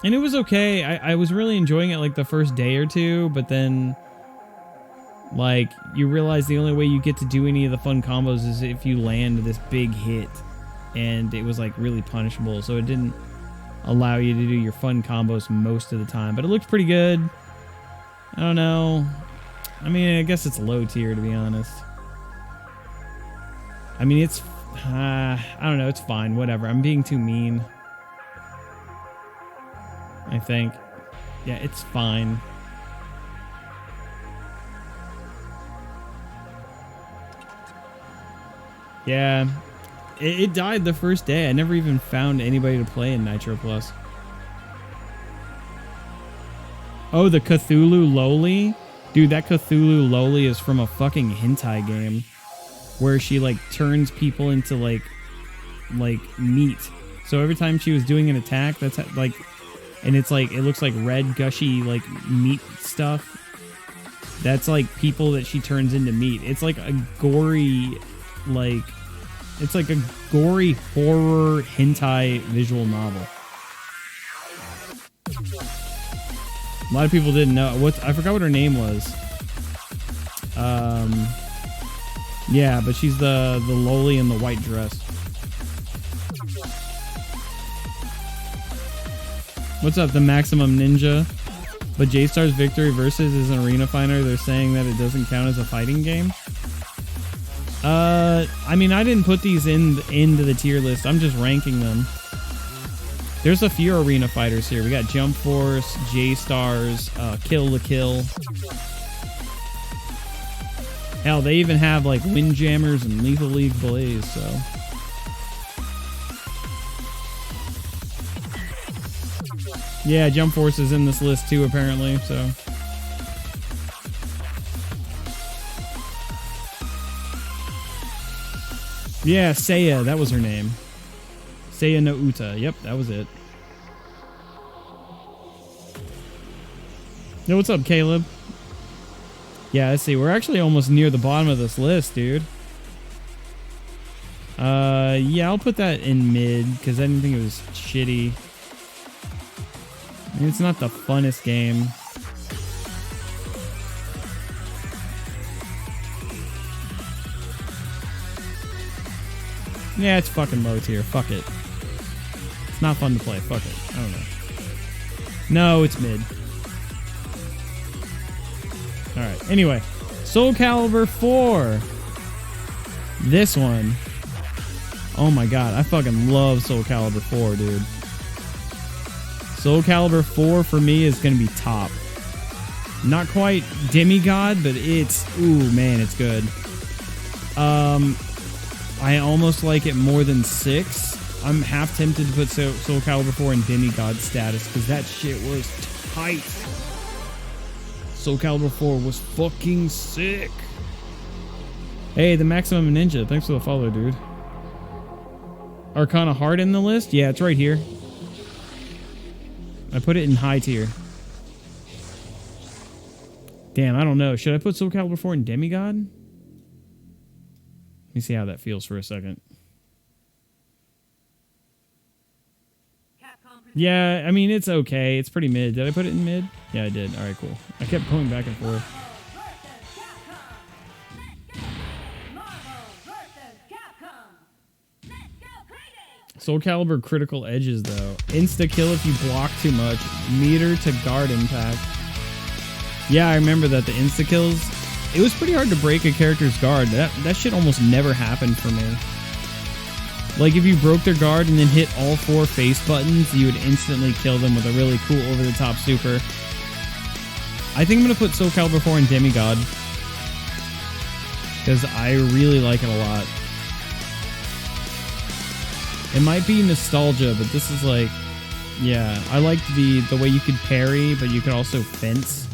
it was okay. I was really enjoying it like the first day or two, but then like you realize the only way you get to do any of the fun combos is if you land this big hit, and it was like really punishable, so it didn't allow you to do your fun combos most of the time, but it looked pretty good. I don't know. I mean, I guess it's low tier, to be honest. I mean, it's I don't know, it's fine, whatever. I'm being too mean, I think. Yeah, it's fine. Yeah, it died the first day. I never even found anybody to play in Nitro Plus. Oh, the Cthulhu Loli? Dude, that Cthulhu Loli is from a fucking hentai game where she like turns people into like meat. So every time she was doing an attack, that's like, and it's like, it looks like red gushy like meat stuff. That's like people that she turns into meat. It's like a gory, like, it's like a gory horror hentai visual novel. A lot of people didn't know I forgot what her name was. Yeah, but she's the loli in the white dress. What's up, the Maximum Ninja? But J-Star's Victory Versus is an arena fighter. They're saying that it doesn't count as a fighting game. I mean, I didn't put these into the tier list. I'm just ranking them. There's a few arena fighters here. We got Jump Force, J-Stars, Kill la Kill. Hell, they even have like Windjammers and Lethal League Blaze, so. Yeah, Jump Force is in this list too, apparently, so. Yeah, Seiya, that was her name. Seiya no Uta. Yep, that was it. Yo, what's up, Caleb? Yeah, let's see. We're actually almost near the bottom of this list, dude. Yeah, I'll put that in mid because I didn't think it was shitty. I mean, it's not the funnest game. Yeah, it's fucking low tier. Fuck it. It's not fun to play. Fuck it. I don't know. No, it's mid. Alright, anyway. Soul Calibur 4. This one. Oh my god, I fucking love Soul Calibur 4, dude. Soul Calibur 4 for me is gonna be top. Not quite demigod, but it's... Ooh, man, it's good. I almost like it more than 6. I'm half tempted to put Soul Calibur 4 in demigod status because that shit was tight. Soul Calibur 4 was fucking sick. Hey, the Maximum Ninja. Thanks for the follow, dude. Arcana Heart in the list? Yeah, it's right here. I put it in high tier. Damn, I don't know. Should I put Soul Calibur 4 in demigod? Let me see how that feels for a second. Yeah, I mean, it's okay. It's pretty mid. Did I put it in mid? Yeah, I did. All right, cool. I kept going back and forth. Soul Calibur critical edges, though. Insta-kill if you block too much. Meter to guard impact. Yeah, I remember that, the insta-kills. It was pretty hard to break a character's guard. That shit almost never happened for me. Like, if you broke their guard and then hit all 4 face buttons, you would instantly kill them with a really cool over-the-top super. I think I'm going to put Soul Calibur 4 in demigod. Because I really like it a lot. It might be nostalgia, but this is like... Yeah, I liked the way you could parry, but you could also fence.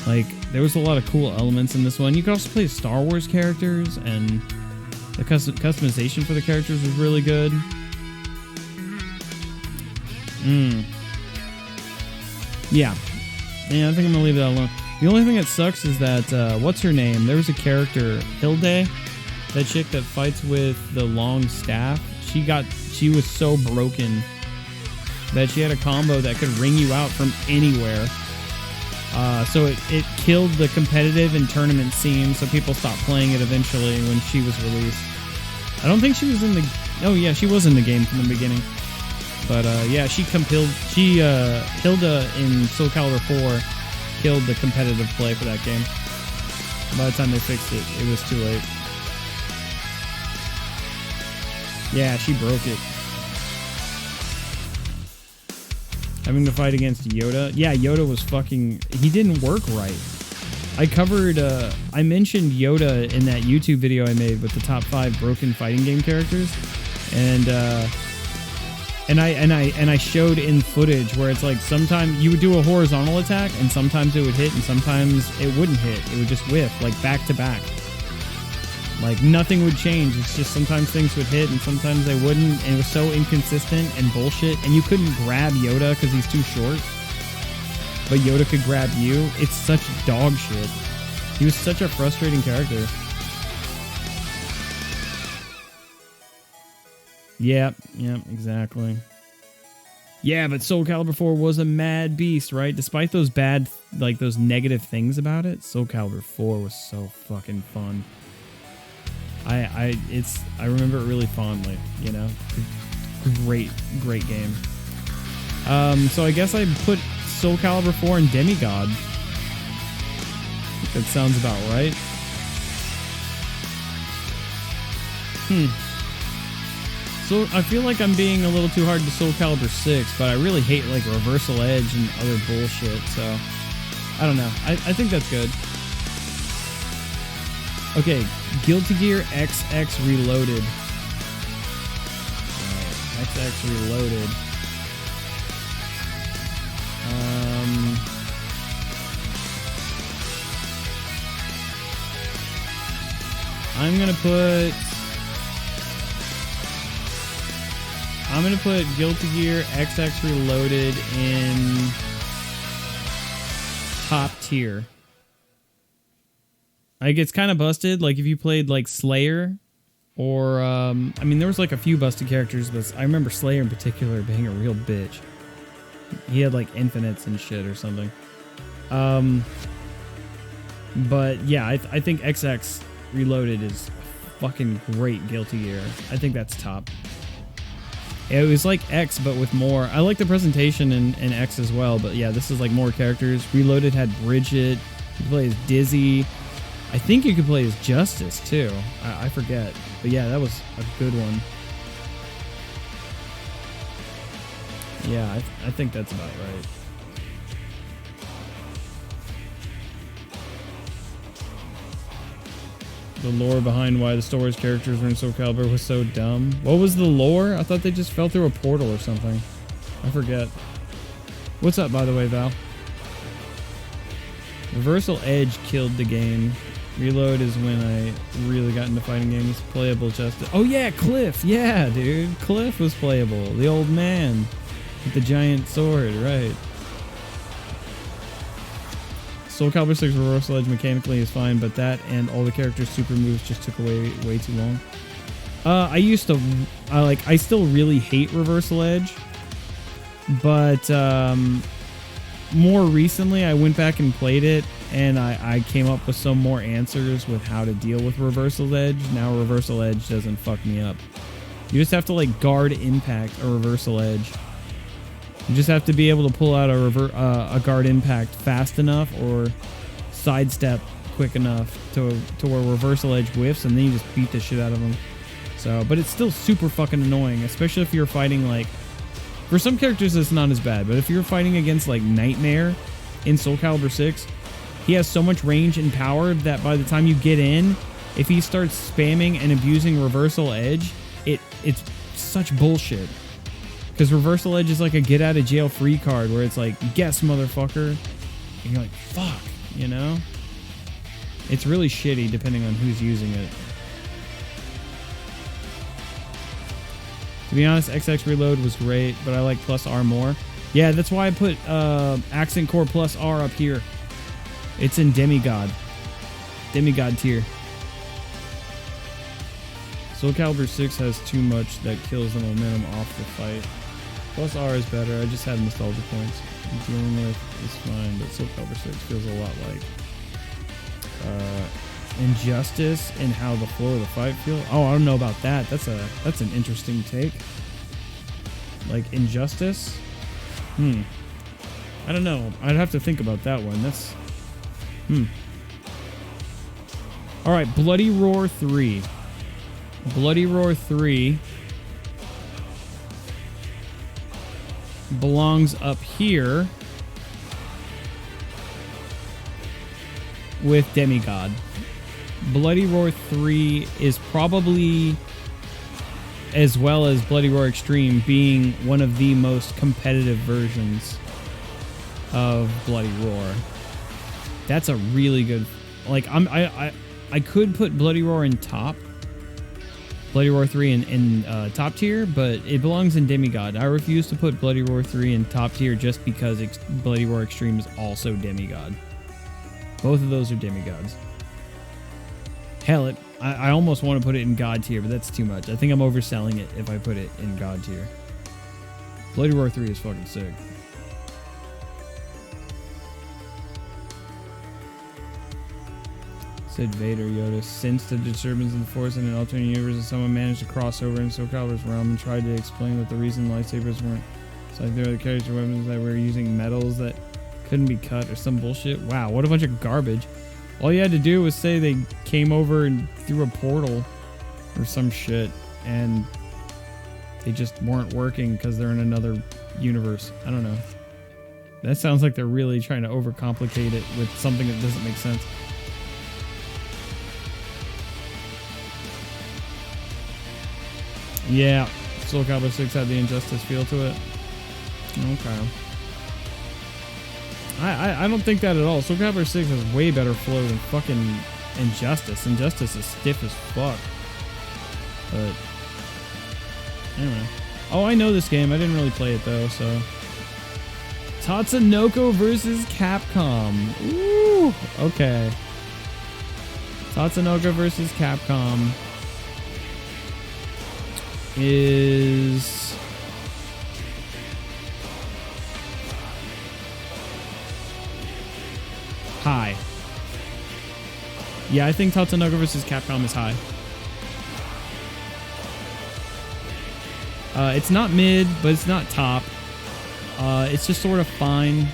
Like, there was a lot of cool elements in this one. You could also play Star Wars characters, and... the customization for the characters was really good. Yeah, I think I'm gonna leave that alone. The only thing that sucks is that, what's her name? There was a character, Hilde, that chick that fights with the long staff. She was so broken that she had a combo that could ring you out from anywhere. So it killed the competitive and tournament scene, so people stopped playing it eventually when she was released. I don't think she was in the... Oh, yeah, she was in the game from the beginning. But, yeah, Hilda in Soul Calibur 4 killed the competitive play for that game. By the time they fixed it, it was too late. Yeah, she broke it. Having to fight against Yoda. Yeah, Yoda was fucking... He didn't work right. I covered... I mentioned Yoda in that YouTube video I made with the top 5 broken fighting game characters. And I showed in footage where it's like sometimes you would do a horizontal attack and sometimes it would hit and sometimes it wouldn't hit. It would just whiff, like back to back. Like nothing would change. It's just sometimes things would hit and sometimes they wouldn't, and it was so inconsistent and bullshit. And you couldn't grab Yoda because he's too short, but Yoda could grab you. It's such dog shit. He was such a frustrating character. Yep, exactly. Yeah, but Soul Calibur 4 was a mad beast, right? Despite those bad, like those negative things about it, Soul Calibur 4 was so fucking fun. I remember it really fondly, you know? Great game. So I guess I put Soul Calibur 4 in demigod. I think that sounds about right. So I feel like I'm being a little too hard to Soul Calibur 6, but I really hate like Reversal Edge and other bullshit, so I don't know. I think that's good. Okay, Guilty Gear XX Reloaded. Alright, XX Reloaded. I'm gonna put Guilty Gear XX Reloaded in top tier. Like, it's kind of busted. Like, if you played, like, Slayer, or, I mean, there was, like, a few busted characters, but I remember Slayer in particular being a real bitch. He had, like, infinites and shit or something. But, yeah, I think XX Reloaded is a fucking great Guilty Gear. I think that's top. It was like X, but with more. I like the presentation in X as well, but yeah, this is like more characters. Reloaded had Bridget. You could play as Dizzy. I think you could play as Justice, too. I forget. But yeah, that was a good one. Yeah, I think that's about right. The lore behind why the Star Wars characters were in Soul Calibur was so dumb. What was the lore? I thought they just fell through a portal or something. I forget. What's up, by the way, Val? Reversal Edge killed the game. Reload is when I really got into fighting games. Playable Justice. Oh yeah, Cliff. Yeah, dude. Cliff was playable. The old man with the giant sword, right. Soul Calibur 6 Reversal Edge mechanically is fine, but that and all the characters' super moves just took away way too long. I still really hate Reversal Edge, but more recently I went back and played it, and I came up with some more answers with how to deal with Reversal Edge. Now Reversal Edge doesn't fuck me up. You just have to like guard impact or Reversal Edge. You just have to be able to pull out a guard impact fast enough or sidestep quick enough to where Reversal Edge whiffs, and then you just beat the shit out of them. So, but it's still super fucking annoying, especially if you're fighting like... For some characters, it's not as bad, but if you're fighting against like Nightmare in Soul Calibur 6, he has so much range and power that by the time you get in, if he starts spamming and abusing Reversal Edge, it's such bullshit. Because Reversal Edge is like a get out of jail free card where it's like, guess motherfucker. And you're like, fuck, you know? It's really shitty depending on who's using it. To be honest, XX Reload was great, but I like Plus R more. Yeah, that's why I put Accent Core Plus R up here. It's in Demigod. Demigod tier. Soul Calibur 6 has too much that kills the momentum off the fight. Plus R is better. I just had nostalgia points. Dealing with is fine, but Soul Calibur 6 feels a lot like Injustice and how the flow of the fight feels. Oh, I don't know about that. That's an interesting take. Like Injustice? I don't know. I'd have to think about that one. That's All right, Bloody Roar 3. Bloody Roar 3 belongs up here with Demigod. Bloody Roar 3 is probably, as well as Bloody Roar Extreme, being one of the most competitive versions of Bloody Roar. That's a really good... Like, I could put Bloody Roar in top. Bloody Roar 3 in top tier, but it belongs in Demigod. I refuse to put Bloody Roar 3 in top tier just because Bloody Roar Extreme is also Demigod. Both of those are demigods. Hell, I almost want to put it in God tier, but that's too much. I think I'm overselling it if I put it in God tier. Bloody Roar 3 is fucking sick. Said Vader Yoda. Since the disturbance in the Force in an alternate universe, someone managed to cross over in Soul Calibur's realm and tried to explain that the reason lightsabers weren't like there were the character weapons that were using metals that couldn't be cut or some bullshit. Wow, what a bunch of garbage. All you had to do was say they came over and through a portal or some shit, and they just weren't working because they're in another universe. I don't know. That sounds like they're really trying to overcomplicate it with something that doesn't make sense. Yeah, Soul Calibur 6 had the Injustice feel to it. Okay. I don't think that at all. Soul Calibur 6 has way better flow than fucking Injustice. Injustice is stiff as fuck. But anyway. Oh, I know this game. I didn't really play it though, so. Tatsunoko versus Capcom. Ooh, okay. Tatsunoko versus Capcom is high. Yeah, I think Tatsunoko vs. Capcom is high. It's not mid, but it's not top. It's just sort of fine.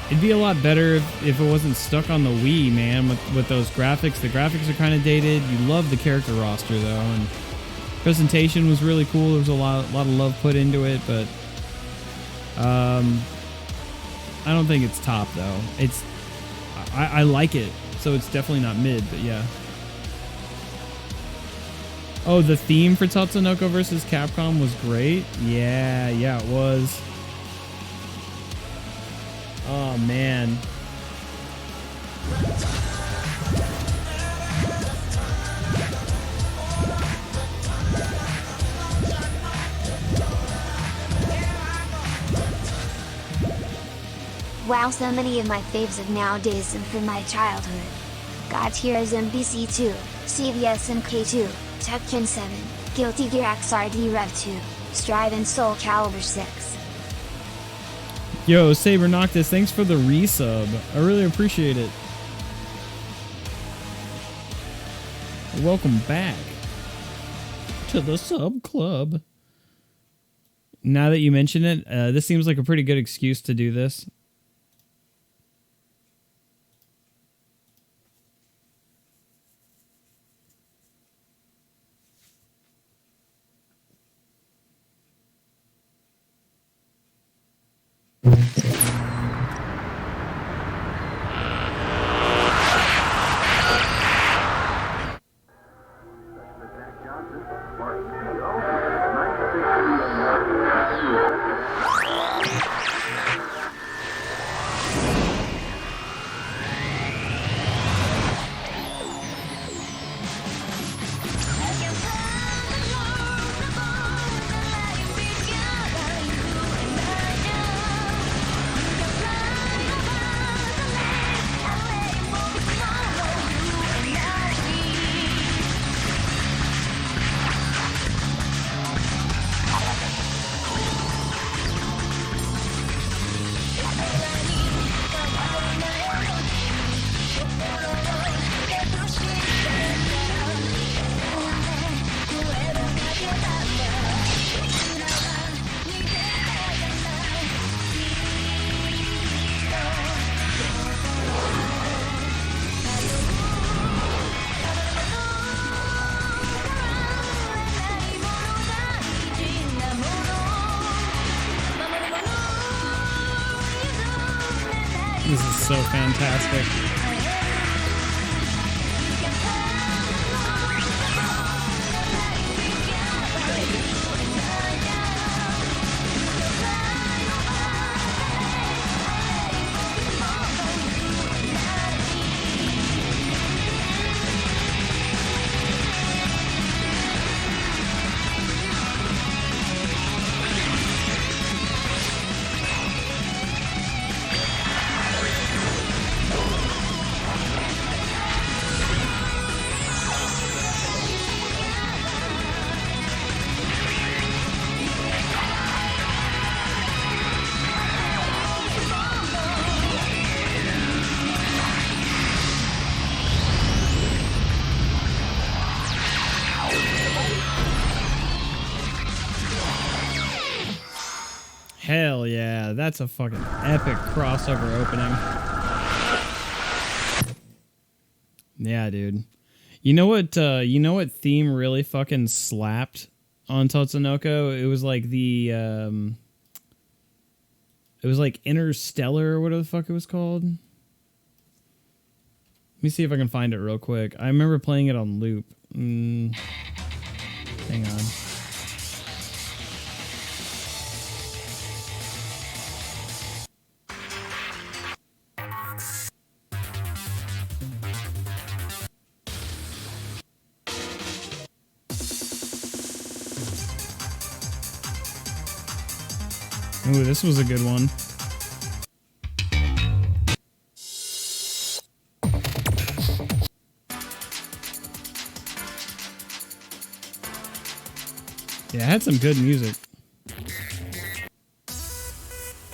It'd be a lot better if it wasn't stuck on the Wii, man, with those graphics. The graphics are kind of dated. You love the character roster, though, and presentation was really cool. There was a lot of love put into it, but I don't think it's top, though. I like it, so it's definitely not mid, but yeah. Oh, the theme for Tatsunoko versus Capcom was great. Yeah, it was. Oh man. Wow, so many of my faves of nowadays and from my childhood. God Heroes MBC2, CVS MK2, Tekken 7, Guilty Gear XRD Rev 2, Strive and Soul Calibur 6. Yo, Saber Noctis, thanks for the resub. I really appreciate it. Welcome back to the sub club. Now that you mention it, this seems like a pretty good excuse to do this. This is so fantastic. Hell yeah, that's a fucking epic crossover opening. Yeah, dude. You know what theme really fucking slapped on Tatsunoko? It was like the it was like Interstellar or whatever the fuck it was called. Let me see if I can find it real quick. I remember playing it on loop. Hang on. Ooh, this was a good one. Yeah, it had some good music.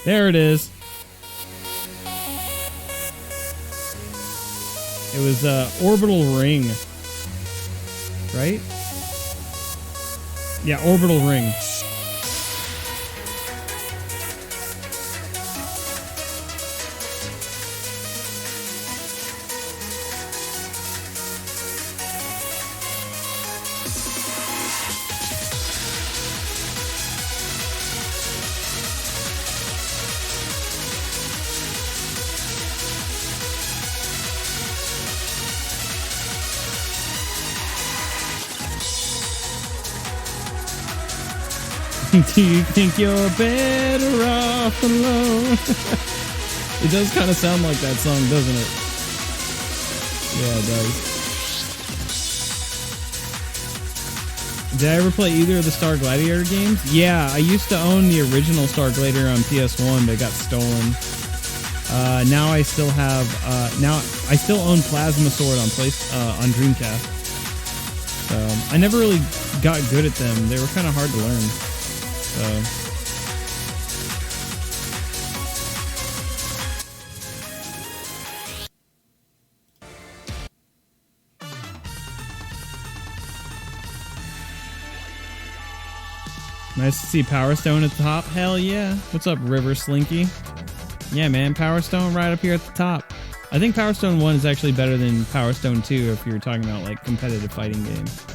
There it is. It was Orbital Ring. Right? Yeah, Orbital Ring. Do you think you're better off alone? It does kind of sound like that song, doesn't it? Yeah, it does. Did I ever play either of the Star Gladiator games? Yeah, I used to own the original Star Gladiator on PS1, but it got stolen. Now I still have. Now I still own Plasma Sword on Dreamcast. So I never really got good at them. They were kind of hard to learn. So. Nice to see Power Stone at the top. Hell yeah. What's up, River Slinky? Yeah, man. Power Stone right up here at the top. I think Power Stone 1 is actually better than Power Stone 2 if you're talking about like competitive fighting games.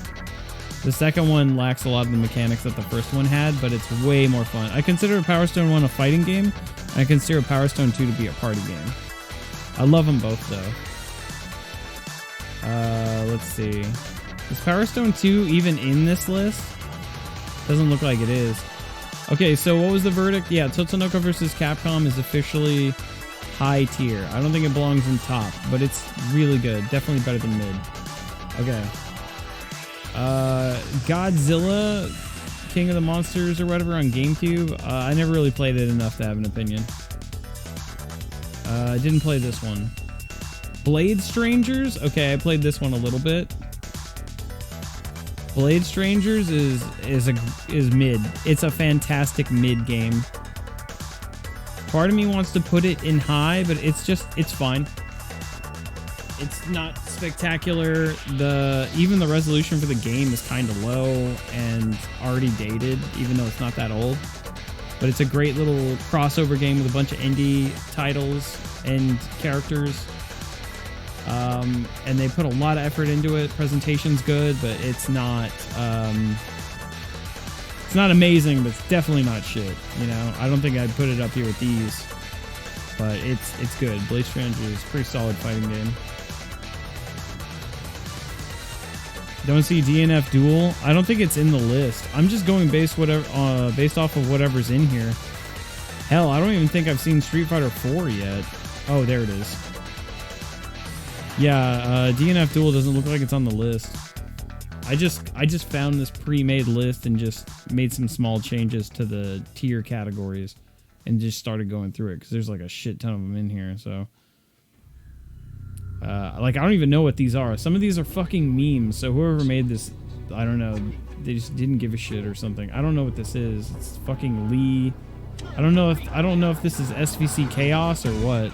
The second one lacks a lot of the mechanics that the first one had, but it's way more fun. I consider Power Stone 1 a fighting game, and I consider Power Stone 2 to be a party game. I love them both, though. Let's see. Is Power Stone 2 even in this list? Doesn't look like it is. Okay, so what was the verdict? Yeah, Tatsunoko vs. Capcom is officially high tier. I don't think it belongs in top, but it's really good. Definitely better than mid. Okay. Godzilla, King of the Monsters or whatever on GameCube. I never really played it enough to have an opinion. I didn't play this one. Blade Strangers? Okay, I played this one a little bit. Blade Strangers is mid. It's a fantastic mid game. Part of me wants to put it in high, but it's fine. It's not spectacular. Even the resolution for the game is kind of low and already dated, even though it's not that old. But it's a great little crossover game with a bunch of indie titles and characters. And they put a lot of effort into it. Presentation's good, but it's not amazing, but it's definitely not shit. You know, I don't think I'd put it up here with these, but it's good. Blade Strangers is a pretty solid fighting game. Don't see DNF Duel. I don't think it's in the list. I'm just going based off of whatever's in here. Hell, I don't even think I've seen Street Fighter 4 yet. Oh, there it is. Yeah, DNF Duel doesn't look like it's on the list. I just found this pre-made list and just made some small changes to the tier categories and just started going through it because there's like a shit ton of them in here. So, like I don't even know what these are. Some of these are fucking memes. So whoever made this, I don't know. They just didn't give a shit or something. I don't know what this is. It's fucking Lee. I don't know if this is SVC Chaos or what.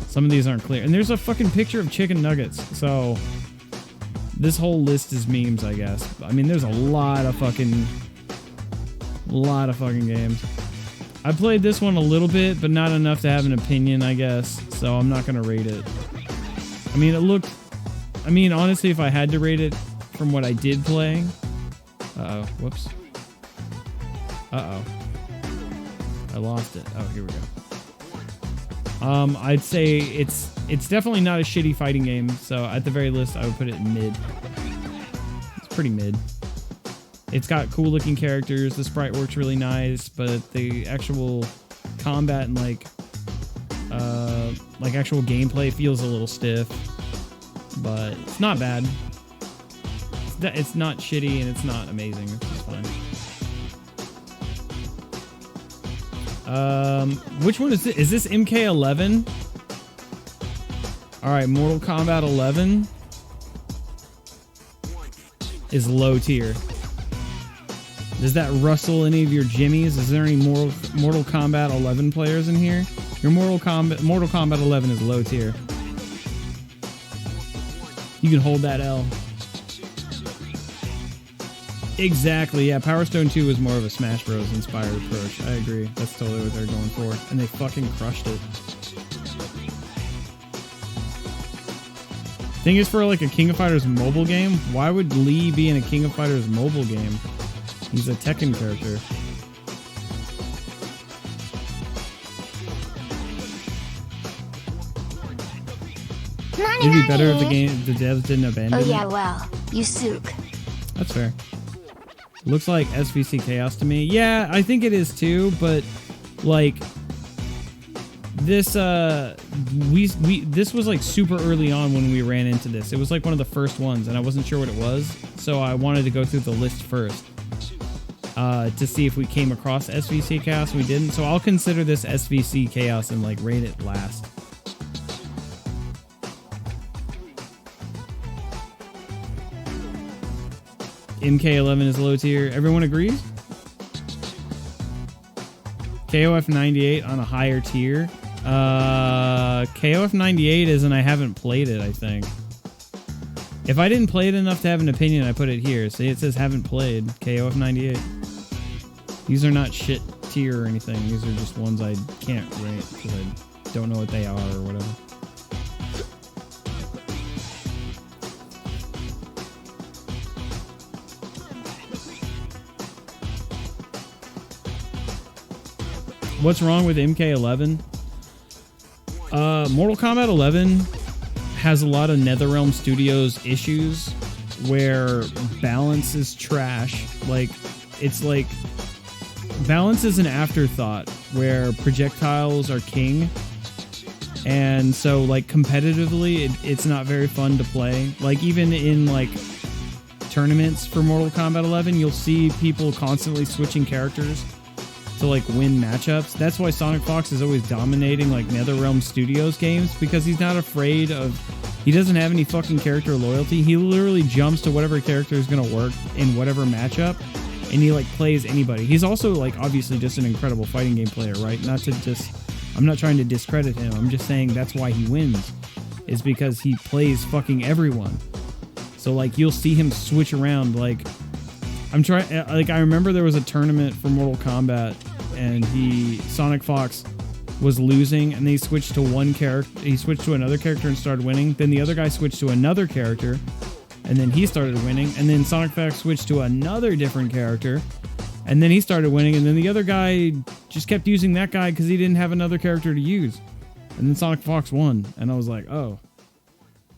Some of these aren't clear. And there's a fucking picture of chicken nuggets. So this whole list is memes, I guess. I mean, there's a lot of fucking games. I played this one a little bit, but not enough to have an opinion, I guess. So I'm not going to rate it. I mean, honestly, if I had to rate it from what I did play. Uh-oh. Whoops. Uh-oh. I lost it. Oh, here we go. I'd say it's definitely not a shitty fighting game, so at the very least I would put it in mid. It's pretty mid. It's got cool looking characters, the sprite works really nice, but the actual combat and like actual gameplay feels a little stiff. But it's not bad. It's not shitty and it's not amazing. It's just fine. Which one is this? Is this MK11? Alright, Mortal Kombat 11 is low tier. Does that rustle any of your jimmies? Is there any Mortal Kombat 11 players in here? Your Mortal Kombat 11 is low tier. You can hold that L. Exactly, yeah. Power Stone 2 was more of a Smash Bros. Inspired approach. I agree. That's totally what they're going for. And they fucking crushed it. Thing is, for like a King of Fighters mobile game, why would Lee be in a King of Fighters mobile game? He's a Tekken character. It'd be better if the devs didn't abandon it. Oh yeah, well, you sook. That's fair. Looks like SVC Chaos to me. Yeah, I think it is too, but like this this was like super early on when we ran into this. It was like one of the first ones and I wasn't sure what it was, so I wanted to go through the list first to see if we came across SVC Chaos. We didn't, so I'll consider this SVC Chaos and like rate it last. MK11 is low tier. Everyone agrees? KOF 98 on a higher tier. KOF 98 is, and I haven't played it, I think. If I didn't play it enough to have an opinion, I put it here. See, it says haven't played. KOF 98. These are not shit tier or anything. These are just ones I can't rate because I don't know what they are or whatever. What's wrong with MK11? Mortal Kombat 11 has a lot of NetherRealm Studios issues where balance is trash. Like, it's like balance is an afterthought where projectiles are king. And so like competitively, it's not very fun to play. Like even in like tournaments for Mortal Kombat 11, you'll see people constantly switching characters to like win matchups. That's why Sonic Fox is always dominating like NetherRealm Studios games, because he's not afraid of, he doesn't have any fucking character loyalty. He literally jumps to whatever character is going to work in whatever matchup, and he like plays anybody. He's also like obviously just an incredible fighting game player, right? Not to just, I'm not trying to discredit him. I'm just saying that's why he wins, is because he plays fucking everyone. So like you'll see him switch around. Like I'm trying, like I remember there was a tournament for Mortal Kombat and Sonic Fox was losing, and they switched to one character. He switched to another character and started winning. Then the other guy switched to another character, and then he started winning. And then Sonic Fox switched to another different character, and then he started winning. And then the other guy just kept using that guy because he didn't have another character to use. And then Sonic Fox won, and I was like, oh,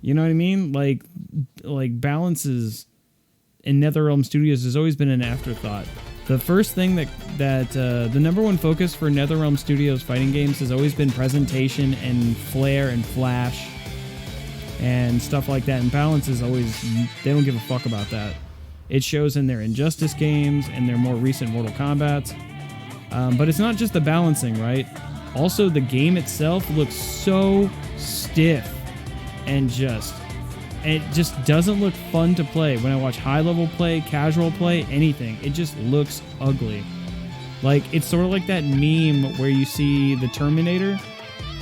you know what I mean? Like balances in NetherRealm Studios has always been an afterthought. The first thing that the number one focus for NetherRealm Studios fighting games has always been presentation and flair and flash and stuff like that. And balance is always, they don't give a fuck about that. It shows in their Injustice games and their more recent Mortal Kombats. But it's not just the balancing, right? Also, the game itself looks so stiff and it just doesn't look fun to play. When I watch high-level play, casual play, anything, it just looks ugly. Like, it's sort of like that meme where you see the Terminator,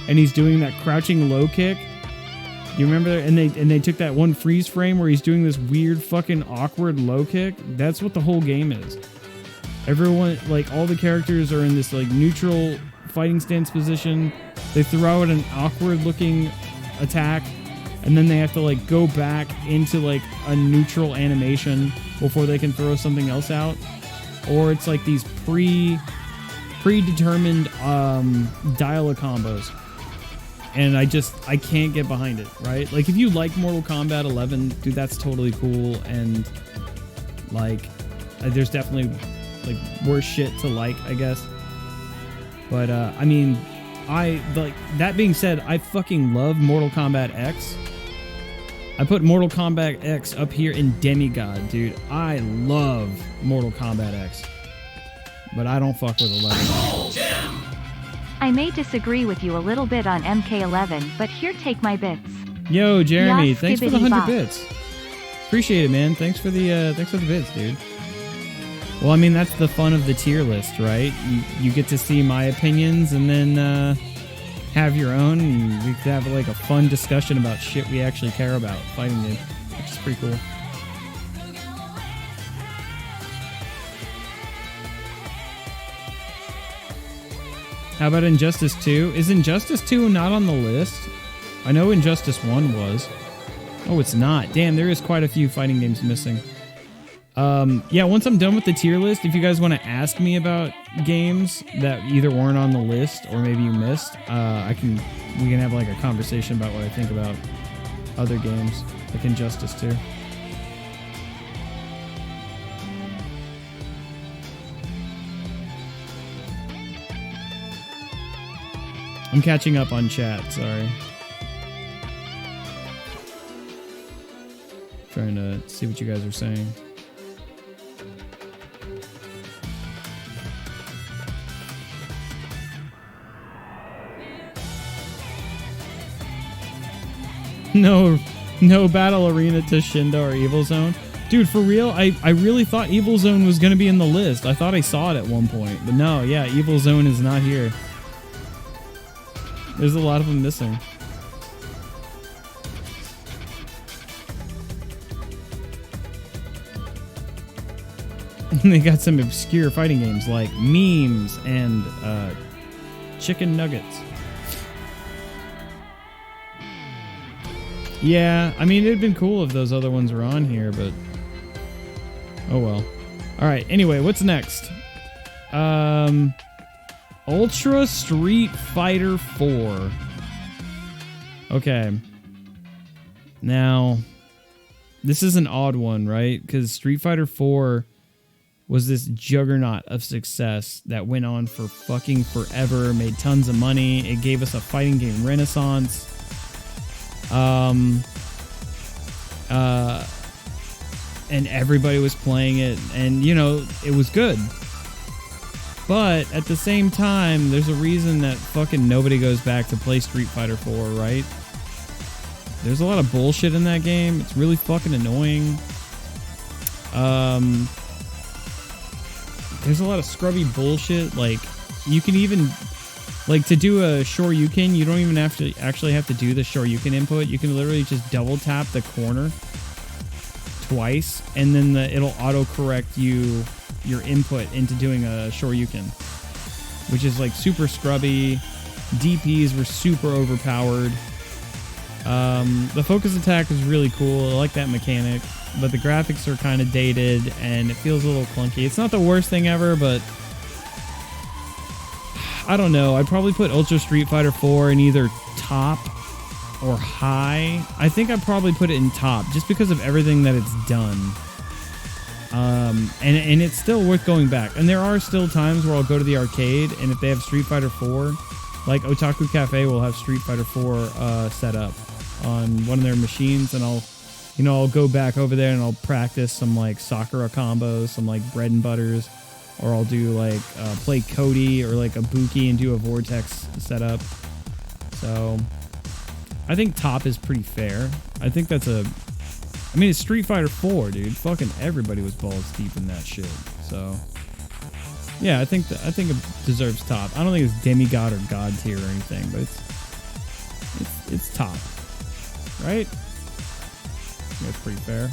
and he's doing that crouching low kick. You remember that? And they took that one freeze frame where he's doing this weird fucking awkward low kick. That's what the whole game is. Everyone, like, all the characters are in this, like, neutral fighting stance position. They throw out an awkward-looking attack, and then they have to like go back into like a neutral animation before they can throw something else out. Or it's like these predetermined dial-a combos. And I can't get behind it, right? Like if you like Mortal Kombat 11, dude, that's totally cool. And like there's definitely like worse shit to like, I guess. But I mean, that being said, I fucking love Mortal Kombat X. I put Mortal Kombat X up here in Demigod, dude. I love Mortal Kombat X. But I don't fuck with 11. I may disagree with you a little bit on MK11, but here, take my bits. Yo, Jeremy, Yes, thanks for the 100 skibbity-bop. bits. Appreciate it, man. Thanks for the bits, dude. Well, I mean, that's the fun of the tier list, right? You get to see my opinions and then have your own, and we could have like a fun discussion about shit we actually care about, fighting game, which is pretty cool. How about Injustice 2? Is Injustice 2 not on the list? I know Injustice 1 was. Oh, it's not. Damn, there is quite a few fighting games missing. Yeah, once I'm done with the tier list, if you guys want to ask me about games that either weren't on the list or maybe you missed, we can have like a conversation about what I think about other games, like Injustice 2. I'm catching up on chat, sorry. Trying to see what you guys are saying. No battle arena to Shinda or Evil Zone. Dude, for real, I really thought Evil Zone was going to be in the list. I thought I saw it at one point. But no, yeah, Evil Zone is not here. There's a lot of them missing. They got some obscure fighting games like Memes and Chicken Nuggets. Yeah, I mean, it'd been cool if those other ones were on here, but oh well. All right, anyway, what's next? Ultra Street Fighter 4. Okay. Now, this is an odd one, right? Because Street Fighter 4 was this juggernaut of success that went on for fucking forever, made tons of money. It gave us a fighting game renaissance. And everybody was playing it, and you know, it was good. But at the same time, there's a reason that fucking nobody goes back to play Street Fighter 4, right? There's a lot of bullshit in that game. It's really fucking annoying. There's a lot of scrubby bullshit. Like, you can even, like, to do a Shoryuken, you don't even have to actually have to do the Shoryuken input. You can literally just double tap the corner twice, and then it'll auto-correct your input into doing a Shoryuken, which is like super scrubby. DPs were super overpowered. The focus attack is really cool. I like that mechanic, but the graphics are kind of dated and it feels a little clunky. It's not the worst thing ever, but I don't know. I'd probably put Ultra Street Fighter 4 in either top or high. I think I'd probably put it in top just because of everything that it's done. And it's still worth going back. And there are still times where I'll go to the arcade, and if they have Street Fighter 4, like Otaku Cafe will have Street Fighter 4 set up on one of their machines, and I'll go back over there and I'll practice some like Sakura combos, some like bread and butters, or I'll do like play Cody or like a Buki and do a Vortex setup. So I think top is pretty fair. I think that's I mean, it's Street Fighter 4, dude. Fucking everybody was balls deep in that shit. So yeah, I think it deserves top. I don't think it's demigod or god tier or anything, but it's top, right? I think that's pretty fair.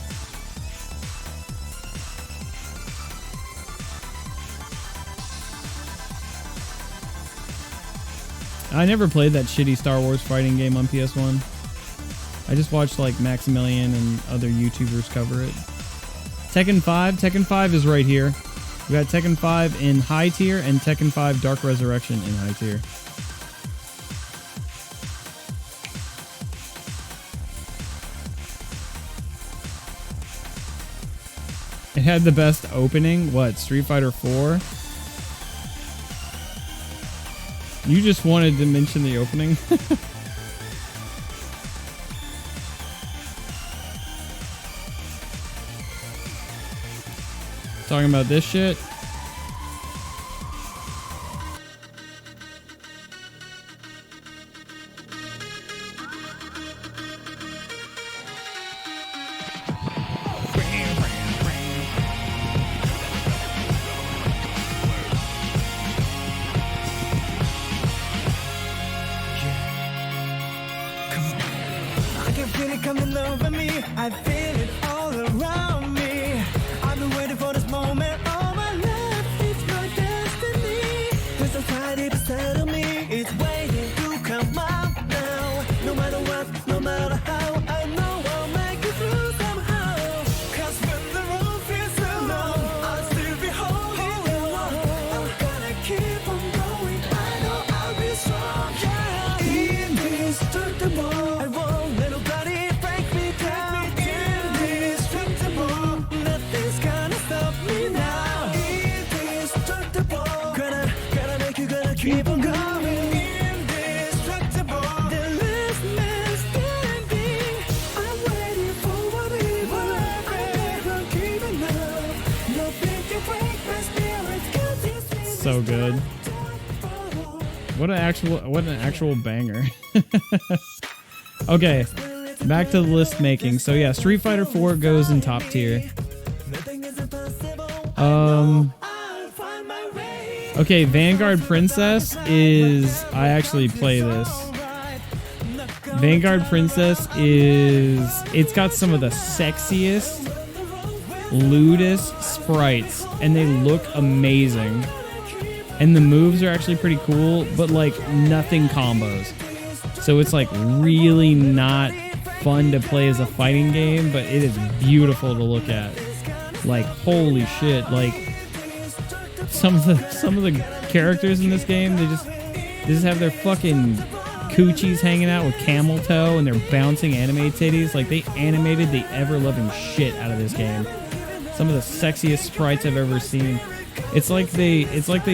I never played that shitty Star Wars fighting game on PS1. I just watched like Maximilian and other YouTubers cover it. Tekken 5 is right here. We got Tekken 5 in high tier and Tekken 5 Dark Resurrection in high tier. It had the best opening. What, Street Fighter 4? You just wanted to mention the opening? Talking about this shit? I can feel it coming over me. I feel it all around me. I've been waiting for this moment all my life. It's my destiny. There's a fire deep inside of me. It's waiting to come out now. No matter what, no matter how, I know I'll make it through somehow. 'Cause when the road feels so long, I'll still be holding on. I'm gonna keep on going. I know I'll be strong. Yeah, indestructible. I won't let nobody break me down. Indestructible. Nothing's gonna stop me now. Indestructible. Gonna make you, gonna keep on going. Indestructible. so good. What an actual banger. Okay, back to the list making. So yeah, Street Fighter 4 goes in top tier. Okay, Vanguard Princess is... I actually play this. Vanguard Princess is... It's got some of the sexiest, lewdest sprites, and they look amazing. And the moves are actually pretty cool, but like nothing combos. So it's like really not fun to play as a fighting game, but it is beautiful to look at. Like holy shit! Like some of the characters in this game, they just have their fucking coochies hanging out with camel toe and they're bouncing anime titties. Like they animated the ever-loving shit out of this game. Some of the sexiest sprites I've ever seen. It's like they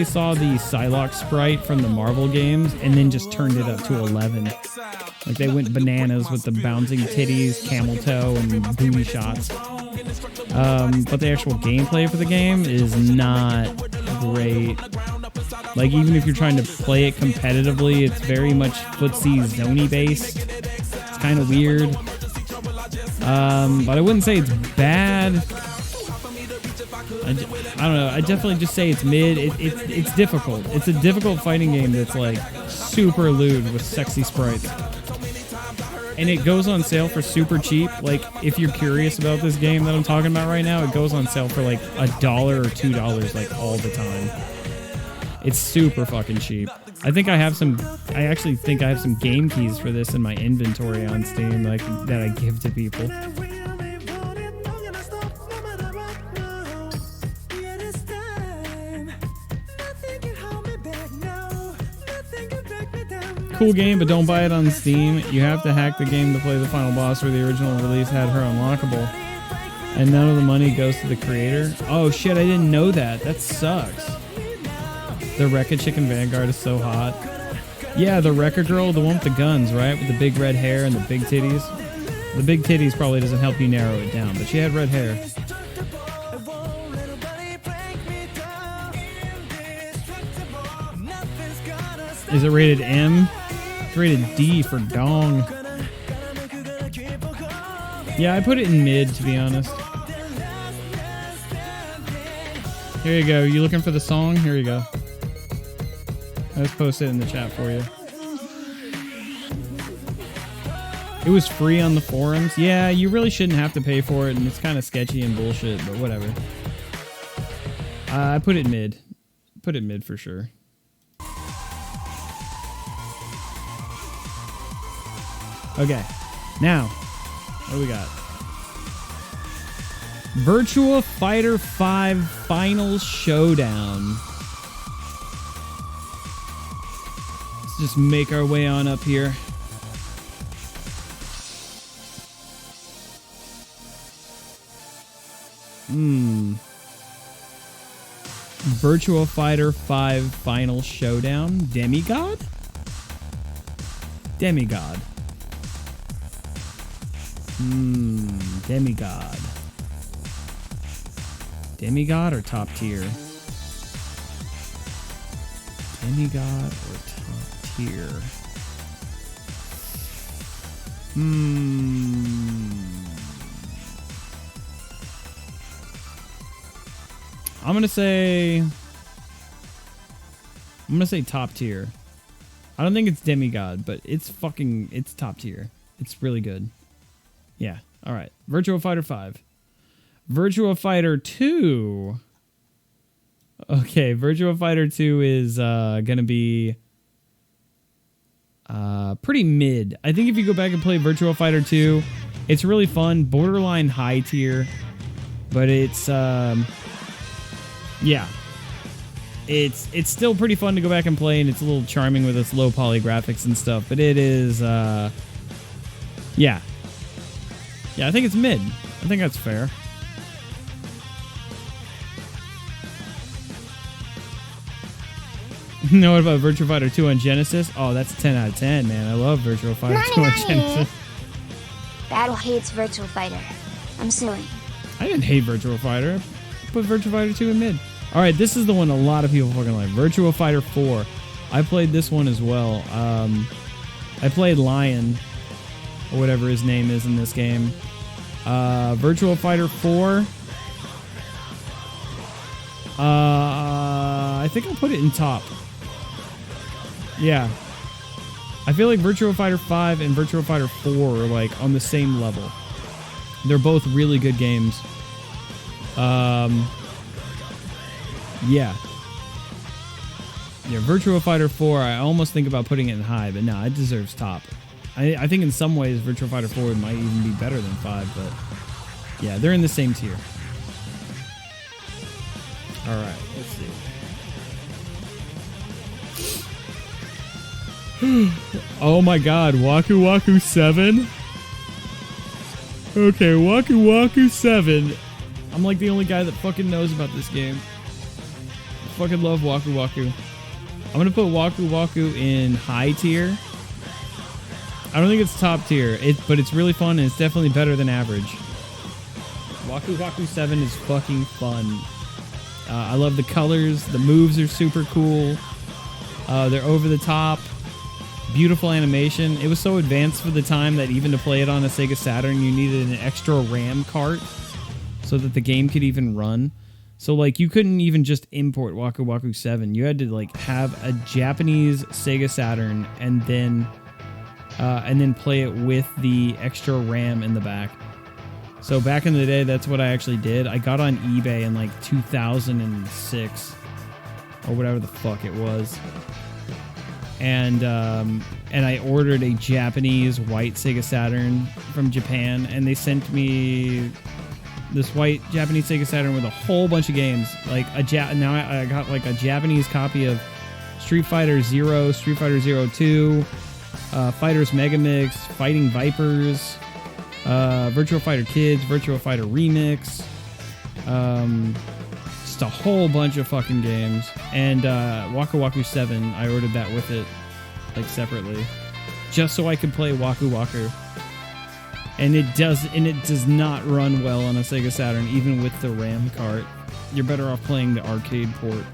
saw the Psylocke sprite from the Marvel games and then just turned it up to 11. Like they went bananas with the bouncing titties, camel toe, and booty shots. But the actual gameplay for the game is not great. Like even if you're trying to play it competitively, it's very much footsie zony based. It's kind of weird. But I wouldn't say it's bad. I don't know. I definitely just say it's mid. It's difficult. It's a difficult fighting game that's like super lewd with sexy sprites. And it goes on sale for super cheap. Like if you're curious about this game that I'm talking about right now, it goes on sale for like $1 or $2 like all the time. It's super fucking cheap. I actually think I have some game keys for this in my inventory on Steam that I give to people. Cool game, but don't buy it on Steam. You have to hack the game to play the final boss, or the original release had her unlockable. And none of the money goes to the creator. Oh shit, I didn't know that. That sucks. The Rekka Chicken Vanguard is so hot. Yeah, the Rekka girl, the one with the guns, right? With the big red hair and the big titties. The big titties probably doesn't help you narrow it down, but she had red hair. Is it rated M? It's rated D for dong. Yeah, I put it in mid, to be honest. Here you go. You looking for the song? Here you go. I just posted it in the chat for you. It was free on the forums. Yeah, you really shouldn't have to pay for it, and it's kind of sketchy and bullshit, but whatever. I put it mid. Put it mid for sure. Okay, now, what do we got? Virtua Fighter 5 Final Showdown. Let's just make our way on up here. Virtua Fighter 5 Final Showdown. Demigod? Demigod. Demigod. Demigod or top tier? Demigod or top tier? I'm gonna say top tier. I don't think it's Demigod, but it's top tier. It's really good. Yeah. All right. Virtua Fighter 5. Virtua Fighter 2. Okay. Virtua Fighter 2 is going to be pretty mid. I think if you go back and play Virtua Fighter 2, it's really fun. Borderline high tier. But it's, yeah. It's still pretty fun to go back and play, and it's a little charming with its low poly graphics and stuff. But it is, yeah. Yeah, I think it's mid. I think that's fair. No, what about Virtua Fighter 2 on Genesis? Oh, that's a 10 out of 10, man. I love Virtua Fighter 2 on Genesis. Battle hates Virtua Fighter. I'm suing. I didn't hate Virtua Fighter. I put Virtua Fighter 2 in mid. All right, this is the one a lot of people fucking like. Virtua Fighter 4. I played this one as well. I played Lion, or whatever his name is in this game. Virtua Fighter 4. I think I'll put it in top. Yeah. I feel like Virtua Fighter 5 and Virtua Fighter 4 are like on the same level. They're both really good games. Yeah. Yeah, Virtua Fighter 4, I almost think about putting it in high, but no, it deserves top. I think in some ways Virtua Fighter 4 might even be better than 5, but yeah, they're in the same tier. All right, let's see. Oh my god, Waku Waku 7? Okay, Waku Waku 7. I'm like the only guy that fucking knows about this game. I fucking love Waku Waku. I'm gonna put Waku Waku in high tier. I don't think it's top tier, but it's really fun and it's definitely better than average. Waku Waku 7 is fucking fun. I love the colors. The moves are super cool. They're over the top. Beautiful animation. It was so advanced for the time that even to play it on a Sega Saturn, you needed an extra RAM cart so that the game could even run. So like you couldn't even just import Waku Waku 7. You had to like have a Japanese Sega Saturn and then play it with the extra RAM in the back. So back in the day, that's what I actually did. I got on eBay in like 2006 or whatever the fuck it was. And I ordered a Japanese white Sega Saturn from Japan, and they sent me this white Japanese Sega Saturn with a whole bunch of games. Like now I got like a Japanese copy of Street Fighter 0, Street Fighter 02, Fighters Megamix, Fighting Vipers, Virtua Fighter Kids, Virtua Fighter Remix, just a whole bunch of fucking games. And Waku Waku 7, I ordered that with it, like separately, just so I could play Waku Waku. And it does not run well on a Sega Saturn, even with the RAM cart. You're better off playing the arcade port,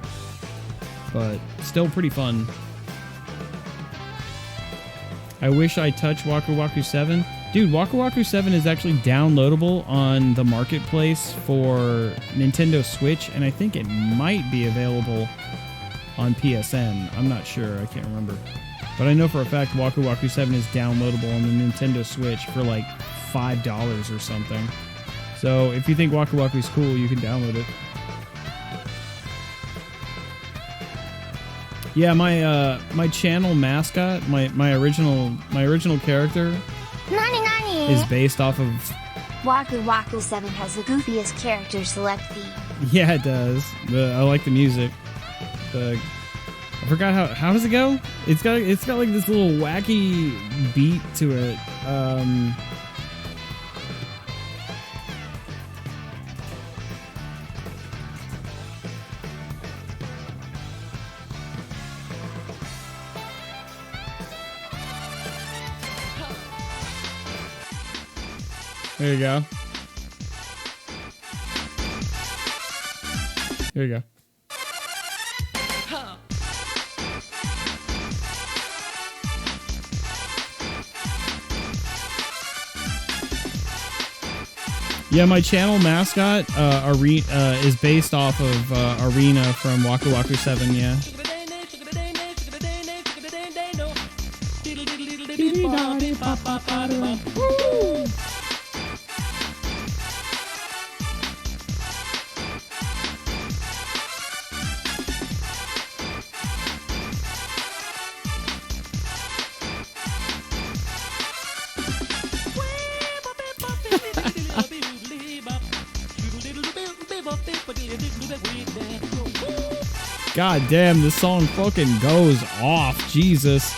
but still pretty fun. I wish I touched Waku Waku 7. Dude, Waku Waku 7 is actually downloadable on the marketplace for Nintendo Switch, and I think it might be available on PSN. I'm not sure, I can't remember. But I know for a fact Waku Waku 7 is downloadable on the Nintendo Switch for like $5 or something. So if you think Waku Waku is cool, you can download it. Yeah, my channel mascot, my original character Nani? is based off of... Waku Waku 7 has the goofiest character select theme. Yeah, it does. I like the music. I forgot how does it go? It's got like this little wacky beat to it. There you go. Here you go. Yeah, my channel mascot, is based off of Arena from Waku Waku 7, yeah. God damn, this song fucking goes off. Jesus.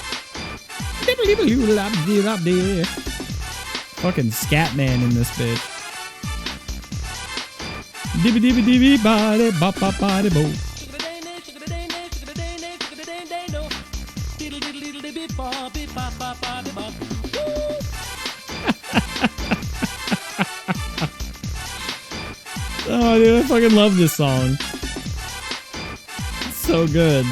Fucking scat man in this bitch. Dibby dibby dibby body bop bop body bo. Oh, dude, I fucking love this song. so good.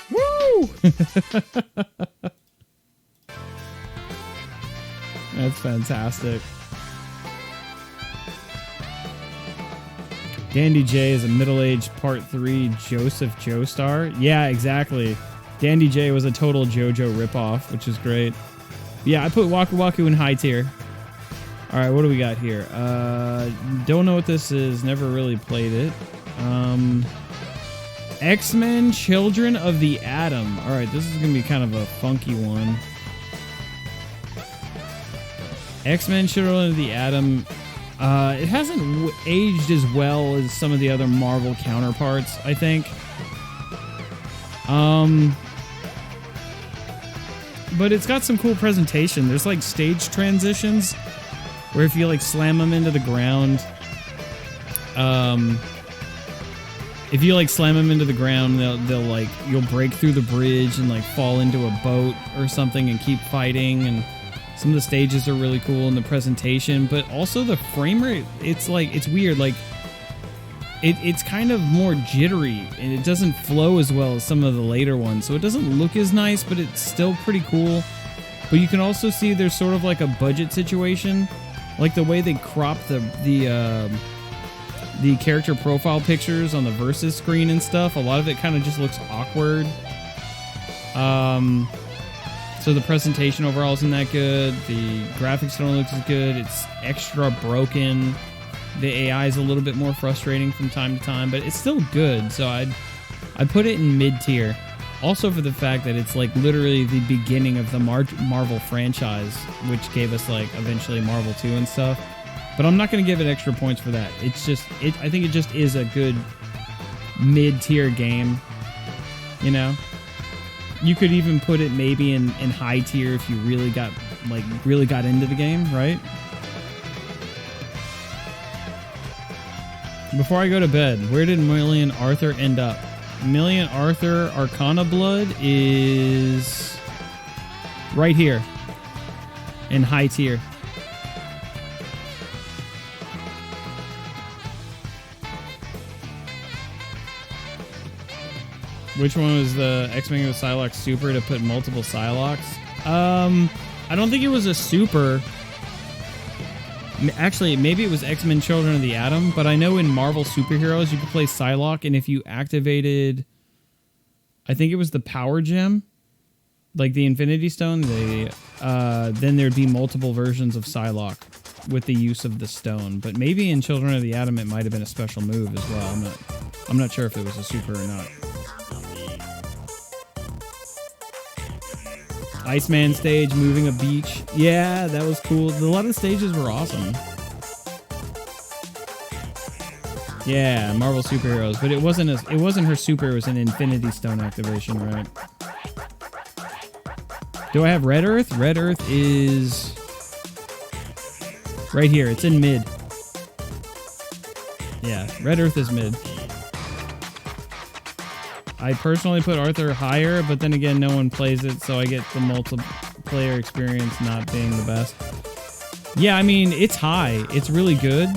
Woo! That's fantastic. Dandy J is a middle-aged Part 3 Joseph Joestar. Yeah, exactly. Dandy J was a total JoJo ripoff, which is great. Yeah, I put Waku Waku in high tier. All right, what do we got here? Don't know what this is. Never really played it. X-Men Children of the Atom. All right, this is going to be kind of a funky one. X-Men Children of the Atom. It hasn't aged as well as some of the other Marvel counterparts, I think. But it's got some cool presentation. There's like stage transitions where if you like slam them into the ground, if you like slam them into the ground, they'll like, you'll break through the bridge and like fall into a boat or something and keep fighting. And some of the stages are really cool in the presentation, but also the frame rate, it's like, it's weird. Like it's kind of more jittery and it doesn't flow as well as some of the later ones. So it doesn't look as nice, but it's still pretty cool. But you can also see there's sort of like a budget situation, like the way they crop the character profile pictures on the Versus screen and stuff. A lot of it kind of just looks awkward. So the presentation overall isn't that good. The graphics don't look as good. It's extra broken. The AI is a little bit more frustrating from time to time, but it's still good. So I'd put it in mid tier. Also for the fact that it's like literally the beginning of the Marvel franchise, which gave us like eventually Marvel 2 and stuff. But I'm not going to give it extra points for that. It's just, I think it just is a good mid-tier game, you know? You could even put it maybe in high tier if you really got into the game, right? Before I go to bed, where did Million Arthur end up? Million Arthur Arcana Blood is right here in high tier. Which one was the X-Men with Psylocke Super to put multiple Psylocks? I don't think it was a Super. Actually, maybe it was X-Men Children of the Atom, but I know in Marvel Superheroes you could play Psylocke, and if you activated, I think it was the Power Gem, like the Infinity Stone, then there'd be multiple versions of Psylocke with the use of the stone. But maybe in Children of the Atom it might have been a special move as well. I'm not sure if it was a Super or not. Iceman stage, moving a beach. Yeah, that was cool. A lot of the stages were awesome. Yeah, Marvel Superheroes, but it wasn't her super, it was an Infinity Stone activation, right? Do I have Red Earth? Red Earth is right here. It's in mid. Yeah, Red Earth is mid. I personally put Arthur higher, but then again, no one plays it, so I get the multiplayer experience not being the best. Yeah, I mean, it's high. It's really good.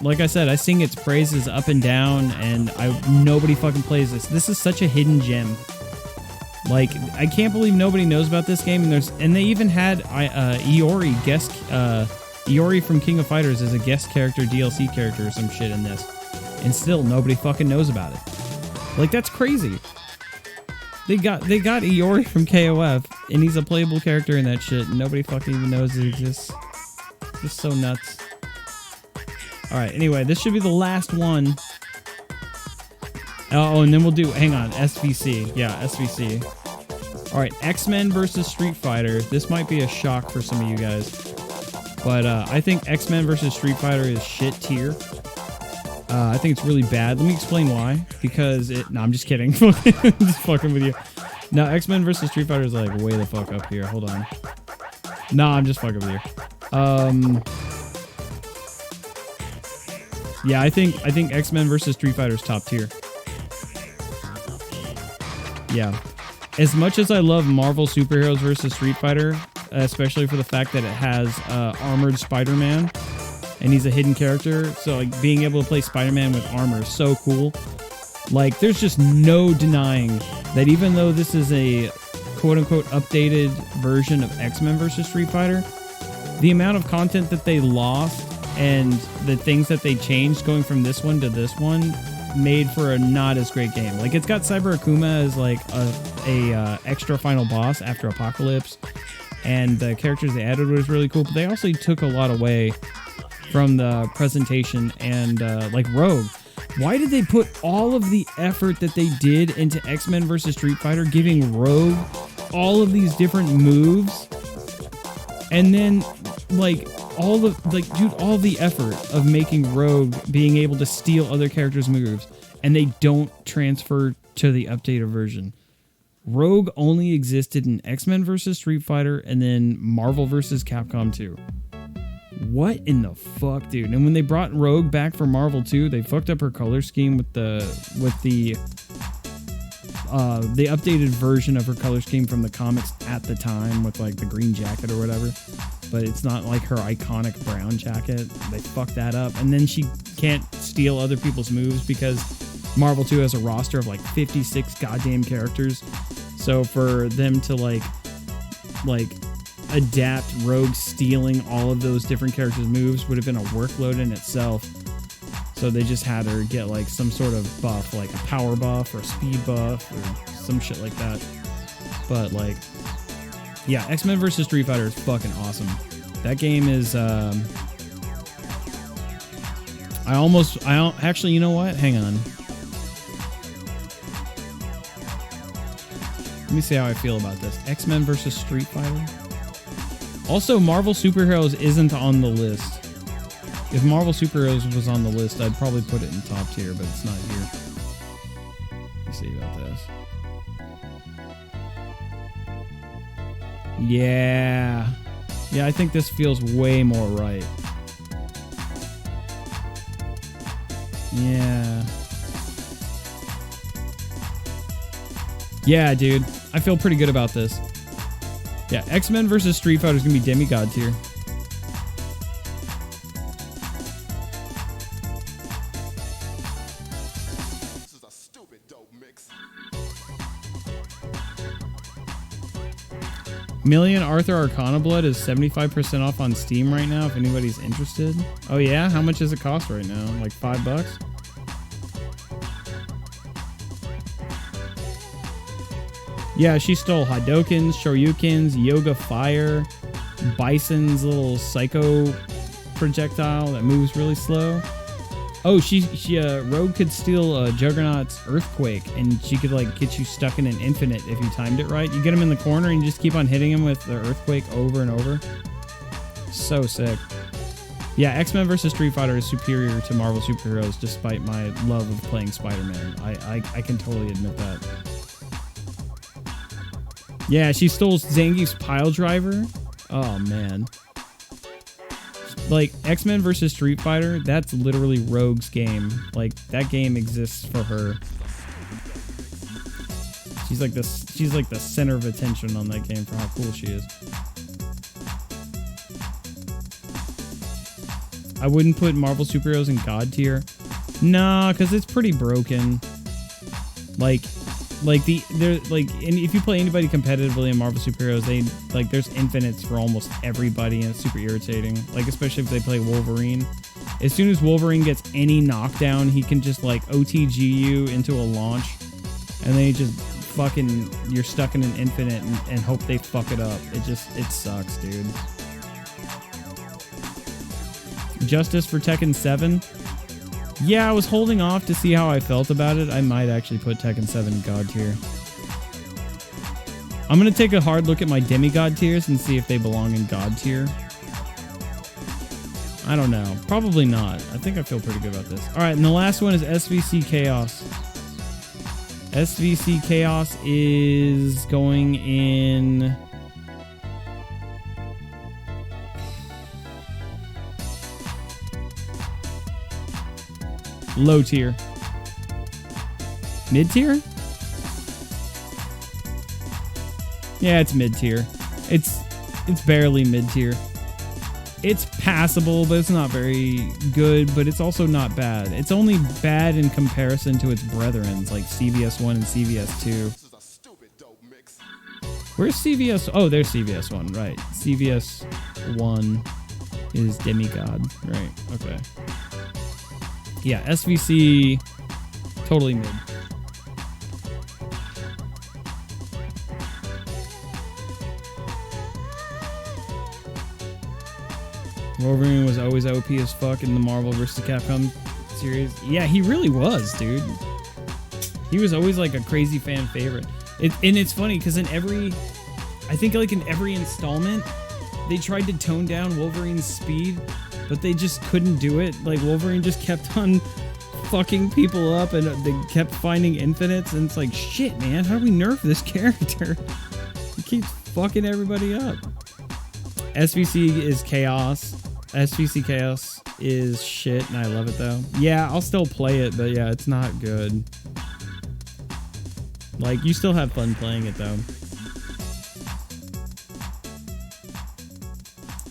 Like I said, I sing its praises up and down, and nobody fucking plays this. This is such a hidden gem. Like, I can't believe nobody knows about this game, and they even had Iori Iori from King of Fighters as a guest character, DLC character or some shit in this. And still, nobody fucking knows about it. Like, that's crazy. They got Iori from KOF, and he's a playable character in that shit, and nobody fucking even knows it exists. Just so nuts. Alright, anyway, this should be the last one. Oh, and then we'll do, hang on, SVC. Yeah, SVC. Alright, X-Men versus Street Fighter. This might be a shock for some of you guys. But I think X-Men versus Street Fighter is shit tier. I think it's really bad. Let me explain why. Because no, I'm just kidding. Just fucking with you. No, X-Men versus Street Fighter is like way the fuck up here. Hold on. No, I'm just fucking with you. Yeah, I think X-Men versus Street Fighter is top tier. Yeah. As much as I love Marvel Superheroes versus Street Fighter, especially for the fact that it has armored Spider-Man, and he's a hidden character, so like being able to play Spider-Man with armor is so cool. Like, there's just no denying that even though this is a quote-unquote updated version of X-Men vs. Street Fighter, the amount of content that they lost and the things that they changed going from this one to this one made for a not as great game. Like, it's got Cyber Akuma as like a extra final boss after Apocalypse, and the characters they added was really cool, but they also took a lot away from the presentation. And like Rogue, why did they put all of the effort that they did into X-Men vs. Street Fighter, giving Rogue all of these different moves, and then like all the effort of making Rogue being able to steal other characters' moves, and they don't transfer to the updated version? Rogue only existed in X-Men vs. Street Fighter and then Marvel vs. Capcom 2. What in the fuck, dude? And when they brought Rogue back for Marvel 2, they fucked up her color scheme with the updated version of her color scheme from the comics at the time, with like the green jacket or whatever. But it's not like her iconic brown jacket. They fucked that up. And then she can't steal other people's moves because Marvel 2 has a roster of like 56 goddamn characters. So for them to like adapt Rogue stealing all of those different characters' moves would have been a workload in itself. So they just had her get like some sort of buff, like a power buff or a speed buff or some shit like that. But like, yeah, X-Men vs. Street Fighter is fucking awesome. That game is, actually, you know what? Hang on. Let me see how I feel about this. X-Men vs. Street Fighter. Also, Marvel Superheroes isn't on the list. If Marvel Superheroes was on the list, I'd probably put it in top tier, but it's not here. Let's see about this. Yeah. Yeah, I think this feels way more right. Yeah. Yeah, dude. I feel pretty good about this. Yeah, X-Men vs. Street Fighter is going to be demigod tier. This is a stupid dope mix. Million Arthur Arcana Blood is 75% off on Steam right now if anybody's interested. Oh yeah? How much does it cost right now? Like $5? Yeah, she stole Hadokens, Shoryukens, Yoga Fire, Bison's little psycho projectile that moves really slow. Oh, Rogue could steal Juggernaut's Earthquake, and she could like get you stuck in an infinite if you timed it right. You get him in the corner and you just keep on hitting him with the Earthquake over and over. So sick. Yeah, X-Men vs. Street Fighter is superior to Marvel Superheroes despite my love of playing Spider-Man. I can totally admit that. Yeah, she stole Zangief's Pile Driver. Oh, man. Like, X-Men vs. Street Fighter, that's literally Rogue's game. Like, that game exists for her. She's like the center of attention on that game for how cool she is. I wouldn't put Marvel Superheroes in God tier. Nah, because it's pretty broken. And if you play anybody competitively in Marvel Superheroes, there's infinites for almost everybody, and it's super irritating. Like, especially if they play Wolverine. As soon as Wolverine gets any knockdown, he can just like OTG you into a launch, and then you're stuck in an infinite and hope they fuck it up. It sucks, dude. Justice for Tekken 7. Yeah, I was holding off to see how I felt about it. I might actually put Tekken 7 in God tier. I'm going to take a hard look at my demigod tiers and see if they belong in God tier. I don't know. Probably not. I think I feel pretty good about this. All right, and the last one is SVC Chaos. SVC Chaos is going in... low tier. Mid tier? Yeah, it's mid-tier. It's barely mid-tier. It's passable, but it's not very good, but it's also not bad. It's only bad in comparison to its brethrens, like CVS 1 and CVS 2. This is a stupid dope mix. Where's CVS? Oh, there's CVS 1, right. CVS 1 is Demigod, right, okay. Yeah, SVC, totally mid. Wolverine was always OP as fuck in the Marvel vs. Capcom series. Yeah, he really was, dude. He was always like a crazy fan favorite. And it's funny because in every installment, they tried to tone down Wolverine's speed, but they just couldn't do it. Like Wolverine just kept on fucking people up, and they kept finding infinites. And it's like, shit, man, how do we nerf this character? He keeps fucking everybody up. SVC is chaos. SVC chaos is shit, and I love it though. Yeah, I'll still play it, but yeah, it's not good. Like, you still have fun playing it though.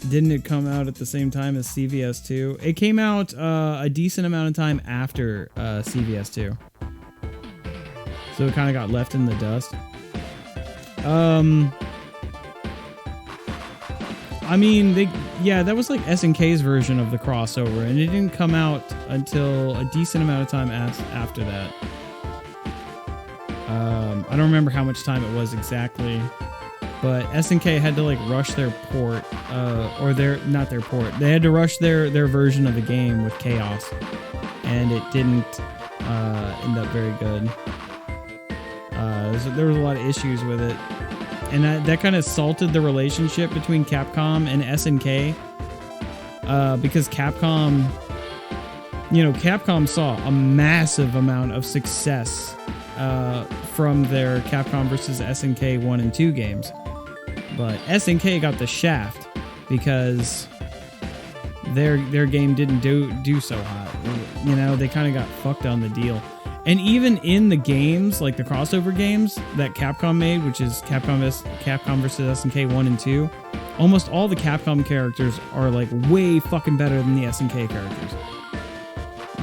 Didn't it come out at the same time as CVS 2? It came out a decent amount of time after CVS 2. So it kind of got left in the dust. I mean, that was like SNK's version of the crossover, and it didn't come out until a decent amount of time after that. I don't remember how much time it was exactly, but SNK had to like rush their port, not their port. They had to rush their version of the game with Chaos, and it didn't end up very good. There was a lot of issues with it. And that kind of salted the relationship between Capcom and SNK, because Capcom saw a massive amount of success from their Capcom vs. SNK 1 and 2 games. But SNK got the shaft because their game didn't do so hot. You know, they kind of got fucked on the deal. And even in the games, like the crossover games that Capcom made, which is Capcom vs. SNK 1 and 2, almost all the Capcom characters are like way fucking better than the SNK characters.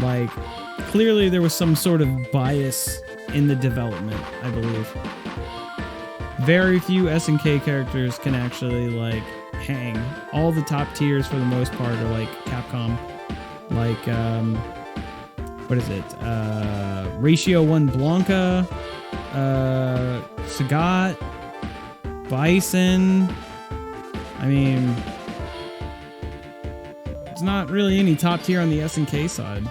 Like, clearly there was some sort of bias in the development, I believe. Very few SNK characters can actually like hang. All the top tiers for the most part are like Capcom. Like, what is it? Ratio 1 Blanca, Sagat, Bison. I mean, it's not really any top tier on the SNK side.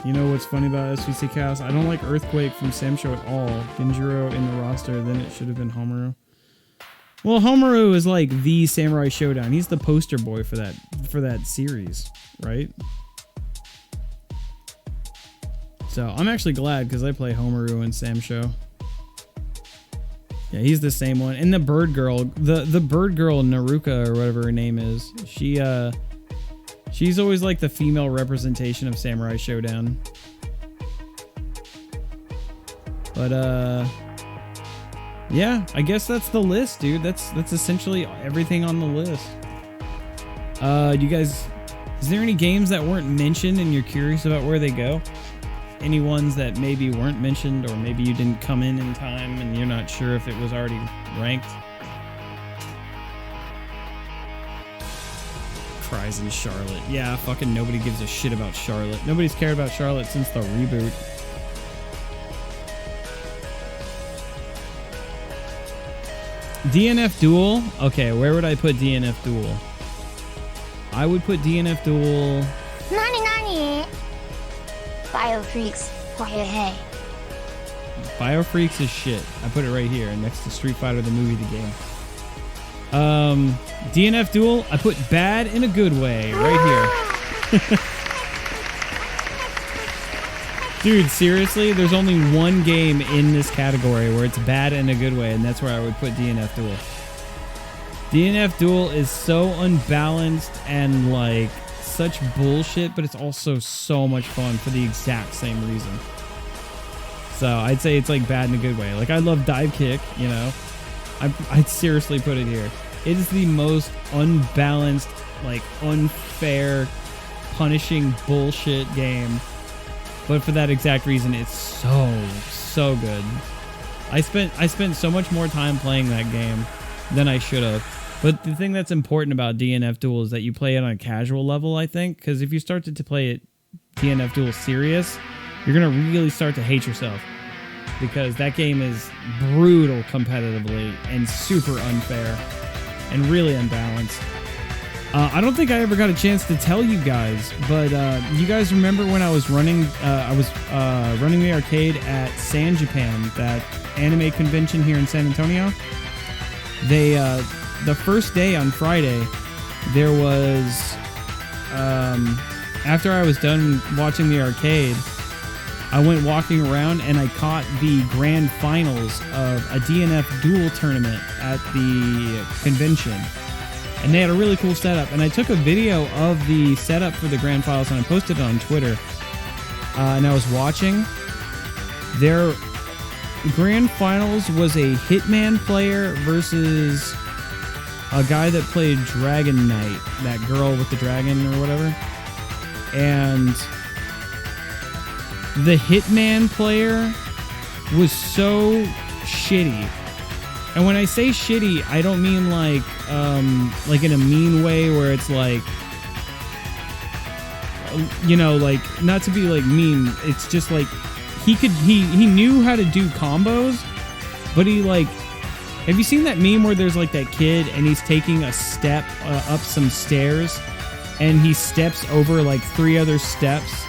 You know what's funny about SVC Chaos? I don't like Earthquake from Samsho at all. Genjiro in the roster, then it should have been Homaru. Well, Homaru is like the Samurai Showdown. He's the poster boy for that series, right? So I'm actually glad because I play Homaru in Samsho. Yeah, he's the same one. And the bird girl, the bird girl Naruka or whatever her name is, she's always like the female representation of Samurai Showdown. But yeah, I guess that's the list, dude. That's essentially everything on the list. You guys, is there any games that weren't mentioned and you're curious about where they go? Any ones that maybe weren't mentioned, or maybe you didn't come in time and you're not sure if it was already ranked? Cries in Charlotte. Yeah, fucking nobody gives a shit about Charlotte. Nobody's cared about Charlotte since the reboot. DNF Duel? Okay, where would I put DNF Duel? I would put DNF Duel... Nani? Biofreaks, hey. Biofreaks is shit. I put it right here next to Street Fighter the movie, the game. DNF Duel, I put bad in a good way right here. Dude, seriously, there's only one game in this category where it's bad in a good way, and that's where I would put DNF Duel. DNF Duel is so unbalanced and like such bullshit, but it's also so much fun for the exact same reason. So I'd say it's like bad in a good way. Like I love Dive Kick, you know. I'd seriously put it here. It is the most unbalanced, like unfair, punishing bullshit game. But for that exact reason, it's so good. I spent so much more time playing that game than I should have. But the thing that's important about DNF Duel is that you play it on a casual level, I think. Because if you start to play it DNF Duel serious, you're going to really start to hate yourself. Because that game is brutal competitively and super unfair and really unbalanced. I don't think I ever got a chance to tell you guys, but you guys remember when I was running the arcade at San Japan, that anime convention here in San Antonio? They the first day on Friday, there was after I was done watching the arcade, I went walking around and I caught the grand finals of a DNF Duel tournament at the convention. And they had a really cool setup. And I took a video of the setup for the grand finals and I posted it on Twitter. And I was watching. Their grand finals was a Hitman player versus a guy that played Dragon Knight, that girl with the dragon or whatever. And the Hitman player was so shitty. And when I say shitty, I don't mean like in a mean way where it's like, you know, like not to be like mean. It's just like he knew how to do combos, but he like, have you seen that meme where there's like that kid and he's taking a step up some stairs and he steps over like 3 other steps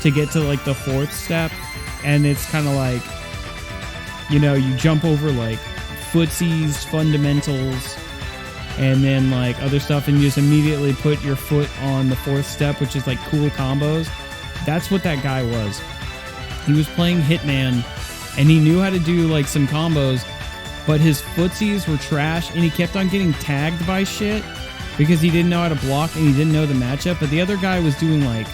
to get to like the 4th step, and it's kind of like, you know, you jump over like footsies, fundamentals, and then like other stuff, and you just immediately put your foot on the 4th step, which is like cool combos. That's what that guy was. He was playing Hitman and he knew how to do like some combos, but his footsies were trash and he kept on getting tagged by shit because he didn't know how to block and he didn't know the matchup. But the other guy was doing like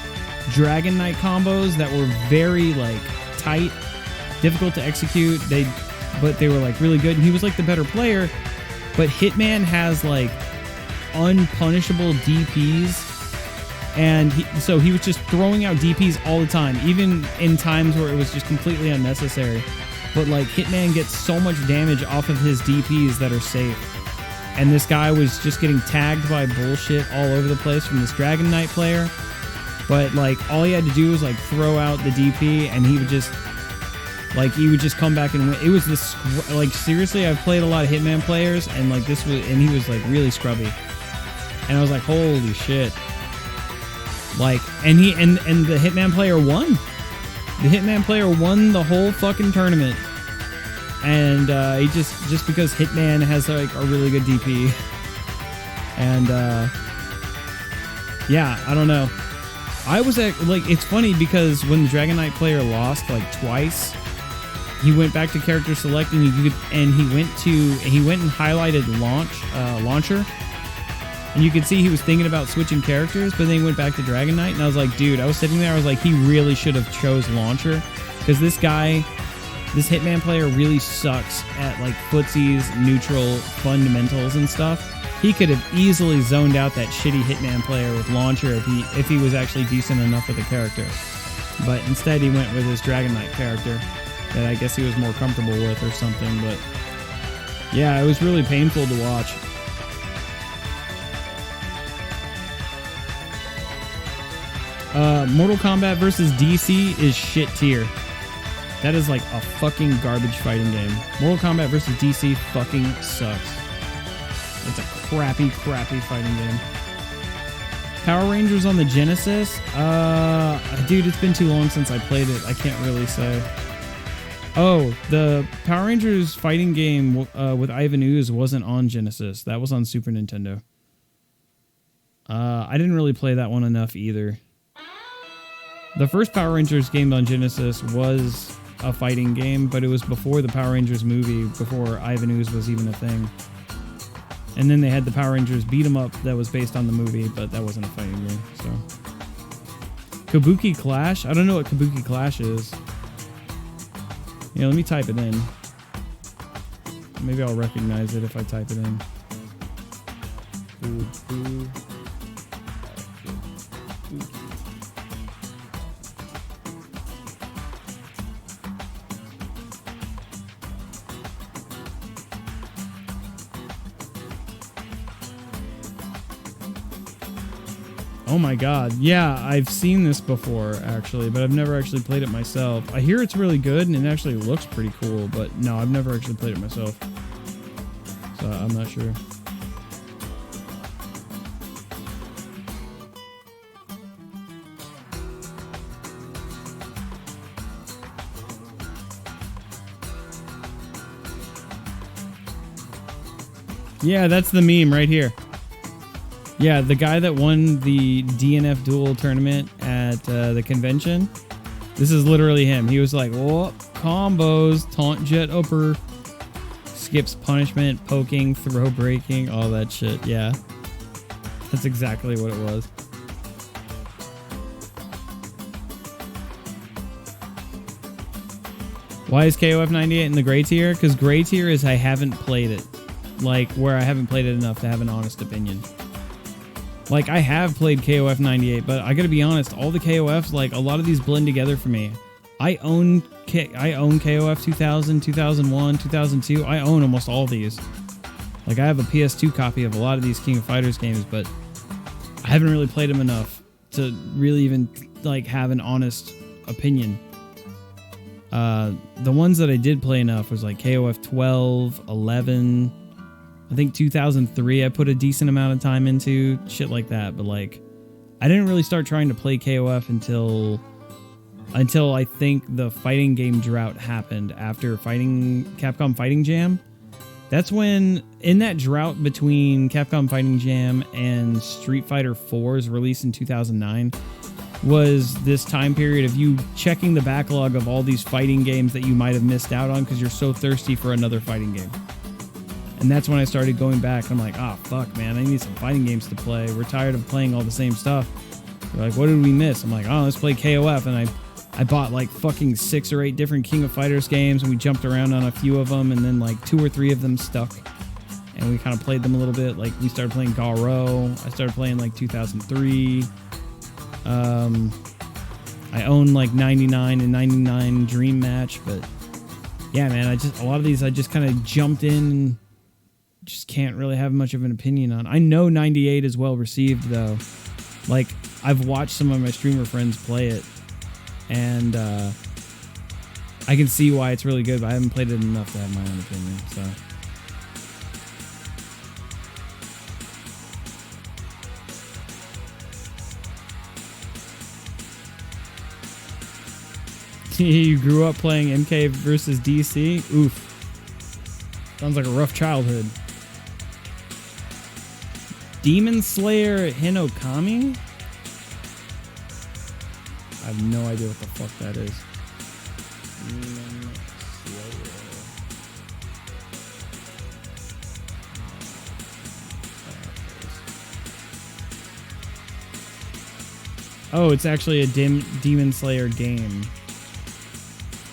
Dragon Knight combos that were very like tight, difficult to execute. But they were like really good, and he was like the better player. But Hitman has like unpunishable DPs, and so he was just throwing out DPs all the time, even in times where it was just completely unnecessary. But like Hitman gets so much damage off of his DPs that are safe, and this guy was just getting tagged by bullshit all over the place from this Dragon Knight player. But like all he had to do was like throw out the DP, and he would just come back and win. It was this like, seriously, I've played a lot of Hitman players, and like this was, and he was like really scrubby, and I was like, holy shit. Like, and the Hitman player won. The Hitman player won the whole fucking tournament, and he just because Hitman has like a really good DP, and yeah, I don't know. I was at, like, it's funny because when the Dragon Knight player lost like twice, he went back to character select, and he went and highlighted launcher, and you could see he was thinking about switching characters, but then he went back to Dragon Knight, and I was like, dude, I was sitting there, I was like, he really should have chose launcher, because this Hitman player really sucks at like footsies, neutral, fundamentals and stuff. He could have easily zoned out that shitty Hitman player with launcher if he was actually decent enough with the character. But instead he went with his Dragon Knight character that I guess he was more comfortable with or something. But yeah, it was really painful to watch. Mortal Kombat vs. DC is shit tier. That is like a fucking garbage fighting game. Mortal Kombat vs. DC fucking sucks. It's a crappy fighting game. Power Rangers on the Genesis? Dude, it's been too long since I played it. I can't really say. Oh, the Power Rangers fighting game with Ivan Ooze wasn't on Genesis. That was on Super Nintendo. I didn't really play that one enough either. The first Power Rangers game on Genesis was a fighting game, but it was before the Power Rangers movie, before Ivan Ooze was even a thing. And then they had the Power Rangers beat 'em up that was based on the movie, but that wasn't a fighting game. So Kabuki Clash? I don't know what Kabuki Clash is. Yeah, let me type it in. Maybe I'll recognize it if I type it in. Oh my god. Yeah, I've seen this before, actually, but I've never actually played it myself. I hear it's really good, and it actually looks pretty cool, but no, I've never actually played it myself. So I'm not sure. Yeah, that's the meme right here. Yeah, the guy that won the DNF Duel tournament at the convention. This is literally him. He was like, "Oh, combos, taunt jet upper, skips punishment, poking, throw breaking, all that shit." Yeah, that's exactly what it was. Why is KOF 98 in the gray tier? Because gray tier is I haven't played it. Like, where I haven't played it enough to have an honest opinion. Like, I have played KOF 98, but I gotta be honest, all the KOFs, like, a lot of these blend together for me. I own KOF 2000, 2001, 2002. I own almost all these. Like, I have a PS2 copy of a lot of these King of Fighters games, but I haven't really played them enough to really even, like, have an honest opinion. The ones that I did play enough was, like, KOF 12, 11... I think 2003 I put a decent amount of time into, shit like that, but like I didn't really start trying to play KOF until I think the fighting game drought happened after Capcom Fighting Jam. That's when, in that drought between Capcom Fighting Jam and Street Fighter 4's release in 2009, was this time period of you checking the backlog of all these fighting games that you might have missed out on because you're so thirsty for another fighting game. And that's when I started going back. I'm like, oh, fuck, man, I need some fighting games to play. We're tired of playing all the same stuff. They're like, what did we miss? I'm like, oh, let's play KOF. And I bought like fucking 6 or 8 different King of Fighters games, and we jumped around on a few of them, and then like 2 or 3 of them stuck. And we kind of played them a little bit. Like, we started playing Garo. I started playing like 2003. I own like 99 and 99 Dream Match, but yeah, man, a lot of these I just kind of jumped in and just can't really have much of an opinion on. I know 98 is well received though. Like, I've watched some of my streamer friends play it, and I can see why it's really good, but I haven't played it enough to have my own opinion. So you grew up playing MK versus DC? Oof. Sounds like a rough childhood. Demon Slayer Hinokami? I have no idea what the fuck that is. Demon Slayer. Oh, it's actually a Demon Slayer game.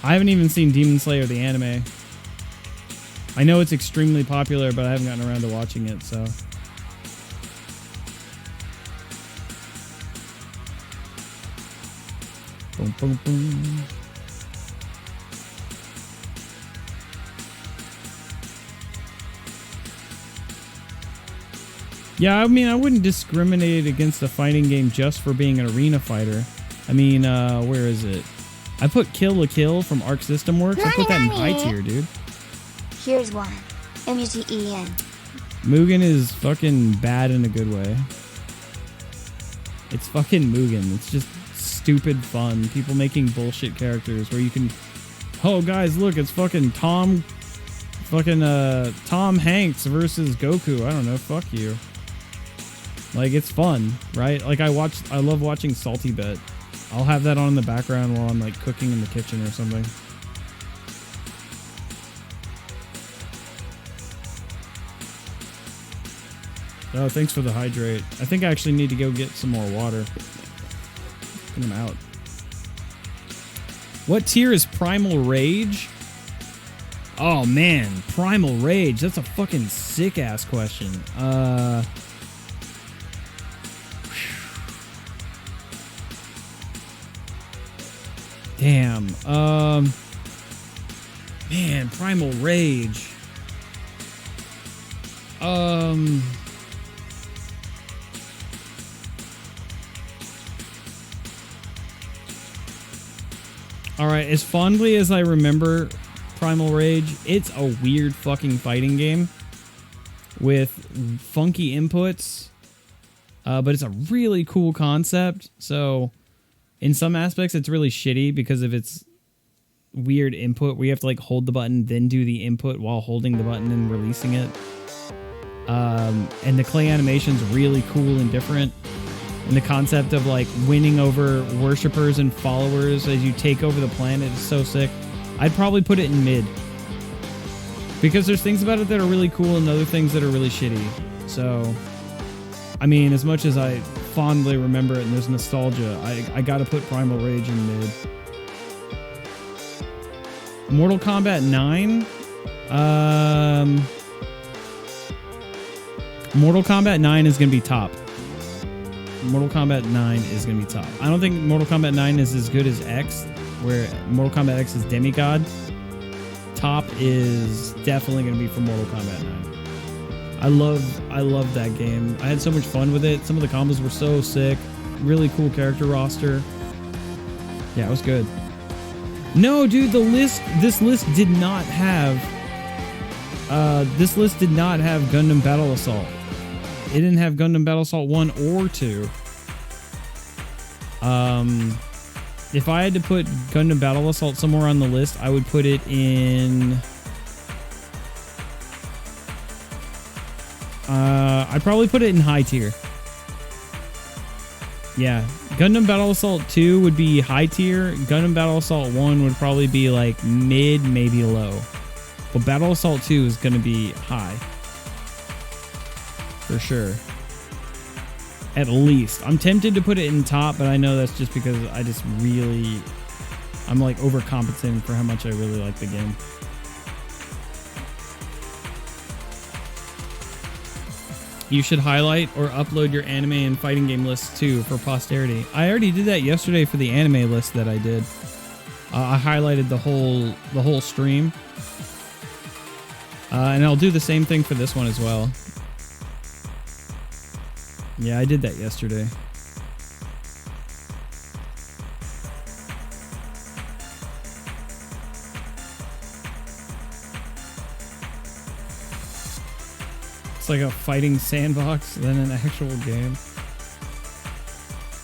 I haven't even seen Demon Slayer the anime. I know it's extremely popular, but I haven't gotten around to watching it, so. Boom, boom, boom. Yeah, I mean, I wouldn't discriminate against a fighting game just for being an arena fighter. I mean, where is it? I put Kill la Kill from Arc System Works. I put that in high tier, dude. Here's one. MUTEN. Mugen is fucking bad in a good way. It's fucking Mugen. It's just stupid fun. People making bullshit characters where you can... Oh, guys, look, it's fucking Tom Hanks versus Goku. I don't know. Fuck you. Like, it's fun, right? Like, I love watching Salty Bet. I'll have that on in the background while I'm like cooking in the kitchen or something. Oh, thanks for the hydrate. I think I actually need to go get some more water. Get them out. What tier is Primal Rage? Oh man, Primal Rage. That's a fucking sick ass question. Damn. Man, Primal Rage. All right, as fondly as I remember Primal Rage, it's a weird fucking fighting game with funky inputs, but it's a really cool concept. So in some aspects, it's really shitty because of its weird input where you have to like hold the button, then do the input while holding the button and releasing it. And the clay animation's really cool and different. And the concept of like winning over worshippers and followers as you take over the planet is so sick. I'd probably put it in mid. Because there's things about it that are really cool and other things that are really shitty. So, I mean, as much as I fondly remember it and there's nostalgia, I gotta put Primal Rage in mid. Mortal Kombat 9? Mortal Kombat 9 is gonna be top. Mortal Kombat 9 is going to be top. I don't think Mortal Kombat 9 is as good as X, where Mortal Kombat X is demigod. Top is definitely going to be for Mortal Kombat 9. I love that game. I had so much fun with it. Some of the combos were so sick. Really cool character roster. Yeah, it was good. No, dude, this list did not have Gundam Battle Assault. It didn't have Gundam Battle Assault 1 or 2. If I had to put Gundam Battle Assault somewhere on the list, I would put it in... I'd probably put it in high tier. Yeah. Gundam Battle Assault 2 would be high tier. Gundam Battle Assault 1 would probably be like mid, maybe low. But Battle Assault 2 is going to be high. For sure. At least. I'm tempted to put it in top, but I know that's just because I'm like overcompensating for how much I really like the game. You should highlight or upload your anime and fighting game lists too for posterity. I already did that yesterday for the anime list that I did. I highlighted the whole stream. And I'll do the same thing for this one as well. Yeah, I did that yesterday. It's like a fighting sandbox than an actual game.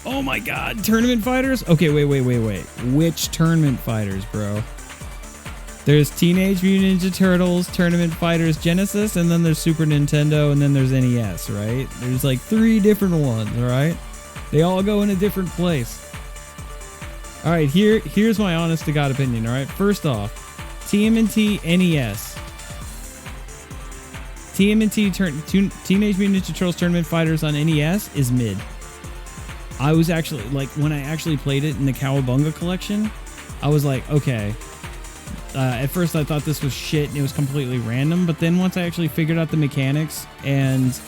Oh my god, tournament fighters? Okay, wait. Which tournament fighters, bro? There's Teenage Mutant Ninja Turtles, Tournament Fighters Genesis, and then there's Super Nintendo, and then there's NES, right? There's like 3 different ones, all right? They all go in a different place. All right, here's my honest to God opinion, all right? First off, TMNT NES. TMNT Teenage Mutant Ninja Turtles Tournament Fighters on NES is mid. I was actually, like, when I actually played it in the Cowabunga collection, I was like, okay. At first I thought this was shit and it was completely random, but then once I actually figured out the mechanics and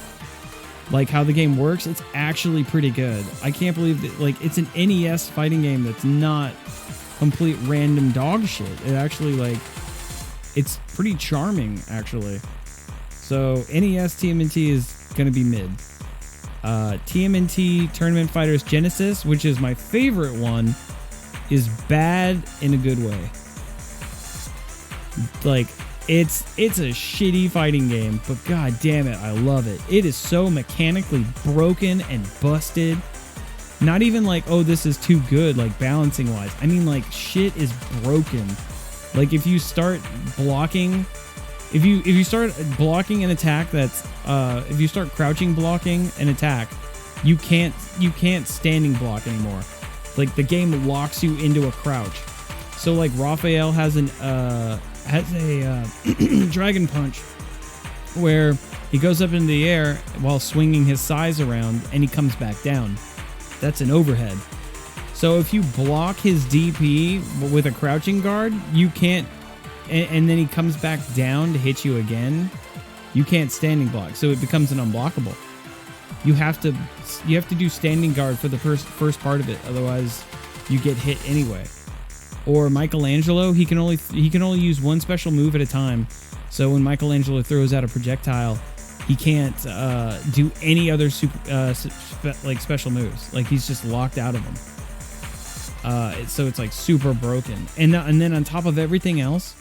like how the game works, it's actually pretty good. I can't believe that, like, it's an NES fighting game that's not complete random dog shit. It actually, like, it's pretty charming actually. So NES TMNT is gonna be mid. TMNT Tournament Fighters Genesis, which is my favorite one, is bad in a good way. Like, it's a shitty fighting game, but god damn it, I love it. It is so mechanically broken and busted. Not even like, oh, this is too good, like balancing wise. I mean, like, shit is broken. Like, if you start blocking, if you start blocking an attack that's if you start crouching blocking an attack, you can't standing block anymore. Like, the game locks you into a crouch. So like Raphael has a Dragon Punch where He goes up into the air while swinging his size around, and he comes back down. That's an overhead. So if you block his DP with a crouching guard, you can't, and then he comes back down to hit you again, you can't standing block. So it becomes an unblockable. You have to do standing guard for the first part of it, otherwise you get hit anyway. Or Michelangelo, he can only use one special move at a time. So when Michelangelo throws out a projectile, he can't do any other special moves. Like, he's just locked out of them. So it's like super broken. And then on top of everything else,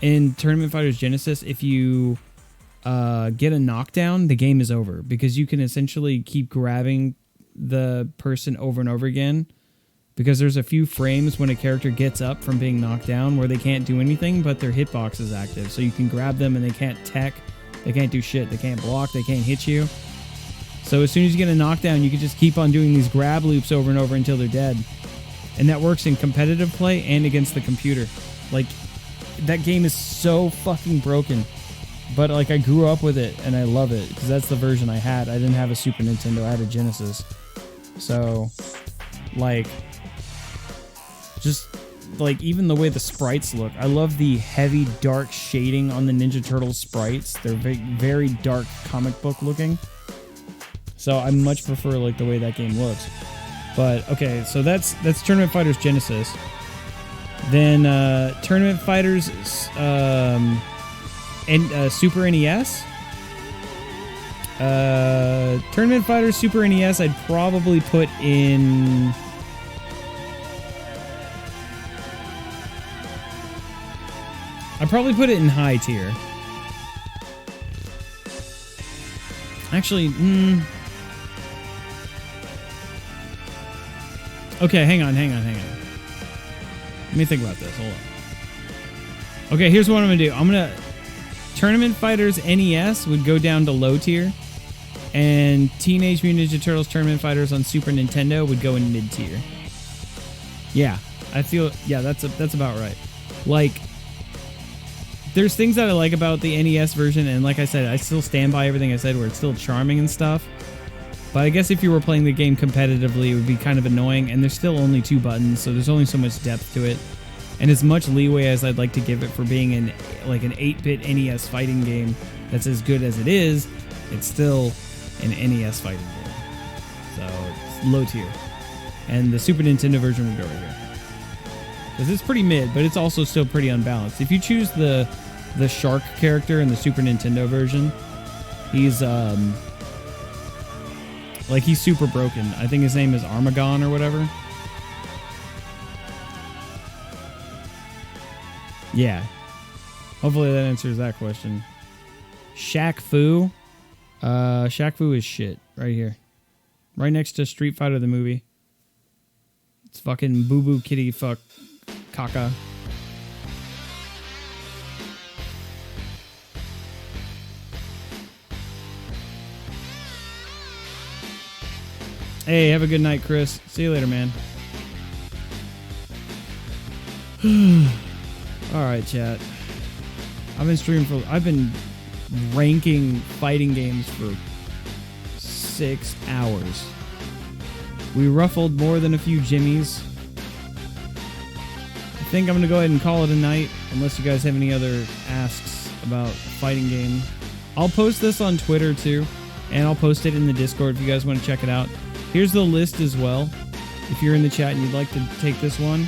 in Tournament Fighters Genesis, if you get a knockdown, the game is over, because you can essentially keep grabbing the person over and over again, because there's a few frames when a character gets up from being knocked down where they can't do anything, but their hitbox is active. So you can grab them and they can't tech, they can't do shit, they can't block, they can't hit you. So as soon as you get a knockdown, you can just keep on doing these grab loops over and over until they're dead. And that works in competitive play and against the computer. Like, that game is so fucking broken. But, like, I grew up with it, and I love it, because that's the version I had. I didn't have a Super Nintendo, I had a Genesis. So, like, just, like, even the way the sprites look. I love the heavy, dark shading on the Ninja Turtles sprites. They're very, very dark comic book looking. So I much prefer, like, the way that game looks. But, okay, so that's Tournament Fighters Genesis. Then, Tournament Fighters, Super NES. Tournament Fighters Super NES, I'd probably put in... I'd probably put it in high tier. Actually, okay, hang on. Let me think about this. Hold on. Okay, here's what I'm gonna do. Tournament Fighters NES would go down to low tier, and Teenage Mutant Ninja Turtles Tournament Fighters on Super Nintendo would go in mid tier. Yeah, I feel, yeah, that's about right. Like, there's things that I like about the NES version, and like I said, I still stand by everything I said, where it's still charming and stuff. But I guess if you were playing the game competitively, it would be kind of annoying, and there's still only 2 buttons, so there's only so much depth to it. And as much leeway as I'd like to give it for being an 8-bit NES fighting game that's as good as it is, it's still an NES fighting game. So it's low tier. And the Super Nintendo version would go right here. Because it's pretty mid, but it's also still pretty unbalanced. If you choose the shark character in the Super Nintendo version, he's like, he's super broken. I think his name is Armagon or whatever. Yeah. Hopefully that answers that question. Shaq Fu. Shaq Fu is shit right here. Right next to Street Fighter the movie. It's fucking boo boo kitty fuck caca. Hey, have a good night, Chris. See you later, man. Alright, chat. I've been ranking fighting games for 6 hours. We ruffled more than a few jimmies. I think I'm going to go ahead and call it a night, unless you guys have any other asks about fighting game. I'll post this on Twitter too, and I'll post it in the Discord if you guys want to check it out. Here's the list as well. If you're in the chat and you'd like to take this one,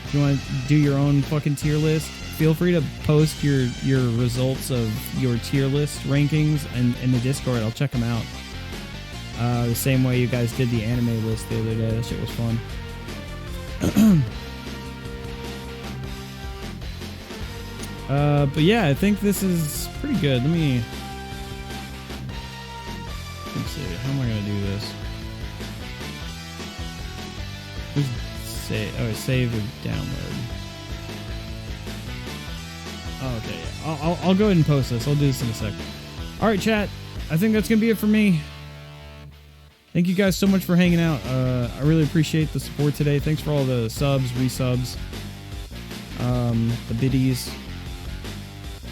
if you want to do your own fucking tier list, feel free to post your results of your tier list rankings in the Discord. I'll check them out. The same way you guys did the anime list the other day. That shit was fun. But yeah, I think this is pretty good. Let's see. How am I going to do this? Save or download. Oh, okay. I'll go ahead and post this. I'll do this in a sec. All right, chat. I think that's going to be it for me. Thank you guys so much for hanging out. I really appreciate the support today. Thanks for all the subs, resubs, the biddies.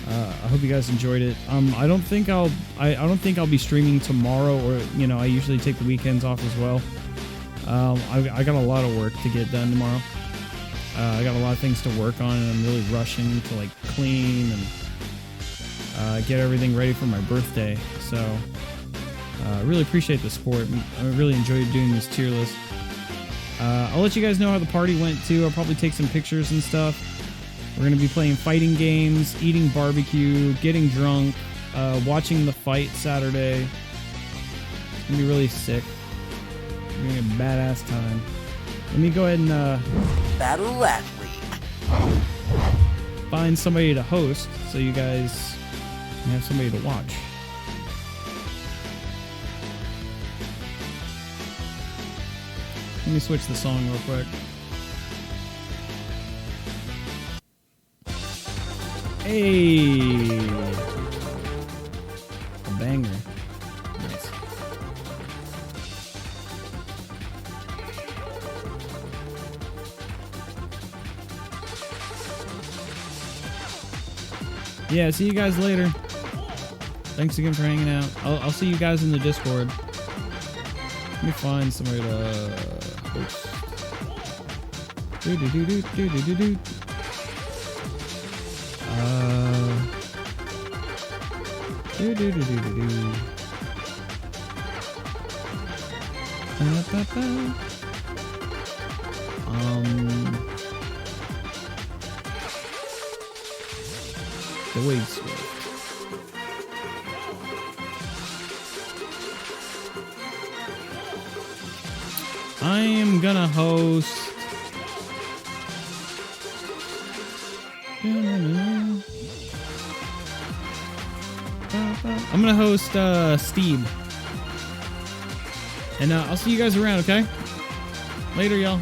I hope you guys enjoyed it. I don't think I'll be streaming tomorrow, or I usually take the weekends off as well. I got a lot of work to get done tomorrow. I got a lot of things to work on, and I'm really rushing to like clean and get everything ready for my birthday. So I really appreciate the support. I really enjoyed doing this tier list. I'll let you guys know how the party went too. I'll probably take some pictures and stuff. We're going to be playing fighting games, eating barbecue, getting drunk, watching the fight Saturday. It's going to be really sick. We're going to have a badass time. Let me go ahead and Battle Athlete. find somebody to host so you guys can have somebody to watch. Let me switch the song real quick. Hey! A banger. Nice. Yeah, see you guys later. Thanks again for hanging out. I'll see you guys in the Discord. Let me find somebody to host. Do. The Wade Swift. I am gonna host. I'm gonna host Steve. And I'll see you guys around, okay? Later, y'all.